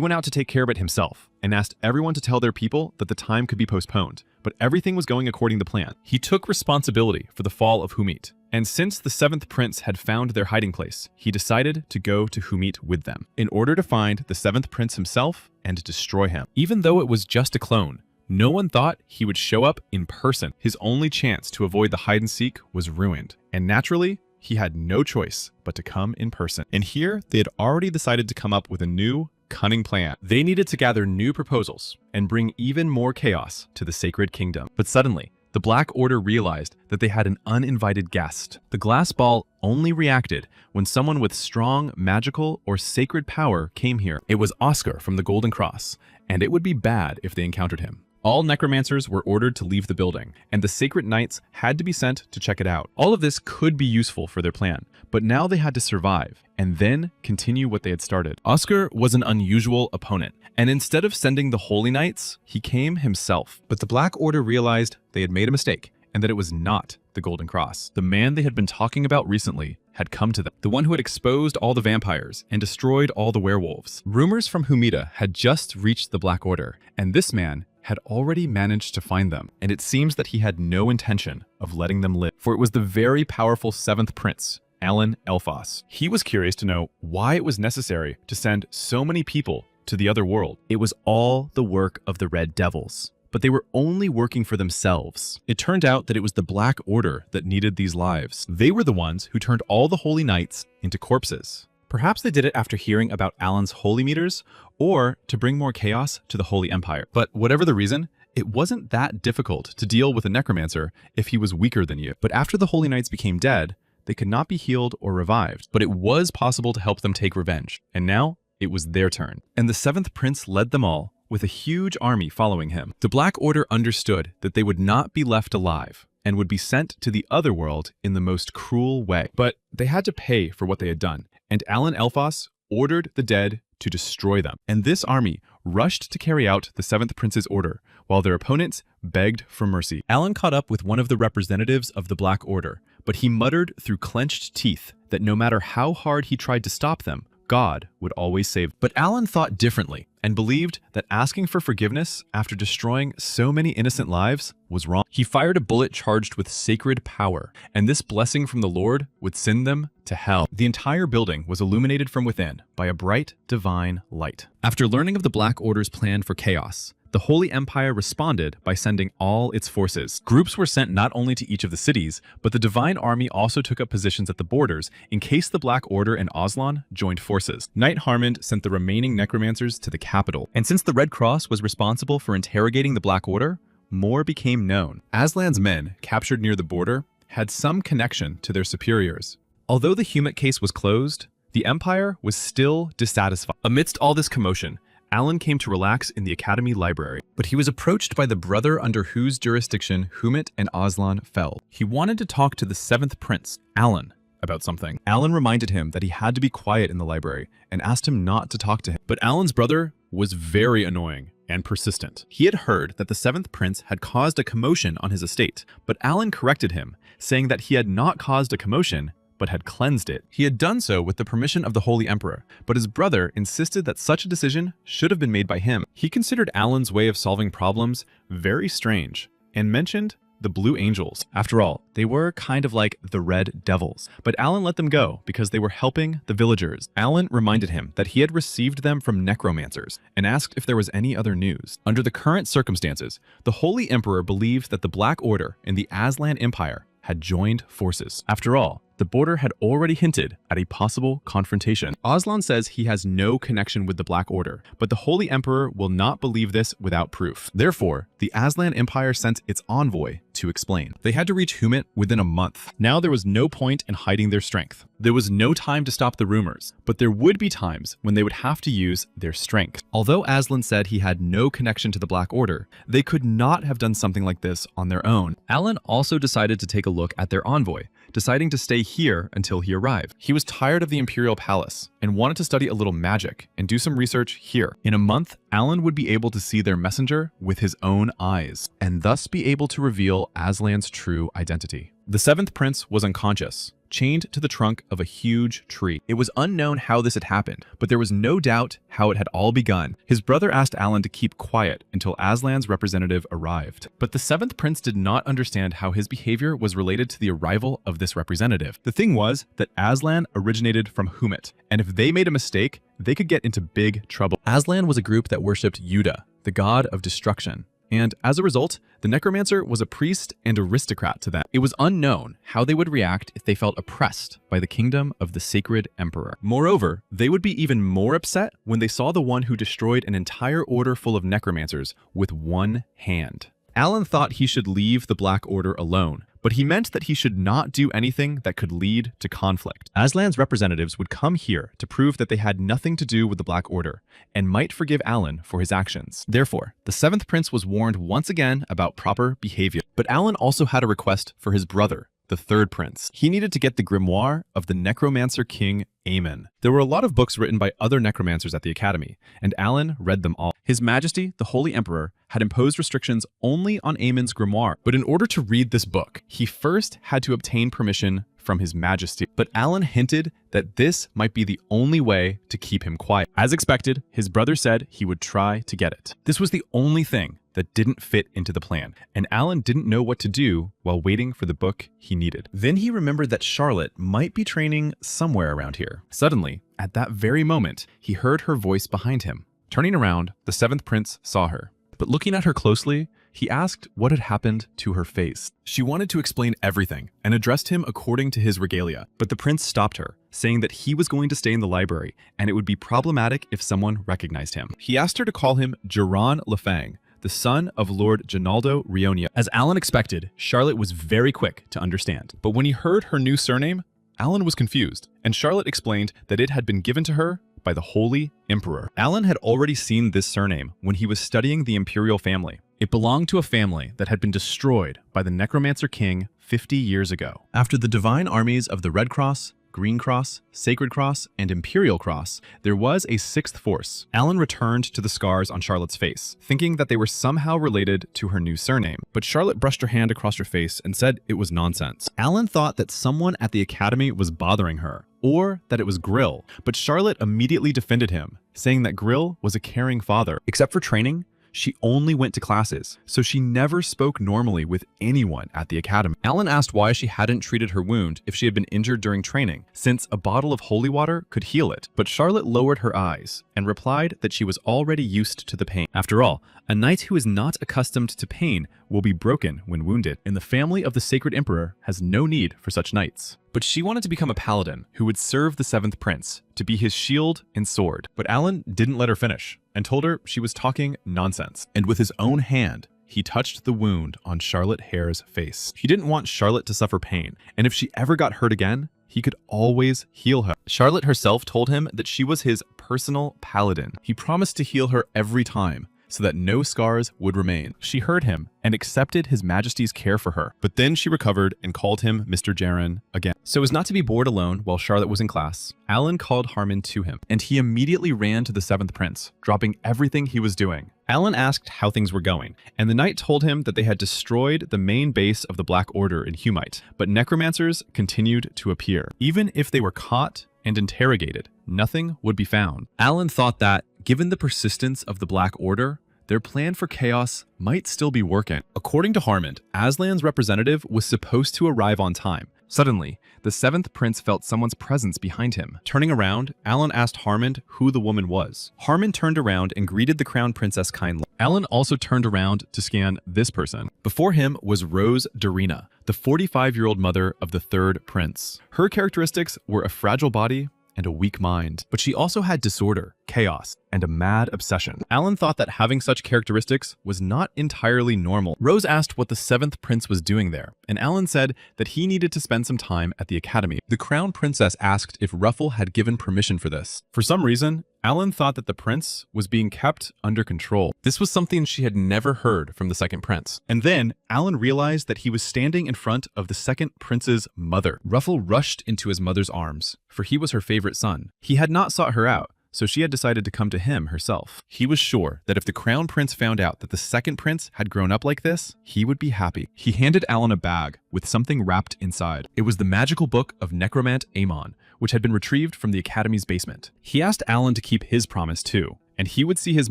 went out to take care of it himself and asked everyone to tell their people that the time could be postponed, but everything was going according to plan. He took responsibility for the fall of Humit, and since the seventh prince had found their hiding place, he decided to go to Humit with them in order to find the seventh prince himself and destroy him. Even though it was just a clone, no one thought he would show up in person. His only chance to avoid the hide-and-seek was ruined, and naturally, he had no choice but to come in person. And here, they had already decided to come up with a new, cunning plan. They needed to gather new proposals and bring even more chaos to the Sacred Kingdom. But suddenly, the Black Order realized that they had an uninvited guest. The glass ball only reacted when someone with strong magical or sacred power came here. It was Oscar from the Golden Cross, and it would be bad if they encountered him. All necromancers were ordered to leave the building, and the sacred knights had to be sent to check it out. All of this could be useful for their plan, but now they had to survive and then continue what they had started. Oscar was an unusual opponent, and instead of sending the holy knights, he came himself. But the Black Order realized they had made a mistake and that it was not the Golden Cross. The man they had been talking about recently had come to them, the one who had exposed all the vampires and destroyed all the werewolves. Rumors from Humita had just reached the Black Order, and this man had already managed to find them, and it seems that he had no intention of letting them live, for it was the very powerful seventh prince, Alan Elphas. He was curious to know why it was necessary to send so many people to the other world. It was all the work of the Red Devils, but they were only working for themselves. It turned out that it was the Black Order that needed these lives. They were the ones who turned all the holy knights into corpses. Perhaps they did it after hearing about Alan's holy meters, or to bring more chaos to the Holy Empire. But whatever the reason, it wasn't that difficult to deal with a necromancer if he was weaker than you. But after the holy knights became dead, they could not be healed or revived, but it was possible to help them take revenge. And now it was their turn. And the seventh prince led them all, with a huge army following him. The Black Order understood that they would not be left alive and would be sent to the other world in the most cruel way. But they had to pay for what they had done, and Alan Elphas ordered the dead to destroy them. And this army rushed to carry out the seventh prince's order, while their opponents begged for mercy. Alan caught up with one of the representatives of the Black Order, but he muttered through clenched teeth that no matter how hard he tried to stop them, God would always save. But Alan thought differently and believed that asking for forgiveness after destroying so many innocent lives was wrong. He fired a bullet charged with sacred power, and this blessing from the Lord would send them to hell. The entire building was illuminated from within by a bright divine light. After learning of the Black Order's plan for chaos, the The Holy Empire responded by sending all its forces. Groups were sent not only to each of the cities, but the Divine Army also took up positions at the borders in case the Black Order and Aslan joined forces. Knight Harmond sent the remaining necromancers to the capital, and since the Red Cross was responsible for interrogating the Black Order, more became known. Aslan's men, captured near the border, had some connection to their superiors. Although the Humit case was closed, the Empire was still dissatisfied. Amidst all this commotion, Alan came to relax in the Academy library, but he was approached by the brother under whose jurisdiction Humit and Aslan fell. He wanted to talk to the 7th Prince, Alan, about something. Alan reminded him that he had to be quiet in the library and asked him not to talk to him. But Alan's brother was very annoying and persistent. He had heard that the 7th Prince had caused a commotion on his estate, but Alan corrected him, saying that he had not caused a commotion, but had cleansed it. He had done so with the permission of the Holy Emperor, but his brother insisted that such a decision should have been made by him. He considered Alan's way of solving problems very strange, and mentioned the Blue Angels. After all, they were kind of like the Red Devils, but Alan let them go because they were helping the villagers. Alan reminded him that he had received them from necromancers and asked if there was any other news. Under the current circumstances, the Holy Emperor believed that the Black Order and the Aslan Empire had joined forces. After all, the border had already hinted at a possible confrontation. Aslan says he has no connection with the Black Order, but the Holy Emperor will not believe this without proof. Therefore, the Aslan Empire sent its envoy to explain. They had to reach Humit within a month. Now there was no point in hiding their strength. There was no time to stop the rumors, but there would be times when they would have to use their strength. Although Aslan said he had no connection to the Black Order, they could not have done something like this on their own. Alan also decided to take a look at their envoy, deciding to stay here until he arrived. He was tired of the Imperial Palace and wanted to study a little magic and do some research here. In a month, Alan would be able to see their messenger with his own eyes, and thus be able to reveal Aslan's true identity. The 7th Prince was unconscious, chained to the trunk of a huge tree. It was unknown how this had happened, but there was no doubt how it had all begun. His brother asked Alan to keep quiet until Aslan's representative arrived. But the 7th Prince did not understand how his behavior was related to the arrival of this representative. The thing was that Aslan originated from Humit, and if they made a mistake, they could get into big trouble. Aslan was a group that worshipped Yuda, the god of destruction. And as a result, the Necromancer was a priest and aristocrat to them. It was unknown how they would react if they felt oppressed by the kingdom of the Sacred Emperor. Moreover, they would be even more upset when they saw the one who destroyed an entire order full of necromancers with one hand. Alan thought he should leave the Black Order alone, but he meant that he should not do anything that could lead to conflict. Aslan's representatives would come here to prove that they had nothing to do with the Black Order, and might forgive Alan for his actions. Therefore, the 7th Prince was warned once again about proper behavior. But Alan also had a request for his brother, the 3rd Prince. He needed to get the grimoire of the Necromancer King Aemon. There were a lot of books written by other necromancers at the Academy, and Alan read them all. His Majesty, the Holy Emperor, had imposed restrictions only on Aemon's grimoire, but in order to read this book, he first had to obtain permission from His Majesty. But Alan hinted that this might be the only way to keep him quiet. As expected, his brother said he would try to get it. This was the only thing that didn't fit into the plan, and Alan didn't know what to do while waiting for the book he needed. Then he remembered that Charlotte might be training somewhere around here. Suddenly, at that very moment, he heard her voice behind him. Turning around, the 7th Prince saw her. But looking at her closely, he asked what had happened to her face. She wanted to explain everything and addressed him according to his regalia, but the prince stopped her, saying that he was going to stay in the library and it would be problematic if someone recognized him. He asked her to call him Geron Lefang, the son of Lord Ginaldo Rionia. As Alan expected, Charlotte was very quick to understand. But when he heard her new surname, Alan was confused, and Charlotte explained that it had been given to her by the Holy Emperor. Alan had already seen this surname when he was studying the imperial family. It belonged to a family that had been destroyed by the Necromancer King 50 years ago. After the divine armies of the Red Cross, Green Cross, Sacred Cross, and Imperial Cross, there was a 6th force. Alan returned to the scars on Charlotte's face, thinking that they were somehow related to her new surname. But Charlotte brushed her hand across her face and said it was nonsense. Alan thought that someone at the academy was bothering her, or that it was Grill, but Charlotte immediately defended him, saying that Grill was a caring father. Except for training, She only went to classes, so she never spoke normally with anyone at the academy. Alan asked why she hadn't treated her wound if she had been injured during training, since a bottle of holy water could heal it. But Charlotte lowered her eyes and replied that she was already used to the pain. After all, a knight who is not accustomed to pain will be broken when wounded, and the family of the Sacred Emperor has no need for such knights. But she wanted to become a paladin who would serve the 7th Prince, to be his shield and sword. But Alan didn't let her finish, and told her she was talking nonsense. And with his own hand, he touched the wound on Charlotte Hare's face. He didn't want Charlotte to suffer pain, and if she ever got hurt again, he could always heal her. Charlotte herself told him that she was his personal paladin. He promised to heal her every time, so that no scars would remain. She heard him and accepted His Majesty's care for her. But then she recovered and called him Mr. Jaren again. So as not to be bored alone while Charlotte was in class, Alan called Harmon to him, and he immediately ran to the 7th Prince, dropping everything he was doing. Alan asked how things were going, and the knight told him that they had destroyed the main base of the Black Order in Humite, but necromancers continued to appear. Even if they were caught and interrogated, nothing would be found. Alan thought that, given the persistence of the Black Order, their plan for chaos might still be working. According to Harmond, Aslan's representative was supposed to arrive on time. Suddenly, the 7th Prince felt someone's presence behind him. Turning around, Alan asked Harmond who the woman was. Harmond turned around and greeted the Crown Princess kindly. Alan also turned around to scan this person. Before him was Rose Dorina, the 45-year-old mother of the 3rd Prince. Her characteristics were a fragile body and a weak mind, but she also had disorder, chaos, and a mad obsession. Alan thought that having such characteristics was not entirely normal. Rose asked what the 7th Prince was doing there, and Alan said that he needed to spend some time at the academy. The Crown Princess asked if Ruffle had given permission for this. For some reason, Alan thought that the prince was being kept under control. This was something she had never heard from the 2nd Prince. And then Alan realized that he was standing in front of the 2nd Prince's mother. Ruffle rushed into his mother's arms, for he was her favorite son. He had not sought her out, so she had decided to come to him herself. He was sure that if the Crown Prince found out that the 2nd Prince had grown up like this, he would be happy. He handed Alan a bag with something wrapped inside. It was the magical book of Necromant Amon, which had been retrieved from the Academy's basement. He asked Alan to keep his promise too, and he would see his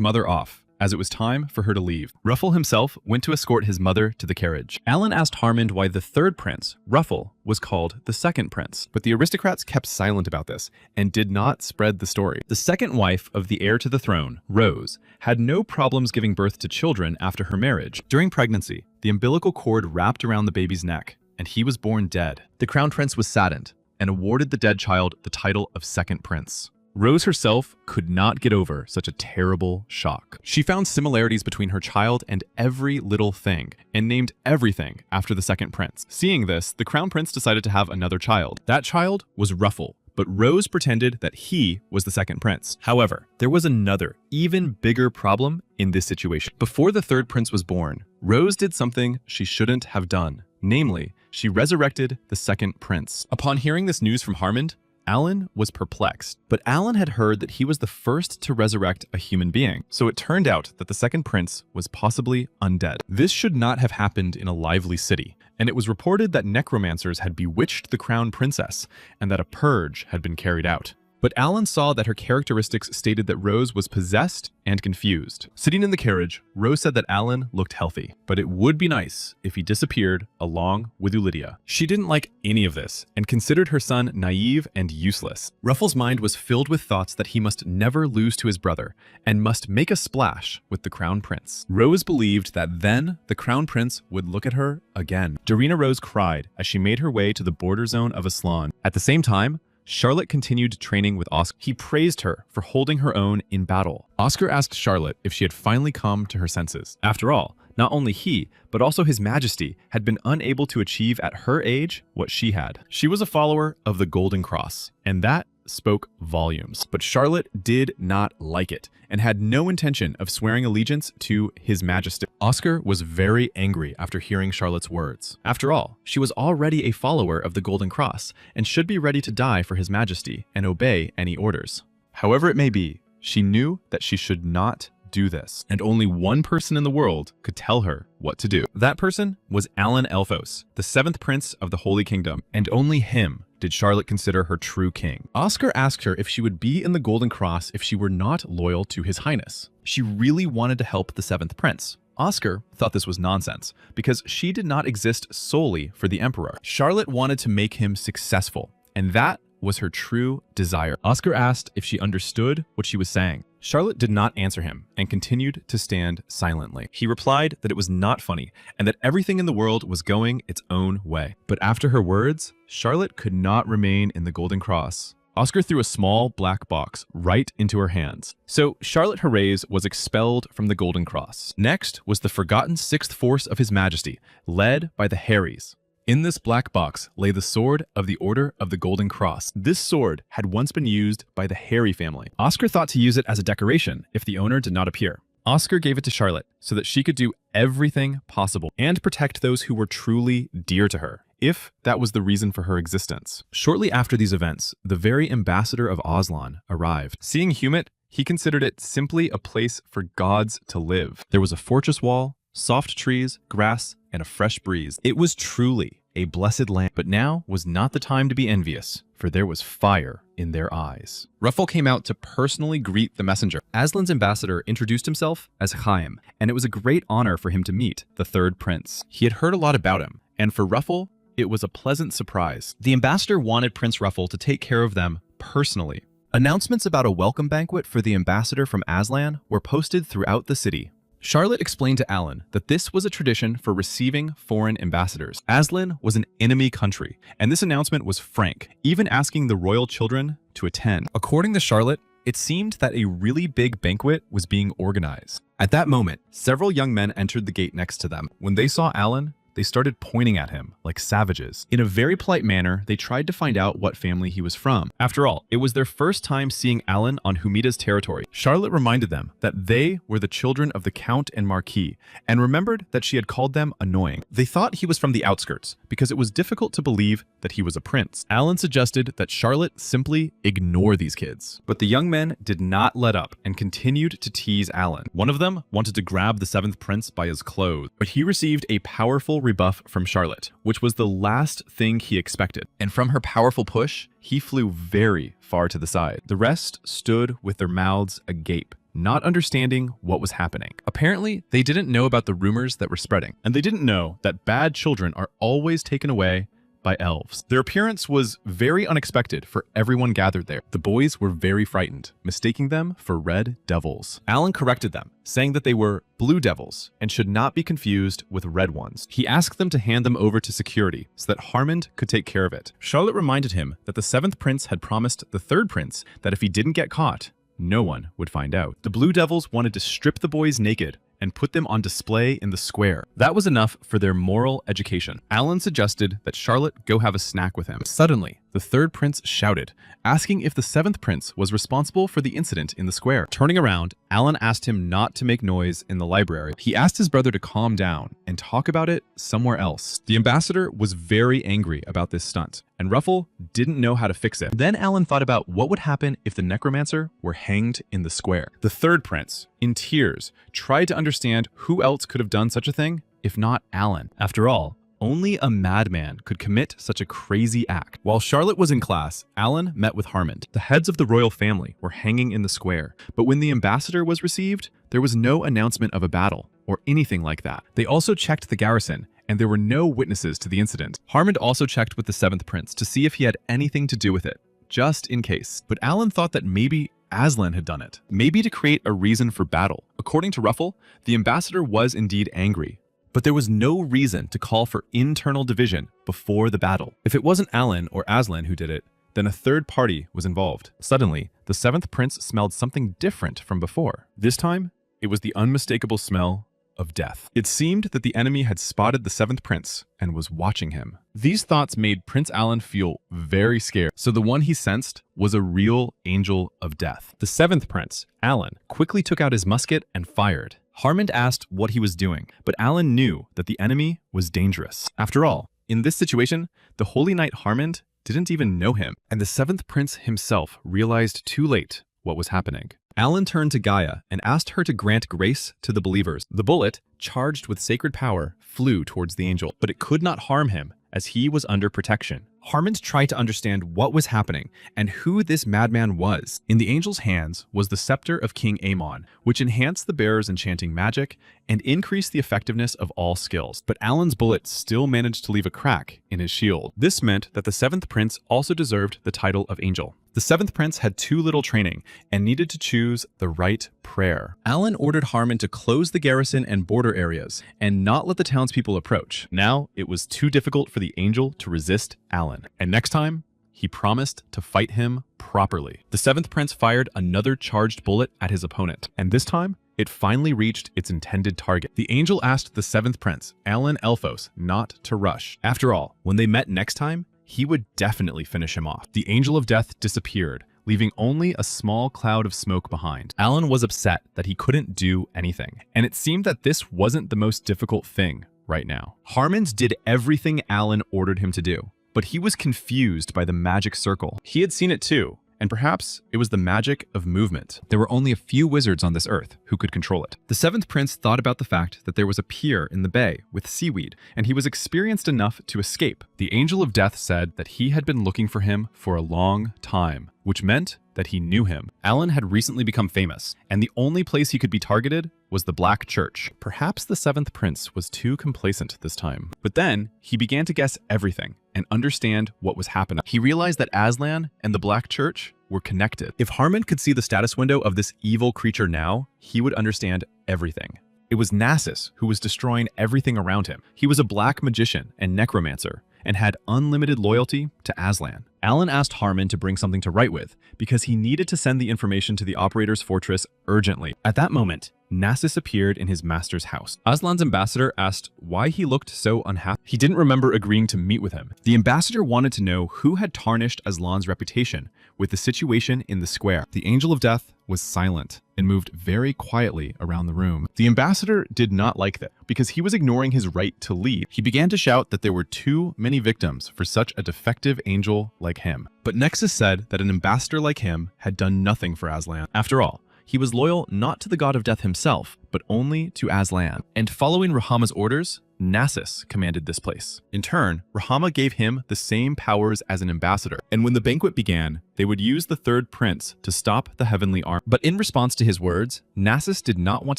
mother off, as it was time for her to leave. Ruffle himself went to escort his mother to the carriage. Alan asked Harmond why the 3rd Prince, Ruffle, was called the 2nd Prince, but the aristocrats kept silent about this and did not spread the story. The 2nd wife of the heir to the throne, Rose, had no problems giving birth to children after her marriage. During pregnancy, the umbilical cord wrapped around the baby's neck, and he was born dead. The Crown Prince was saddened and awarded the dead child the title of 2nd Prince. Rose herself could not get over such a terrible shock. She found similarities between her child and every little thing, and named everything after the 2nd Prince. Seeing this, the Crown Prince decided to have another child. That child was Ruffle, but Rose pretended that he was the 2nd Prince. However, there was another, even bigger problem in this situation. Before the 3rd Prince was born, Rose did something she shouldn't have done. Namely, she resurrected the 2nd Prince. Upon hearing this news from Harmond, Alan was perplexed, but Alan had heard that he was the first to resurrect a human being, so it turned out that the 2nd Prince was possibly undead. This should not have happened in a lively city, and it was reported that necromancers had bewitched the Crown Princess and that a purge had been carried out. But Alan saw that her characteristics stated that Rose was possessed and confused. Sitting in the carriage, Rose said that Alan looked healthy, but it would be nice if he disappeared along with Ulydia. She didn't like any of this and considered her son naive and useless. Ruffle's mind was filled with thoughts that he must never lose to his brother and must make a splash with the Crown Prince. Rose believed that then the Crown Prince would look at her again. Dorina Rose cried as she made her way to the border zone of Aslan. At the same time, Charlotte continued training with Oscar. He praised her for holding her own in battle. Oscar asked Charlotte if she had finally come to her senses. After all, not only he, but also His Majesty had been unable to achieve at her age what she had. She was a follower of the Golden Cross, and that spoke volumes. But Charlotte did not like it and had no intention of swearing allegiance to His Majesty. Oscar was very angry after hearing Charlotte's words. After all, she was already a follower of the Golden Cross and should be ready to die for His Majesty and obey any orders. However it may be, she knew that she should not do this, and only one person in the world could tell her what to do. That person was Alan Elphos, the 7th Prince of the Holy Kingdom, and only him did Charlotte consider her true king. Oscar asked her if she would be in the Golden Cross if she were not loyal to His Highness. She really wanted to help the 7th prince. Oscar thought this was nonsense because she did not exist solely for the emperor. Charlotte wanted to make him successful, and that was her true desire. Oscar asked if she understood what she was saying. Charlotte did not answer him and continued to stand silently. He replied that it was not funny and that everything in the world was going its own way. But after her words, Charlotte could not remain in the Golden Cross. Oscar threw a small black box right into her hands. So Charlotte Herreys was expelled from the Golden Cross. Next was the forgotten 6th force of His Majesty, led by the Harrys. In this black box lay the sword of the Order of the Golden Cross. This sword had once been used by the Harry family. Oscar thought to use it as a decoration if the owner did not appear. Oscar gave it to Charlotte so that she could do everything possible and protect those who were truly dear to her, if that was the reason for her existence. Shortly after these events, the very ambassador of Aslan arrived. Seeing Humit, he considered it simply a place for gods to live. There was a fortress wall, soft trees, grass, and a fresh breeze. It was truly a blessed land, but now was not the time to be envious, for there was fire in their eyes. Ruffle came out to personally greet the messenger. Aslan's ambassador introduced himself as Chaim, and it was a great honor for him to meet the 3rd prince. He had heard a lot about him, and for Ruffle, it was a pleasant surprise. The ambassador wanted Prince Ruffle to take care of them personally. Announcements about a welcome banquet for the ambassador from Aslan were posted throughout the city. Charlotte explained to Alan that this was a tradition for receiving foreign ambassadors. Aslan was an enemy country, and this announcement was frank, even asking the royal children to attend. According to Charlotte, it seemed that a really big banquet was being organized. At that moment, several young men entered the gate next to them. When they saw Alan, they started pointing at him like savages. In a very polite manner, they tried to find out what family he was from. After all, it was their first time seeing Alan on Humida's territory. Charlotte reminded them that they were the children of the Count and Marquis, and remembered that she had called them annoying. They thought he was from the outskirts, because it was difficult to believe that he was a prince. Alan suggested that Charlotte simply ignore these kids. But the young men did not let up and continued to tease Alan. One of them wanted to grab the 7th prince by his clothes, but he received a powerful rebuff from Charlotte, which was the last thing he expected. And from her powerful push, he flew very far to the side. The rest stood with their mouths agape, not understanding what was happening. Apparently, they didn't know about the rumors that were spreading, and they didn't know that bad children are always taken away by elves. Their appearance was very unexpected for everyone gathered there. The boys were very frightened, mistaking them for red devils. Alan corrected them, saying that they were blue devils and should not be confused with red ones. He asked them to hand them over to security so that Harmond could take care of it. Charlotte reminded him that the 7th prince had promised the 3rd prince that if he didn't get caught, no one would find out. The blue devils wanted to strip the boys naked and put them on display in the square. That was enough for their moral education. Alan suggested that Charlotte go have a snack with him. Suddenly, the 3rd prince shouted, asking if the 7th prince was responsible for the incident in the square. Turning around, Alan asked him not to make noise in the library. He asked his brother to calm down and talk about it somewhere else. The ambassador was very angry about this stunt, and Ruffle didn't know how to fix it. Then Alan thought about what would happen if the Necromancer were hanged in the square. The 3rd prince, in tears, tried to understand who else could have done such a thing if not Alan. After all, only a madman could commit such a crazy act. While Charlotte was in class, Alan met with Harmond. The heads of the royal family were hanging in the square, but when the ambassador was received, there was no announcement of a battle or anything like that. They also checked the garrison, and there were no witnesses to the incident. Harmond also checked with the 7th prince to see if he had anything to do with it, just in case. But Alan thought that maybe Aslan had done it, maybe to create a reason for battle. According to Ruffle, the ambassador was indeed angry, but there was no reason to call for internal division before the battle. If it wasn't Alan or Aslan who did it, then a 3rd party was involved. Suddenly, the 7th prince smelled something different from before. This time, it was the unmistakable smell of death. It seemed that the enemy had spotted the 7th prince and was watching him. These thoughts made Prince Alan feel very scared, so the one he sensed was a real angel of death. The 7th prince, Alan, quickly took out his musket and fired. Harmond asked what he was doing, but Alan knew that the enemy was dangerous. After all, in this situation, the Holy Knight Harmond didn't even know him, and the 7th prince himself realized too late what was happening. Alan turned to Gaia and asked her to grant grace to the believers. The bullet, charged with sacred power, flew towards the angel, but it could not harm him as he was under protection. Harmon tried to understand what was happening and who this madman was. In the angel's hands was the scepter of King Amon, which enhanced the bearer's enchanting magic and increased the effectiveness of all skills. But Alan's bullet still managed to leave a crack in his shield. This meant that the 7th prince also deserved the title of angel. The 7th prince had too little training and needed to choose the right prayer. Alan ordered Harmon to close the garrison and border areas and not let the townspeople approach. Now it was too difficult for the angel to resist Alan. And next time, he promised to fight him properly. The 7th prince fired another charged bullet at his opponent, and this time, it finally reached its intended target. The angel asked the 7th prince, Alan Elphos, not to rush. After all, when they met next time, he would definitely finish him off. The angel of death disappeared, leaving only a small cloud of smoke behind. Alan was upset that he couldn't do anything, and it seemed that this wasn't the most difficult thing right now. Harmons did everything Alan ordered him to do, but he was confused by the magic circle. He had seen it too, and perhaps it was the magic of movement. There were only a few wizards on this earth who could control it. The 7th prince thought about the fact that there was a pier in the bay with seaweed, and he was experienced enough to escape. The angel of death said that he had been looking for him for a long time, which meant that he knew him. Alan had recently become famous, and the only place he could be targeted was the Black Church. Perhaps the 7th prince was too complacent this time. But then, he began to guess everything and understand what was happening. He realized that Aslan and the Black Church were connected. If Harmon could see the status window of this evil creature now, he would understand everything. It was Nasus who was destroying everything around him. He was a black magician and necromancer, and had unlimited loyalty to Aslan. Alan asked Harmon to bring something to write with, because he needed to send the information to the operator's fortress urgently. At that moment, Nasus appeared in his master's house. Aslan's ambassador asked why he looked so unhappy. He didn't remember agreeing to meet with him. The ambassador wanted to know who had tarnished Aslan's reputation with the situation in the square. The angel of death was silent and moved very quietly around the room. The ambassador did not like that because he was ignoring his right to lead. He began to shout that there were too many victims for such a defective angel like him. But Nexus said that an ambassador like him had done nothing for Aslan. After all, he was loyal not to the god of death himself, but only to Aslan. And following Rahama's orders, Nasus commanded this place. In turn, Rahama gave him the same powers as an ambassador. And when the banquet began, they would use the 3rd prince to stop the heavenly army. But in response to his words, Nasus did not want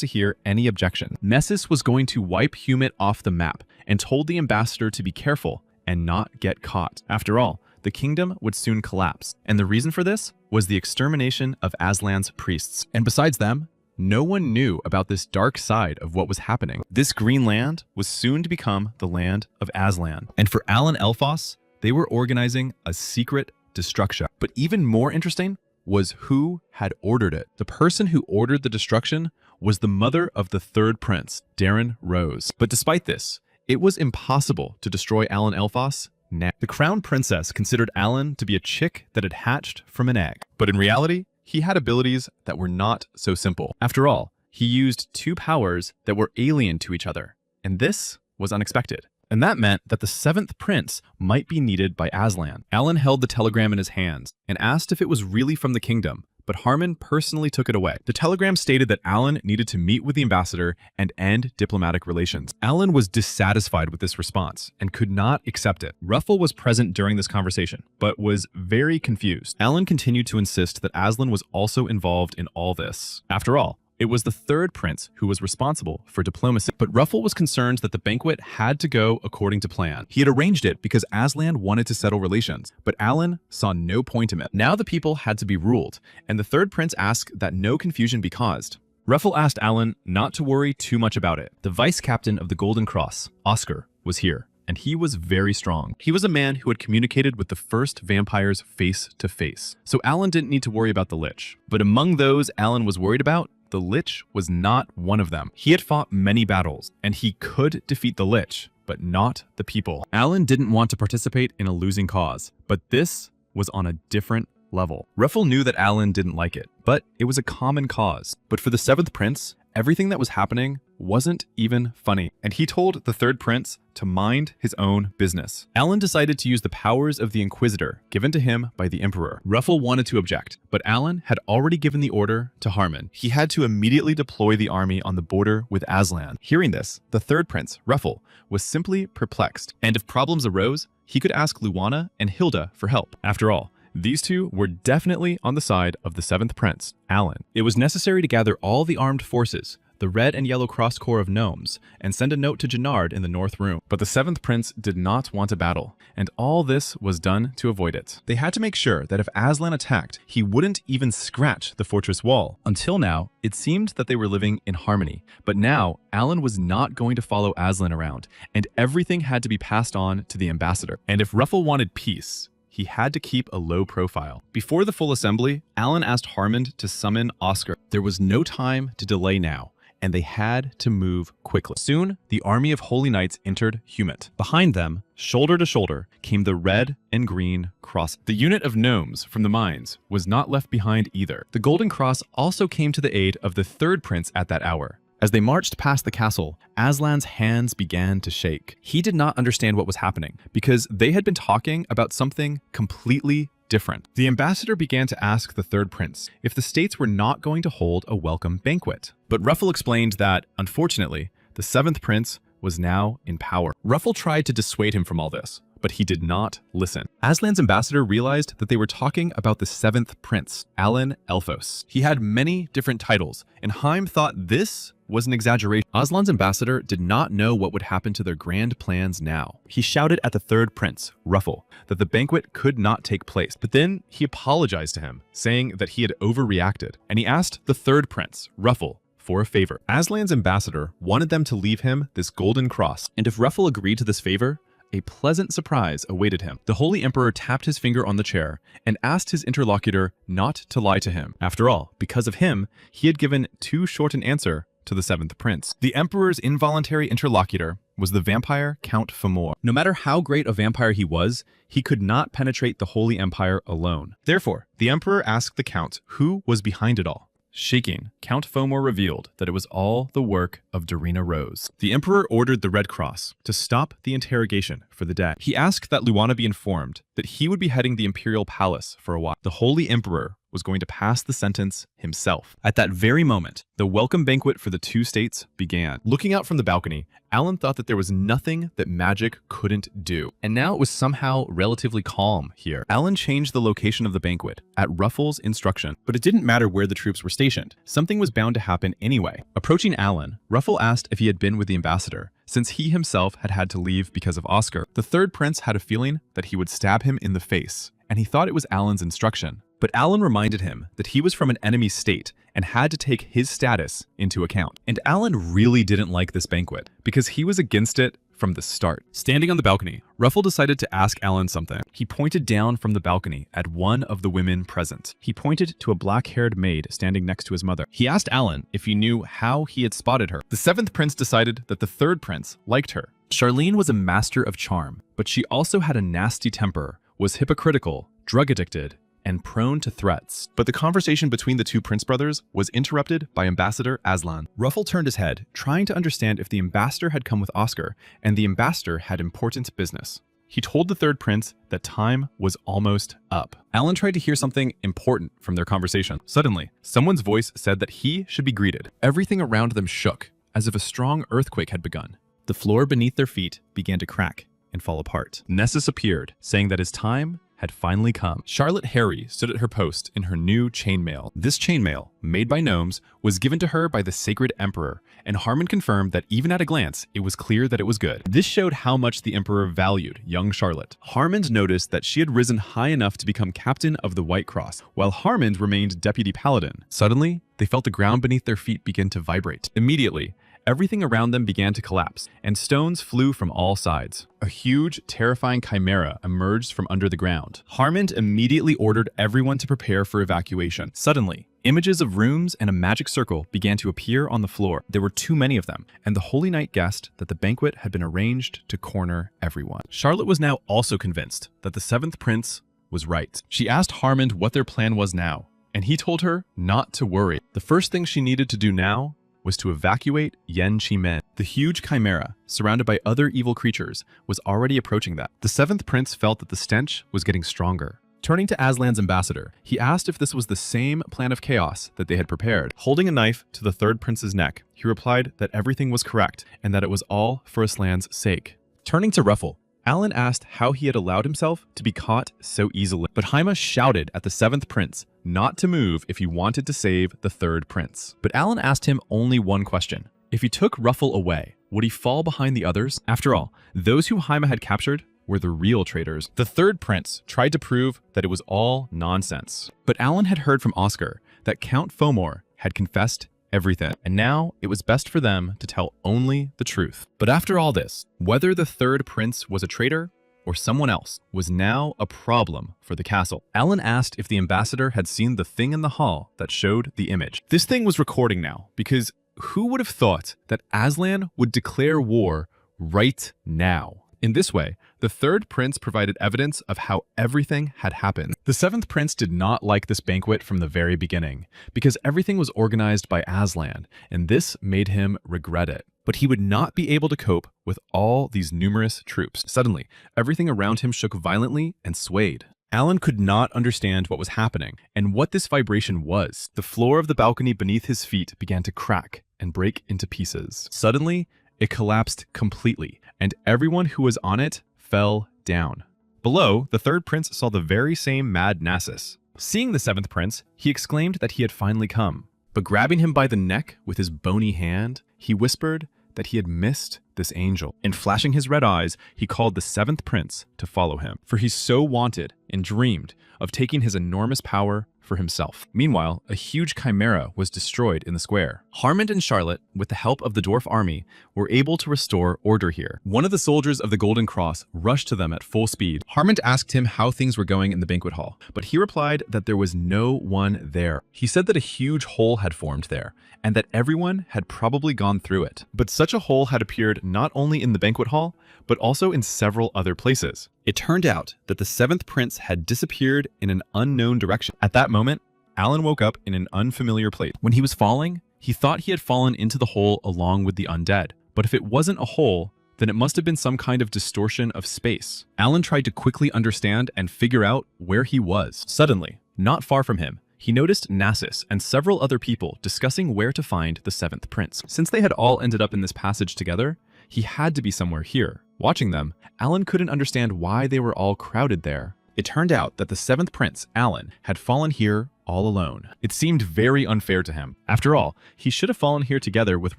to hear any objection. Nessus was going to wipe Humit off the map and told the ambassador to be careful and not get caught. After all, the kingdom would soon collapse. And the reason for this was the extermination of Aslan's priests. And besides them, no one knew about this dark side of what was happening. This green land was soon to become the land of Aslan. And for Alan Elphos, they were organizing a secret destruction. But even more interesting was who had ordered it. The person who ordered the destruction was the mother of the 3rd prince, Darren Rose. But despite this, it was impossible to destroy Alan Elphos. The crown princess considered Alan to be a chick that had hatched from an egg. But in reality, he had abilities that were not so simple. After all, he used 2 powers that were alien to each other, and this was unexpected. And that meant that the 7th prince might be needed by Aslan. Alan held the telegram in his hands and asked if it was really from the kingdom, but Harmon personally took it away. The telegram stated that Alan needed to meet with the ambassador and end diplomatic relations. Alan was dissatisfied with this response and could not accept it. Ruffle was present during this conversation, but was very confused. Alan continued to insist that Aslan was also involved in all this. After all, it was the 3rd prince who was responsible for diplomacy. But Ruffle was concerned that the banquet had to go according to plan. He had arranged it because Aslan wanted to settle relations, but Alan saw no point in it. Now the people had to be ruled, and the 3rd prince asked that no confusion be caused. Ruffle asked Alan not to worry too much about it. The vice captain of the Golden Cross, Oscar, was here, and he was very strong. He was a man who had communicated with the first vampires face to face. So Alan didn't need to worry about the Lich. But among those Alan was worried about, the Lich was not one of them. He had fought many battles, and he could defeat the Lich, but not the people. Alan didn't want to participate in a losing cause, but this was on a different level. Ruffle knew that Alan didn't like it, but it was a common cause. But for the 7th prince, everything that was happening wasn't even funny, and he told the 3rd prince to mind his own business. Alan decided to use the powers of the Inquisitor given to him by the Emperor. Ruffle wanted to object, but Alan had already given the order to Harmon. He had to immediately deploy the army on the border with Aslan. Hearing this, the 3rd prince, Ruffle, was simply perplexed, and if problems arose, he could ask Luana and Hilda for help. After all, these two were definitely on the side of the 7th Prince, Alan. It was necessary to gather all the armed forces, the Red and Yellow Cross Corps of Gnomes, and send a note to Gennard in the North Room. But the 7th Prince did not want a battle, and all this was done to avoid it. They had to make sure that if Aslan attacked, he wouldn't even scratch the fortress wall. Until now, it seemed that they were living in harmony, but now Alan was not going to follow Aslan around, and everything had to be passed on to the ambassador. And if Ruffle wanted peace, he had to keep a low profile. Before the full assembly, Alan asked Harmond to summon Oscar. There was no time to delay now, and they had to move quickly. Soon, the army of Holy Knights entered Humit. Behind them, shoulder to shoulder, came the Red and Green Cross. The unit of gnomes from the mines was not left behind either. The Golden Cross also came to the aid of the 3rd Prince at that hour. As they marched past the castle, Aslan's hands began to shake. He did not understand what was happening, because they had been talking about something completely different. The ambassador began to ask the 3rd Prince if the states were not going to hold a welcome banquet. But Ruffle explained that, unfortunately, the 7th Prince was now in power. Ruffle tried to dissuade him from all this, but he did not listen. Aslan's ambassador realized that they were talking about the 7th Prince, Alan Elphos. He had many different titles, and Haim thought this was an exaggeration. Aslan's ambassador did not know what would happen to their grand plans now. He shouted at the 3rd Prince, Ruffle, that the banquet could not take place, but then he apologized to him, saying that he had overreacted, and he asked the 3rd Prince, Ruffle, for a favor. Aslan's ambassador wanted them to leave him this golden cross, and if Ruffle agreed to this favor, a pleasant surprise awaited him. The Holy Emperor tapped his finger on the chair and asked his interlocutor not to lie to him. After all, because of him, he had given too short an answer to the 7th Prince. The Emperor's involuntary interlocutor was the vampire Count Famor. No matter how great a vampire he was, he could not penetrate the Holy Empire alone. Therefore, the Emperor asked the Count who was behind it all. Shaking, Count Fomor revealed that it was all the work of Darina Rose. The Emperor ordered the Red Cross to stop the interrogation for the day. He asked that Luana be informed that he would be heading the Imperial Palace for a while. The Holy Emperor was going to pass the sentence himself. At that very moment, the welcome banquet for the 2 states began. Looking out from the balcony, Alan thought that there was nothing that magic couldn't do. And now it was somehow relatively calm here. Alan changed the location of the banquet at Ruffle's instruction, but it didn't matter where the troops were stationed. Something was bound to happen anyway. Approaching Alan, Ruffle asked if he had been with the ambassador, since he himself had had to leave because of Oscar. The 3rd Prince had a feeling that he would stab him in the face, and he thought it was Alan's instruction. But Alan reminded him that he was from an enemy state and had to take his status into account. And Alan really didn't like this banquet because he was against it from the start. Standing on the balcony, Ruffle decided to ask Alan something. He pointed down from the balcony at one of the women present. He pointed to a black-haired maid standing next to his mother. He asked Alan if he knew how he had spotted her. The 7th Prince decided that the 3rd Prince liked her. Charlene was a master of charm, but she also had a nasty temper, was hypocritical, drug-addicted, and prone to threats. But the conversation between the 2 Prince brothers was interrupted by Ambassador Aslan. Ruffle turned his head, trying to understand if the ambassador had come with Oscar, and the ambassador had important business. He told the 3rd Prince that time was almost up. Alan tried to hear something important from their conversation. Suddenly, someone's voice said that he should be greeted. Everything around them shook, as if a strong earthquake had begun. The floor beneath their feet began to crack and fall apart. Nessus appeared, saying that his time had finally come. Charlotte Harry stood at her post in her new chainmail. This chainmail, made by gnomes, was given to her by the Sacred Emperor, and Harmon confirmed that even at a glance, it was clear that it was good. This showed how much the Emperor valued young Charlotte. Harmond noticed that she had risen high enough to become captain of the White Cross, while Harmond remained deputy paladin. Suddenly, they felt the ground beneath their feet begin to vibrate. Immediately, everything around them began to collapse, and stones flew from all sides. A huge, terrifying chimera emerged from under the ground. Harmond immediately ordered everyone to prepare for evacuation. Suddenly, images of rooms and a magic circle began to appear on the floor. There were too many of them, and the Holy Knight guessed that the banquet had been arranged to corner everyone. Charlotte was now also convinced that the 7th Prince was right. She asked Harmond what their plan was now, and he told her not to worry. The first thing she needed to do now was to evacuate Yen Chi Men. The huge chimera, surrounded by other evil creatures, was already approaching that. The 7th Prince felt that the stench was getting stronger. Turning to Aslan's ambassador, he asked if this was the same plan of chaos that they had prepared. Holding a knife to the 3rd Prince's neck, he replied that everything was correct and that it was all for Aslan's sake. Turning to Ruffle, Alan asked how he had allowed himself to be caught so easily, but Haima shouted at the 7th prince not to move if he wanted to save the 3rd prince. But Alan asked him only one question. If he took Ruffle away, would he fall behind the others? After all, those who Haima had captured were the real traitors. The 3rd prince tried to prove that it was all nonsense. But Alan had heard from Oscar that Count Fomor had confessed everything, and now it was best for them to tell only the truth. But after all this, whether the 3rd prince was a traitor or someone else was now a problem for the castle. Alan asked if the ambassador had seen the thing in the hall that showed the image. This thing was recording now, because who would have thought that Aslan would declare war right now? In this way, the 3rd prince provided evidence of how everything had happened. The 7th prince did not like this banquet from the very beginning, because everything was organized by Aslan, and this made him regret it. But he would not be able to cope with all these numerous troops. Suddenly, everything around him shook violently and swayed. Alan could not understand what was happening and what this vibration was. The floor of the balcony beneath his feet began to crack and break into pieces. Suddenly, it collapsed completely, and everyone who was on it fell down. Below, the 3rd prince saw the very same mad Nasus. Seeing the 7th prince, he exclaimed that he had finally come. But grabbing him by the neck with his bony hand, he whispered that he had missed this angel. And flashing his red eyes, he called the 7th prince to follow him, for he so wanted and dreamed of taking his enormous power for himself. Meanwhile, a huge chimera was destroyed in the square. Harmond and Charlotte, with the help of the dwarf army, were able to restore order here. One of the soldiers of the Golden Cross rushed to them at full speed. Harmond asked him how things were going in the banquet hall, but he replied that there was no one there. He said that a huge hole had formed there, and that everyone had probably gone through it. But such a hole had appeared not only in the banquet hall, but also in several other places. It turned out that the 7th prince had disappeared in an unknown direction. At that moment, Alan woke up in an unfamiliar place. When he was falling, he thought he had fallen into the hole along with the undead. But if it wasn't a hole, then it must have been some kind of distortion of space. Alan tried to quickly understand and figure out where he was. Suddenly, not far from him, he noticed Nasus and several other people discussing where to find the 7th prince. Since they had all ended up in this passage together, he had to be somewhere here. Watching them, Alan couldn't understand why they were all crowded there. It turned out that the 7th prince, Alan, had fallen here all alone. It seemed very unfair to him. After all, he should have fallen here together with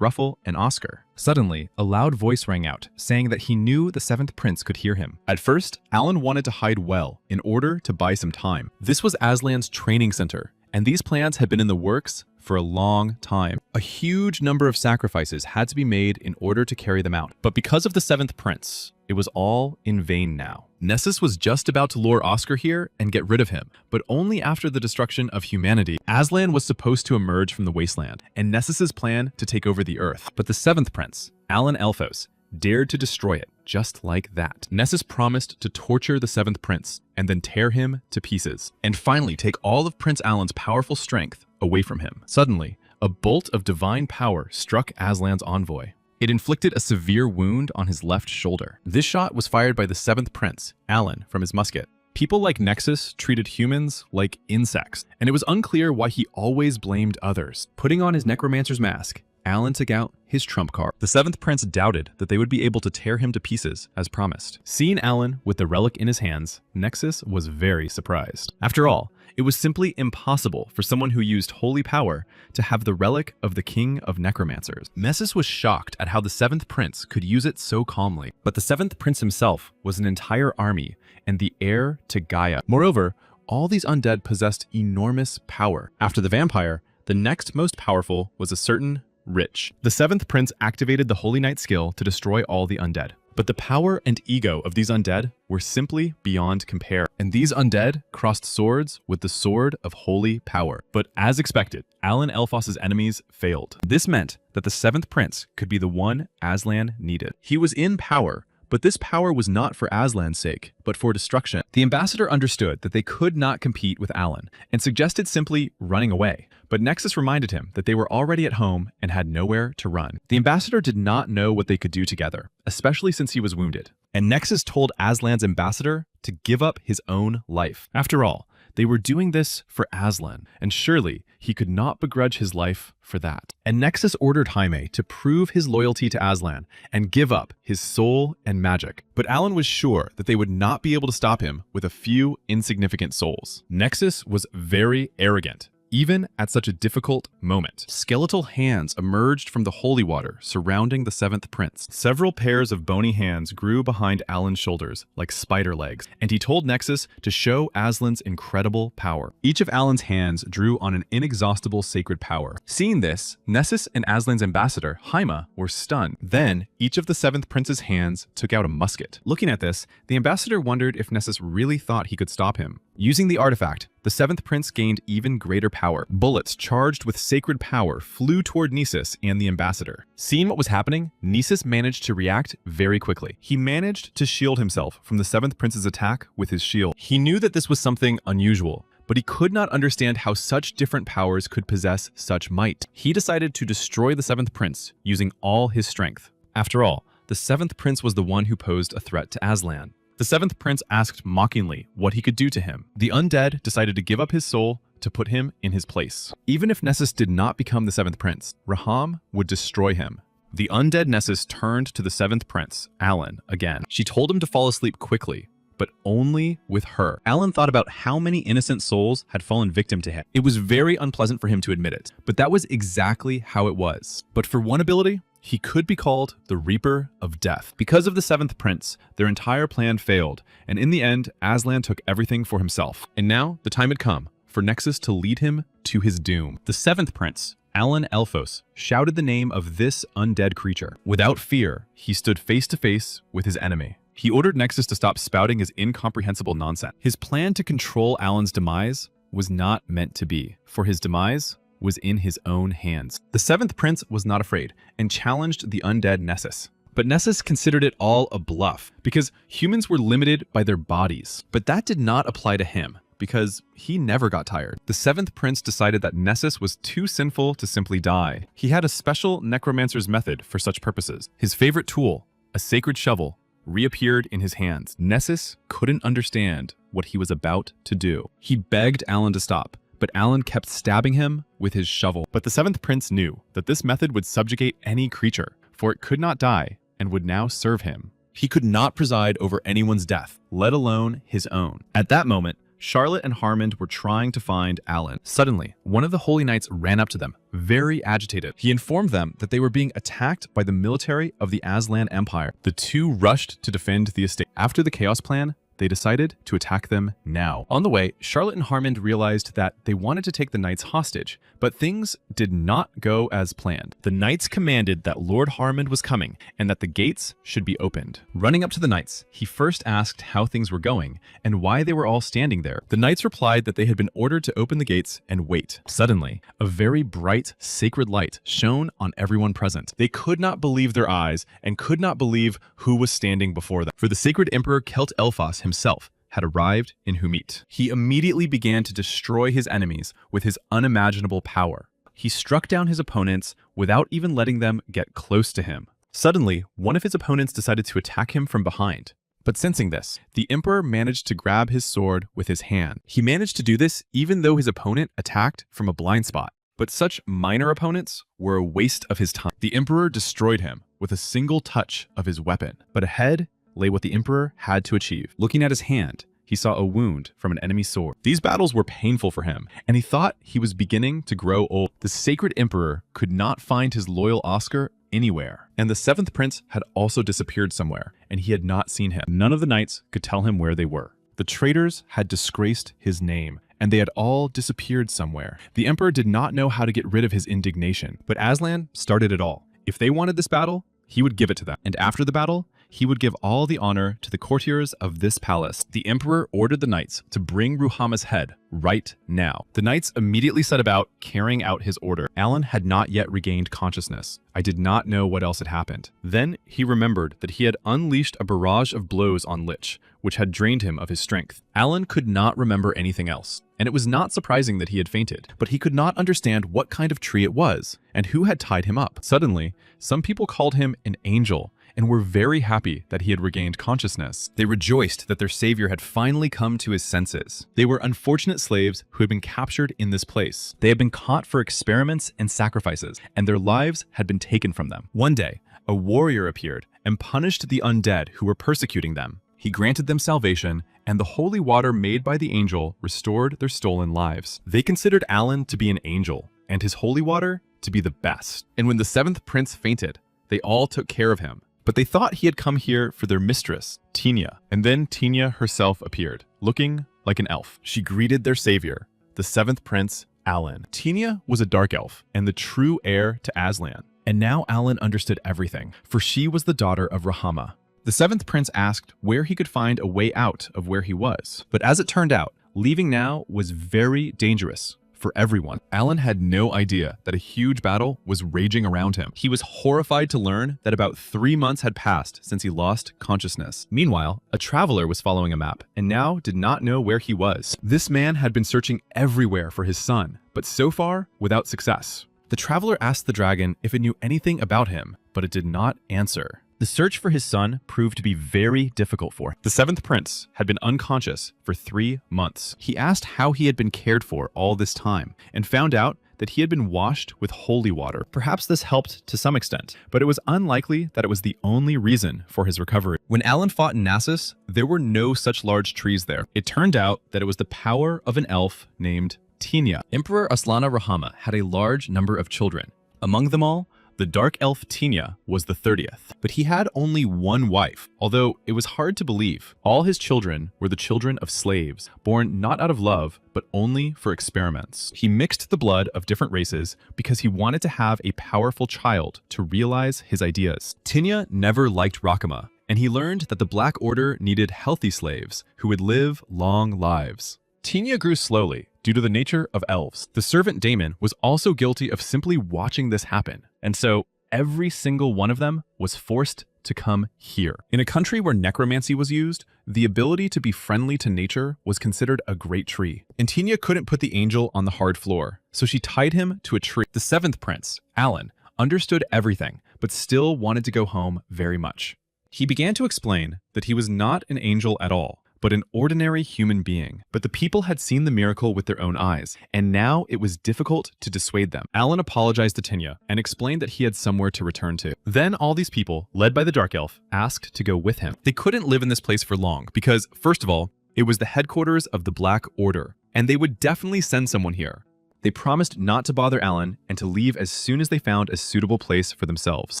Ruffle and Oscar. Suddenly, a loud voice rang out, saying that he knew the 7th prince could hear him. At first, Alan wanted to hide well in order to buy some time. This was Aslan's training center, and these plans had been in the works for a long time. A huge number of sacrifices had to be made in order to carry them out. But because of the 7th prince, it was all in vain now. Nessus was just about to lure Oscar here and get rid of him, but only after the destruction of humanity. Aslan was supposed to emerge from the wasteland, and Nessus's plan to take over the earth. But the 7th prince, Alan Elphos, dared to destroy it just like that. Nessus promised to torture the 7th prince and then tear him to pieces, and finally take all of Prince Alan's powerful strength away from him. Suddenly, a bolt of divine power struck Aslan's envoy. It inflicted a severe wound on his left shoulder. This shot was fired by the 7th prince, Alan, from his musket. People like Nexus treated humans like insects, and it was unclear why he always blamed others. Putting on his Necromancer's mask, Alan took out his trump card. The 7th prince doubted that they would be able to tear him to pieces as promised. Seeing Alan with the relic in his hands, Nexus was very surprised. After all, it was simply impossible for someone who used holy power to have the relic of the king of necromancers. Nessus was shocked at how the 7th prince could use it so calmly. But the 7th prince himself was an entire army and the heir to Gaia. Moreover, all these undead possessed enormous power. After the vampire, the next most powerful was a certain Rich. The 7th prince activated the Holy Knight skill to destroy all the undead. But the power and ego of these undead were simply beyond compare. And these undead crossed swords with the sword of holy power. But as expected, Alan Elphos's enemies failed. This meant that the 7th prince could be the one Aslan needed. He was in power, but this power was not for Aslan's sake, but for destruction. The ambassador understood that they could not compete with Alan, and suggested simply running away. But Nexus reminded him that they were already at home and had nowhere to run. The ambassador did not know what they could do together, especially since he was wounded. And Nexus told Aslan's ambassador to give up his own life. After all, they were doing this for Aslan, and surely he could not begrudge his life for that. And Nexus ordered Jaime to prove his loyalty to Aslan and give up his soul and magic. But Alan was sure that they would not be able to stop him with a few insignificant souls. Nexus was very arrogant, even at such a difficult moment. Skeletal hands emerged from the holy water surrounding the seventh prince. Several pairs of bony hands grew behind Alan's shoulders like spider legs, and he told Nexus to show Aslan's incredible power. Each of Alan's hands drew on an inexhaustible sacred power. Seeing this, Nessus and Aslan's ambassador, Jaime, were stunned. Then, each of the seventh prince's hands took out a musket. Looking at this, the ambassador wondered if Nessus really thought he could stop him. Using the artifact, the seventh prince gained even greater power. Bullets charged with sacred power flew toward Nessus and the ambassador. Seeing what was happening, Nessus managed to react very quickly. He managed to shield himself from the seventh prince's attack with his shield. He knew that this was something unusual, but he could not understand how such different powers could possess such might. He decided to destroy the seventh prince using all his strength. After all, the seventh prince was the one who posed a threat to Aslan. The seventh prince asked mockingly what he could do to him. The undead decided to give up his soul to put him in his place. Even if Nessus did not become the seventh prince, Raham would destroy him. The undead Nessus turned to the seventh prince, Alan, again. She told him to fall asleep quickly, but only with her. Alan thought about how many innocent souls had fallen victim to him. It was very unpleasant for him to admit it, but that was exactly how it was. But for one ability, he could be called the Reaper of Death. Because of the seventh prince, their entire plan failed, and in the end, Aslan took everything for himself. And now, the time had come for Nexus to lead him to his doom. The seventh prince, Alan Elphos, shouted the name of this undead creature. Without fear, he stood face to face with his enemy. He ordered Nexus to stop spouting his incomprehensible nonsense. His plan to control Alan's demise was not meant to be, for his demise was in his own hands. The seventh prince was not afraid and challenged the undead Nessus. But Nessus considered it all a bluff because humans were limited by their bodies. But that did not apply to him because he never got tired. The seventh prince decided that Nessus was too sinful to simply die. He had a special necromancer's method for such purposes. His favorite tool, a sacred shovel, reappeared in his hands. Nessus couldn't understand what he was about to do. He begged Alan to stop, but Alan kept stabbing him with his shovel. But the seventh prince knew that this method would subjugate any creature, for it could not die and would now serve him. He could not preside over anyone's death, let alone his own. At that moment, Charlotte and Harmond were trying to find Alan. Suddenly, one of the Holy Knights ran up to them, very agitated. He informed them that they were being attacked by the military of the Aslan Empire. The two rushed to defend the estate. After the Chaos Plan, they decided to attack them now. On the way, Charlotte and Harmond realized that they wanted to take the knights hostage, but things did not go as planned. The knights commanded that Lord Harmond was coming and that the gates should be opened. Running up to the knights, he first asked how things were going and why they were all standing there. The knights replied that they had been ordered to open the gates and wait. Suddenly, a very bright, sacred light shone on everyone present. They could not believe their eyes and could not believe who was standing before them. For the sacred emperor Kelt Elphos himself had arrived in Humit. He immediately began to destroy his enemies with his unimaginable power. He struck down his opponents without even letting them get close to him. Suddenly, one of his opponents decided to attack him from behind. But sensing this, the emperor managed to grab his sword with his hand. He managed to do this even though his opponent attacked from a blind spot. But such minor opponents were a waste of his time. The emperor destroyed him with a single touch of his weapon. But ahead lay what the emperor had to achieve. Looking at his hand, he saw a wound from an enemy sword. These battles were painful for him, and he thought he was beginning to grow old. The sacred emperor could not find his loyal Oscar anywhere, and the seventh prince had also disappeared somewhere, and he had not seen him. None of the knights could tell him where they were. The traitors had disgraced his name, and they had all disappeared somewhere. The emperor did not know how to get rid of his indignation, but Aslan started it all. If they wanted this battle, he would give it to them, and after the battle, he would give all the honor to the courtiers of this palace. The emperor ordered the knights to bring Ruhama's head right now. The knights immediately set about carrying out his order. Alan had not yet regained consciousness, I did not know what else had happened. Then he remembered that he had unleashed a barrage of blows on Lich, which had drained him of his strength. Alan could not remember anything else, and it was not surprising that he had fainted, but he could not understand what kind of tree it was, and who had tied him up. Suddenly, some people called him an angel, and were very happy that he had regained consciousness. They rejoiced that their savior had finally come to his senses. They were unfortunate slaves who had been captured in this place. They had been caught for experiments and sacrifices, and their lives had been taken from them. One day, a warrior appeared and punished the undead who were persecuting them. He granted them salvation, and the holy water made by the angel restored their stolen lives. They considered Alan to be an angel, and his holy water to be the best. And when the seventh prince fainted, they all took care of him. But they thought he had come here for their mistress, Tinia. And then Tinia herself appeared, looking like an elf. She greeted their savior, the seventh prince, Alan. Tinia was a dark elf and the true heir to Aslan. And now Alan understood everything, for she was the daughter of Rahama. The seventh prince asked where he could find a way out of where he was. But as it turned out, leaving now was very dangerous for everyone. Alan had no idea that a huge battle was raging around him. He was horrified to learn that about 3 months had passed since he lost consciousness. Meanwhile, a traveler was following a map and now did not know where he was. This man had been searching everywhere for his son, but so far without success. The traveler asked the dragon if it knew anything about him, but it did not answer. The search for his son proved to be very difficult for him. The seventh prince had been unconscious for 3 months. He asked how he had been cared for all this time and found out that he had been washed with holy water. Perhaps this helped to some extent, but it was unlikely that it was the only reason for his recovery. When Alan fought in Nasus, there were no such large trees there. It turned out that it was the power of an elf named Tinia. Emperor Aslana Rahama had a large number of children. Among them all, the dark elf Tinia was the 30th, but he had only one wife, although it was hard to believe. All his children were the children of slaves, born not out of love, but only for experiments. He mixed the blood of different races because he wanted to have a powerful child to realize his ideas. Tinia never liked Rakama, and he learned that the Black Order needed healthy slaves who would live long lives. Tinia grew slowly due to the nature of elves. The servant Damon was also guilty of simply watching this happen, and so every single one of them was forced to come here. In a country where necromancy was used, the ability to be friendly to nature was considered a great tree. And Tinia couldn't put the angel on the hard floor, so she tied him to a tree. The seventh prince, Alan, understood everything, but still wanted to go home very much. He began to explain that he was not an angel at all, but an ordinary human being. But the people had seen the miracle with their own eyes, and now it was difficult to dissuade them. Alan apologized to Tinia and explained that he had somewhere to return to. Then all these people, led by the Dark Elf, asked to go with him. They couldn't live in this place for long because, first of all, it was the headquarters of the Black Order, and they would definitely send someone here. They promised not to bother Alan and to leave as soon as they found a suitable place for themselves.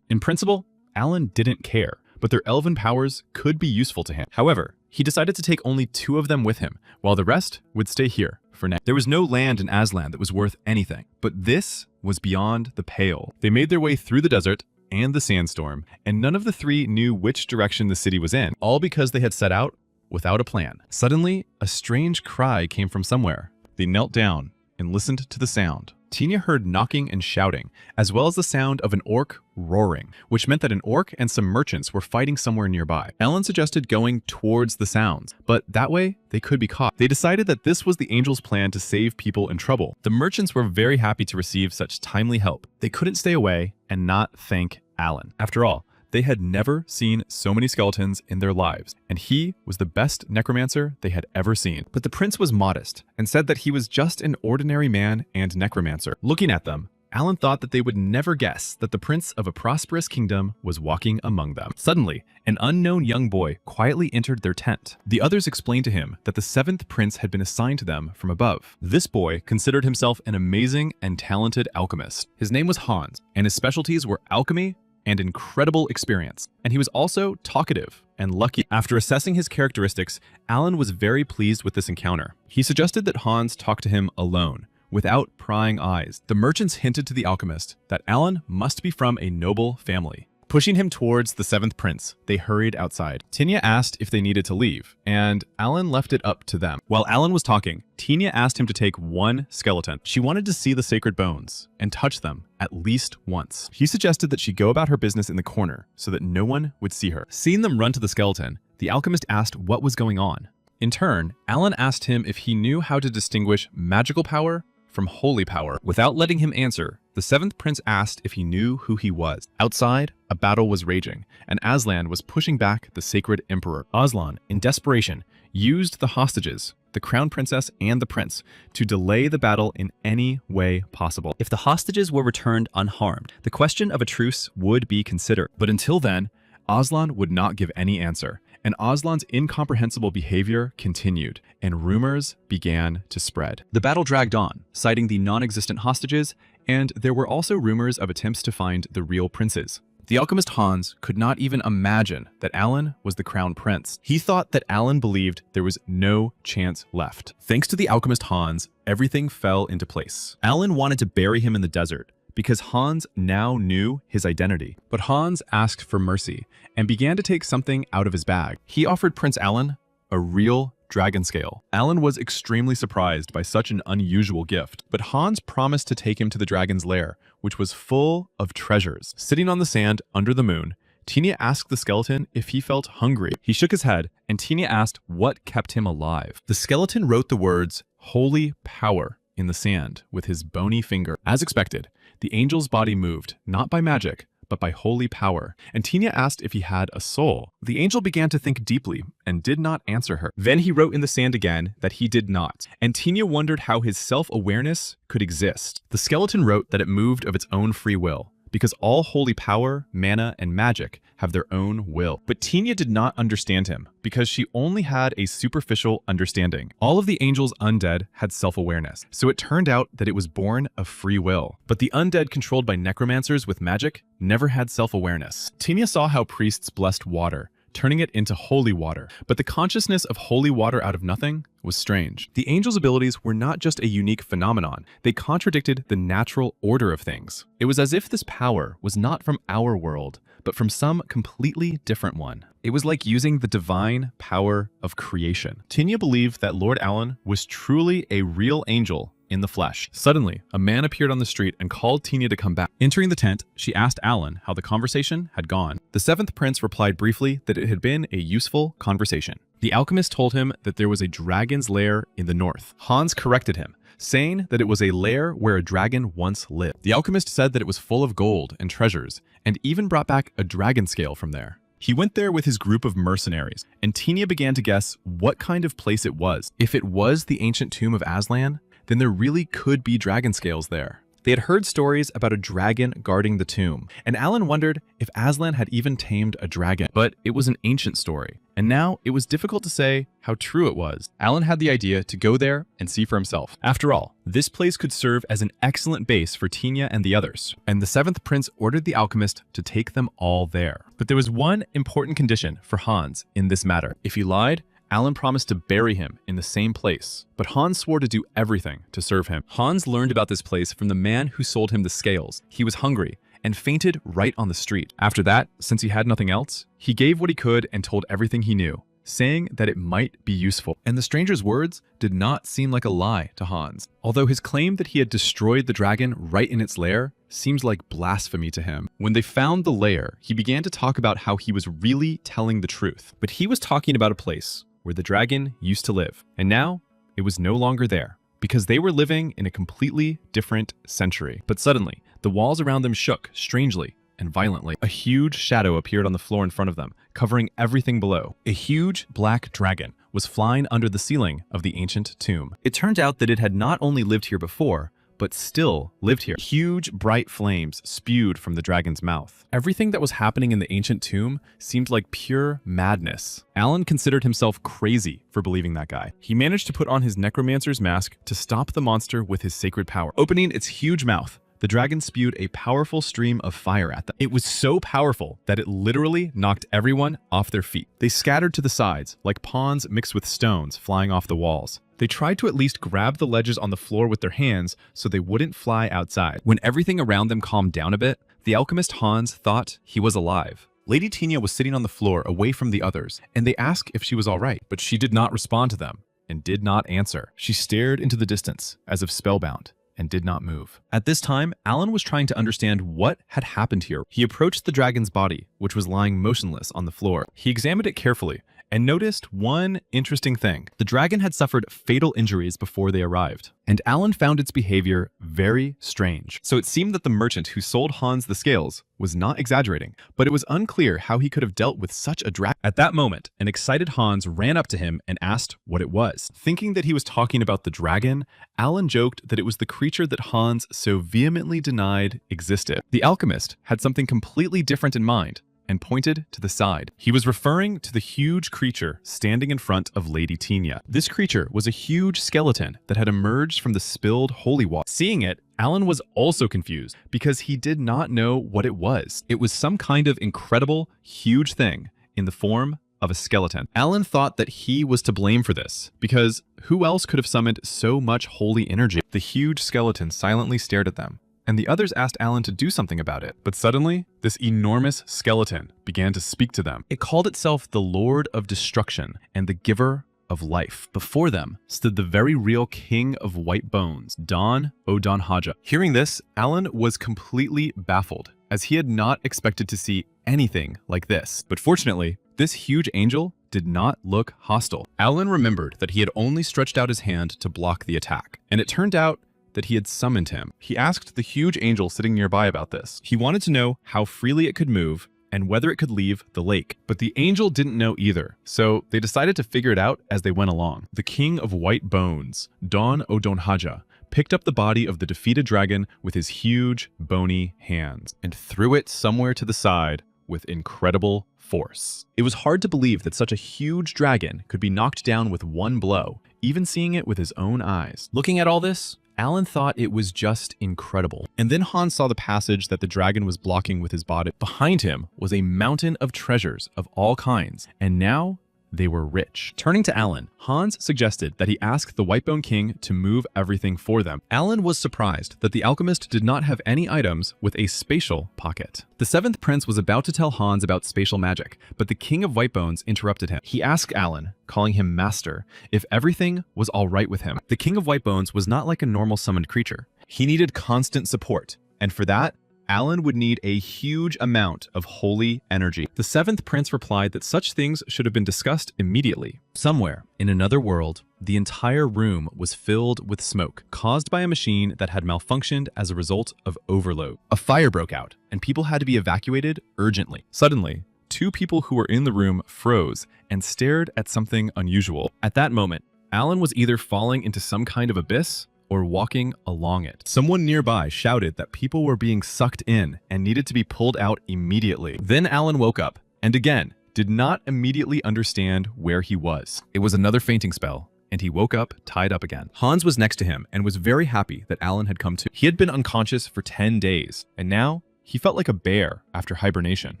In principle, Alan didn't care, but their elven powers could be useful to him. However, he decided to take only 2 of them with him, while the rest would stay here for now. There was no land in Aslan that was worth anything, but this was beyond the pale. They made their way through the desert and the sandstorm, and none of the 3 knew which direction the city was in, all because they had set out without a plan. Suddenly, a strange cry came from somewhere. They knelt down and listened to the sound. Tinia heard knocking and shouting, as well as the sound of an orc roaring, which meant that an orc and some merchants were fighting somewhere nearby. Ellen suggested going towards the sounds, but that way they could be caught. They decided that this was the angel's plan to save people in trouble. The merchants were very happy to receive such timely help. They couldn't stay away and not thank Alan. After all, they had never seen so many skeletons in their lives, and he was the best necromancer they had ever seen. But the prince was modest and said that he was just an ordinary man and necromancer. Looking at them, Alan thought that they would never guess that the prince of a prosperous kingdom was walking among them. Suddenly, an unknown young boy quietly entered their tent. The others explained to him that the 7th prince had been assigned to them from above. This boy considered himself an amazing and talented alchemist. His name was Hans, and his specialties were alchemy and incredible experience. And he was also talkative and lucky. After assessing his characteristics, Alan was very pleased with this encounter. He suggested that Hans talk to him alone, without prying eyes. The merchants hinted to the alchemist that Alan must be from a noble family, Pushing him towards the seventh prince, they hurried outside. Tinya asked if they needed to leave, and Alan left it up to them. While Alan was talking, Tinya asked him to take one skeleton. She wanted to see the sacred bones and touch them at least once. He suggested that she go about her business in the corner so that no one would see her. Seeing them run to the skeleton, the alchemist asked what was going on. In turn, Alan asked him if he knew how to distinguish magical power from holy power. Without letting him answer, the seventh prince asked if he knew who he was. Outside, a battle was raging, and Aslan was pushing back the sacred emperor. Aslan, in desperation, used the hostages, the crown princess and the prince, to delay the battle in any way possible. If the hostages were returned unharmed, the question of a truce would be considered. But until then, Aslan would not give any answer, and Aslan's incomprehensible behavior continued, and rumors began to spread. The battle dragged on, citing the non-existent hostages, and there were also rumors of attempts to find the real princes. The alchemist Hans could not even imagine that Alan was the crown prince. He thought that Alan believed there was no chance left. Thanks to the alchemist Hans, everything fell into place. Alan wanted to bury him in the desert, because Hans now knew his identity. But Hans asked for mercy and began to take something out of his bag. He offered Prince Alan a real dragon scale. Alan was extremely surprised by such an unusual gift, but Hans promised to take him to the dragon's lair, which was full of treasures. Sitting on the sand under the moon, Tinya asked the skeleton if he felt hungry. He shook his head, and Tinya asked what kept him alive. The skeleton wrote the words, "Holy Power," in the sand with his bony finger. As expected, the angel's body moved, not by magic, but by holy power, and Tinya asked if he had a soul. The angel began to think deeply and did not answer her. Then he wrote in the sand again that he did not, and Tinya wondered how his self-awareness could exist. The skeleton wrote that it moved of its own free will, because all holy power, mana, and magic have their own will. But Tinya did not understand him, because she only had a superficial understanding. All of the angels undead had self-awareness, so it turned out that it was born of free will. But the undead controlled by necromancers with magic never had self-awareness. Tinya saw how priests blessed water, turning it into holy water. But the consciousness of holy water out of nothing was strange. The angel's abilities were not just a unique phenomenon, they contradicted the natural order of things. It was as if this power was not from our world, but from some completely different one. It was like using the divine power of creation. Tinya believed that Lord Alan was truly a real angel in the flesh. Suddenly, a man appeared on the street and called Tinya to come back. Entering the tent, she asked Alan how the conversation had gone. The seventh prince replied briefly that it had been a useful conversation. The alchemist told him that there was a dragon's lair in the north. Hans corrected him, saying that it was a lair where a dragon once lived. The alchemist said that it was full of gold and treasures, and even brought back a dragon scale from there. He went there with his group of mercenaries, and Tinya began to guess what kind of place it was. If it was the ancient tomb of Aslan, then there really could be dragon scales there. They had heard stories about a dragon guarding the tomb, and Alan wondered if Aslan had even tamed a dragon. But it was an ancient story, and now it was difficult to say how true it was. Alan had the idea to go there and see for himself. After all, this place could serve as an excellent base for Tinya and the others, and the seventh prince ordered the alchemist to take them all there. But there was one important condition for Hans in this matter. If he lied, Alan promised to bury him in the same place, but Hans swore to do everything to serve him. Hans learned about this place from the man who sold him the scales. He was hungry and fainted right on the street. After that, since he had nothing else, he gave what he could and told everything he knew, saying that it might be useful. And the stranger's words did not seem like a lie to Hans, although his claim that he had destroyed the dragon right in its lair seems like blasphemy to him. When they found the lair, he began to talk about how he was really telling the truth, but he was talking about a place where the dragon used to live, and now it was no longer there, because they were living in a completely different century. But suddenly, the walls around them shook strangely and violently. A huge shadow appeared on the floor in front of them, covering everything below. A huge black dragon was flying under the ceiling of the ancient tomb. It turned out that it had not only lived here before, but still lived here. Huge, bright flames spewed from the dragon's mouth. Everything that was happening in the ancient tomb seemed like pure madness. Alan considered himself crazy for believing that guy. He managed to put on his necromancer's mask to stop the monster with his sacred power. Opening its huge mouth, the dragon spewed a powerful stream of fire at them. It was so powerful that it literally knocked everyone off their feet. They scattered to the sides, like pawns mixed with stones flying off the walls. They tried to at least grab the ledges on the floor with their hands so they wouldn't fly outside. When everything around them calmed down a bit, The alchemist Hans thought he was alive. Lady Tina was sitting on the floor away from the others, and they asked if she was all right, but she did not respond to them and did not answer. She stared into the distance as if spellbound and did not move. At this time, Alan was trying to understand what had happened here. He approached the dragon's body, which was lying motionless on the floor. He examined it carefully and noticed one interesting thing. The dragon had suffered fatal injuries before they arrived, And Alan found its behavior very strange. So it seemed that the merchant who sold Hans the scales was not exaggerating, but it was unclear how he could have dealt with such a dragon. At that moment, an excited Hans ran up to him and asked what it was. Thinking that he was talking about the dragon, Alan joked that it was the creature that Hans so vehemently denied existed. The alchemist had something completely different in mind and pointed to the side. He was referring to the huge creature standing in front of Lady Tina. This creature was a huge skeleton that had emerged from the spilled holy water. Seeing it, Alan was also confused because he did not know what it was. It was some kind of incredible, huge thing in the form of a skeleton. Alan thought that he was to blame for this because who else could have summoned so much holy energy? The huge skeleton silently stared at them, and the others asked Alan to do something about it. But suddenly, this enormous skeleton began to speak to them. It called itself the Lord of Destruction and the Giver of Life. Before them stood the very real King of White Bones, Don O'Donhaja. Hearing this, Alan was completely baffled, as he had not expected to see anything like this. But fortunately, this huge angel did not look hostile. Alan remembered that he had only stretched out his hand to block the attack, and it turned out that he had summoned him. He asked the huge angel sitting nearby about this. He wanted to know how freely it could move and whether it could leave the lake. But the angel didn't know either, so they decided to figure it out as they went along. The King of White Bones, Don O'Donhaja, picked up the body of the defeated dragon with his huge, bony hands and threw it somewhere to the side with incredible force. It was hard to believe that such a huge dragon could be knocked down with one blow, even seeing it with his own eyes. Looking at all this, Alan thought it was just incredible. And then Hans saw the passage that the dragon was blocking with his body. Behind him was a mountain of treasures of all kinds, and now they were rich. Turning to Alan, Hans suggested that he ask the Whitebone King to move everything for them. Alan was surprised that the alchemist did not have any items with a spatial pocket. The seventh prince was about to tell Hans about spatial magic, but the King of Whitebones interrupted him. He asked Alan, calling him master, if everything was all right with him. The King of Whitebones was not like a normal summoned creature. He needed constant support, and for that, Alan would need a huge amount of holy energy. The seventh prince replied that such things should have been discussed immediately. Somewhere in another world, the entire room was filled with smoke, caused by a machine that had malfunctioned as a result of overload. A fire broke out, and people had to be evacuated urgently. Suddenly, two people who were in the room froze and stared at something unusual. At that moment, Alan was either falling into some kind of abyss or walking along it. Someone nearby shouted that people were being sucked in and needed to be pulled out immediately. Then Alan woke up and again did not immediately understand where he was. It was another fainting spell, and he woke up tied up again. Hans was next to him and was very happy that Alan had come to. He had been unconscious for 10 days, and now he felt like a bear after hibernation.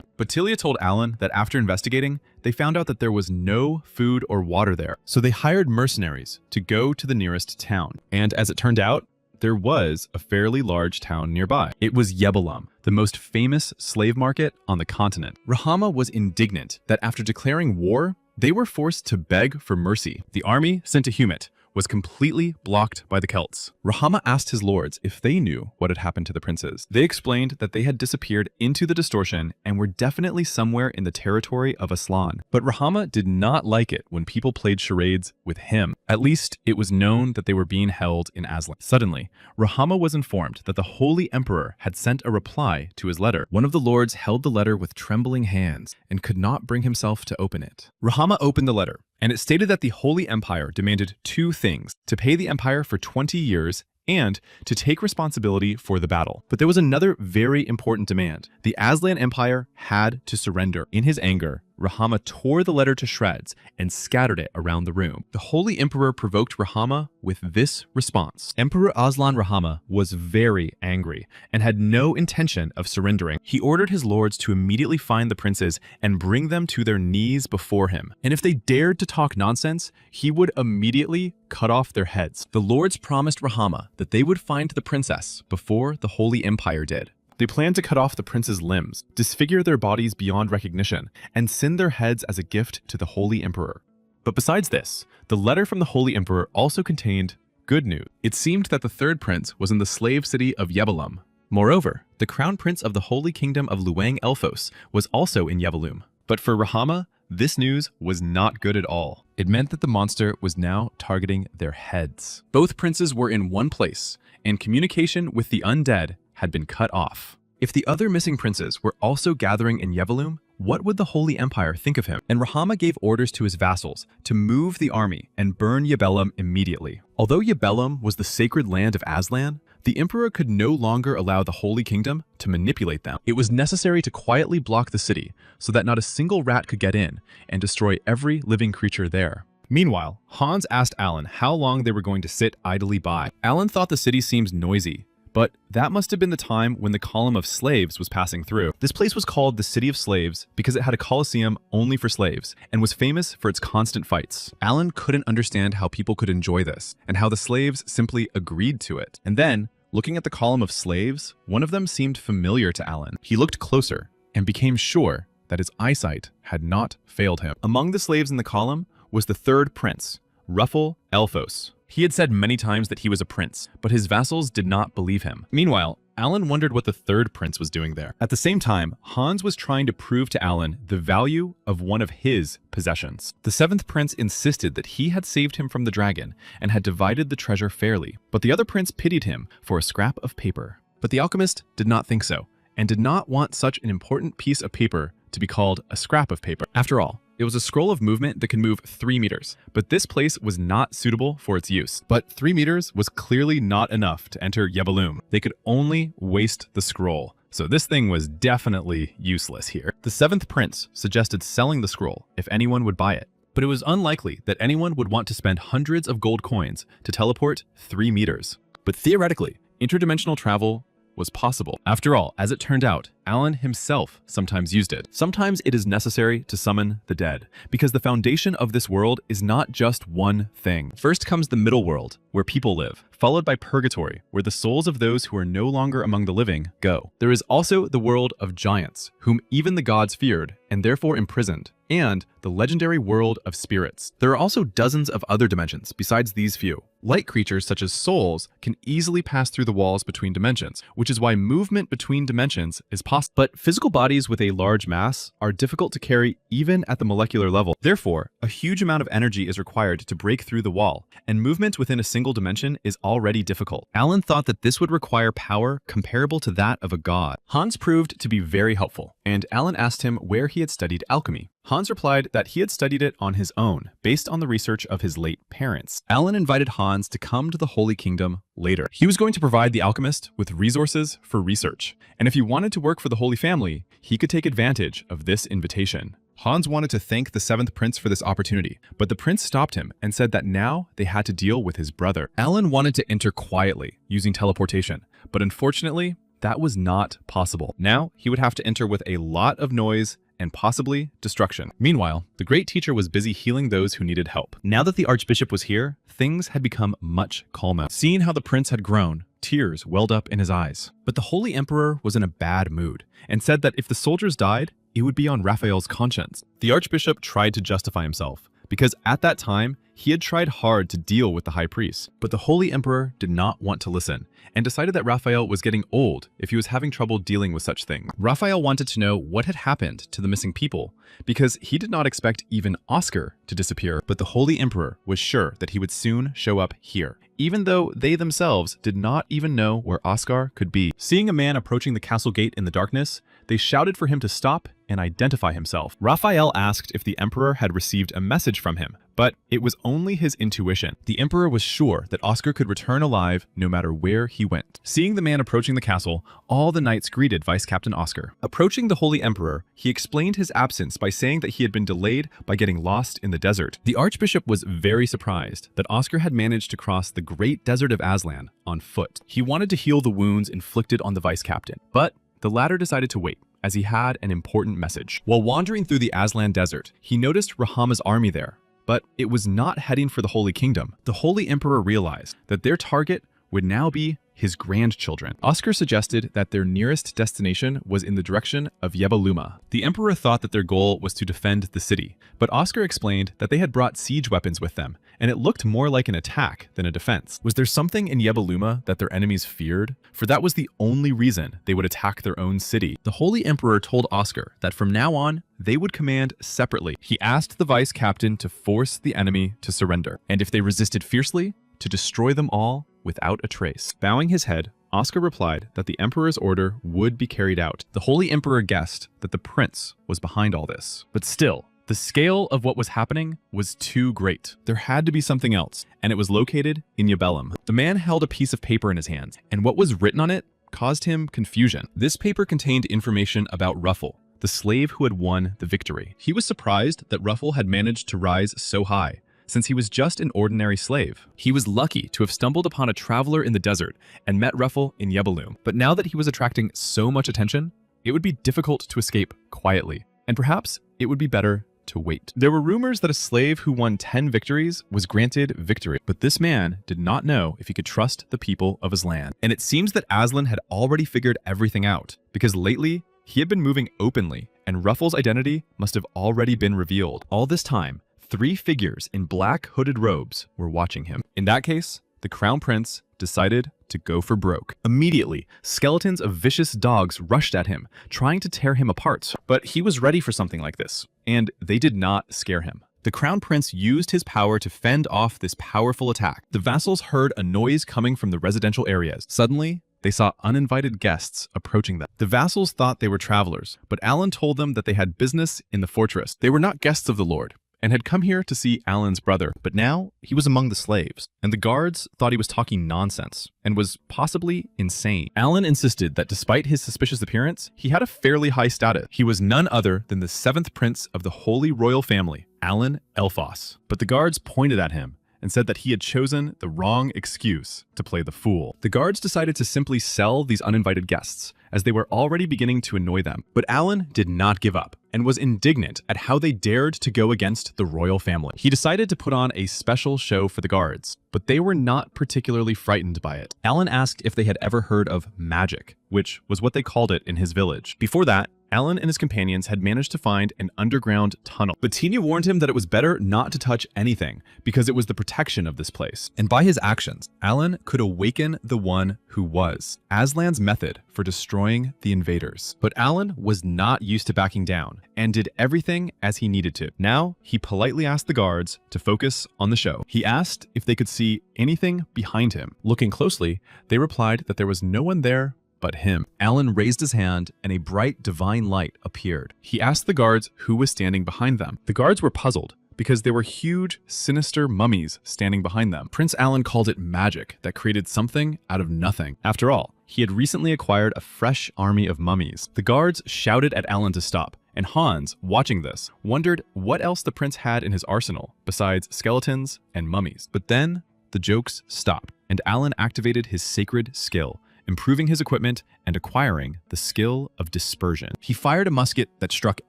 But Tilia told Alan that after investigating, they found out that there was no food or water there. So they hired mercenaries to go to the nearest town. And as it turned out, there was a fairly large town nearby. It was Yebalum, the most famous slave market on the continent. Rahama was indignant that after declaring war, they were forced to beg for mercy. The army sent to Humit was completely blocked by the Celts. Rahama asked his lords if they knew what had happened to the princes. They explained that they had disappeared into the distortion and were definitely somewhere in the territory of Aslan. But Rahama did not like it when people played charades with him. At least it was known that they were being held in Aslan. Suddenly, Rahama was informed that the Holy Emperor had sent a reply to his letter. One of the lords held the letter with trembling hands and could not bring himself to open it. Rahama opened the letter, and it stated that the Holy Empire demanded two things: to pay the empire for 20 years and to take responsibility for the battle. But there was another very important demand. The Aslan Empire had to surrender. In his anger, Rahama tore the letter to shreds and scattered it around the room. The Holy Emperor provoked Rahama with this response. Emperor Aslan Rahama was very angry and had no intention of surrendering. He ordered his lords to immediately find the princes and bring them to their knees before him. And if they dared to talk nonsense, he would immediately cut off their heads. The lords promised Rahama that they would find the princess before the Holy Empire did. They planned to cut off the prince's limbs, disfigure their bodies beyond recognition, and send their heads as a gift to the Holy Emperor. But besides this, the letter from the Holy Emperor also contained good news. It seemed that the third prince was in the slave city of Yebelum. Moreover, the crown prince of the Holy Kingdom of Luang Elfos was also in Yebelum. But for Rahama, this news was not good at all. It meant that the monster was now targeting their heads. Both princes were in one place, and communication with the undead had been cut off. If the other missing princes were also gathering in Yebelum, what would the Holy Empire think of him? And Rahama gave orders to his vassals to move the army and burn Yebelum immediately. Although Yebelum was the sacred land of Aslan, the emperor could no longer allow the Holy Kingdom to manipulate them. It was necessary to quietly block the city so that not a single rat could get in and destroy every living creature there. Meanwhile, Hans asked Alan how long they were going to sit idly by. Alan thought the city seemed noisy, but that must have been the time when the column of slaves was passing through. This place was called the City of Slaves because it had a coliseum only for slaves and was famous for its constant fights. Alan couldn't understand how people could enjoy this and how the slaves simply agreed to it. And then, looking at the column of slaves, one of them seemed familiar to Alan. He looked closer and became sure that his eyesight had not failed him. Among the slaves in the column was the third prince, Ruffle Elfos. He had said many times that he was a prince, but his vassals did not believe him. Meanwhile, Alan wondered what the third prince was doing there. At the same time, Hans was trying to prove to Alan the value of one of his possessions. The seventh prince insisted that he had saved him from the dragon and had divided the treasure fairly, but the other prince pitied him for a scrap of paper. But the alchemist did not think so, and did not want such an important piece of paper to be called a scrap of paper. After all, it was a scroll of movement that could move 3 meters, but this place was not suitable for its use. But 3 meters was clearly not enough to enter Yebelum. They could only waste the scroll, so this thing was definitely useless here. The seventh prince suggested selling the scroll if anyone would buy it, but it was unlikely that anyone would want to spend hundreds of gold coins to teleport 3 meters. But theoretically, interdimensional travel was possible. After all, as it turned out, Alan himself sometimes used it. Sometimes it is necessary to summon the dead, because the foundation of this world is not just one thing. First comes the middle world, where people live, followed by purgatory, where the souls of those who are no longer among the living go. There is also the world of giants, whom even the gods feared, and therefore imprisoned, and the legendary world of spirits. There are also dozens of other dimensions besides these few. Light creatures such as souls can easily pass through the walls between dimensions, which is why movement between dimensions is possible. But physical bodies with a large mass are difficult to carry even at the molecular level. Therefore, a huge amount of energy is required to break through the wall, and movement within a single dimension is already difficult. Alan thought that this would require power comparable to that of a god. Hans proved to be very helpful, and Alan asked him where he had studied alchemy. Hans replied that he had studied it on his own, based on the research of his late parents. Alan invited Hans to come to the Holy Kingdom later. He was going to provide the alchemist with resources for research, and if he wanted to work for the Holy Family, he could take advantage of this invitation. Hans wanted to thank the seventh prince for this opportunity, but the prince stopped him and said that now they had to deal with his brother. Alan wanted to enter quietly, using teleportation, but unfortunately, that was not possible. Now, he would have to enter with a lot of noise and possibly destruction. Meanwhile, the great teacher was busy healing those who needed help. Now that the archbishop was here, things had become much calmer. Seeing how the prince had grown, tears welled up in his eyes. But the holy emperor was in a bad mood and said that if the soldiers died, it would be on Raphael's conscience. The archbishop tried to justify himself, because at that time, he had tried hard to deal with the high priest. But the holy emperor did not want to listen, and decided that Raphael was getting old if he was having trouble dealing with such things. Raphael wanted to know what had happened to the missing people, because he did not expect even Oscar to disappear, but the holy emperor was sure that he would soon show up here, even though they themselves did not even know where Oscar could be. Seeing a man approaching the castle gate in the darkness, they shouted for him to stop and identify himself. Raphael asked if the emperor had received a message from him, but it was only his intuition. The emperor was sure that Oscar could return alive no matter where he went. Seeing the man approaching the castle, all the knights greeted Vice Captain Oscar. Approaching the holy emperor, he explained his absence by saying that he had been delayed by getting lost in the desert. The archbishop was very surprised that Oscar had managed to cross the great desert of Aslan on foot. He wanted to heal the wounds inflicted on the vice captain, but the latter decided to wait, as he had an important message. While wandering through the Aslan desert, he noticed Rahama's army there, but it was not heading for the Holy Kingdom. The Holy Emperor realized that their target would now be his grandchildren. Oscar suggested that their nearest destination was in the direction of Yebaluma. The emperor thought that their goal was to defend the city, but Oscar explained that they had brought siege weapons with them, and it looked more like an attack than a defense. Was there something in Yebaluma that their enemies feared? For that was the only reason they would attack their own city. The Holy Emperor told Oscar that from now on, they would command separately. He asked the vice captain to force the enemy to surrender, and if they resisted fiercely, to destroy them all without a trace. Bowing his head, Oscar replied that the emperor's order would be carried out. The Holy Emperor guessed that the prince was behind all this. But still, the scale of what was happening was too great. There had to be something else, and it was located in Yabellum. The man held a piece of paper in his hands, and what was written on it caused him confusion. This paper contained information about Ruffle, the slave who had won the victory. He was surprised that Ruffle had managed to rise so high, since he was just an ordinary slave. He was lucky to have stumbled upon a traveler in the desert and met Ruffle in Yebalum. But now that he was attracting so much attention, it would be difficult to escape quietly, and perhaps it would be better to wait. There were rumors that a slave who won 10 victories was granted victory, but this man did not know if he could trust the people of his land. And it seems that Aslan had already figured everything out, because lately, he had been moving openly, and Ruffle's identity must have already been revealed. All this time, 3 figures in black hooded robes were watching him. In that case, the crown prince decided to go for broke. Immediately, skeletons of vicious dogs rushed at him, trying to tear him apart. But he was ready for something like this, and they did not scare him. The crown prince used his power to fend off this powerful attack. The vassals heard a noise coming from the residential areas. Suddenly, they saw uninvited guests approaching them. The vassals thought they were travelers, but Alan told them that they had business in the fortress. They were not guests of the Lord, and had come here to see Alan's brother, but now he was among the slaves, and the guards thought he was talking nonsense and was possibly insane. Alan insisted that despite his suspicious appearance, he had a fairly high status. He was none other than the 7th prince of the Holy Royal Family, Alan Elphos. But the guards pointed at him and said that he had chosen the wrong excuse to play the fool. The guards decided to simply sell these uninvited guests, as they were already beginning to annoy them. But Alan did not give up, and was indignant at how they dared to go against the royal family. He decided to put on a special show for the guards, but they were not particularly frightened by it. Alan asked if they had ever heard of magic, which was what they called it in his village. Before that, Alan and his companions had managed to find an underground tunnel. But Tina warned him that it was better not to touch anything, because it was the protection of this place. And by his actions, Alan could awaken the one who was Aslan's method for destroying the invaders. But Alan was not used to backing down, and did everything as he needed to. Now, he politely asked the guards to focus on the show. He asked if they could see anything behind him. Looking closely, they replied that there was no one there but him. Alan raised his hand, and a bright divine light appeared. He asked the guards who was standing behind them. The guards were puzzled, because there were huge, sinister mummies standing behind them. Prince Alan called it magic that created something out of nothing. After all, he had recently acquired a fresh army of mummies. The guards shouted at Alan to stop, and Hans, watching this, wondered what else the prince had in his arsenal besides skeletons and mummies. But then, the jokes stopped, and Alan activated his sacred skill, improving his equipment and acquiring the skill of dispersion. He fired a musket that struck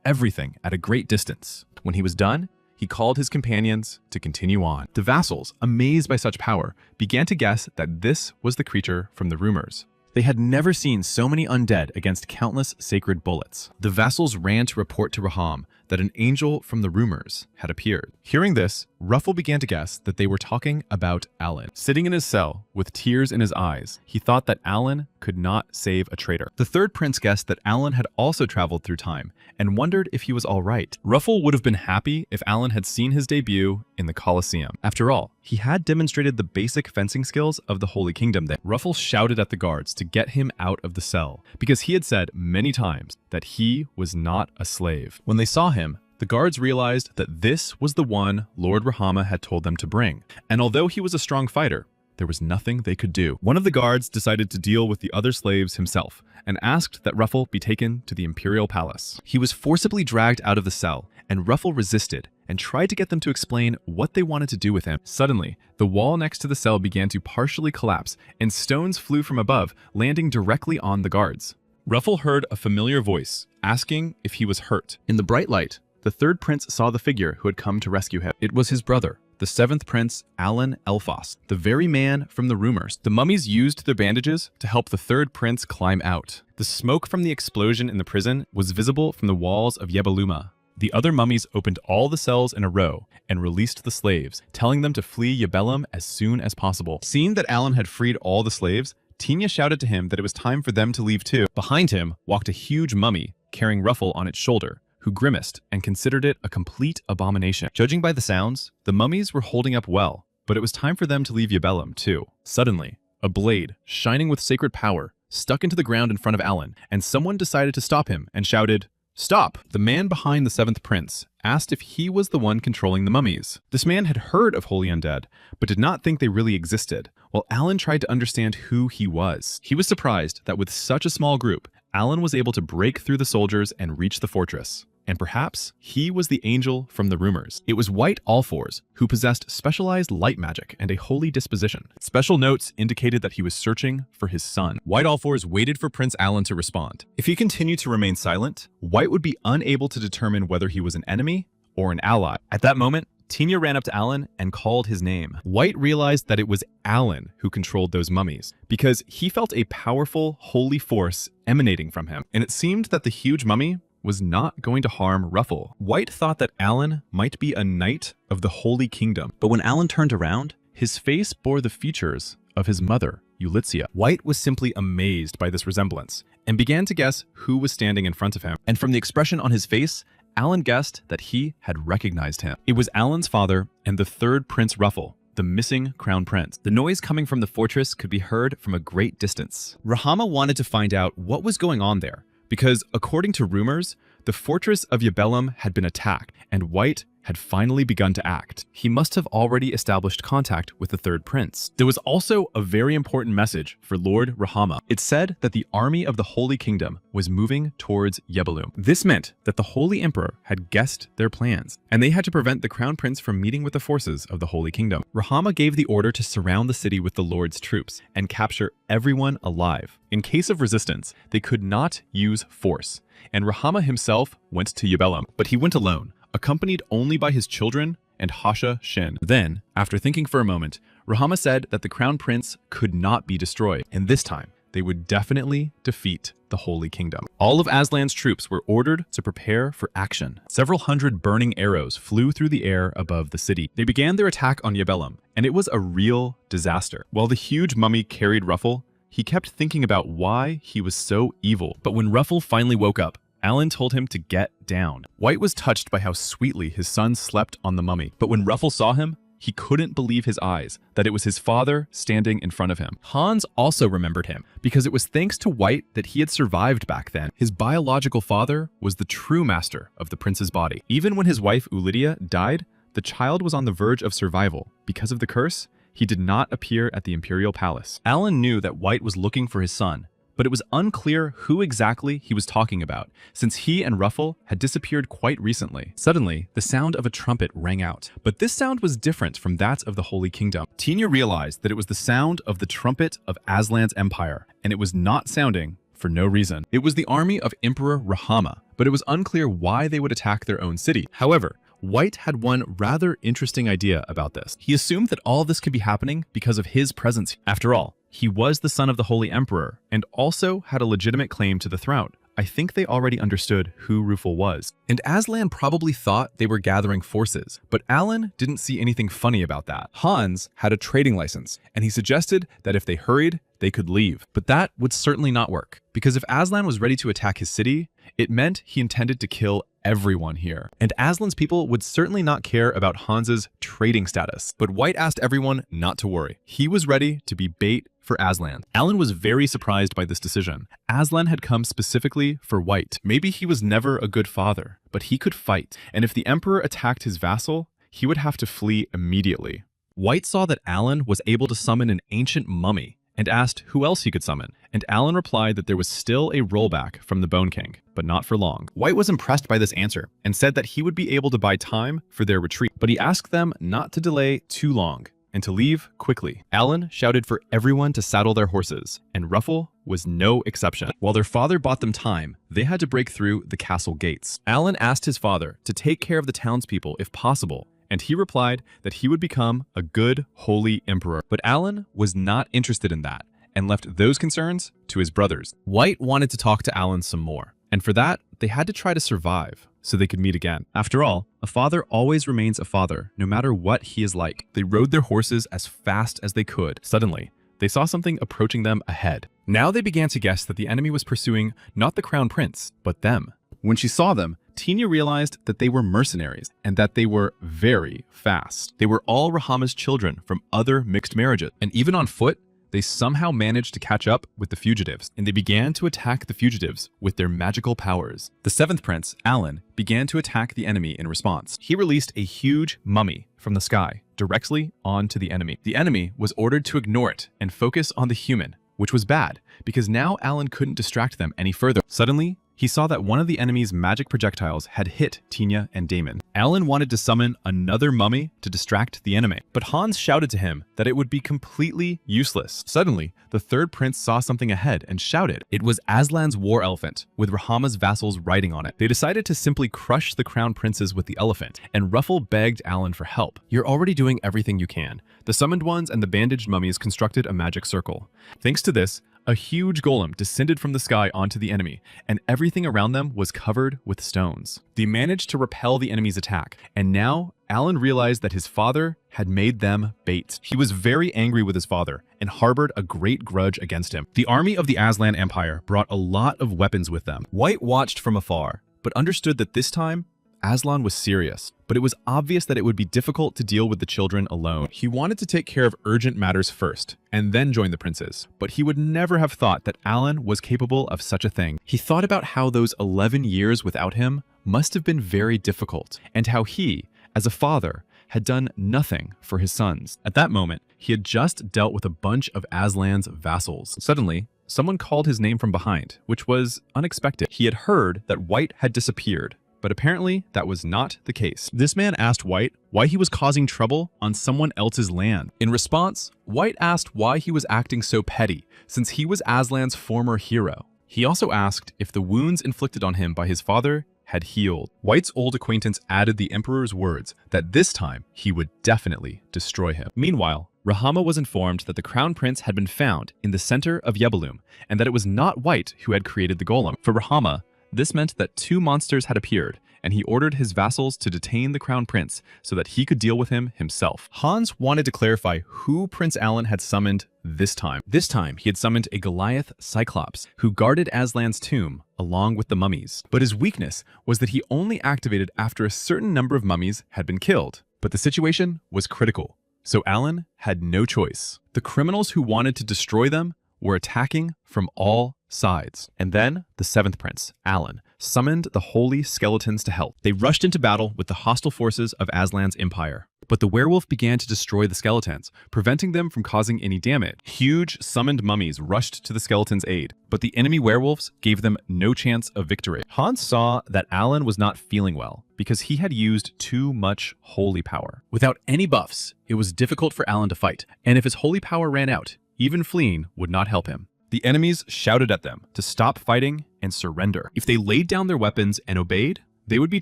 everything at a great distance. When he was done, he called his companions to continue on. The vassals, amazed by such power, began to guess that this was the creature from the rumors. They had never seen so many undead against countless sacred bullets. The vassals ran to report to Raham that an angel from the rumors had appeared. Hearing this, Ruffle began to guess that they were talking about Alan. Sitting in his cell, with tears in his eyes, he thought that Alan could not save a traitor. The 3rd prince guessed that Alan had also traveled through time, and wondered if he was all right. Ruffle would have been happy if Alan had seen his debut in the Colosseum. After all, he had demonstrated the basic fencing skills of the Holy Kingdom there. Ruffle shouted at the guards to get him out of the cell, because he had said many times that he was not a slave. When they saw him, the guards realized that this was the one Lord Rahama had told them to bring, and although he was a strong fighter, there was nothing they could do. One of the guards decided to deal with the other slaves himself, and asked that Ruffle be taken to the imperial palace. He was forcibly dragged out of the cell, and Ruffle resisted and tried to get them to explain what they wanted to do with him. Suddenly, the wall next to the cell began to partially collapse, and stones flew from above, landing directly on the guards. Ruffle heard a familiar voice, asking if he was hurt. In the bright light, the 3rd prince saw the figure who had come to rescue him. It was his brother, the 7th Prince, Alan Elfos, the very man from the rumors. The mummies used their bandages to help the 3rd prince climb out. The smoke from the explosion in the prison was visible from the walls of Yebeluma. The other mummies opened all the cells in a row and released the slaves, telling them to flee Yebelum as soon as possible. Seeing that Alan had freed all the slaves, Tinya shouted to him that it was time for them to leave too. Behind him walked a huge mummy, carrying Ruffle on its shoulder, who grimaced and considered it a complete abomination. Judging by the sounds, the mummies were holding up well, but it was time for them to leave Yebelum too. Suddenly, a blade, shining with sacred power, stuck into the ground in front of Alan, and someone decided to stop him and shouted, "Stop!" The man behind the 7th prince asked if he was the one controlling the mummies. This man had heard of holy undead, but did not think they really existed, while Alan tried to understand who he was. He was surprised that with such a small group, Alan was able to break through the soldiers and reach the fortress. And perhaps he was the angel from the rumors. It was White Allfours, who possessed specialized light magic and a holy disposition. Special notes indicated that he was searching for his son. White Allfours waited for Prince Alan to respond. If he continued to remain silent, White would be unable to determine whether he was an enemy or an ally. At that moment, Tinya ran up to Alan and called his name. White realized that it was Alan who controlled those mummies, because he felt a powerful, holy force emanating from him. And it seemed that the huge mummy was not going to harm Ruffle. White thought that Alan might be a knight of the Holy Kingdom, but when Alan turned around, his face bore the features of his mother, Ulitzia. White was simply amazed by this resemblance and began to guess who was standing in front of him. And from the expression on his face, Alan guessed that he had recognized him. It was Alan's father and the 3rd Prince Ruffle, the missing crown prince. The noise coming from the fortress could be heard from a great distance. Rahama wanted to find out what was going on there, because according to rumors, the fortress of Yebelum had been attacked, and White had finally begun to act. He must have already established contact with the 3rd prince. There was also a very important message for Lord Rahama. It said that the army of the Holy Kingdom was moving towards Yebelum. This meant that the Holy Emperor had guessed their plans, and they had to prevent the Crown Prince from meeting with the forces of the Holy Kingdom. Rahama gave the order to surround the city with the Lord's troops and capture everyone alive. In case of resistance, they could not use force, and Rahama himself went to Yebelum, but he went alone, accompanied only by his children and Hasha Shin. Then, after thinking for a moment, Rahama said that the Crown Prince could not be destroyed, and this time, they would definitely defeat the Holy Kingdom. All of Aslan's troops were ordered to prepare for action. Several hundred burning arrows flew through the air above the city. They began their attack on Yebelum, and it was a real disaster. While the huge mummy carried Ruffle, he kept thinking about why he was so evil. But when Ruffle finally woke up, Alan told him to get down. White was touched by how sweetly his son slept on the mummy. But when Ruffle saw him, he couldn't believe his eyes, that it was his father standing in front of him. Hans also remembered him, because it was thanks to White that he had survived back then. His biological father was the true master of the prince's body. Even when his wife Ulidia died, the child was on the verge of survival. Because of the curse, he did not appear at the imperial palace. Alan knew that White was looking for his son, but it was unclear who exactly he was talking about, since he and Ruffle had disappeared quite recently. Suddenly, the sound of a trumpet rang out, but this sound was different from that of the Holy Kingdom. Tinya realized that it was the sound of the trumpet of Aslan's empire, and it was not sounding for no reason. It was the army of Emperor Rahama, but it was unclear why they would attack their own city. However, White had one rather interesting idea about this. He assumed that all this could be happening because of his presence. After all, he was the son of the Holy Emperor and also had a legitimate claim to the throne. I think they already understood who Ruffle was. And Aslan probably thought they were gathering forces, but Alan didn't see anything funny about that. Hans had a trading license, and he suggested that if they hurried, they could leave. But that would certainly not work, because if Aslan was ready to attack his city, it meant he intended to kill everyone here. And Aslan's people would certainly not care about Hans's trading status. But White asked everyone not to worry. He was ready to be bait for Aslan. Alan was very surprised by this decision. Aslan had come specifically for White. Maybe he was never a good father, but he could fight. And if the Emperor attacked his vassal, he would have to flee immediately. White saw that Alan was able to summon an ancient mummy and asked who else he could summon, and Alan replied that there was still a rollback from the Bone King, but not for long. White was impressed by this answer and said that he would be able to buy time for their retreat, but he asked them not to delay too long and to leave quickly. Alan shouted for everyone to saddle their horses, and Ruffle was no exception. While their father bought them time, they had to break through the castle gates. Alan asked his father to take care of the townspeople if possible, and he replied that he would become a good, holy emperor. But Alan was not interested in that, and left those concerns to his brothers. White wanted to talk to Alan some more, and for that, they had to try to survive so they could meet again. After all, a father always remains a father, no matter what he is like. They rode their horses as fast as they could. Suddenly, they saw something approaching them ahead. Now they began to guess that the enemy was pursuing not the crown prince, but them. When she saw them, Tina realized that they were mercenaries and that they were very fast. They were all Rahama's children from other mixed marriages, and even on foot, they somehow managed to catch up with the fugitives, and they began to attack the fugitives with their magical powers. The seventh prince, Alan, began to attack the enemy in response. He released a huge mummy from the sky directly onto the enemy. The enemy was ordered to ignore it and focus on the human, which was bad, because now Alan couldn't distract them any further. Suddenly, he saw that one of the enemy's magic projectiles had hit Tina and Damon. Alan wanted to summon another mummy to distract the enemy, but Hans shouted to him that it would be completely useless. Suddenly, the third prince saw something ahead and shouted. It was Aslan's war elephant, with Rahama's vassals riding on it. They decided to simply crush the crown princes with the elephant, and Ruffle begged Alan for help. You're already doing everything you can. The summoned ones and the bandaged mummies constructed a magic circle. Thanks to this, a huge golem descended from the sky onto the enemy, and everything around them was covered with stones. They managed to repel the enemy's attack, and now Alan realized that his father had made them bait. He was very angry with his father and harbored a great grudge against him. The army of the Aslan Empire brought a lot of weapons with them. White watched from afar, but understood that this time, Aslan was serious, but it was obvious that it would be difficult to deal with the children alone. He wanted to take care of urgent matters first, and then join the princes, but he would never have thought that Alan was capable of such a thing. He thought about how those 11 years without him must have been very difficult, and how he, as a father, had done nothing for his sons. At that moment, he had just dealt with a bunch of Aslan's vassals. Suddenly, someone called his name from behind, which was unexpected. He had heard that White had disappeared, but apparently that was not the case. This man asked White why he was causing trouble on someone else's land. In response, White asked why he was acting so petty, since he was Aslan's former hero. He also asked if the wounds inflicted on him by his father had healed. White's old acquaintance added the Emperor's words that this time he would definitely destroy him. Meanwhile, Rahama was informed that the Crown Prince had been found in the center of Yebaloom, and that it was not White who had created the golem. For Rahama, this meant that two monsters had appeared, and he ordered his vassals to detain the Crown Prince so that he could deal with him himself. Hans wanted to clarify who Prince Alan had summoned this time. This time, he had summoned a Goliath Cyclops, who guarded Aslan's tomb along with the mummies. But his weakness was that he only activated after a certain number of mummies had been killed. But the situation was critical, so Alan had no choice. The criminals who wanted to destroy them were attacking from all sides. And then the seventh prince, Alan, summoned the holy skeletons to help. They rushed into battle with the hostile forces of Aslan's empire. But the werewolf began to destroy the skeletons, preventing them from causing any damage. Huge summoned mummies rushed to the skeletons' aid, but the enemy werewolves gave them no chance of victory. Hans saw that Alan was not feeling well because he had used too much holy power. Without any buffs, it was difficult for Alan to fight, and if his holy power ran out, even fleeing would not help him. The enemies shouted at them to stop fighting and surrender. If they laid down their weapons and obeyed, they would be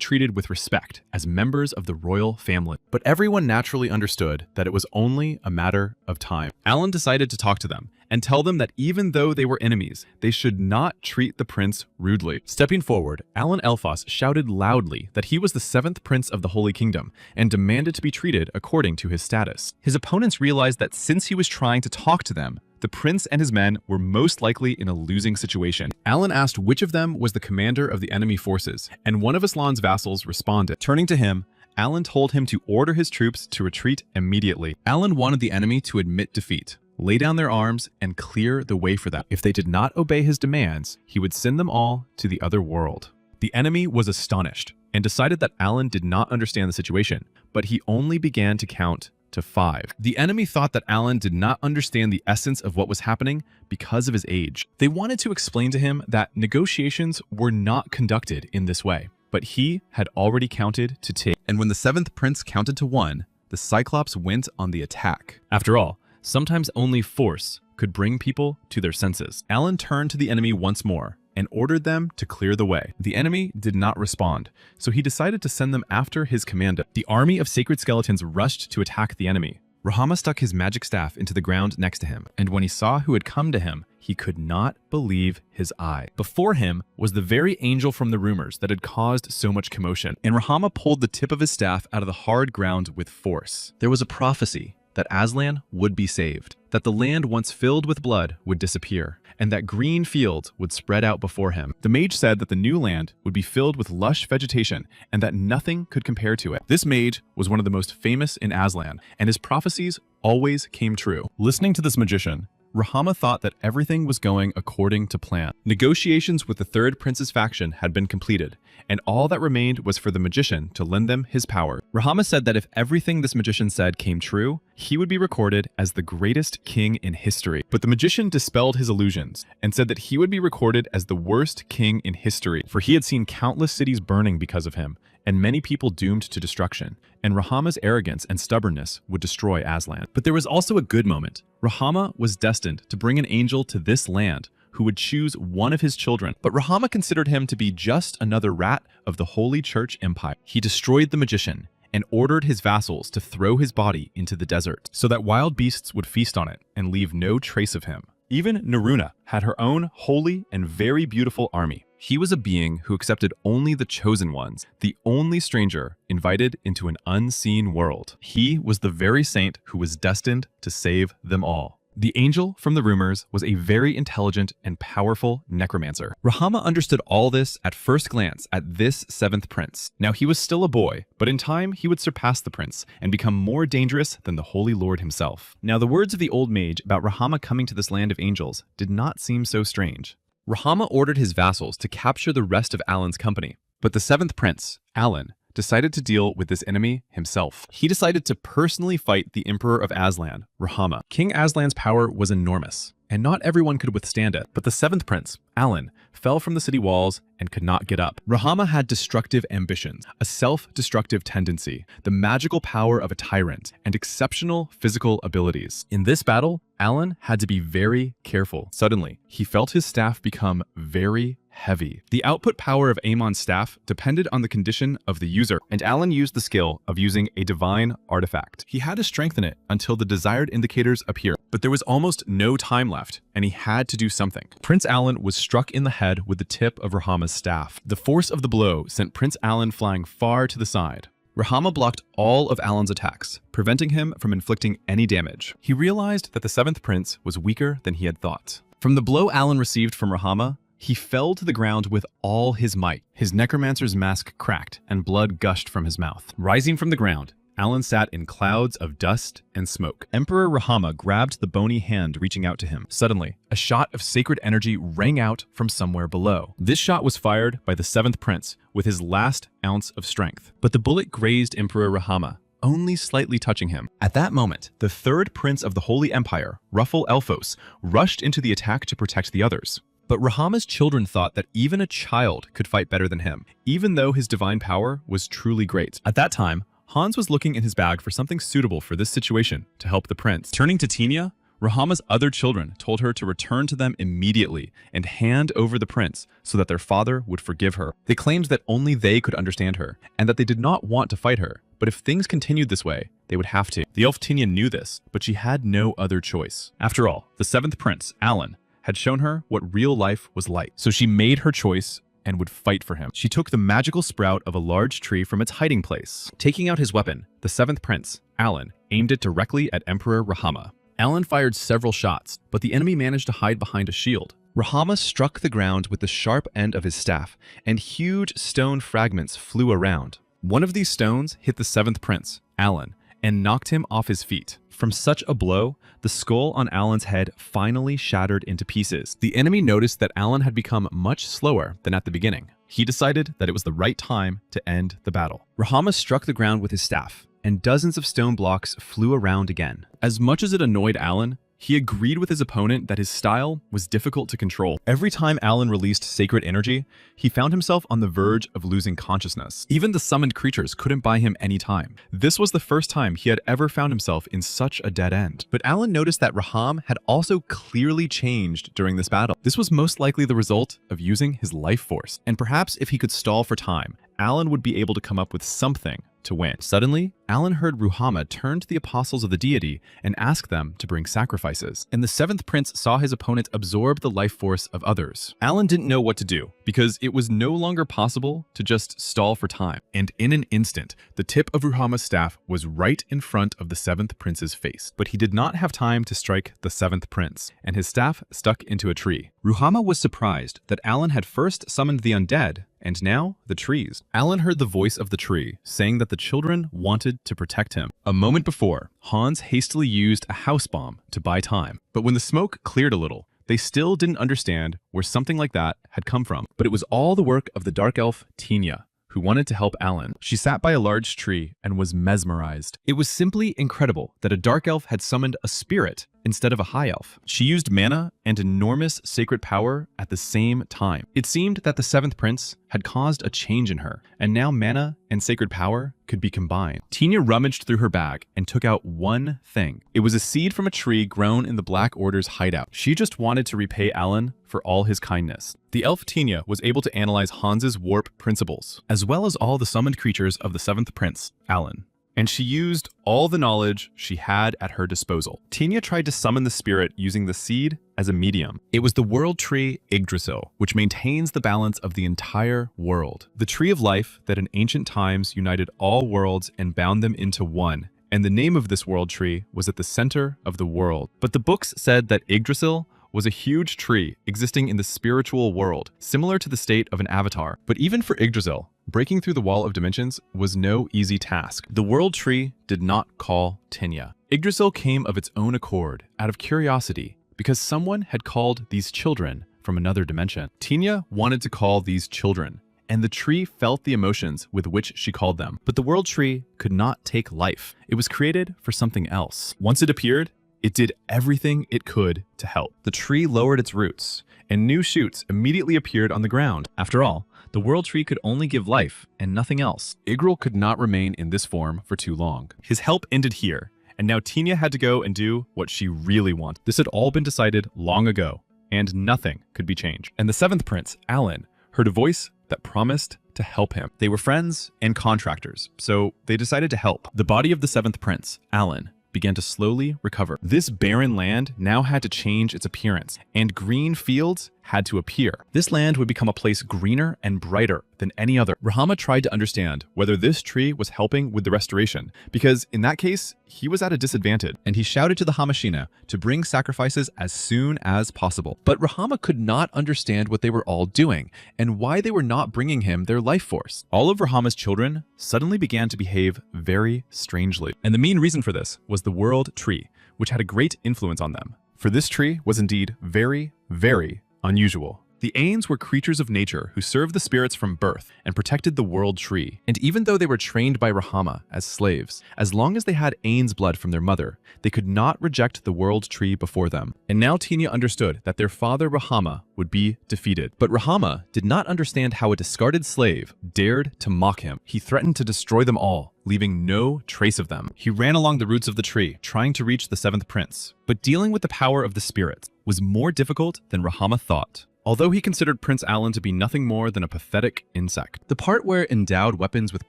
treated with respect as members of the royal family. But everyone naturally understood that it was only a matter of time. Alan decided to talk to them and tell them that even though they were enemies, they should not treat the prince rudely. Stepping forward, Alan Elfos shouted loudly that he was the seventh prince of the Holy Kingdom and demanded to be treated according to his status. His opponents realized that since he was trying to talk to them, the prince and his men were most likely in a losing situation. Alan asked which of them was the commander of the enemy forces, and one of Aslan's vassals responded. Turning to him, Alan told him to order his troops to retreat immediately. Alan wanted the enemy to admit defeat, lay down their arms, and clear the way for them. If they did not obey his demands, he would send them all to the other world. The enemy was astonished and decided that Alan did not understand the situation, but he only began to count to 5. The enemy thought that Alan did not understand the essence of what was happening because of his age. They wanted to explain to him that negotiations were not conducted in this way, but he had already counted to 2. And when the seventh prince counted to 1, the Cyclops went on the attack. After all, sometimes only force could bring people to their senses. Alan turned to the enemy once more and ordered them to clear the way. The enemy did not respond, so he decided to send them after his commando. The army of sacred skeletons rushed to attack the enemy. Rahama stuck his magic staff into the ground next to him, and when he saw who had come to him, he could not believe his eye. Before him was the very angel from the rumors that had caused so much commotion, and Rahama pulled the tip of his staff out of the hard ground with force. There was a prophecy that Aslan would be saved, that the land once filled with blood would disappear, and that green fields would spread out before him. The mage said that the new land would be filled with lush vegetation and that nothing could compare to it. This mage was one of the most famous in Aslan, and his prophecies always came true. Listening to this magician, Rahama thought that everything was going according to plan. Negotiations with the third prince's faction had been completed, and all that remained was for the magician to lend them his power. Rahama said that if everything this magician said came true, he would be recorded as the greatest king in history. But the magician dispelled his illusions and said that he would be recorded as the worst king in history, for he had seen countless cities burning because of him, and many people doomed to destruction, and Rahama's arrogance and stubbornness would destroy Aslan. But there was also a good moment. Rahama was destined to bring an angel to this land who would choose one of his children, but Rahama considered him to be just another rat of the Holy Church Empire. He destroyed the magician and ordered his vassals to throw his body into the desert so that wild beasts would feast on it and leave no trace of him. Even Naruna had her own holy and very beautiful army. He was a being who accepted only the chosen ones, the only stranger invited into an unseen world. He was the very saint who was destined to save them all. The angel from the rumors was a very intelligent and powerful necromancer. Rahama understood all this at first glance at this seventh prince. Now he was still a boy, but in time he would surpass the prince and become more dangerous than the Holy Lord himself. Now the words of the old mage about Rahama coming to this land of angels did not seem so strange. Rahama ordered his vassals to capture the rest of Alan's company, but the seventh prince, Alan, decided to deal with this enemy himself. He decided to personally fight the Emperor of Aslan, Rahama. King Aslan's power was enormous, and not everyone could withstand it, but the seventh prince, Alan, fell from the city walls and could not get up. Rahama had destructive ambitions, a self-destructive tendency, the magical power of a tyrant, and exceptional physical abilities. In this battle, Alan had to be very careful. Suddenly, he felt his staff become very heavy. The output power of Amon's staff depended on the condition of the user, and Alan used the skill of using a divine artifact. He had to strengthen it until the desired indicators appeared, but there was almost no time left, and he had to do something. Prince Alan was struck in the head with the tip of Rahama's staff. The force of the blow sent Prince Alan flying far to the side. Rahama blocked all of Alan's attacks, preventing him from inflicting any damage. He realized that the seventh prince was weaker than he had thought. From the blow Alan received from Rahama, he fell to the ground with all his might. His necromancer's mask cracked and blood gushed from his mouth. Rising from the ground, Alan sat in clouds of dust and smoke. Emperor Rahama grabbed the bony hand reaching out to him. Suddenly, a shot of sacred energy rang out from somewhere below. This shot was fired by the seventh prince with his last ounce of strength, but the bullet grazed Emperor Rahama, only slightly touching him. At that moment, the third prince of the Holy Empire, Ruffle Elphos, rushed into the attack to protect the others. But Rahama's children thought that even a child could fight better than him, even though his divine power was truly great. At that time, Hans was looking in his bag for something suitable for this situation to help the prince. Turning to Tinia, Rahama's other children told her to return to them immediately and hand over the prince so that their father would forgive her. They claimed that only they could understand her and that they did not want to fight her, but if things continued this way, they would have to. The elf Tinia knew this, but she had no other choice. After all, the seventh prince, Alan, had shown her what real life was like, so she made her choice and would fight for him. She took the magical sprout of a large tree from its hiding place. Taking out his weapon, the seventh prince, Alan, aimed it directly at Emperor Rahama. Alan fired several shots, but the enemy managed to hide behind a shield. Rahama struck the ground with the sharp end of his staff, and huge stone fragments flew around. One of these stones hit the seventh prince, Alan, and knocked him off his feet. From such a blow, the skull on Alan's head finally shattered into pieces. The enemy noticed that Alan had become much slower than at the beginning. He decided that it was the right time to end the battle. Rahama struck the ground with his staff, and dozens of stone blocks flew around again. As much as it annoyed Alan, He agreed with his opponent that his style was difficult to control. Every time Alan released sacred energy, he found himself on the verge of losing consciousness. Even the summoned creatures couldn't buy him any time. This was the first time he had ever found himself in such a dead end. But Alan noticed that Raham had also clearly changed during this battle. This was most likely the result of using his life force. And perhaps if he could stall for time, Alan would be able to come up with something to win. Suddenly, Alan heard Ruhama turn to the apostles of the deity and ask them to bring sacrifices. And the seventh prince saw his opponent absorb the life force of others. Alan didn't know what to do because it was no longer possible to just stall for time. And in an instant, the tip of Ruhama's staff was right in front of the seventh prince's face. But he did not have time to strike the seventh prince, and his staff stuck into a tree. Ruhama was surprised that Alan had first summoned the undead and now the trees. Alan heard the voice of the tree saying that the children wanted to protect him. A moment before, Hans hastily used a house bomb to buy time. But when the smoke cleared a little, they still didn't understand where something like that had come from. But it was all the work of the dark elf Tinia, who wanted to help Alan. She sat by a large tree and was mesmerized. It was simply incredible that a dark elf had summoned a spirit instead of a high elf. She used mana and enormous sacred power at the same time. It seemed that the seventh prince had caused a change in her, and now mana and sacred power could be combined. Tinia rummaged through her bag and took out one thing. It was a seed from a tree grown in the Black Order's hideout. She just wanted to repay Alan for all his kindness. The elf Tinia was able to analyze Hans's warp principles, as well as all the summoned creatures of the seventh prince, Alan. And she used all the knowledge she had at her disposal. Tinia tried to summon the spirit using the seed as a medium. It was the world tree Yggdrasil, which maintains the balance of the entire world. The tree of life that in ancient times united all worlds and bound them into one. And the name of this world tree was at the center of the world. But the books said that Yggdrasil was a huge tree existing in the spiritual world, similar to the state of an avatar. But even for Yggdrasil, breaking through the wall of dimensions was no easy task. The world tree did not call Tinia. Yggdrasil came of its own accord, out of curiosity, because someone had called these children from another dimension. Tinia wanted to call these children, and the tree felt the emotions with which she called them. But the world tree could not take life. It was created for something else. Once it appeared, it did everything it could to help. The tree lowered its roots, and new shoots immediately appeared on the ground. After all, the world tree could only give life and nothing else. Yggdrasil could not remain in this form for too long. His help ended here, and now Tinia had to go and do what she really wanted. This had all been decided long ago, and nothing could be changed. And the seventh prince, Alan, heard a voice that promised to help him. They were friends and contractors, so they decided to help. The body of the seventh prince, Alan, began to slowly recover. This barren land now had to change its appearance, and green fields had to appear. This land would become a place greener and brighter than any other. Rahama tried to understand whether this tree was helping with the restoration, because in that case, he was at a disadvantage, and he shouted to the Hamashina to bring sacrifices as soon as possible. But Rahama could not understand what they were all doing, and why they were not bringing him their life force. All of Rahama's children suddenly began to behave very strangely, and the main reason for this was the world tree, which had a great influence on them. For this tree was indeed very, very unusual. The Ains were creatures of nature who served the spirits from birth and protected the world tree. And even though they were trained by Rahama as slaves, as long as they had Ain's blood from their mother, they could not reject the world tree before them. And now Tinia understood that their father Rahama would be defeated. But Rahama did not understand how a discarded slave dared to mock him. He threatened to destroy them all, leaving no trace of them. He ran along the roots of the tree, trying to reach the seventh prince. But dealing with the power of the spirits was more difficult than Rahama thought. Although he considered Prince Alan to be nothing more than a pathetic insect. The part where endowed weapons with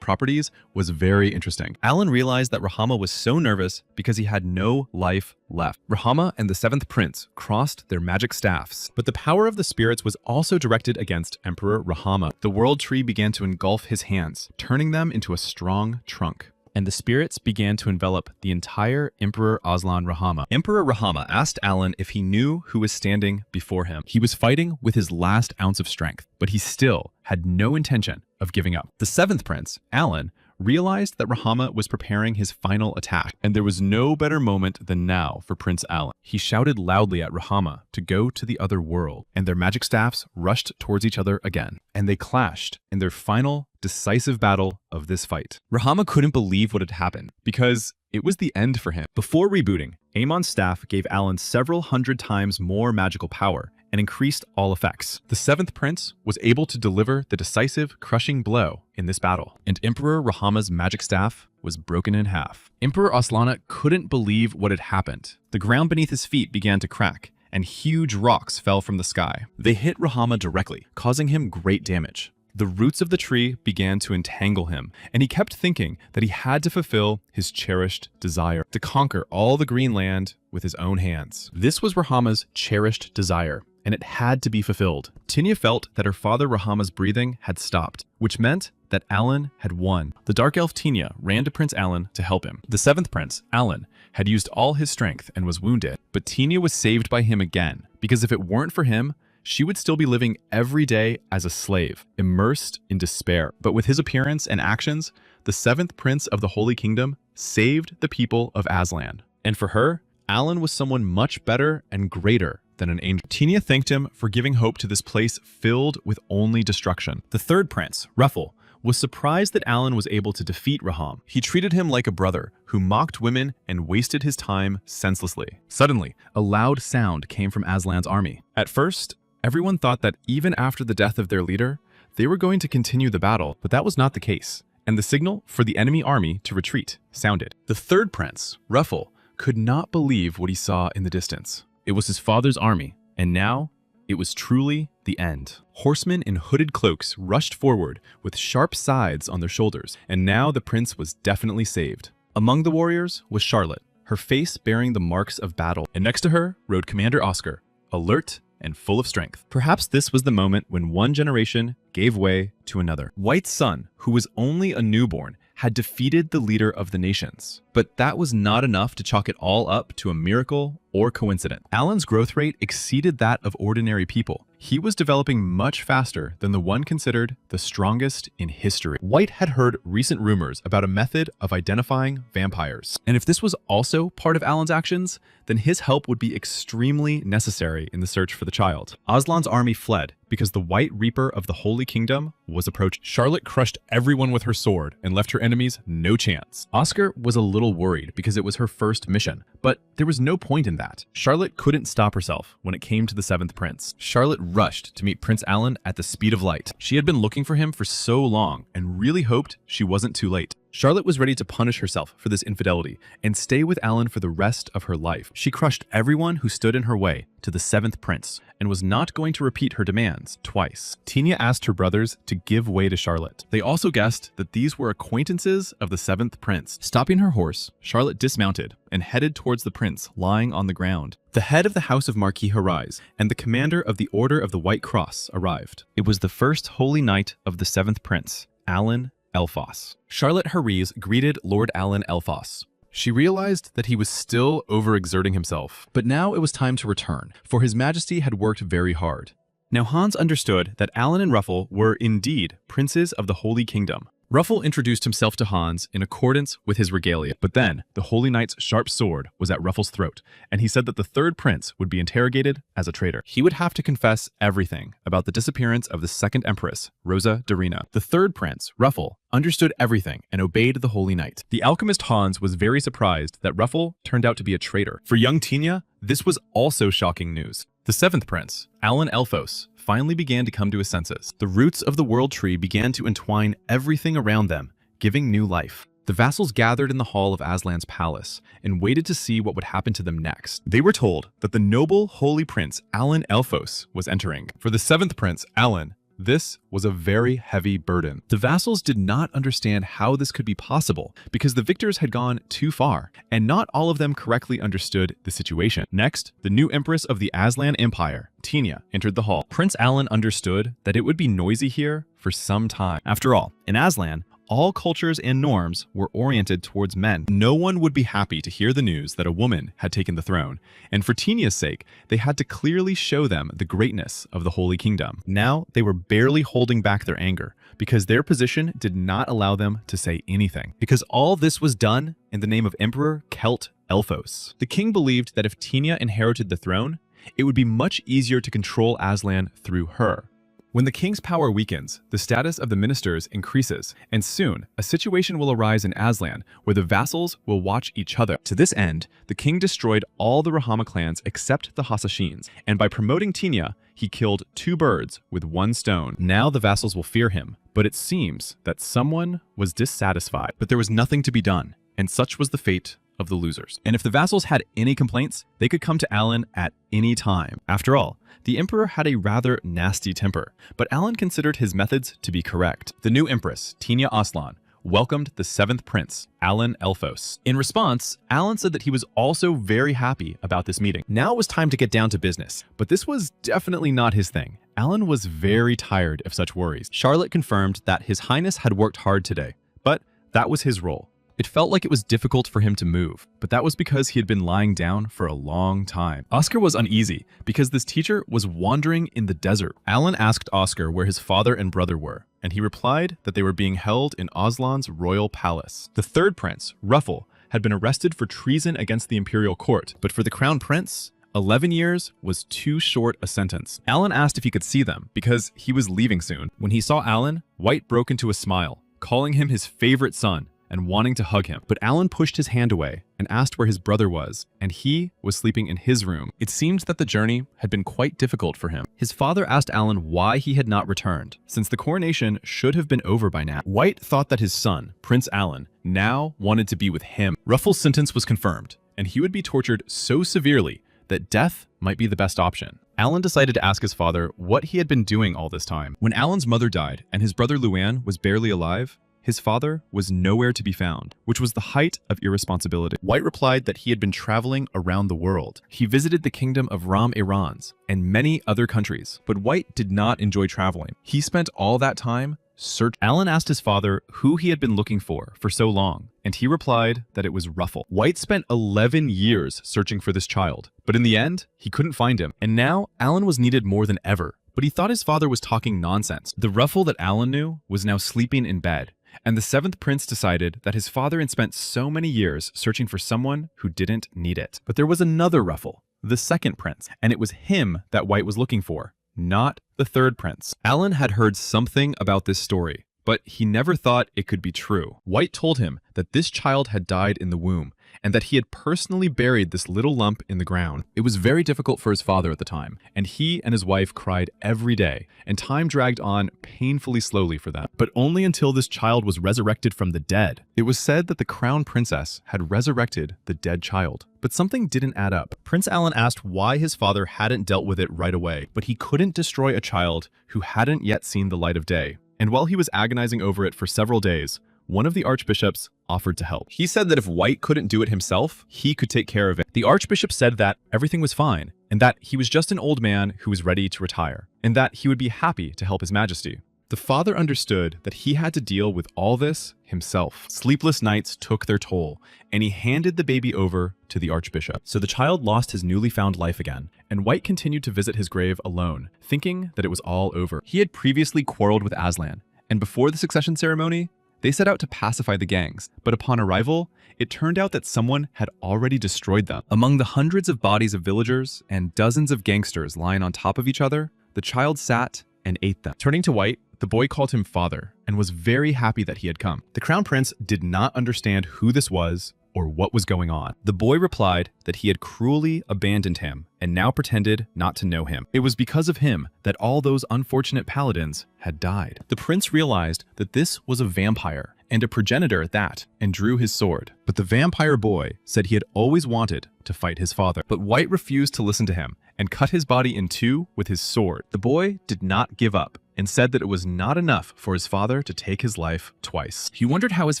properties was very interesting. Alan realized that Rahama was so nervous because he had no life left. Rahama and the seventh prince crossed their magic staffs, but the power of the spirits was also directed against Emperor Rahama. The world tree began to engulf his hands, turning them into a strong trunk. And the spirits began to envelop the entire Emperor Aslan Rahama. Emperor Rahama asked Alan if he knew who was standing before him. He was fighting with his last ounce of strength, but he still had no intention of giving up. The seventh prince, Alan, realized that Rahama was preparing his final attack, and there was no better moment than now for Prince Alan. He shouted loudly at Rahama to go to the other world, and their magic staffs rushed towards each other again, and they clashed in their final, decisive battle of this fight. Rahama couldn't believe what had happened, because it was the end for him. Before rebooting, Amon's staff gave Alan several hundred times more magical power, and increased all effects. The 7th Prince was able to deliver the decisive, crushing blow in this battle, and Emperor Rahama's magic staff was broken in half. Emperor Aslana couldn't believe what had happened. The ground beneath his feet began to crack, and huge rocks fell from the sky. They hit Rahama directly, causing him great damage. The roots of the tree began to entangle him, and he kept thinking that he had to fulfill his cherished desire, to conquer all the green land with his own hands. This was Rahama's cherished desire, and it had to be fulfilled. Tinya felt that her father Rahama's breathing had stopped, which meant that Alan had won. The Dark Elf Tinya ran to Prince Alan to help him. The 7th Prince, Alan, had used all his strength and was wounded, but Tinya was saved by him again, because if it weren't for him, she would still be living every day as a slave, immersed in despair. But with his appearance and actions, the 7th Prince of the Holy Kingdom saved the people of Aslan. And for her, Alan was someone much better and greater than an angel. Tinya thanked him for giving hope to this place filled with only destruction. The 3rd Prince, Ruffle, was surprised that Alan was able to defeat Raham. He treated him like a brother who mocked women and wasted his time senselessly. Suddenly, a loud sound came from Aslan's army. At first, everyone thought that even after the death of their leader, they were going to continue the battle, but that was not the case, and the signal for the enemy army to retreat sounded. The 3rd Prince, Ruffle, could not believe what he saw in the distance. It was his father's army, and now it was truly the end. Horsemen in hooded cloaks rushed forward with sharp scythes on their shoulders, and now the prince was definitely saved. Among the warriors was Charlotte, her face bearing the marks of battle, and next to her rode Commander Oscar, alert and full of strength. Perhaps this was the moment when one generation gave way to another. White's son, who was only a newborn, had defeated the leader of the nations. But that was not enough to chalk it all up to a miracle or coincidence. Alan's growth rate exceeded that of ordinary people. He was developing much faster than the one considered the strongest in history. White had heard recent rumors about a method of identifying vampires. And if this was also part of Alan's actions, then his help would be extremely necessary in the search for the child. Aslan's army fled because the White Reaper of the Holy Kingdom was approaching. Charlotte crushed everyone with her sword and left her enemies no chance. Oscar was a little worried because it was her first mission, but there was no point in that. Charlotte couldn't stop herself when it came to the 7th Prince. Charlotte rushed to meet Prince Alan at the speed of light. She had been looking for him for so long and really hoped she wasn't too late. Charlotte was ready to punish herself for this infidelity and stay with Alan for the rest of her life. She crushed everyone who stood in her way to the 7th Prince and was not going to repeat her demands twice. Tinya asked her brothers to give way to Charlotte. They also guessed that these were acquaintances of the 7th Prince. Stopping her horse, Charlotte dismounted and headed towards the prince lying on the ground. The head of the House of Marquis Harais and the commander of the Order of the White Cross arrived. It was the first holy knight of the 7th Prince, Alan Elphos. Charlotte Harais greeted Lord Alan Elphos. She realized that he was still overexerting himself, but now it was time to return, for His Majesty had worked very hard. Now Hans understood that Alan and Ruffle were indeed princes of the Holy Kingdom. Ruffle introduced himself to Hans in accordance with his regalia, but then the Holy Knight's sharp sword was at Ruffle's throat, and he said that the 3rd Prince would be interrogated as a traitor. He would have to confess everything about the disappearance of the 2nd Empress, Rosa Darina. The 3rd Prince, Ruffle, understood everything and obeyed the Holy Knight. The alchemist Hans was very surprised that Ruffle turned out to be a traitor. For young Tinya, this was also shocking news. The 7th Prince, Alan Elphos, finally began to come to his senses. The roots of the world tree began to entwine everything around them, giving new life. The vassals gathered in the hall of Aslan's palace and waited to see what would happen to them next. They were told that the noble holy prince Alan Elphos was entering. For the 7th Prince, Alan, this was a very heavy burden. The vassals did not understand how this could be possible because the victors had gone too far, and not all of them correctly understood the situation. Next, the new empress of the Aslan Empire, Tinya, entered the hall. Prince Alan understood that it would be noisy here for some time. After all, in Aslan, all cultures and norms were oriented towards men. No one would be happy to hear the news that a woman had taken the throne, and for Tinia's sake, they had to clearly show them the greatness of the Holy Kingdom. Now, they were barely holding back their anger, because their position did not allow them to say anything. Because all this was done in the name of Emperor Celt Elphos. The king believed that if Tinia inherited the throne, it would be much easier to control Aslan through her. When the king's power weakens, the status of the ministers increases, and soon a situation will arise in Aslan where the vassals will watch each other. To this end, the king destroyed all the Rahama clans except the Hasashins, and by promoting Tinia, he killed 2 birds with 1 stone. Now the vassals will fear him, but it seems that someone was dissatisfied. But there was nothing to be done, and such was the fate of the losers. And if the vassals had any complaints, they could come to Alan at any time. After all, the emperor had a rather nasty temper, but Alan considered his methods to be correct. The new empress, Tinia Aslan, welcomed the 7th prince, Alan Elphos. In response, Alan said that he was also very happy about this meeting. Now it was time to get down to business, but this was definitely not his thing. Alan was very tired of such worries. Charlotte confirmed that His Highness had worked hard today, but that was his role. It felt like it was difficult for him to move, but that was because he had been lying down for a long time. Oscar was uneasy because this teacher was wandering in the desert. Alan asked Oscar where his father and brother were, and he replied that they were being held in Aslan's royal palace. The 3rd prince, Ruffle, had been arrested for treason against the imperial court, but for the crown prince, 11 years was too short a sentence. Alan asked if he could see them because he was leaving soon. When he saw Alan, White broke into a smile, calling him his favorite son and wanting to hug him. But Alan pushed his hand away and asked where his brother was, and he was sleeping in his room. It seemed that the journey had been quite difficult for him. His father asked Alan why he had not returned, since the coronation should have been over by now. White thought that his son, Prince Alan, now wanted to be with him. Ruffle's sentence was confirmed, and he would be tortured so severely that death might be the best option. Alan decided to ask his father what he had been doing all this time. When Alan's mother died and his brother Luan was barely alive, his father was nowhere to be found, which was the height of irresponsibility. White replied that he had been traveling around the world. He visited the kingdom of Ram Irans and many other countries, but White did not enjoy traveling. He spent all that time searching. Alan asked his father who he had been looking for so long, and he replied that it was Ruffle. White spent 11 years searching for this child, but in the end, he couldn't find him. And now, Alan was needed more than ever, but he thought his father was talking nonsense. The Ruffle that Alan knew was now sleeping in bed, and the 7th prince decided that his father had spent so many years searching for someone who didn't need it. But there was another Ruffle, the 2nd prince, and it was him that White was looking for, not the 3rd prince. Alan had heard something about this story, but he never thought it could be true. White told him that this child had died in the womb, and that he had personally buried this little lump in the ground. It was very difficult for his father at the time, and he and his wife cried every day, and time dragged on painfully slowly for them. But only until this child was resurrected from the dead. It was said that the crown princess had resurrected the dead child. But something didn't add up. Prince Alan asked why his father hadn't dealt with it right away, but he couldn't destroy a child who hadn't yet seen the light of day. And while he was agonizing over it for several days, one of the archbishops offered to help. He said that if White couldn't do it himself, he could take care of it. The archbishop said that everything was fine, and that he was just an old man who was ready to retire, and that he would be happy to help his majesty. The father understood that he had to deal with all this himself. Sleepless nights took their toll, and he handed the baby over to the archbishop. So the child lost his newly found life again, and White continued to visit his grave alone, thinking that it was all over. He had previously quarreled with Aslan, and before the succession ceremony, they set out to pacify the gangs, but upon arrival, it turned out that someone had already destroyed them. Among the hundreds of bodies of villagers and dozens of gangsters lying on top of each other, the child sat and ate them. Turning to White, the boy called him father and was very happy that he had come. The crown prince did not understand who this was or what was going on. The boy replied that he had cruelly abandoned him and now pretended not to know him. It was because of him that all those unfortunate paladins had died. The prince realized that this was a vampire and a progenitor at that, and drew his sword. But the vampire boy said he had always wanted to fight his father. But White refused to listen to him and cut his body in two with his sword. The boy did not give up and said that it was not enough for his father to take his life twice. He wondered how his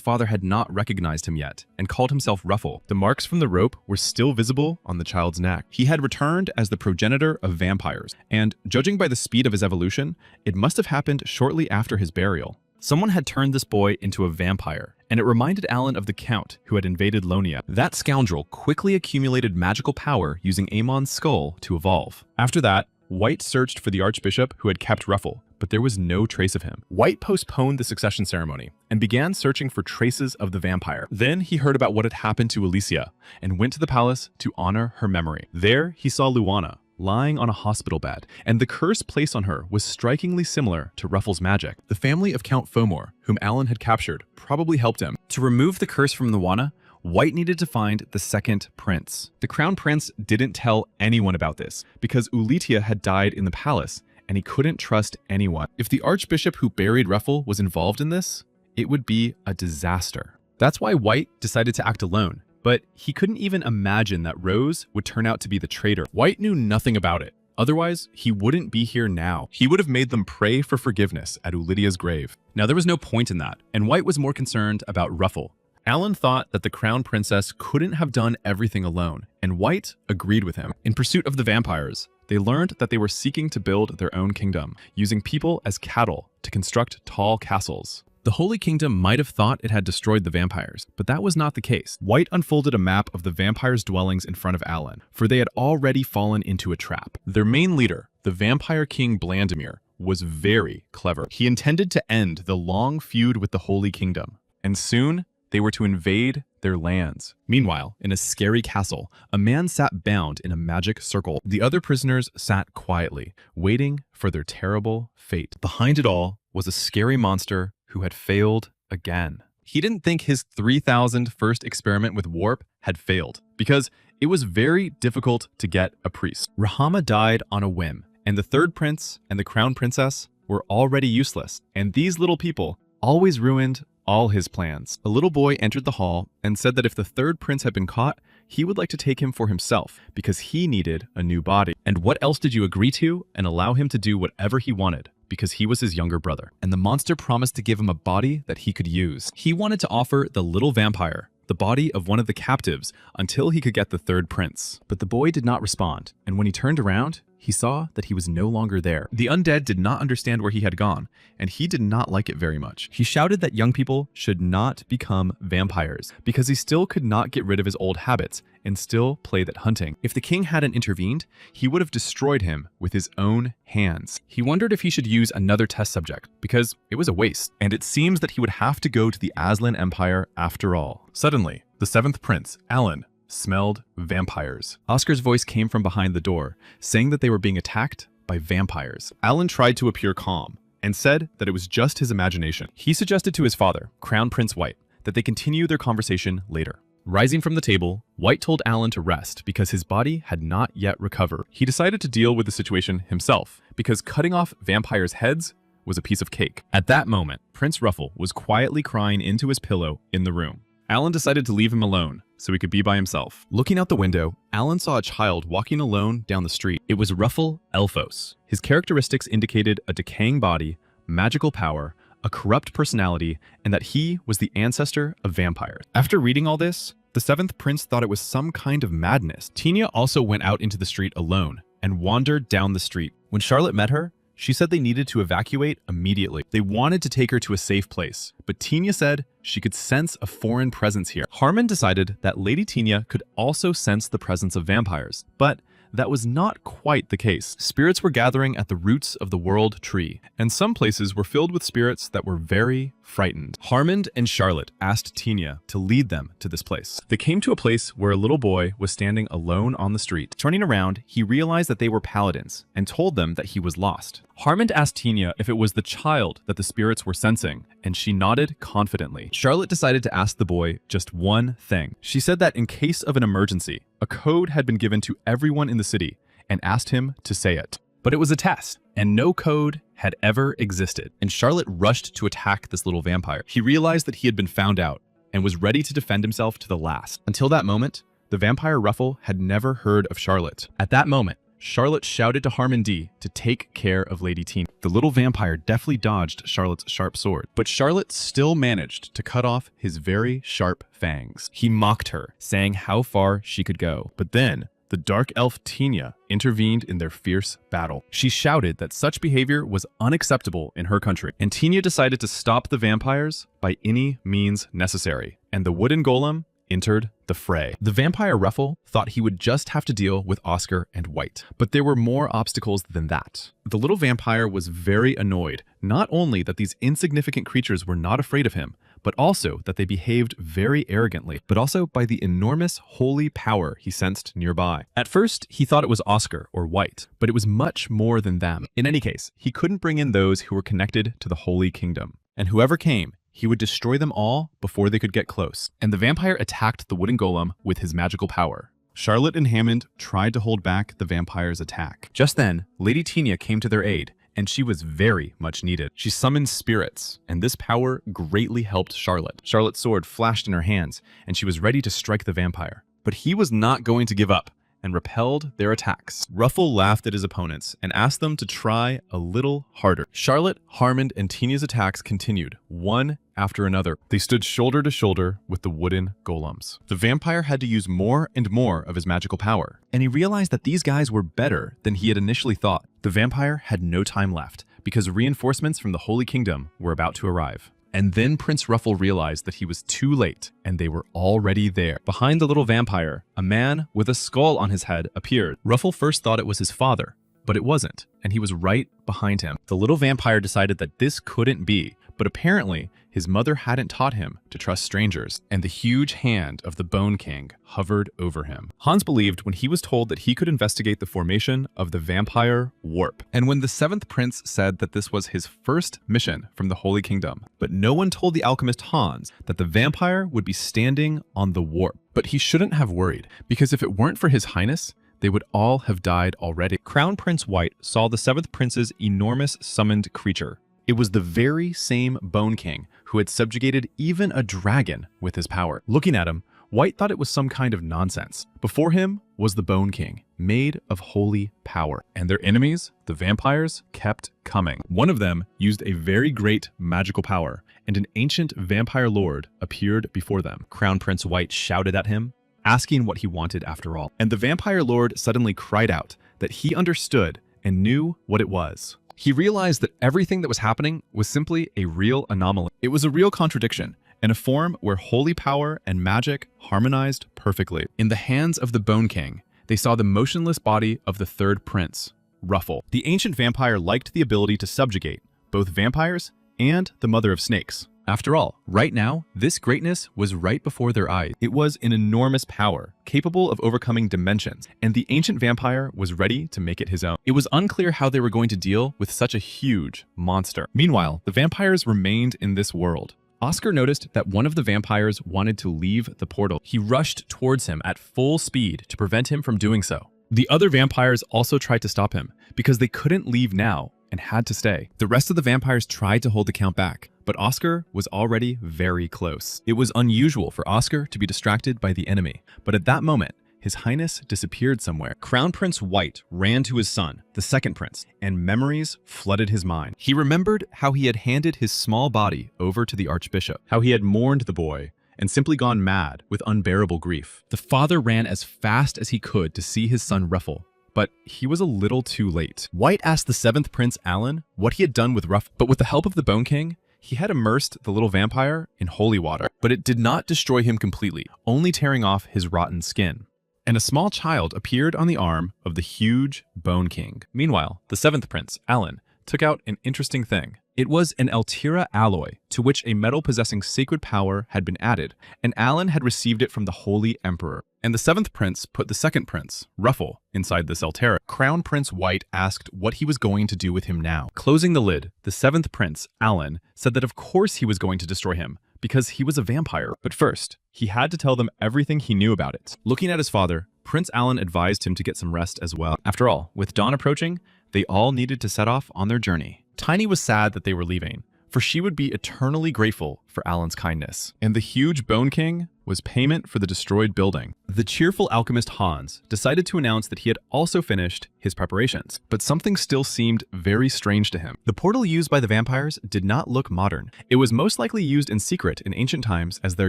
father had not recognized him yet and called himself Ruffle. The marks from the rope were still visible on the child's neck. He had returned as the progenitor of vampires, and judging by the speed of his evolution, it must have happened shortly after his burial. Someone had turned this boy into a vampire, and it reminded Alan of the Count who had invaded Lonia. That scoundrel quickly accumulated magical power using Amon's skull to evolve. After that, White searched for the Archbishop who had kept Ruffle, but there was no trace of him. White postponed the succession ceremony and began searching for traces of the vampire. Then he heard about what had happened to Alicia and went to the palace to honor her memory. There he saw Luana lying on a hospital bed, and the curse placed on her was strikingly similar to Ruffle's magic. The family of Count Fomor, whom Alan had captured, probably helped him. To remove the curse from Luana, White needed to find the second prince. The crown prince didn't tell anyone about this because Ulitia had died in the palace and he couldn't trust anyone. If the archbishop who buried Ruffle was involved in this, it would be a disaster. That's why White decided to act alone, but he couldn't even imagine that Rose would turn out to be the traitor. White knew nothing about it. Otherwise, he wouldn't be here now. He would have made them pray for forgiveness at Ulitia's grave. Now, there was no point in that, and White was more concerned about Ruffle. Alan thought that the crown princess couldn't have done everything alone, and White agreed with him. In pursuit of the vampires, they learned that they were seeking to build their own kingdom, using people as cattle to construct tall castles. The Holy Kingdom might have thought it had destroyed the vampires, but that was not the case. White unfolded a map of the vampires' dwellings in front of Alan, for they had already fallen into a trap. Their main leader, the vampire king Blandimir, was very clever. He intended to end the long feud with the Holy Kingdom, and soon they were to invade their lands. Meanwhile, in a scary castle, a man sat bound in a magic circle. The other prisoners sat quietly, waiting for their terrible fate. Behind it all was a scary monster who had failed again. He didn't think his 3,000 first experiment with warp had failed, because it was very difficult to get a priest. Rahama died on a whim, and the third prince and the crown princess were already useless, and these little people always ruined all his plans. A little boy entered the hall and said that if the third prince had been caught, he would like to take him for himself because he needed a new body. And what else did you agree to and allow him to do whatever he wanted? Because he was his younger brother. And the monster promised to give him a body that he could use. He wanted to offer the little vampire the body of one of the captives until he could get the third prince. But the boy did not respond, and when he turned around, he saw that he was no longer there. The undead did not understand where he had gone, and he did not like it very much. He shouted that young people should not become vampires, because he still could not get rid of his old habits and still play that hunting. If the king hadn't intervened, he would have destroyed him with his own hands. He wondered if he should use another test subject, because it was a waste, and it seems that he would have to go to the Aslan Empire after all. Suddenly, the seventh prince, Alan, smelled vampires. Oscar's voice came from behind the door, saying that they were being attacked by vampires. Alan tried to appear calm and said that it was just his imagination. He suggested to his father, Crown Prince White, that they continue their conversation later. Rising from the table, White told Alan to rest because his body had not yet recovered. He decided to deal with the situation himself because cutting off vampires' heads was a piece of cake. At that moment, Prince Ruffle was quietly crying into his pillow in the room. Alan decided to leave him alone so he could be by himself. Looking out the window, Alan saw a child walking alone down the street. It was Ruffle Elfos. His characteristics indicated a decaying body, magical power, a corrupt personality, and that he was the ancestor of vampires. After reading all this, the seventh prince thought it was some kind of madness. Tina also went out into the street alone and wandered down the street. When Charlotte met her, she said they needed to evacuate immediately. They wanted to take her to a safe place, but Tina said she could sense a foreign presence here. Harmon decided that Lady Tina could also sense the presence of vampires, but that was not quite the case. Spirits were gathering at the roots of the world tree, and some places were filled with spirits that were very frightened. Harmon and Charlotte asked Tina to lead them to this place. They came to a place where a little boy was standing alone on the street. Turning around, he realized that they were paladins and told them that he was lost. Harmon asked Tina if it was the child that the spirits were sensing, and she nodded confidently. Charlotte decided to ask the boy just one thing. She said that in case of an emergency, a code had been given to everyone in the city and asked him to say it. But it was a test, and no code had ever existed. And Charlotte rushed to attack this little vampire. He realized that he had been found out and was ready to defend himself to the last. Until that moment, the vampire Ruffle had never heard of Charlotte. At that moment, Charlotte shouted to Harmon D to take care of Lady Tina. The little vampire deftly dodged Charlotte's sharp sword, but Charlotte still managed to cut off his very sharp fangs. He mocked her, saying how far she could go. But then, the dark elf Tina intervened in their fierce battle. She shouted that such behavior was unacceptable in her country, and Tina decided to stop the vampires by any means necessary, and the wooden golem entered the fray. The vampire Ruffle thought he would just have to deal with Oscar and White, but there were more obstacles than that. The little vampire was very annoyed, not only that these insignificant creatures were not afraid of him, but also that they behaved very arrogantly, but also by the enormous holy power he sensed nearby. At first, he thought it was Oscar or White, but it was much more than them. In any case, he couldn't bring in those who were connected to the Holy Kingdom, and whoever came, he would destroy them all before they could get close. And the vampire attacked the wooden golem with his magical power. Charlotte and Hammond tried to hold back the vampire's attack. Just then, Lady Tina came to their aid, and she was very much needed. She summoned spirits, and this power greatly helped Charlotte. Charlotte's sword flashed in her hands, and she was ready to strike the vampire. But he was not going to give up, and repelled their attacks. Ruffle laughed at his opponents and asked them to try a little harder. Charlotte, Harmond, and Tina's attacks continued, one after another. They stood shoulder to shoulder with the wooden golems. The vampire had to use more and more of his magical power, and he realized that these guys were better than he had initially thought. The vampire had no time left, because reinforcements from the Holy Kingdom were about to arrive. And then Prince Ruffle realized that he was too late, and they were already there. Behind the little vampire, a man with a skull on his head appeared. Ruffle first thought it was his father, but it wasn't, and he was right behind him. The little vampire decided that this couldn't be, but apparently his mother hadn't taught him to trust strangers, and the huge hand of the Bone King hovered over him. Hans believed when he was told that he could investigate the formation of the vampire warp, and when the seventh prince said that this was his first mission from the Holy Kingdom. But no one told the alchemist Hans that the vampire would be standing on the warp. But he shouldn't have worried, because if it weren't for his highness, they would all have died already. Crown Prince White saw the seventh prince's enormous summoned creature. It was the very same Bone King who had subjugated even a dragon with his power. Looking at him, White thought it was some kind of nonsense. Before him was the Bone King, made of holy power. And their enemies, the vampires, kept coming. One of them used a very great magical power, and an ancient vampire lord appeared before them. Crown Prince White shouted at him, asking what he wanted after all. And the vampire lord suddenly cried out that he understood and knew what it was. He realized that everything that was happening was simply a real anomaly. It was a real contradiction, and a form where holy power and magic harmonized perfectly. In the hands of the Bone King, they saw the motionless body of the third prince, Ruffle. The ancient vampire liked the ability to subjugate both vampires and the mother of snakes. After all, right now, this greatness was right before their eyes. It was an enormous power, capable of overcoming dimensions, and the ancient vampire was ready to make it his own. It was unclear how they were going to deal with such a huge monster. Meanwhile, the vampires remained in this world. Oscar noticed that one of the vampires wanted to leave the portal. He rushed towards him at full speed to prevent him from doing so. The other vampires also tried to stop him, because they couldn't leave now and had to stay. The rest of the vampires tried to hold the count back, but Oscar was already very close. It was unusual for Oscar to be distracted by the enemy, but at that moment, His Highness disappeared somewhere. Crown Prince White ran to his son, the second prince, and memories flooded his mind. He remembered how he had handed his small body over to the Archbishop, how he had mourned the boy, and simply gone mad with unbearable grief. The father ran as fast as he could to see his son Ruffle, but he was a little too late. White asked the seventh prince, Alan, what he had done with Ruffle, but with the help of the Bone King, he had immersed the little vampire in holy water. But it did not destroy him completely, only tearing off his rotten skin. And a small child appeared on the arm of the huge Bone King. Meanwhile, the seventh prince, Alan, took out an interesting thing. It was an Altera alloy, to which a metal possessing sacred power had been added, and Alan had received it from the Holy Emperor. And the seventh prince put the second prince, Ruffle, inside this Altera. Crown Prince White asked what he was going to do with him now. Closing the lid, the seventh prince, Alan, said that of course he was going to destroy him, because he was a vampire. But first, he had to tell them everything he knew about it. Looking at his father, Prince Alan advised him to get some rest as well. After all, with dawn approaching, they all needed to set off on their journey. Tiny was sad that they were leaving, for she would be eternally grateful for Alan's kindness. And the huge Bone King was payment for the destroyed building. The cheerful alchemist Hans decided to announce that he had also finished his preparations, but something still seemed very strange to him. The portal used by the vampires did not look modern. It was most likely used in secret in ancient times as their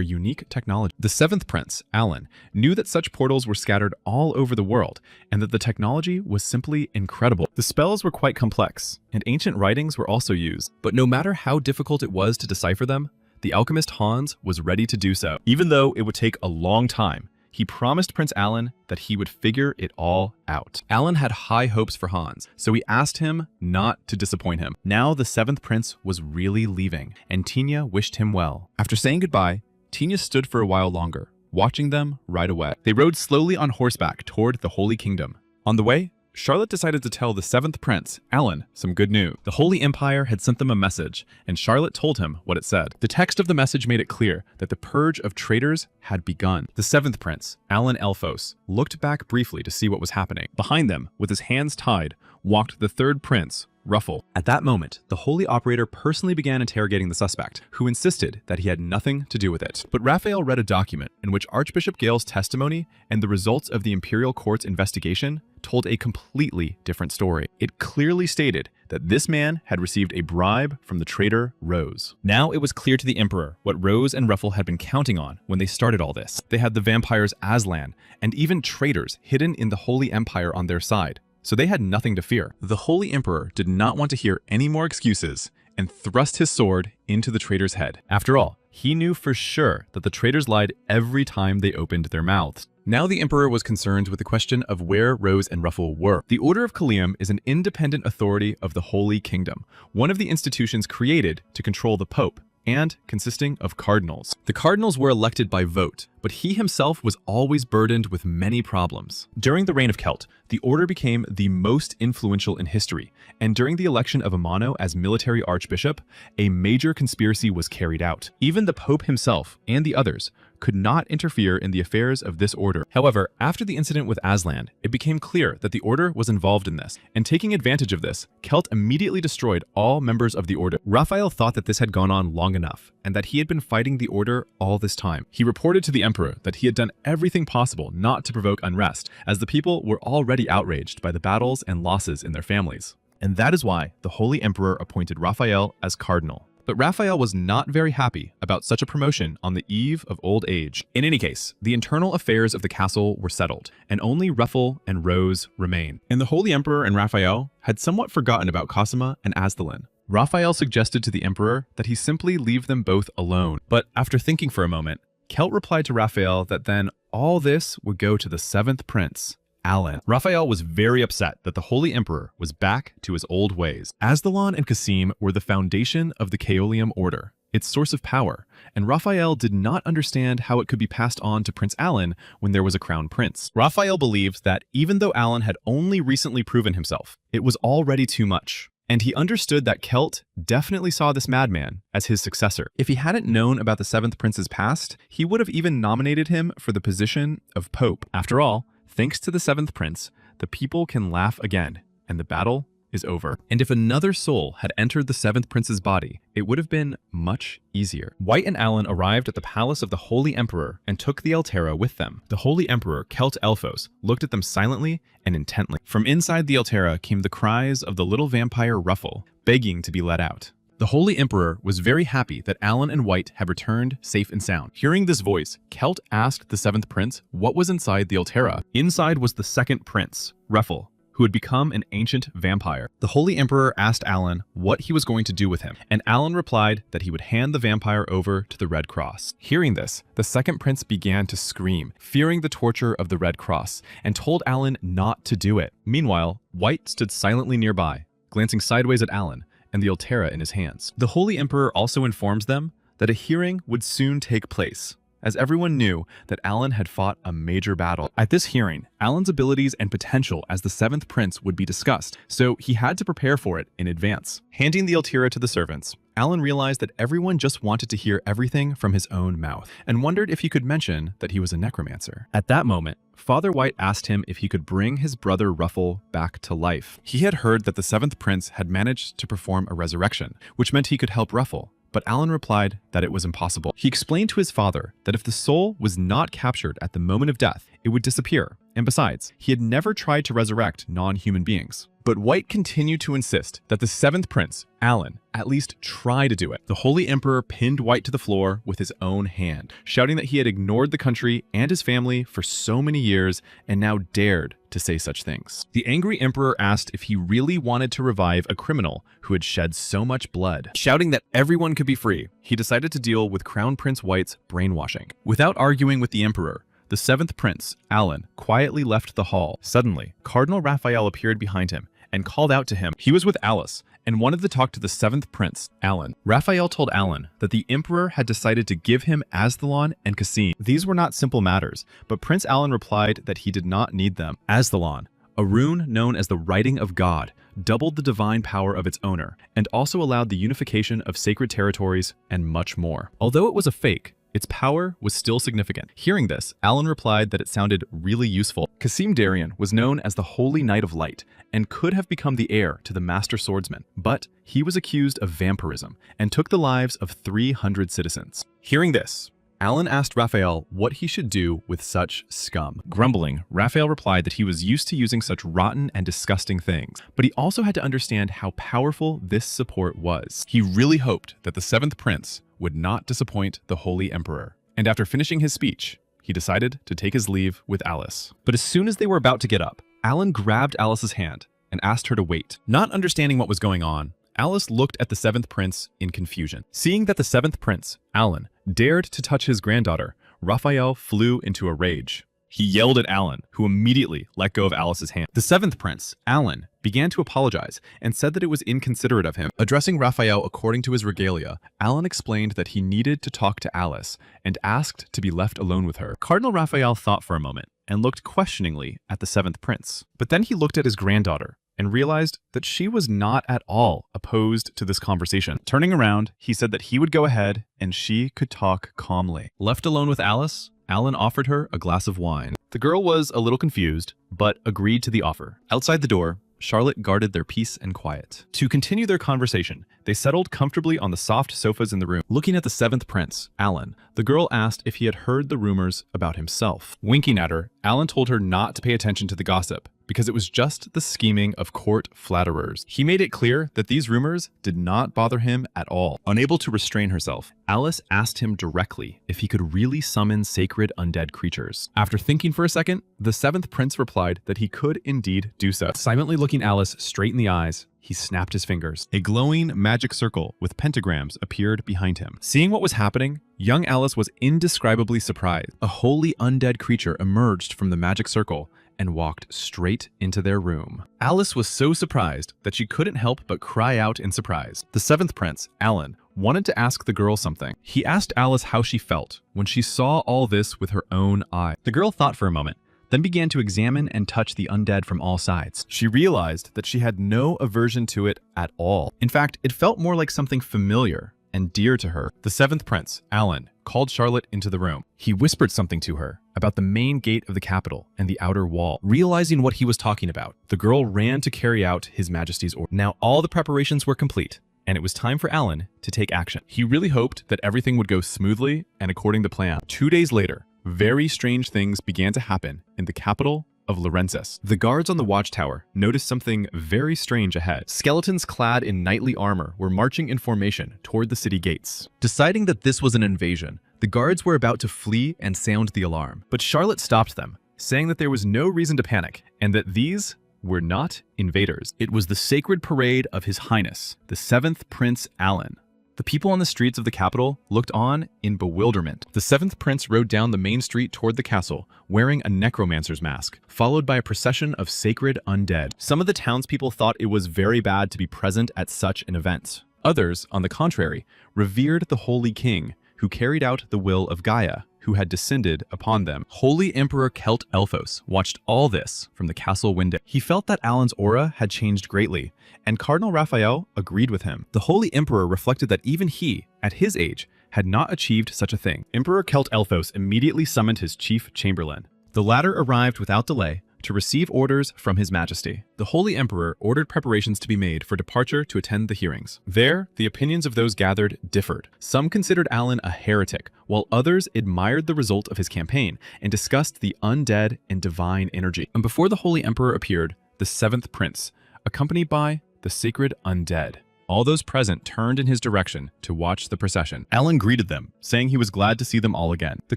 unique technology. The seventh prince, Alan, knew that such portals were scattered all over the world and that the technology was simply incredible. The spells were quite complex, and ancient writings were also used, but no matter how difficult it was to decipher them, the alchemist Hans was ready to do so. Even though it would take a long time, he promised Prince Alan that he would figure it all out. Alan had high hopes for Hans, so he asked him not to disappoint him. Now the seventh prince was really leaving, and Tina wished him well. After saying goodbye, Tina stood for a while longer, watching them ride away. They rode slowly on horseback toward the Holy Kingdom. On the way, Charlotte decided to tell the seventh prince, Alan, some good news. The Holy Empire had sent them a message, and Charlotte told him what it said. The text of the message made it clear that the purge of traitors had begun. The seventh prince, Alan Elphos, looked back briefly to see what was happening. Behind them, with his hands tied, walked the third prince, Ruffle. At that moment, the Holy Operator personally began interrogating the suspect, who insisted that he had nothing to do with it. But Raphael read a document in which Archbishop Gale's testimony and the results of the Imperial Court's investigation told a completely different story. It clearly stated that this man had received a bribe from the traitor Rose. Now it was clear to the Emperor what Rose and Ruffle had been counting on when they started all this. They had the vampires Aslan and even traitors hidden in the Holy Empire on their side, so they had nothing to fear. The Holy Emperor did not want to hear any more excuses and thrust his sword into the traitor's head. After all, he knew for sure that the traitors lied every time they opened their mouths. Now the Emperor was concerned with the question of where Rose and Ruffle were. The Order of Kalium is an independent authority of the Holy Kingdom, one of the institutions created to control the Pope, and consisting of cardinals. The cardinals were elected by vote, but he himself was always burdened with many problems. During the reign of Celt, the order became the most influential in history, and during the election of Amano as military archbishop, a major conspiracy was carried out. Even the Pope himself and the others could not interfere in the affairs of this order. However, after the incident with Aslan, it became clear that the order was involved in this, and taking advantage of this, Celt immediately destroyed all members of the order. Raphael thought that this had gone on long enough, and that he had been fighting the order all this time. He reported to the Emperor that he had done everything possible not to provoke unrest, as the people were already outraged by the battles and losses in their families. And that is why the Holy Emperor appointed Raphael as cardinal. But Raphael was not very happy about such a promotion on the eve of old age. In any case, the internal affairs of the castle were settled, and only Ruffle and Rose remained. And the Holy Emperor and Raphael had somewhat forgotten about Cosima and Asdalin. Raphael suggested to the Emperor that he simply leave them both alone. But after thinking for a moment, Celt replied to Raphael that then all this would go to the seventh prince, Alan. Raphael was very upset that the Holy Emperor was back to his old ways. Asdalon and Kasim were the foundation of the Kaolium Order, its source of power, and Raphael did not understand how it could be passed on to Prince Alan when there was a crown prince. Raphael believed that even though Alan had only recently proven himself, it was already too much. And he understood that Celt definitely saw this madman as his successor. If he hadn't known about the seventh prince's past, he would have even nominated him for the position of Pope. After all, thanks to the seventh prince, the people can laugh again, and the battle is over. And if another soul had entered the seventh prince's body, it would have been much easier. White and Alan arrived at the palace of the Holy Emperor and took the Altera with them. The Holy Emperor, Celt Elphos, looked at them silently and intently. From inside the Altera came the cries of the little vampire Ruffle, begging to be let out. The Holy Emperor was very happy that Alan and White had returned safe and sound. Hearing this voice, Celt asked the seventh prince what was inside the Altera. Inside was the second prince, Ruffle, who had become an ancient vampire. The Holy Emperor asked Alan what he was going to do with him, and Alan replied that he would hand the vampire over to the Red Cross. Hearing this, the second prince began to scream, fearing the torture of the Red Cross, and told Alan not to do it. Meanwhile, White stood silently nearby, glancing sideways at Alan and the Altera in his hands. The Holy Emperor also informs them that a hearing would soon take place, as everyone knew that Alan had fought a major battle. At this hearing, Alan's abilities and potential as the seventh prince would be discussed, so he had to prepare for it in advance. Handing the Altera to the servants, Alan realized that everyone just wanted to hear everything from his own mouth, and wondered if he could mention that he was a necromancer. At that moment, Father White asked him if he could bring his brother Ruffle back to life. He had heard that the seventh prince had managed to perform a resurrection, which meant he could help Ruffle, but Alan replied that it was impossible. He explained to his father that if the soul was not captured at the moment of death, it would disappear. And besides, he had never tried to resurrect non-human beings. But White continued to insist that the seventh prince, Alan, at least try to do it. The Holy Emperor pinned White to the floor with his own hand, shouting that he had ignored the country and his family for so many years and now dared to say such things. The angry emperor asked if he really wanted to revive a criminal who had shed so much blood. Shouting that everyone could be free, he decided to deal with Crown Prince White's brainwashing. Without arguing with the emperor, the seventh prince, Alan, quietly left the hall. Suddenly, Cardinal Raphael appeared behind him and called out to him. He was with Alice and wanted to talk to the seventh prince, Alan. Raphael told Alan that the emperor had decided to give him Azthalan and Cassim. These were not simple matters, but Prince Alan replied that he did not need them. Azthalan, a rune known as the Writing of God, doubled the divine power of its owner and also allowed the unification of sacred territories and much more. Although it was a fake, its power was still significant. Hearing this, Alan replied that it sounded really useful. Cassim Darien was known as the Holy Knight of Light and could have become the heir to the Master Swordsman, but he was accused of vampirism and took the lives of 300 citizens. Hearing this, Alan asked Raphael what he should do with such scum. Grumbling, Raphael replied that he was used to using such rotten and disgusting things, but he also had to understand how powerful this support was. He really hoped that the seventh prince would not disappoint the Holy Emperor. And after finishing his speech, he decided to take his leave with Alice. But as soon as they were about to get up, Alan grabbed Alice's hand and asked her to wait. Not understanding what was going on, Alice looked at the seventh prince in confusion. Seeing that the seventh prince, Alan, dared to touch his granddaughter, Raphael flew into a rage. He yelled at Alan, who immediately let go of Alice's hand. The seventh prince, Alan, began to apologize and said that it was inconsiderate of him. Addressing Raphael according to his regalia, Alan explained that he needed to talk to Alice and asked to be left alone with her. Cardinal Raphael thought for a moment and looked questioningly at the seventh prince. But then he looked at his granddaughter and realized that she was not at all opposed to this conversation. Turning around, he said that he would go ahead and she could talk calmly. Left alone with Alice, Alan offered her a glass of wine. The girl was a little confused, but agreed to the offer. Outside the door, Charlotte guarded their peace and quiet. To continue their conversation, they settled comfortably on the soft sofas in the room. Looking at the seventh prince, Alan, the girl asked if he had heard the rumors about himself. Winking at her, Alan told her not to pay attention to the gossip, because it was just the scheming of court flatterers. He made it clear that these rumors did not bother him at all. Unable to restrain herself, Alice asked him directly if he could really summon sacred undead creatures. After thinking for a second, the seventh prince replied that he could indeed do so. Silently looking Alice straight in the eyes, he snapped his fingers. A glowing magic circle with pentagrams appeared behind him. Seeing what was happening, young Alice was indescribably surprised. A holy undead creature emerged from the magic circle and walked straight into their room. Alice was so surprised that she couldn't help but cry out in surprise. The seventh prince, Alan, wanted to ask the girl something. He asked Alice how she felt when she saw all this with her own eyes. The girl thought for a moment, then began to examine and touch the undead from all sides. She realized that she had no aversion to it at all. In fact, it felt more like something familiar and dear to her. The seventh prince, Alan, called Charlotte into the room. He whispered something to her about the main gate of the capital and the outer wall. Realizing what he was talking about, the girl ran to carry out His Majesty's order. Now all the preparations were complete, and it was time for Alan to take action. He really hoped that everything would go smoothly and according to plan. 2 days later, very strange things began to happen in the capital of Laurentis. The guards on the watchtower noticed something very strange ahead. Skeletons clad in knightly armor were marching in formation toward the city gates. Deciding that this was an invasion, the guards were about to flee and sound the alarm. But Charlotte stopped them, saying that there was no reason to panic and that these were not invaders. It was the sacred parade of His Highness, the seventh Prince Alan. The people on the streets of the capital looked on in bewilderment. The seventh prince rode down the main street toward the castle, wearing a necromancer's mask, followed by a procession of sacred undead. Some of the townspeople thought it was very bad to be present at such an event. Others, on the contrary, revered the Holy King, who carried out the will of Gaia, who had descended upon them. Holy Emperor Celt Elphos watched all this from the castle window. He felt that Alan's aura had changed greatly, and Cardinal Raphael agreed with him. The Holy Emperor reflected that even he, at his age, had not achieved such a thing. Emperor Celt Elphos immediately summoned his chief chamberlain. The latter arrived without delay, to receive orders from His Majesty. The Holy Emperor ordered preparations to be made for departure to attend the hearings. There, the opinions of those gathered differed. Some considered Alan a heretic, while others admired the result of his campaign and discussed the undead and divine energy. And before the Holy Emperor appeared, the seventh prince, accompanied by the sacred undead. All those present turned in his direction to watch the procession. Alan greeted them, saying he was glad to see them all again. The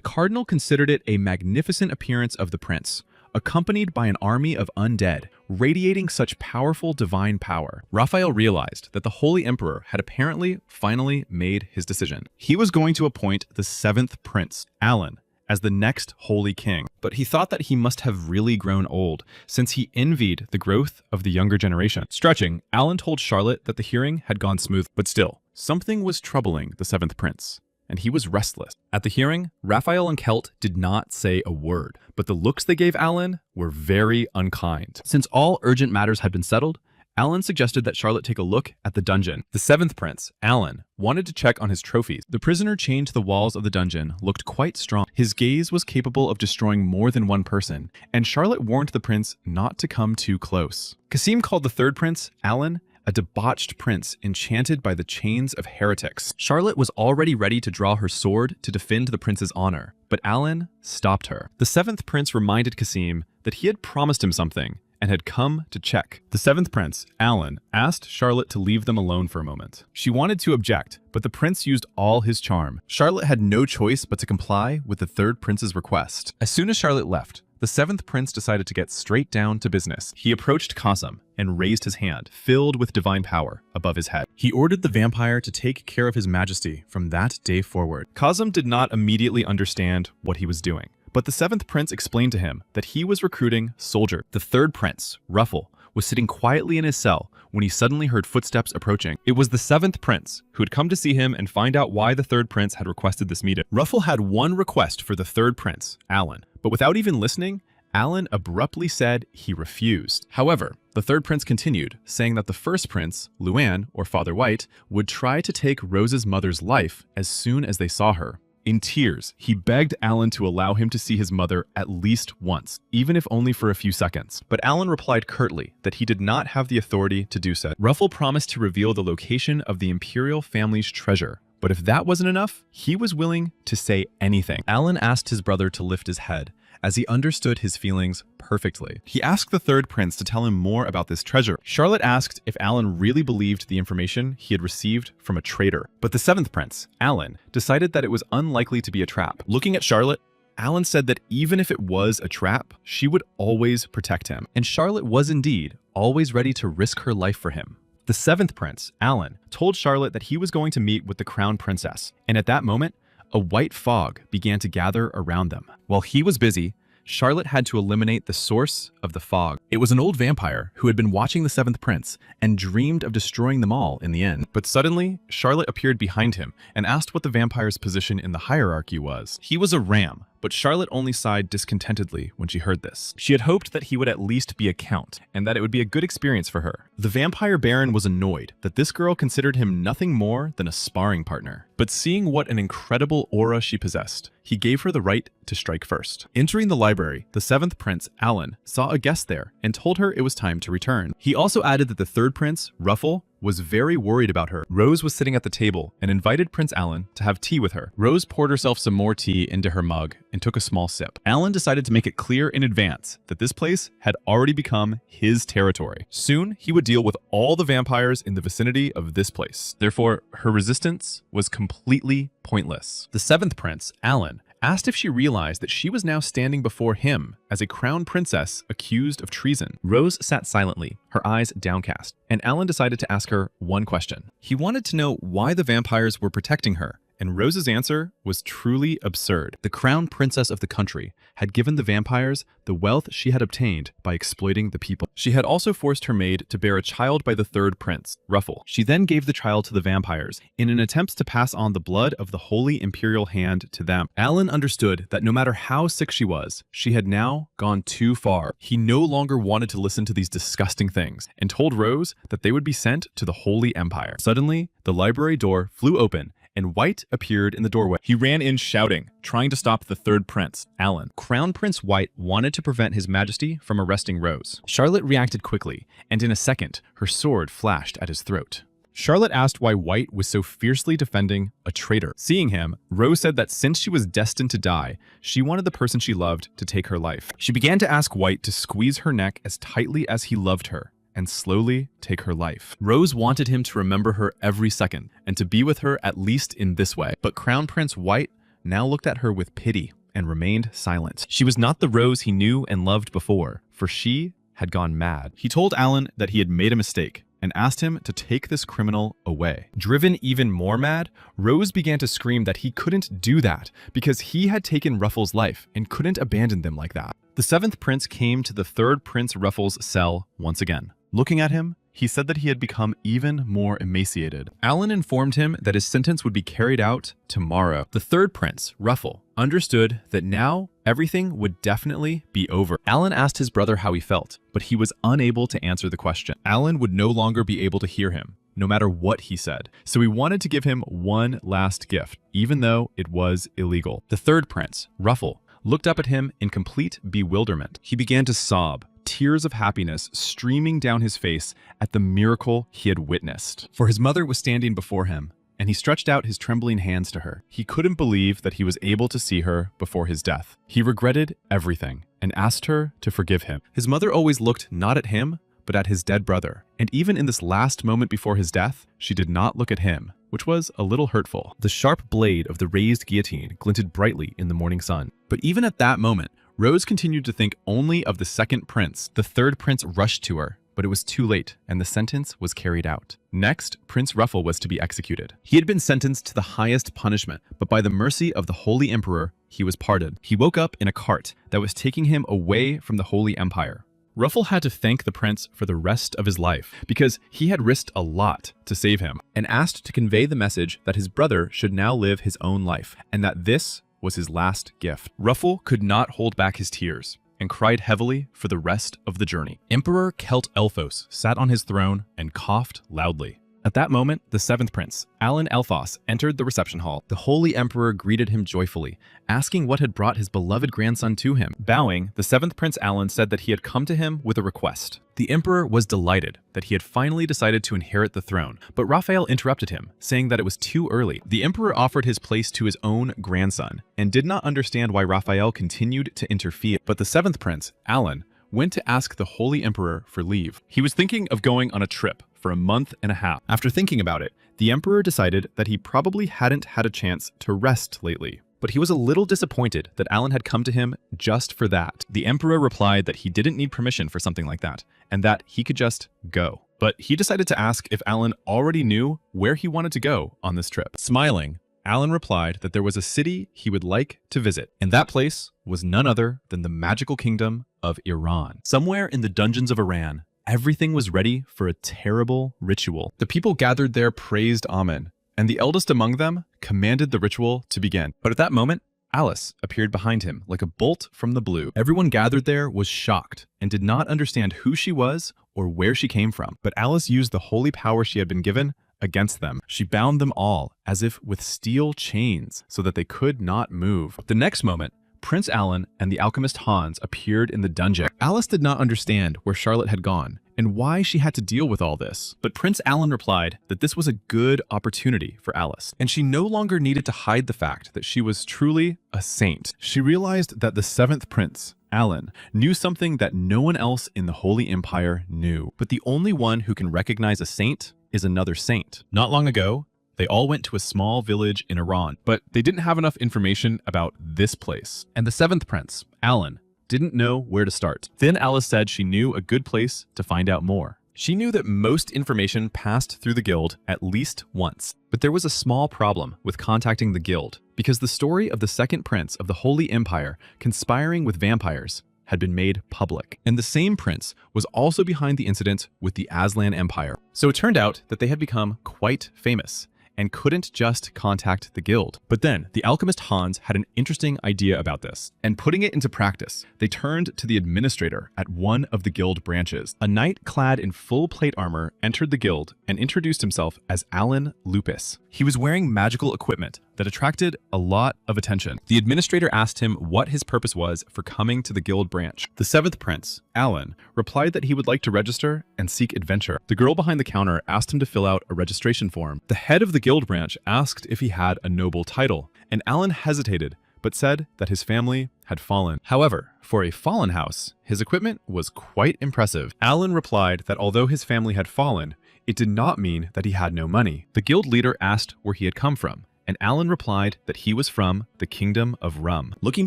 cardinal considered it a magnificent appearance of the prince, accompanied by an army of undead, radiating such powerful divine power. Raphael realized that the Holy Emperor had apparently finally made his decision. He was going to appoint the seventh prince, Alan, as the next holy king. But he thought that he must have really grown old, since he envied the growth of the younger generation. Stretching, Alan told Charlotte that the hearing had gone smooth, but still, something was troubling the seventh prince, and he was restless. At the hearing, Raphael and Kelt did not say a word, but the looks they gave Alan were very unkind. Since all urgent matters had been settled, Alan suggested that Charlotte take a look at the dungeon. The seventh prince, Alan, wanted to check on his trophies. The prisoner chained to the walls of the dungeon looked quite strong. His gaze was capable of destroying more than one person, and Charlotte warned the prince not to come too close. Kasim called the third prince, Alan, a debauched prince enchanted by the chains of heretics. Charlotte was already ready to draw her sword to defend the prince's honor, but Alan stopped her. The seventh prince reminded Kasim that he had promised him something and had come to check. The seventh prince, Alan, asked Charlotte to leave them alone for a moment. She wanted to object, but the prince used all his charm. Charlotte had no choice but to comply with the third prince's request. As soon as Charlotte left, the seventh prince decided to get straight down to business. He approached Kasim and raised his hand, filled with divine power, above his head. He ordered the vampire to take care of His Majesty from that day forward. Kasim did not immediately understand what he was doing, but the seventh prince explained to him that he was recruiting soldiers. The third prince, Ruffle, was sitting quietly in his cell when he suddenly heard footsteps approaching. It was the seventh prince who had come to see him and find out why the third prince had requested this meeting. Ruffle had one request for the third prince, Alan, but without even listening, Alan abruptly said he refused. However, the third prince continued, saying that the first prince, Luann, or Father White, would try to take Rose's mother's life as soon as they saw her. In tears, he begged Alan to allow him to see his mother at least once, even if only for a few seconds. But Alan replied curtly that he did not have the authority to do so. Ruffle promised to reveal the location of the imperial family's treasure, but if that wasn't enough, he was willing to say anything. Alan asked his brother to lift his head, as he understood his feelings perfectly. He asked the third prince to tell him more about this treasure. Charlotte asked if Alan really believed the information he had received from a traitor. But the seventh prince, Alan, decided that it was unlikely to be a trap. Looking at Charlotte, Alan said that even if it was a trap, she would always protect him. And Charlotte was indeed always ready to risk her life for him. The seventh prince, Alan, told Charlotte that he was going to meet with the crown princess, and at that moment, a white fog began to gather around them. While he was busy, Charlotte had to eliminate the source of the fog. It was an old vampire who had been watching the seventh prince and dreamed of destroying them all in the end. But suddenly, Charlotte appeared behind him and asked what the vampire's position in the hierarchy was. He was a ram, but Charlotte only sighed discontentedly when she heard this. She had hoped that he would at least be a count, and that it would be a good experience for her. The vampire baron was annoyed that this girl considered him nothing more than a sparring partner. But seeing what an incredible aura she possessed, he gave her the right to strike first. Entering the library, the seventh prince, Alan, saw a guest there and told her it was time to return. He also added that the third prince, Ruffle, was very worried about her. Rose was sitting at the table and invited Prince Alan to have tea with her. Rose poured herself some more tea into her mug and took a small sip. Alan decided to make it clear in advance that this place had already become his territory. Soon, he would deal with all the vampires in the vicinity of this place. Therefore, her resistance was completely pointless. The seventh prince, Alan, asked if she realized that she was now standing before him as a crown princess accused of treason. Rose sat silently, her eyes downcast, and Alan decided to ask her one question. He wanted to know why the vampires were protecting her, and Rose's answer was truly absurd. The crown princess of the country had given the vampires the wealth she had obtained by exploiting the people. She had also forced her maid to bear a child by the third prince, Ruffle. She then gave the child to the vampires in an attempt to pass on the blood of the holy imperial hand to them. Alan understood that no matter how sick she had now gone too far. He no longer wanted to listen to these disgusting things and told Rose that they would be sent to the Holy Empire. Suddenly, the library door flew open and White appeared in the doorway. He ran in shouting, trying to stop the third prince, Alan. Crown Prince White wanted to prevent His Majesty from arresting Rose. Charlotte reacted quickly, and in a second, her sword flashed at his throat. Charlotte asked why White was so fiercely defending a traitor. Seeing him, Rose said that since she was destined to die, she wanted the person she loved to take her life. She began to ask White to squeeze her neck as tightly as he loved her and slowly take her life. Rose wanted him to remember her every second and to be with her at least in this way. But Crown Prince White now looked at her with pity and remained silent. She was not the Rose he knew and loved before, for she had gone mad. He told Alan that he had made a mistake and asked him to take this criminal away. Driven even more mad, Rose began to scream that he couldn't do that because he had taken Ruffles' life and couldn't abandon them like that. The seventh prince came to the third Prince Ruffles' cell once again. Looking at him, he said that he had become even more emaciated. Alan informed him that his sentence would be carried out tomorrow. The third prince, Ruffle, understood that now everything would definitely be over. Alan asked his brother how he felt, but he was unable to answer the question. Alan would no longer be able to hear him, no matter what he said. So he wanted to give him one last gift, even though it was illegal. The third prince, Ruffle, looked up at him in complete bewilderment. He began to sob, tears of happiness streaming down his face at the miracle he had witnessed. For his mother was standing before him, and he stretched out his trembling hands to her. He couldn't believe that he was able to see her before his death. He regretted everything and asked her to forgive him. His mother always looked not at him, but at his dead brother. And even in this last moment before his death, she did not look at him, which was a little hurtful. The sharp blade of the raised guillotine glinted brightly in the morning sun. But even at that moment, Rose continued to think only of the second prince. The third prince rushed to her, but it was too late, and the sentence was carried out. Next, Prince Ruffle was to be executed. He had been sentenced to the highest punishment, but by the mercy of the Holy Emperor, he was pardoned. He woke up in a cart that was taking him away from the Holy Empire. Ruffle had to thank the prince for the rest of his life because he had risked a lot to save him, and asked to convey the message that his brother should now live his own life, and that this was his last gift. Ruffle could not hold back his tears and cried heavily for the rest of the journey. Emperor Kelt Elphos sat on his throne and coughed loudly. At that moment, the seventh prince, Alan Elphos, entered the reception hall. The Holy Emperor greeted him joyfully, asking what had brought his beloved grandson to him. Bowing, the seventh Prince Alan said that he had come to him with a request. The Emperor was delighted that he had finally decided to inherit the throne, but Raphael interrupted him, saying that it was too early. The Emperor offered his place to his own grandson, and did not understand why Raphael continued to interfere. But the seventh Prince, Alan, went to ask the Holy Emperor for leave. He was thinking of going on a trip for a month and a half. After thinking about it, the Emperor decided that he probably hadn't had a chance to rest lately. But he was a little disappointed that Alan had come to him just for that. The Emperor replied that he didn't need permission for something like that, and that he could just go. But he decided to ask if Alan already knew where he wanted to go on this trip. Smiling, Alan replied that there was a city he would like to visit, and that place was none other than the magical kingdom of Iran. Somewhere in the dungeons of Iran, everything was ready for a terrible ritual. The people gathered there praised Amen, and the eldest among them commanded the ritual to begin. But at that moment, Alice appeared behind him like a bolt from the blue. Everyone gathered there was shocked and did not understand who she was or where she came from. But Alice used the holy power she had been given against them. She bound them all as if with steel chains so that they could not move. The next moment, Prince Alan and the alchemist Hans appeared in the dungeon. Alice did not understand where Charlotte had gone and why she had to deal with all this. But Prince Alan replied that this was a good opportunity for Alice, and she no longer needed to hide the fact that she was truly a saint. She realized that the seventh prince, Alan, knew something that no one else in the Holy Empire knew. But the only one who can recognize a saint is another saint. Not long ago, they all went to a small village in Iran, but they didn't have enough information about this place. And the seventh prince, Alan, didn't know where to start. Then Alice said she knew a good place to find out more. She knew that most information passed through the guild at least once, but there was a small problem with contacting the guild, because the story of the second prince of the Holy Empire conspiring with vampires had been made public. And the same prince was also behind the incident with the Aslan Empire. So it turned out that they had become quite famous, and couldn't just contact the guild. But then, the alchemist Hans had an interesting idea about this, and putting it into practice, they turned to the administrator at one of the guild branches. A knight clad in full plate armor entered the guild and introduced himself as Alan Lupus. He was wearing magical equipment that attracted a lot of attention. The administrator asked him what his purpose was for coming to the guild branch. The seventh prince, Alan, replied that he would like to register and seek adventure. The girl behind the counter asked him to fill out a registration form. The head of the guild branch asked if he had a noble title, and Alan hesitated, but said that his family had fallen. However, for a fallen house, his equipment was quite impressive. Alan replied that although his family had fallen, it did not mean that he had no money. The guild leader asked where he had come from, and Alan replied that he was from the Kingdom of Rum. Looking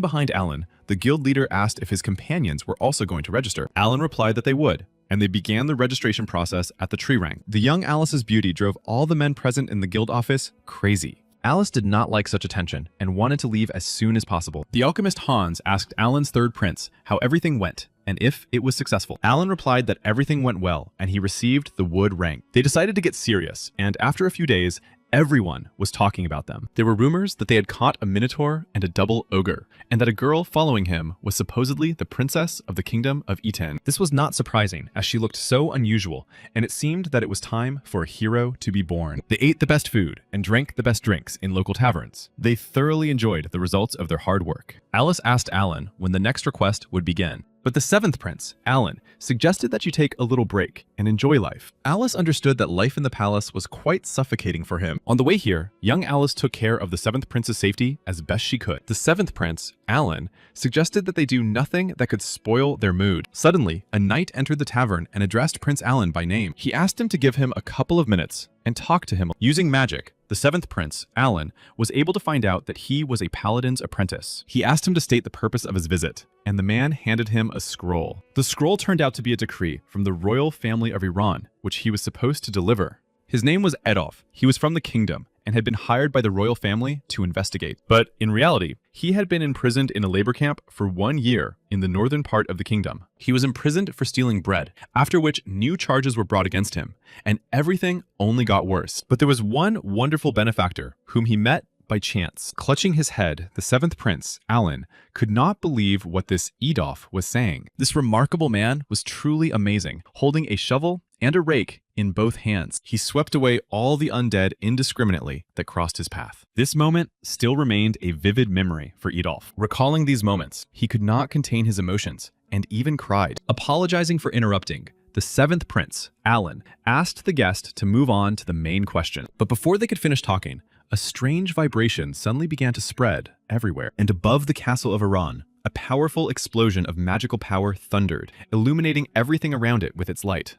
behind Alan, the guild leader asked if his companions were also going to register. Alan replied that they would, and they began the registration process at the tree rank. The young Alice's beauty drove all the men present in the guild office crazy. Alice did not like such attention and wanted to leave as soon as possible. The alchemist Hans asked Alan's third prince how everything went and if it was successful. Alan replied that everything went well and he received the wood rank. They decided to get serious, and after a few days, everyone was talking about them. There were rumors that they had caught a minotaur and a double ogre, and that a girl following him was supposedly the princess of the kingdom of Iten. This was not surprising, as she looked so unusual, and it seemed that it was time for a hero to be born. They ate the best food and drank the best drinks in local taverns. They thoroughly enjoyed the results of their hard work. Alice asked Alan when the next request would begin. But the seventh prince, Alan, suggested that you take a little break and enjoy life. Alice understood that life in the palace was quite suffocating for him. On the way here, young Alice took care of the seventh prince's safety as best she could. The seventh prince, Alan, suggested that they do nothing that could spoil their mood. Suddenly, a knight entered the tavern and addressed Prince Alan by name. He asked him to give him a couple of minutes and talk to him. Using magic, the seventh prince, Alan, was able to find out that he was a paladin's apprentice. He asked him to state the purpose of his visit, and the man handed him a scroll. The scroll turned out to be a decree from the royal family of Iran, which he was supposed to deliver. His name was Adolf. He was from the kingdom and had been hired by the royal family to investigate. But in reality, he had been imprisoned in a labor camp for 1 year in the northern part of the kingdom. He was imprisoned for stealing bread, after which new charges were brought against him, and everything only got worse. But there was one wonderful benefactor whom he met by chance. Clutching his head, the seventh prince, Alan, could not believe what this Adolf was saying. This remarkable man was truly amazing, holding a shovel and a rake in both hands. He swept away all the undead indiscriminately that crossed his path. This moment still remained a vivid memory for Adolf. Recalling these moments, he could not contain his emotions and even cried. Apologizing for interrupting, the seventh prince, Alan, asked the guest to move on to the main question. But before they could finish talking, a strange vibration suddenly began to spread everywhere, and above the castle of Iran, a powerful explosion of magical power thundered, illuminating everything around it with its light.